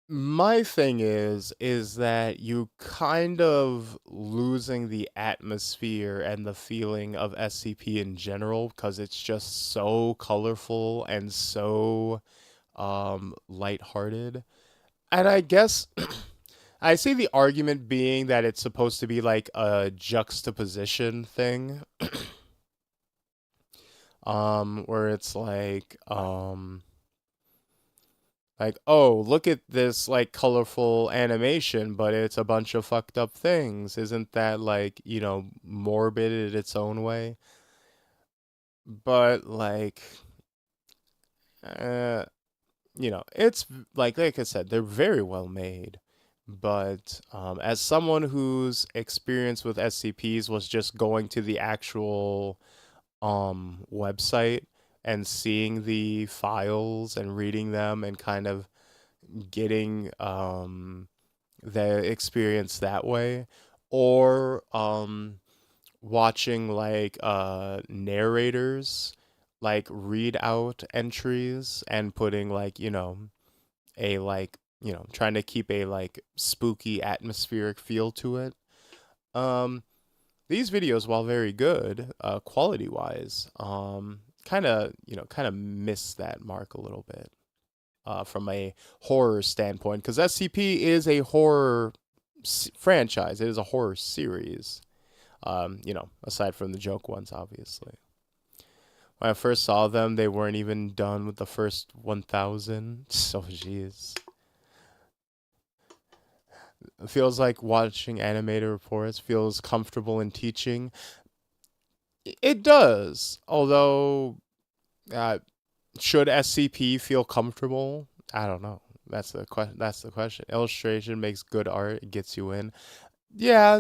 My thing is that you kind of losing the atmosphere and the feeling of SCP in general because it's just so colorful and so lighthearted. And I guess I see the argument being that it's supposed to be like a juxtaposition thing. Where it's like, oh, look at this like colorful animation, but it's a bunch of fucked up things. Isn't that like, you know, morbid in its own way? But like, you know, it's like I said, they're very well made. But as someone whose experience with SCPs was just going to the actual website and seeing the files and reading them and kind of getting the experience that way, or watching like narrators like read out entries and putting like, you know, a like, you know, trying to keep a like spooky atmospheric feel to it. These videos, while very good, quality wise, kind of, you know, kind of miss that mark a little bit, from a horror standpoint, because SCP is a horror franchise. It is a horror series. You know, aside from the joke ones, obviously. When I first saw them, they weren't even done with the first 1,000. So, jeez. It feels like watching animated reports. Feels comfortable in teaching. It does. Although, should SCP feel comfortable? I don't know. That's the question. Illustration makes good art. It gets you in. Yeah,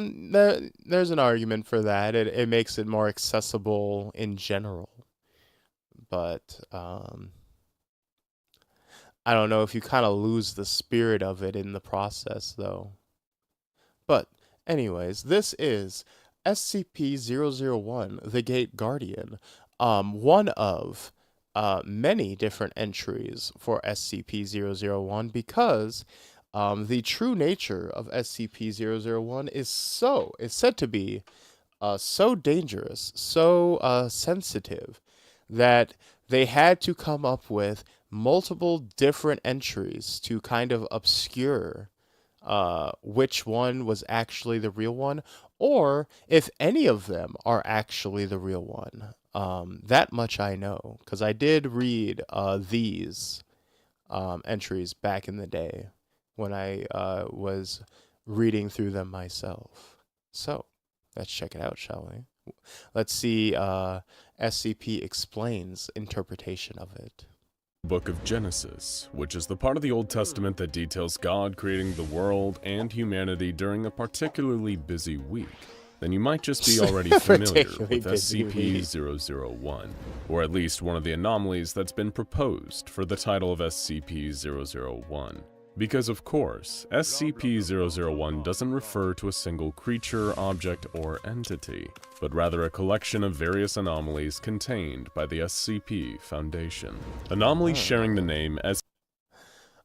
there's an argument for that. It makes it more accessible in general. but I don't know if you kind of lose the spirit of it in the process, though. But anyways, this is SCP-001, the Gate Guardian, one of many different entries for SCP-001 because the true nature of SCP-001 is said to be so dangerous, so sensitive, that they had to come up with multiple different entries to kind of obscure which one was actually the real one, or if any of them are actually the real one. That much I know, because I did read these entries back in the day when I was reading through them myself. So, let's check it out, shall we? Let's see SCP explains interpretation of it. Book of Genesis, which is the part of the Old Testament that details God creating the world and humanity during a particularly busy week, then you might just be already familiar with SCP-001, or at least one of the anomalies that's been proposed for the title of SCP-001. Because of course, SCP-001 doesn't refer to a single creature, object, or entity, but rather a collection of various anomalies contained by the SCP Foundation. Anomalies sharing the name as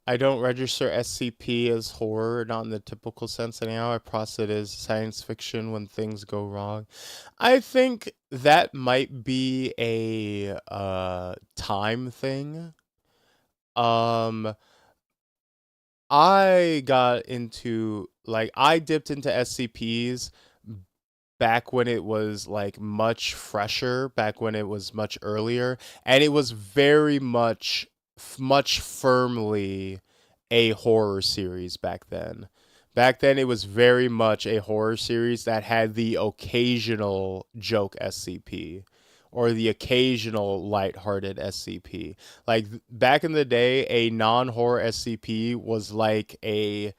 I don't register SCP as horror, not in the typical sense anyhow. I process it as science fiction when things go wrong. I think that might be a time thing. I got into, like, I dipped into SCPs back when it was, like, much fresher, back when it was much earlier, and it was very much firmly a horror series back then. Back then, it was very much a horror series that had the occasional joke SCP. Or the occasional lighthearted SCP. Like back in the day, a non-horror SCP was like a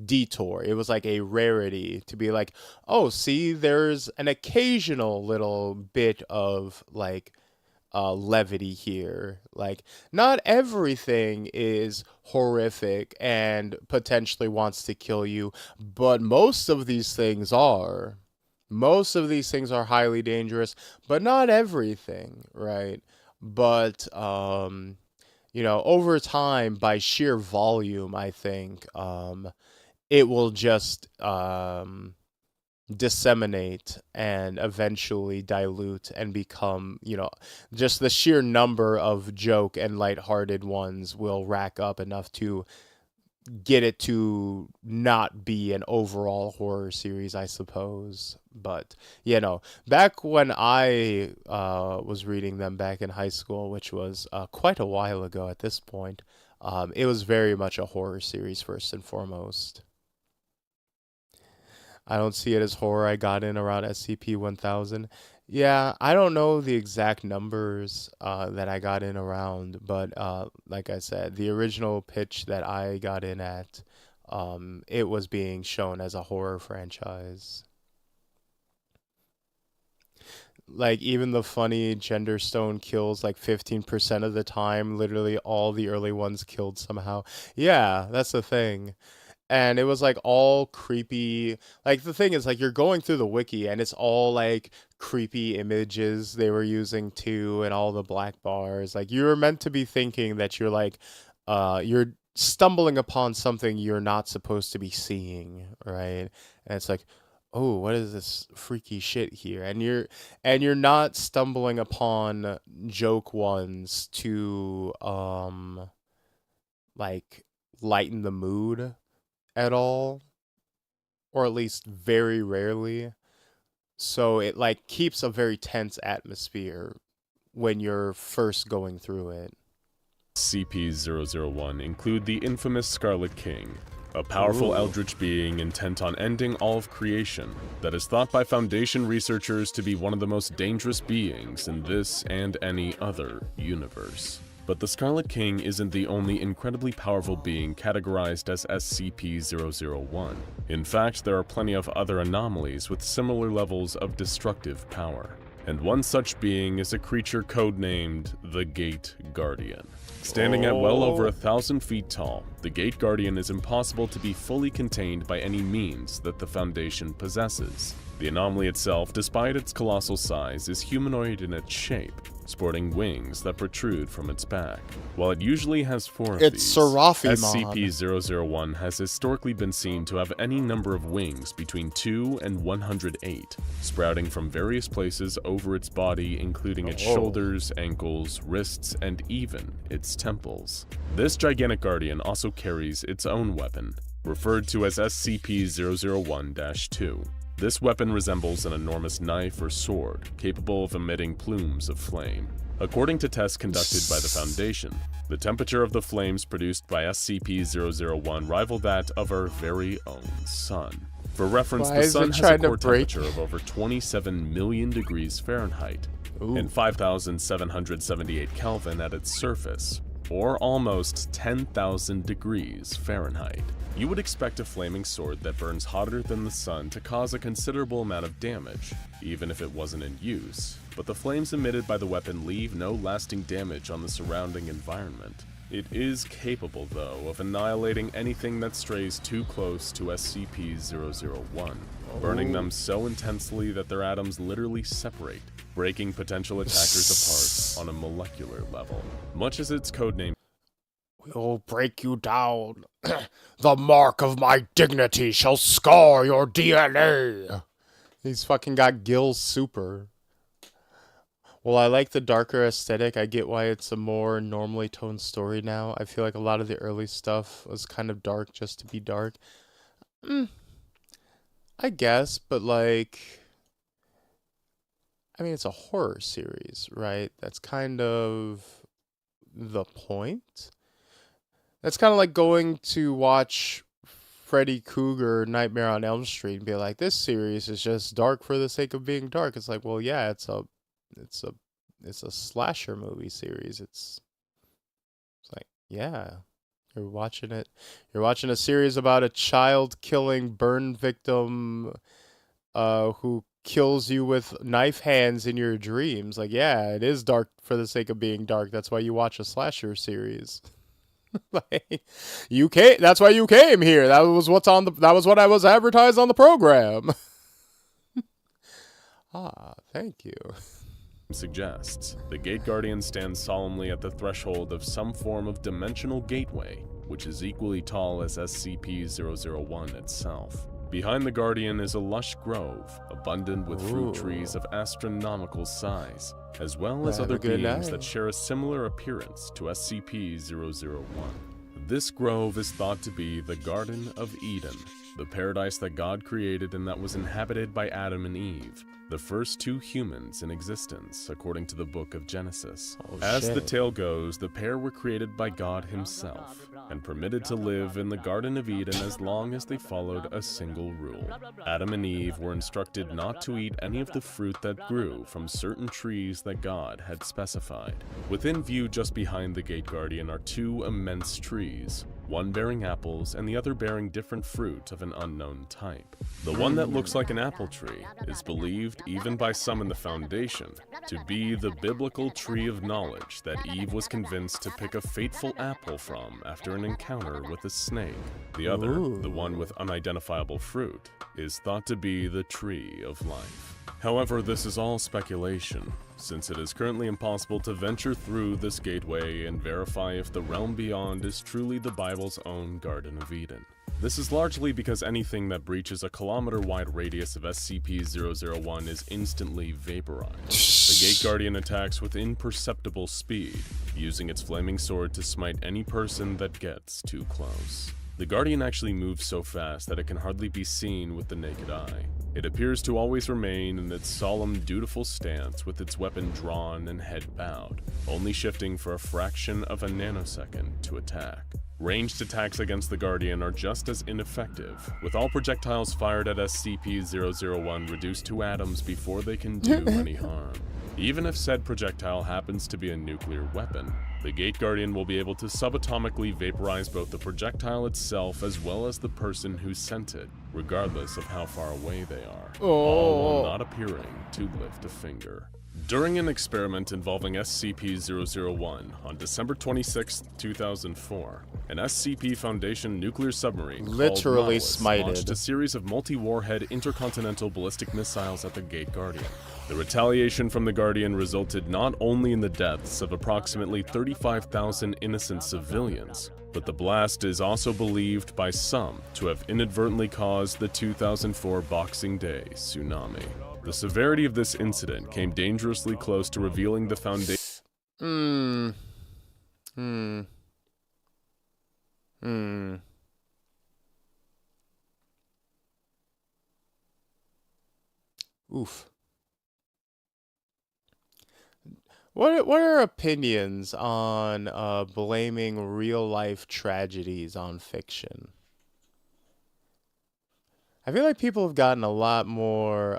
detour. It was like a rarity to be like, oh, see, there's an occasional little bit of like levity here. Like not everything is horrific and potentially wants to kill you, but most of these things are. Most of these things are highly dangerous, but not everything, right? But, you know, over time, by sheer volume, I think, it will just disseminate and eventually dilute and become, you know, just the sheer number of joke and lighthearted ones will rack up enough to get it to not be an overall horror series, I suppose. But, you know, back when I was reading them back in high school, which was quite a while ago at this point, it was very much a horror series first and foremost. I don't see it as horror. I got in around SCP-1000. Yeah, I don't know the exact numbers that I got in around, but like I said, the original pitch that I got in at, it was being shown as a horror franchise. Like, even the funny Genderstone kills like 15% of the time, literally all the early ones killed somehow. Yeah, that's the thing. And it was like all creepy. Like the thing is, like, you're going through the wiki and it's all like creepy images they were using too, and all the black bars. Like you were meant to be thinking that you're like you're stumbling upon something you're not supposed to be seeing, right? And it's like, oh, what is this freaky shit here? And you're not stumbling upon joke ones to like lighten the mood at all, or at least very rarely. So it like keeps a very tense atmosphere when you're first going through it. SCP-001 include the infamous Scarlet King, a powerful eldritch being intent on ending all of creation that is thought by Foundation researchers to be one of the most dangerous beings in this and any other universe. But the Scarlet King isn't the only incredibly powerful being categorized as SCP-001. In fact, there are plenty of other anomalies with similar levels of destructive power. And one such being is a creature codenamed the Gate Guardian. Standing at well over 1,000 feet tall, the Gate Guardian is impossible to be fully contained by any means that the Foundation possesses. The anomaly itself, despite its colossal size, is humanoid in its shape, sporting wings that protrude from its back. While it usually has 4 of It's these, Seraphimon. SCP-001 has historically been seen to have any number of wings between 2 and 108, sprouting from various places over its body, including its shoulders, ankles, wrists, and even its temples. This gigantic guardian also carries its own weapon, referred to as SCP-001-2. This weapon resembles an enormous knife or sword, capable of emitting plumes of flame. According to tests conducted by the Foundation, the temperature of the flames produced by SCP-001 rival that of our very own sun. For reference, the sun has a core temperature of over 27 million degrees Fahrenheit and 5,778 Kelvin at its surface, or almost 10,000 degrees Fahrenheit. You would expect a flaming sword that burns hotter than the sun to cause a considerable amount of damage, even if it wasn't in use, but the flames emitted by the weapon leave no lasting damage on the surrounding environment. It is capable, though, of annihilating anything that strays too close to SCP-001, burning them so intensely that their atoms literally separate, breaking potential attackers apart on a molecular level. Much as its codename, "We'll break you down. The mark of my dignity shall scar your DNA." He's fucking got gills super. Well, I like the darker aesthetic. I get why it's a more normally toned story now. I feel like a lot of the early stuff was kind of dark just to be dark. I guess, but like, I mean, it's a horror series, right? That's kind of the point. That's kind of like going to watch Freddy Krueger Nightmare on Elm Street and be like, this series is just dark for the sake of being dark. It's like, well, yeah, it's a slasher movie series. It's like, yeah, you're watching it. You're watching a series about a child killing burn victim who kills you with knife hands in your dreams. Like, yeah, it is dark for the sake of being dark. That's why you watch a slasher series. Like, that's why you came here. That was what I was advertised on the program. Thank you. Suggests, the Gate Guardian stands solemnly at the threshold of some form of dimensional gateway, which is equally tall as SCP-001 itself. Behind the Guardian is a lush grove, abundant with fruit trees of astronomical size, as well as other beings that share a similar appearance to SCP-001. This grove is thought to be the Garden of Eden, the paradise that God created and that was inhabited by Adam and Eve, the first 2 humans in existence, according to the book of Genesis. As the tale goes, the pair were created by God himself, and permitted to live in the Garden of Eden as long as they followed a single rule. Adam and Eve were instructed not to eat any of the fruit that grew from certain trees that God had specified. Within view just behind the Gate Guardian are 2 immense trees, one bearing apples and the other bearing different fruit of an unknown type. The one that looks like an apple tree is believed, even by some in the Foundation, to be the biblical tree of knowledge that Eve was convinced to pick a fateful apple from after an encounter with a snake. The other, the one with unidentifiable fruit, is thought to be the tree of life. However, this is all speculation, since it is currently impossible to venture through this gateway and verify if the realm beyond is truly the Bible's own Garden of Eden. This is largely because anything that breaches a kilometer-wide radius of SCP-001 is instantly vaporized. The Gate Guardian attacks with imperceptible speed, using its flaming sword to smite any person that gets too close. The Guardian actually moves so fast that it can hardly be seen with the naked eye. It appears to always remain in its solemn, dutiful stance with its weapon drawn and head bowed, only shifting for a fraction of a nanosecond to attack. Ranged attacks against the Guardian are just as ineffective, with all projectiles fired at SCP-001 reduced to atoms before they can do any harm. Even if said projectile happens to be a nuclear weapon, the Gate Guardian will be able to subatomically vaporize both the projectile itself as well as the person who sent it, regardless of how far away they are, Oh. all while not appearing to lift a finger. During an experiment involving SCP-001 on December 26, 2004, an SCP Foundation nuclear submarine Literally called Nautilus launched smited. a series of multi-warhead intercontinental ballistic missiles at the Gate Guardian. The retaliation from the Guardian resulted not only in the deaths of approximately 35,000 innocent civilians, but the blast is also believed by some to have inadvertently caused the 2004 Boxing Day tsunami. The severity of this incident came dangerously close to revealing the Foundation. Oof. What are opinions on blaming real life tragedies on fiction? I feel like people have gotten a lot more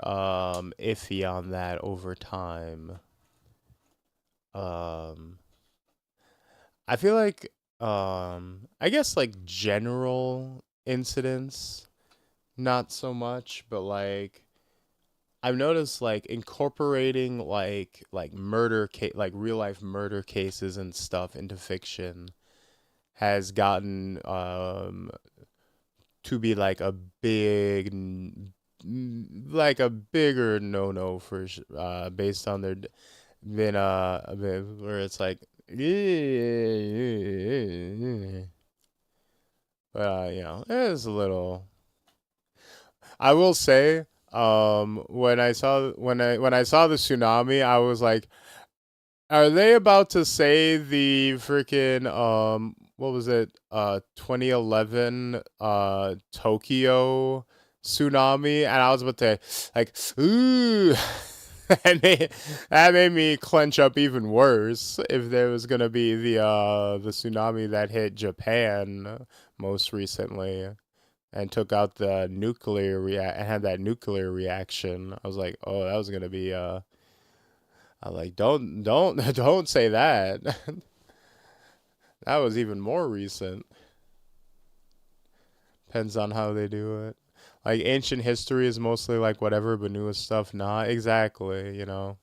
iffy on that over time. I feel like I guess like general incidents, not so much, but like I've noticed like incorporating like like real life murder cases and stuff into fiction has gotten to be like a big like a bigger no for based on their been where it's like you know, it's a little. I will say when I saw the tsunami, I was like, are they about to say the freaking what was it 2011 Tokyo tsunami? And I was about to like, ooh. That made me clench up even worse if there was gonna be the tsunami that hit Japan most recently and took out the nuclear and had that nuclear reaction. I was like, oh, that was gonna be I was like, don't say that. That was even more recent. Depends on how they do it. Like ancient history is mostly like whatever, but newest stuff not exactly, you know.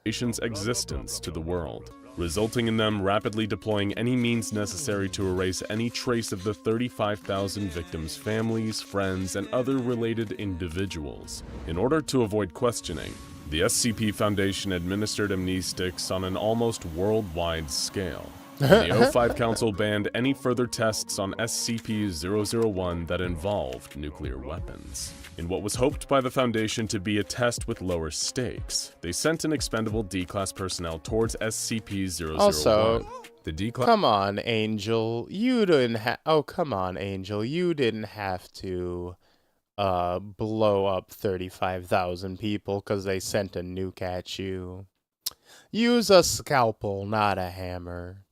Nation's existence to the world, resulting in them rapidly deploying any means necessary to erase any trace of the 35,000 victims' families, friends, and other related individuals. In order to avoid questioning, the SCP Foundation administered amnestics on an almost worldwide scale. The O5 Council banned any further tests on SCP-001 that involved nuclear weapons. In what was hoped by the Foundation to be a test with lower stakes, they sent an expendable D-Class personnel towards SCP-001. Also, the D-Class. Come on, Angel. You didn't have. Oh, come on, Angel. You didn't have to blow up 35,000 people because they sent a nuke at you. Use a scalpel, not a hammer.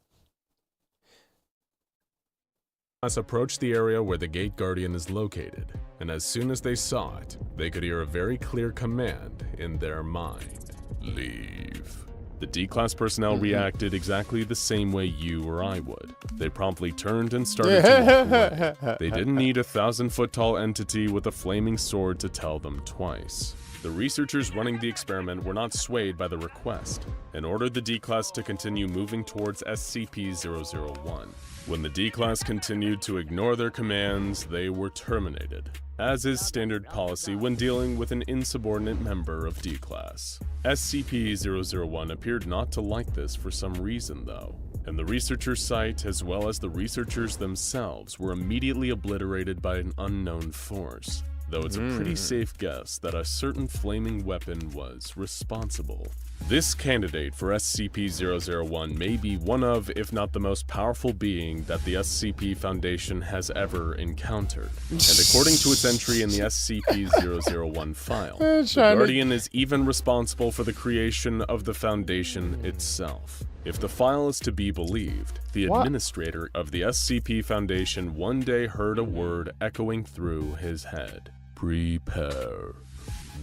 Approached the area where the Gate Guardian is located, and as soon as they saw it, they could hear a very clear command in their mind: leave. The D-Class personnel reacted exactly the same way you or I would. They promptly turned and started to walk away. They didn't need a 1,000-foot-tall entity with a flaming sword to tell them twice. The researchers running the experiment were not swayed by the request and ordered the D-Class to continue moving towards SCP-001. When the D-Class continued to ignore their commands, they were terminated, as is standard policy when dealing with an insubordinate member of D-Class. SCP-001 appeared not to like this for some reason, though, and the researcher's site, as well as the researchers themselves, were immediately obliterated by an unknown force, though it's a pretty safe guess that a certain flaming weapon was responsible. This candidate for SCP-001 may be one of, if not the most powerful being that the SCP Foundation has ever encountered. And according to its entry in the SCP-001 file, the Guardian is even responsible for the creation of the Foundation itself. If the file is to be believed, the administrator of the SCP Foundation one day heard a word echoing through his head: prepare.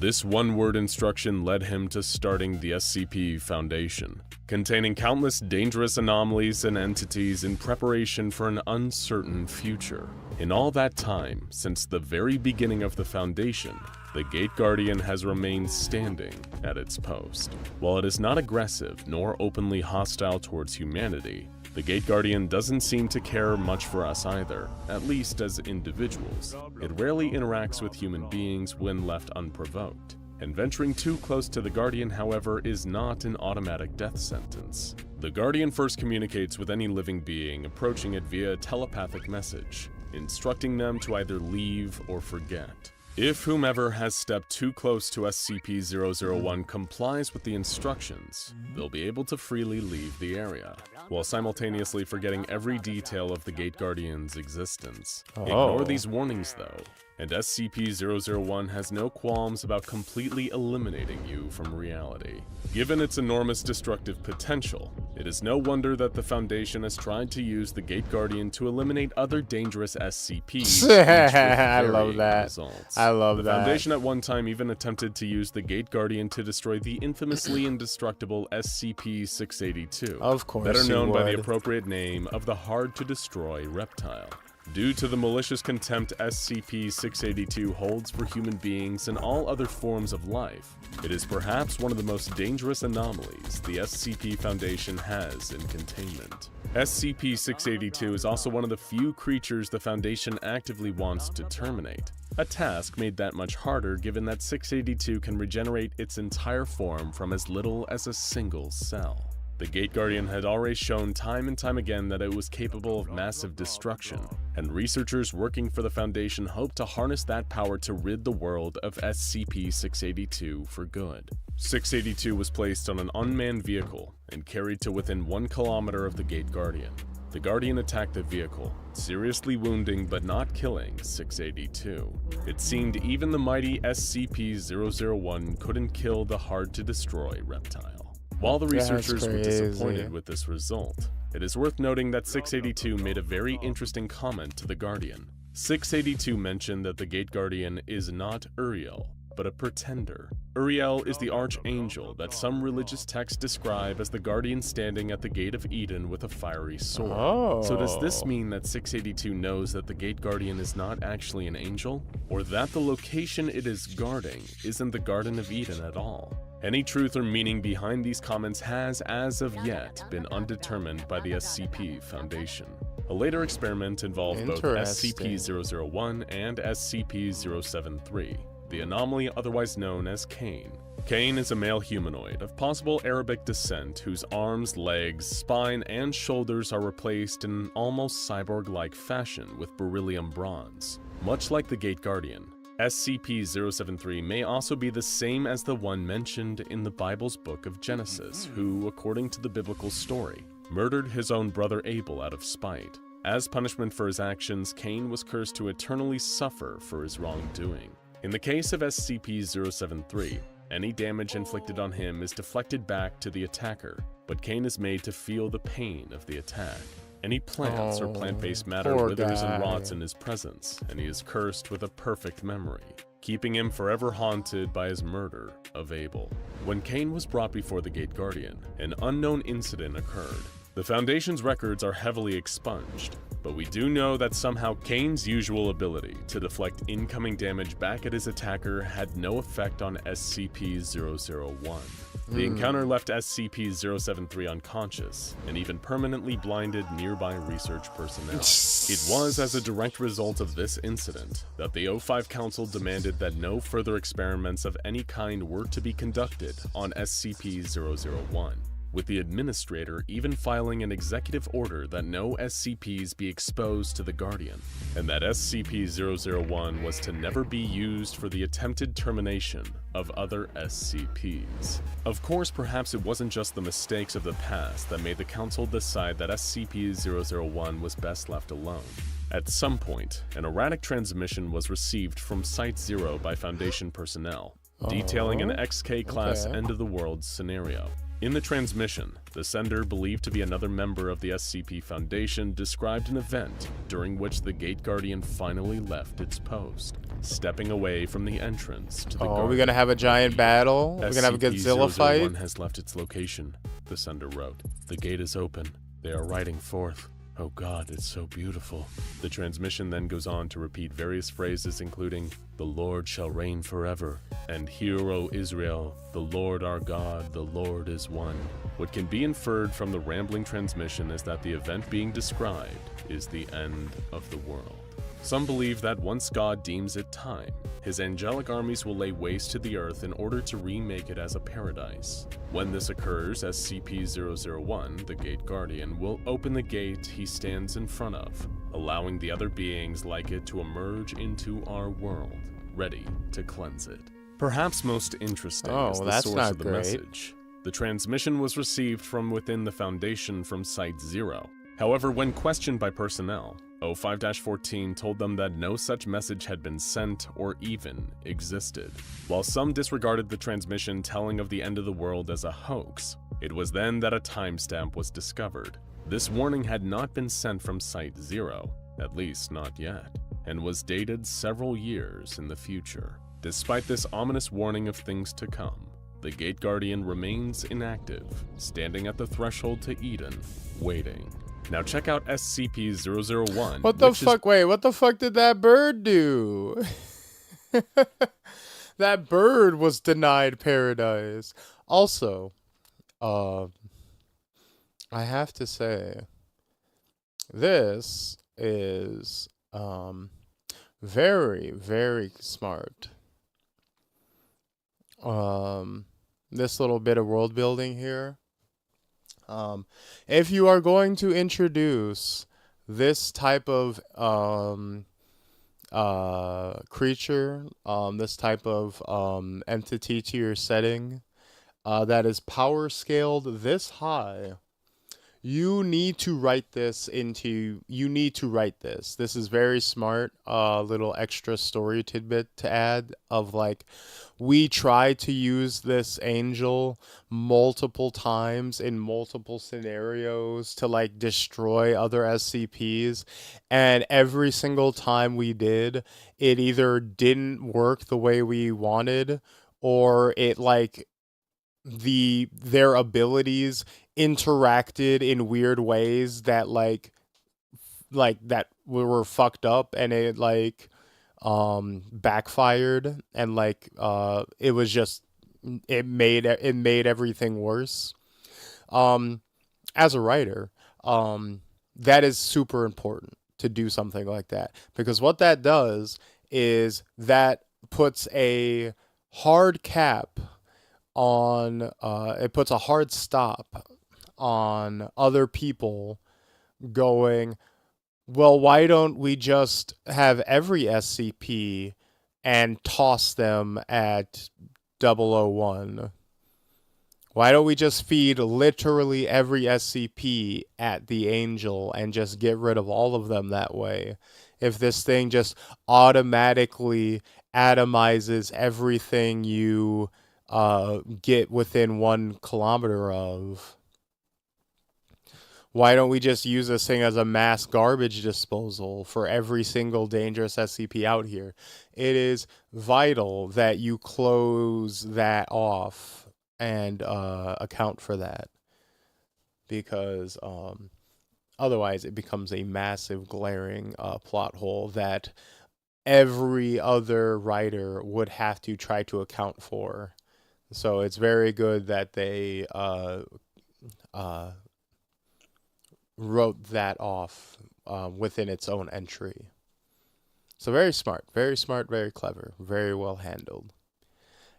This one-word instruction led him to starting the SCP Foundation, containing countless dangerous anomalies and entities in preparation for an uncertain future. In all that time, since the very beginning of the Foundation, the Gate Guardian has remained standing at its post. While it is not aggressive nor openly hostile towards humanity, the Gate Guardian doesn't seem to care much for us either, at least as individuals. It rarely interacts with human beings when left unprovoked. And venturing too close to the Guardian, however, is not an automatic death sentence. The Guardian first communicates with any living being approaching it via a telepathic message, instructing them to either leave or forget. If whomever has stepped too close to SCP-001 complies with the instructions, they'll be able to freely leave the area, while simultaneously forgetting every detail of the Gate Guardian's existence. Ignore these warnings though, and SCP-001 has no qualms about completely eliminating you from reality. Given its enormous destructive potential, it is no wonder that the Foundation has tried to use the Gate Guardian to eliminate other dangerous SCPs. I love that. Results. I love that. The Foundation at one time even attempted to use the Gate Guardian to destroy the infamously indestructible SCP-682, of course, better known by the appropriate name of the hard-to-destroy reptile. Due to the malicious contempt SCP-682 holds for human beings and all other forms of life, it is perhaps one of the most dangerous anomalies the SCP Foundation has in containment. SCP-682 is also one of the few creatures the Foundation actively wants to terminate, a task made that much harder given that 682 can regenerate its entire form from as little as a single cell. The Gate Guardian had already shown time and time again that it was capable of massive destruction, and researchers working for the Foundation hoped to harness that power to rid the world of SCP-682 for good. 682 was placed on an unmanned vehicle and carried to within 1 kilometer of the Gate Guardian. The Guardian attacked the vehicle, seriously wounding but not killing 682. It seemed even the mighty SCP-001 couldn't kill the hard-to-destroy reptile. While the researchers were disappointed with this result, it is worth noting that 682 made a very interesting comment to the Guardian. 682 mentioned that the Gate Guardian is not Uriel, but a pretender. Uriel is the archangel that some religious texts describe as the Guardian standing at the Gate of Eden with a fiery sword. So does this mean that 682 knows that the Gate Guardian is not actually an angel? Or that the location it is guarding isn't the Garden of Eden at all? Any truth or meaning behind these comments has, as of yet, been undetermined by the SCP Foundation. A later experiment involved both SCP-001 and SCP-073, the anomaly otherwise known as Cain. Cain is a male humanoid of possible Arabic descent whose arms, legs, spine, and shoulders are replaced in an almost cyborg-like fashion with beryllium bronze. Much like the Gate Guardian, SCP-073 may also be the same as the one mentioned in the Bible's book of Genesis, who, according to the biblical story, murdered his own brother Abel out of spite. As punishment for his actions, Cain was cursed to eternally suffer for his wrongdoing. In the case of SCP-073, any damage inflicted on him is deflected back to the attacker, but Cain is made to feel the pain of the attack. Any plants or plant-based matter withers and rots in his presence, and he is cursed with a perfect memory, keeping him forever haunted by his murder of Abel. When Cain was brought before the Gate Guardian, an unknown incident occurred. The Foundation's records are heavily expunged, but we do know that somehow Cain's usual ability to deflect incoming damage back at his attacker had no effect on SCP-001. The encounter left SCP-073 unconscious, and even permanently blinded nearby research personnel. It was as a direct result of this incident that the O5 Council demanded that no further experiments of any kind were to be conducted on SCP-001, with the administrator even filing an executive order that no SCPs be exposed to the Guardian, and that SCP-001 was to never be used for the attempted termination of other SCPs. Of course, perhaps it wasn't just the mistakes of the past that made the Council decide that SCP-001 was best left alone. At some point, an erratic transmission was received from Site-0 by Foundation personnel, detailing an XK-class end-of-the-world scenario. In the transmission, the sender, believed to be another member of the SCP Foundation, described an event during which the Gate Guardian finally left its post, stepping away from the entrance to the Oh, we're gonna have a giant battle? We're gonna have a Godzilla fight? SCP-001 has left its location, the sender wrote. The gate is open. They are riding forth. Oh God, it's so beautiful. The transmission then goes on to repeat various phrases including, "The Lord shall reign forever," and "Hear, O Israel, the Lord our God, the Lord is one." What can be inferred from the rambling transmission is that the event being described is the end of the world. Some believe that once God deems it time, his angelic armies will lay waste to the earth in order to remake it as a paradise. When this occurs, SCP-001, the Gate Guardian, will open the gate he stands in front of, allowing the other beings like it to emerge into our world, ready to cleanse it. Perhaps most interesting is the that's source not of the great. message. The transmission was received from within the Foundation from Site-0. However, when questioned by personnel, O5-14 told them that no such message had been sent or even existed. While some disregarded the transmission telling of the end of the world as a hoax, it was then that a timestamp was discovered. This warning had not been sent from Site-0, at least not yet, and was dated several years in the future. Despite this ominous warning of things to come, the Gate Guardian remains inactive, standing at the threshold to Eden, waiting. Now check out SCP-001. What the fuck? Wait, what the fuck did that bird do? That bird was denied paradise. Also, I have to say, this is very, very smart. This little bit of world building here. If you are going to introduce this type of creature, this type of entity to your setting that is power scaled this high, you need to write this. This is very smart. Little extra story tidbit to add of like, we tried to use this angel multiple times in multiple scenarios to like destroy other SCPs, and every single time we did, it either didn't work the way we wanted, or it like their abilities interacted in weird ways that like that were fucked up, and it like backfired, and like it was just it made everything worse. As a writer, that is super important to do something like that, because what that does is that puts a hard cap on it puts a hard stop on other people going, well, why don't we just have every SCP and toss them at 001? Why don't we just feed literally every SCP at the Angel and just get rid of all of them that way? If this thing just automatically atomizes everything you get within 1 kilometer of, why don't we just use this thing as a mass garbage disposal for every single dangerous SCP out here? It is vital that you close that off and account for that, because otherwise it becomes a massive glaring plot hole that every other writer would have to try to account for. So it's very good that they wrote that off within its own entry. So very smart, very clever, very well handled.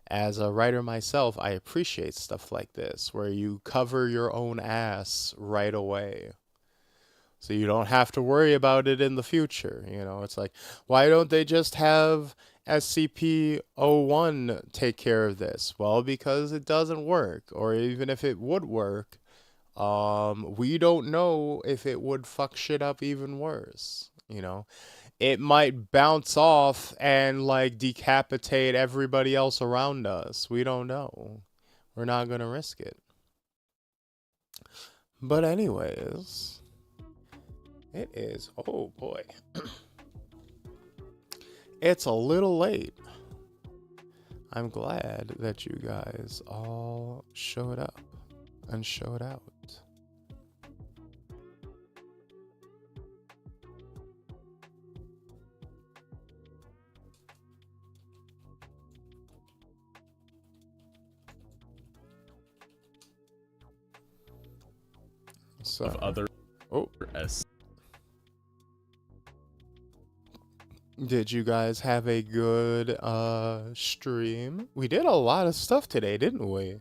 As a writer myself, I appreciate stuff like this, where you cover your own ass right away, so you don't have to worry about it in the future. You know, it's like, why don't they just have SCP-01 take care of this? Well, because it doesn't work, or even if it would work, we don't know if it would fuck shit up even worse. You know, it might bounce off and like decapitate everybody else around us. We don't know. We're not gonna risk it. But anyways, it is, oh boy, it's a little late. I'm glad that you guys all showed up and showed out. So, Of other S. Did you guys have a good stream? We did a lot of stuff today, didn't we?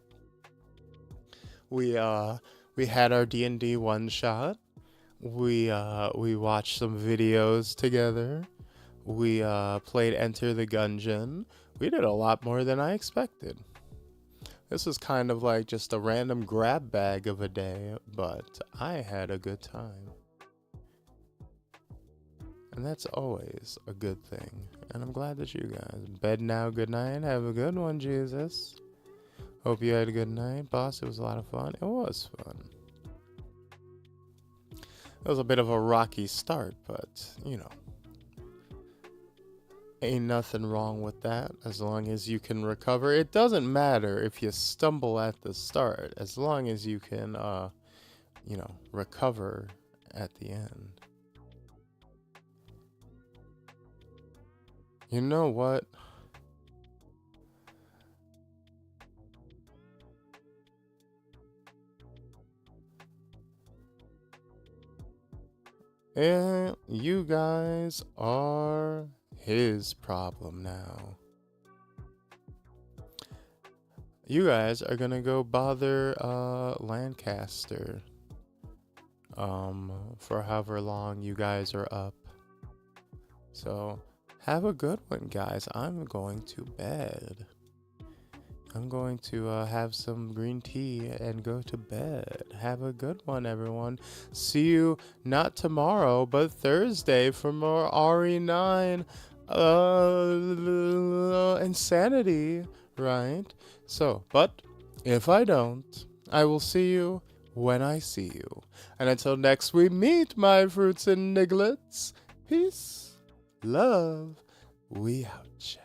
We had our D&D one shot. We watched some videos together. We played Enter the Gungeon. We did a lot more than I expected. This was kind of like just a random grab bag of a day, but I had a good time. And that's always a good thing. And I'm glad that you guys. Bed now, good night. Have a good one, Jesus. Hope you had a good night. Boss, it was a lot of fun. It was fun. It was a bit of a rocky start, but, you know. Ain't nothing wrong with that as long as you can recover. It doesn't matter if you stumble at the start as long as you can, you know, recover at the end. You know what? And you guys are his problem now. You guys are gonna go bother Lancaster for however long you guys are up. So have a good one, guys. I'm going to bed. I'm going to have some green tea and go to bed. Have a good one, everyone. See you not tomorrow, but Thursday for more RE9 insanity, right? So, but if I don't, I will see you when I see you. And until next we meet, my fruits and nigglets, peace, love, we out, chat.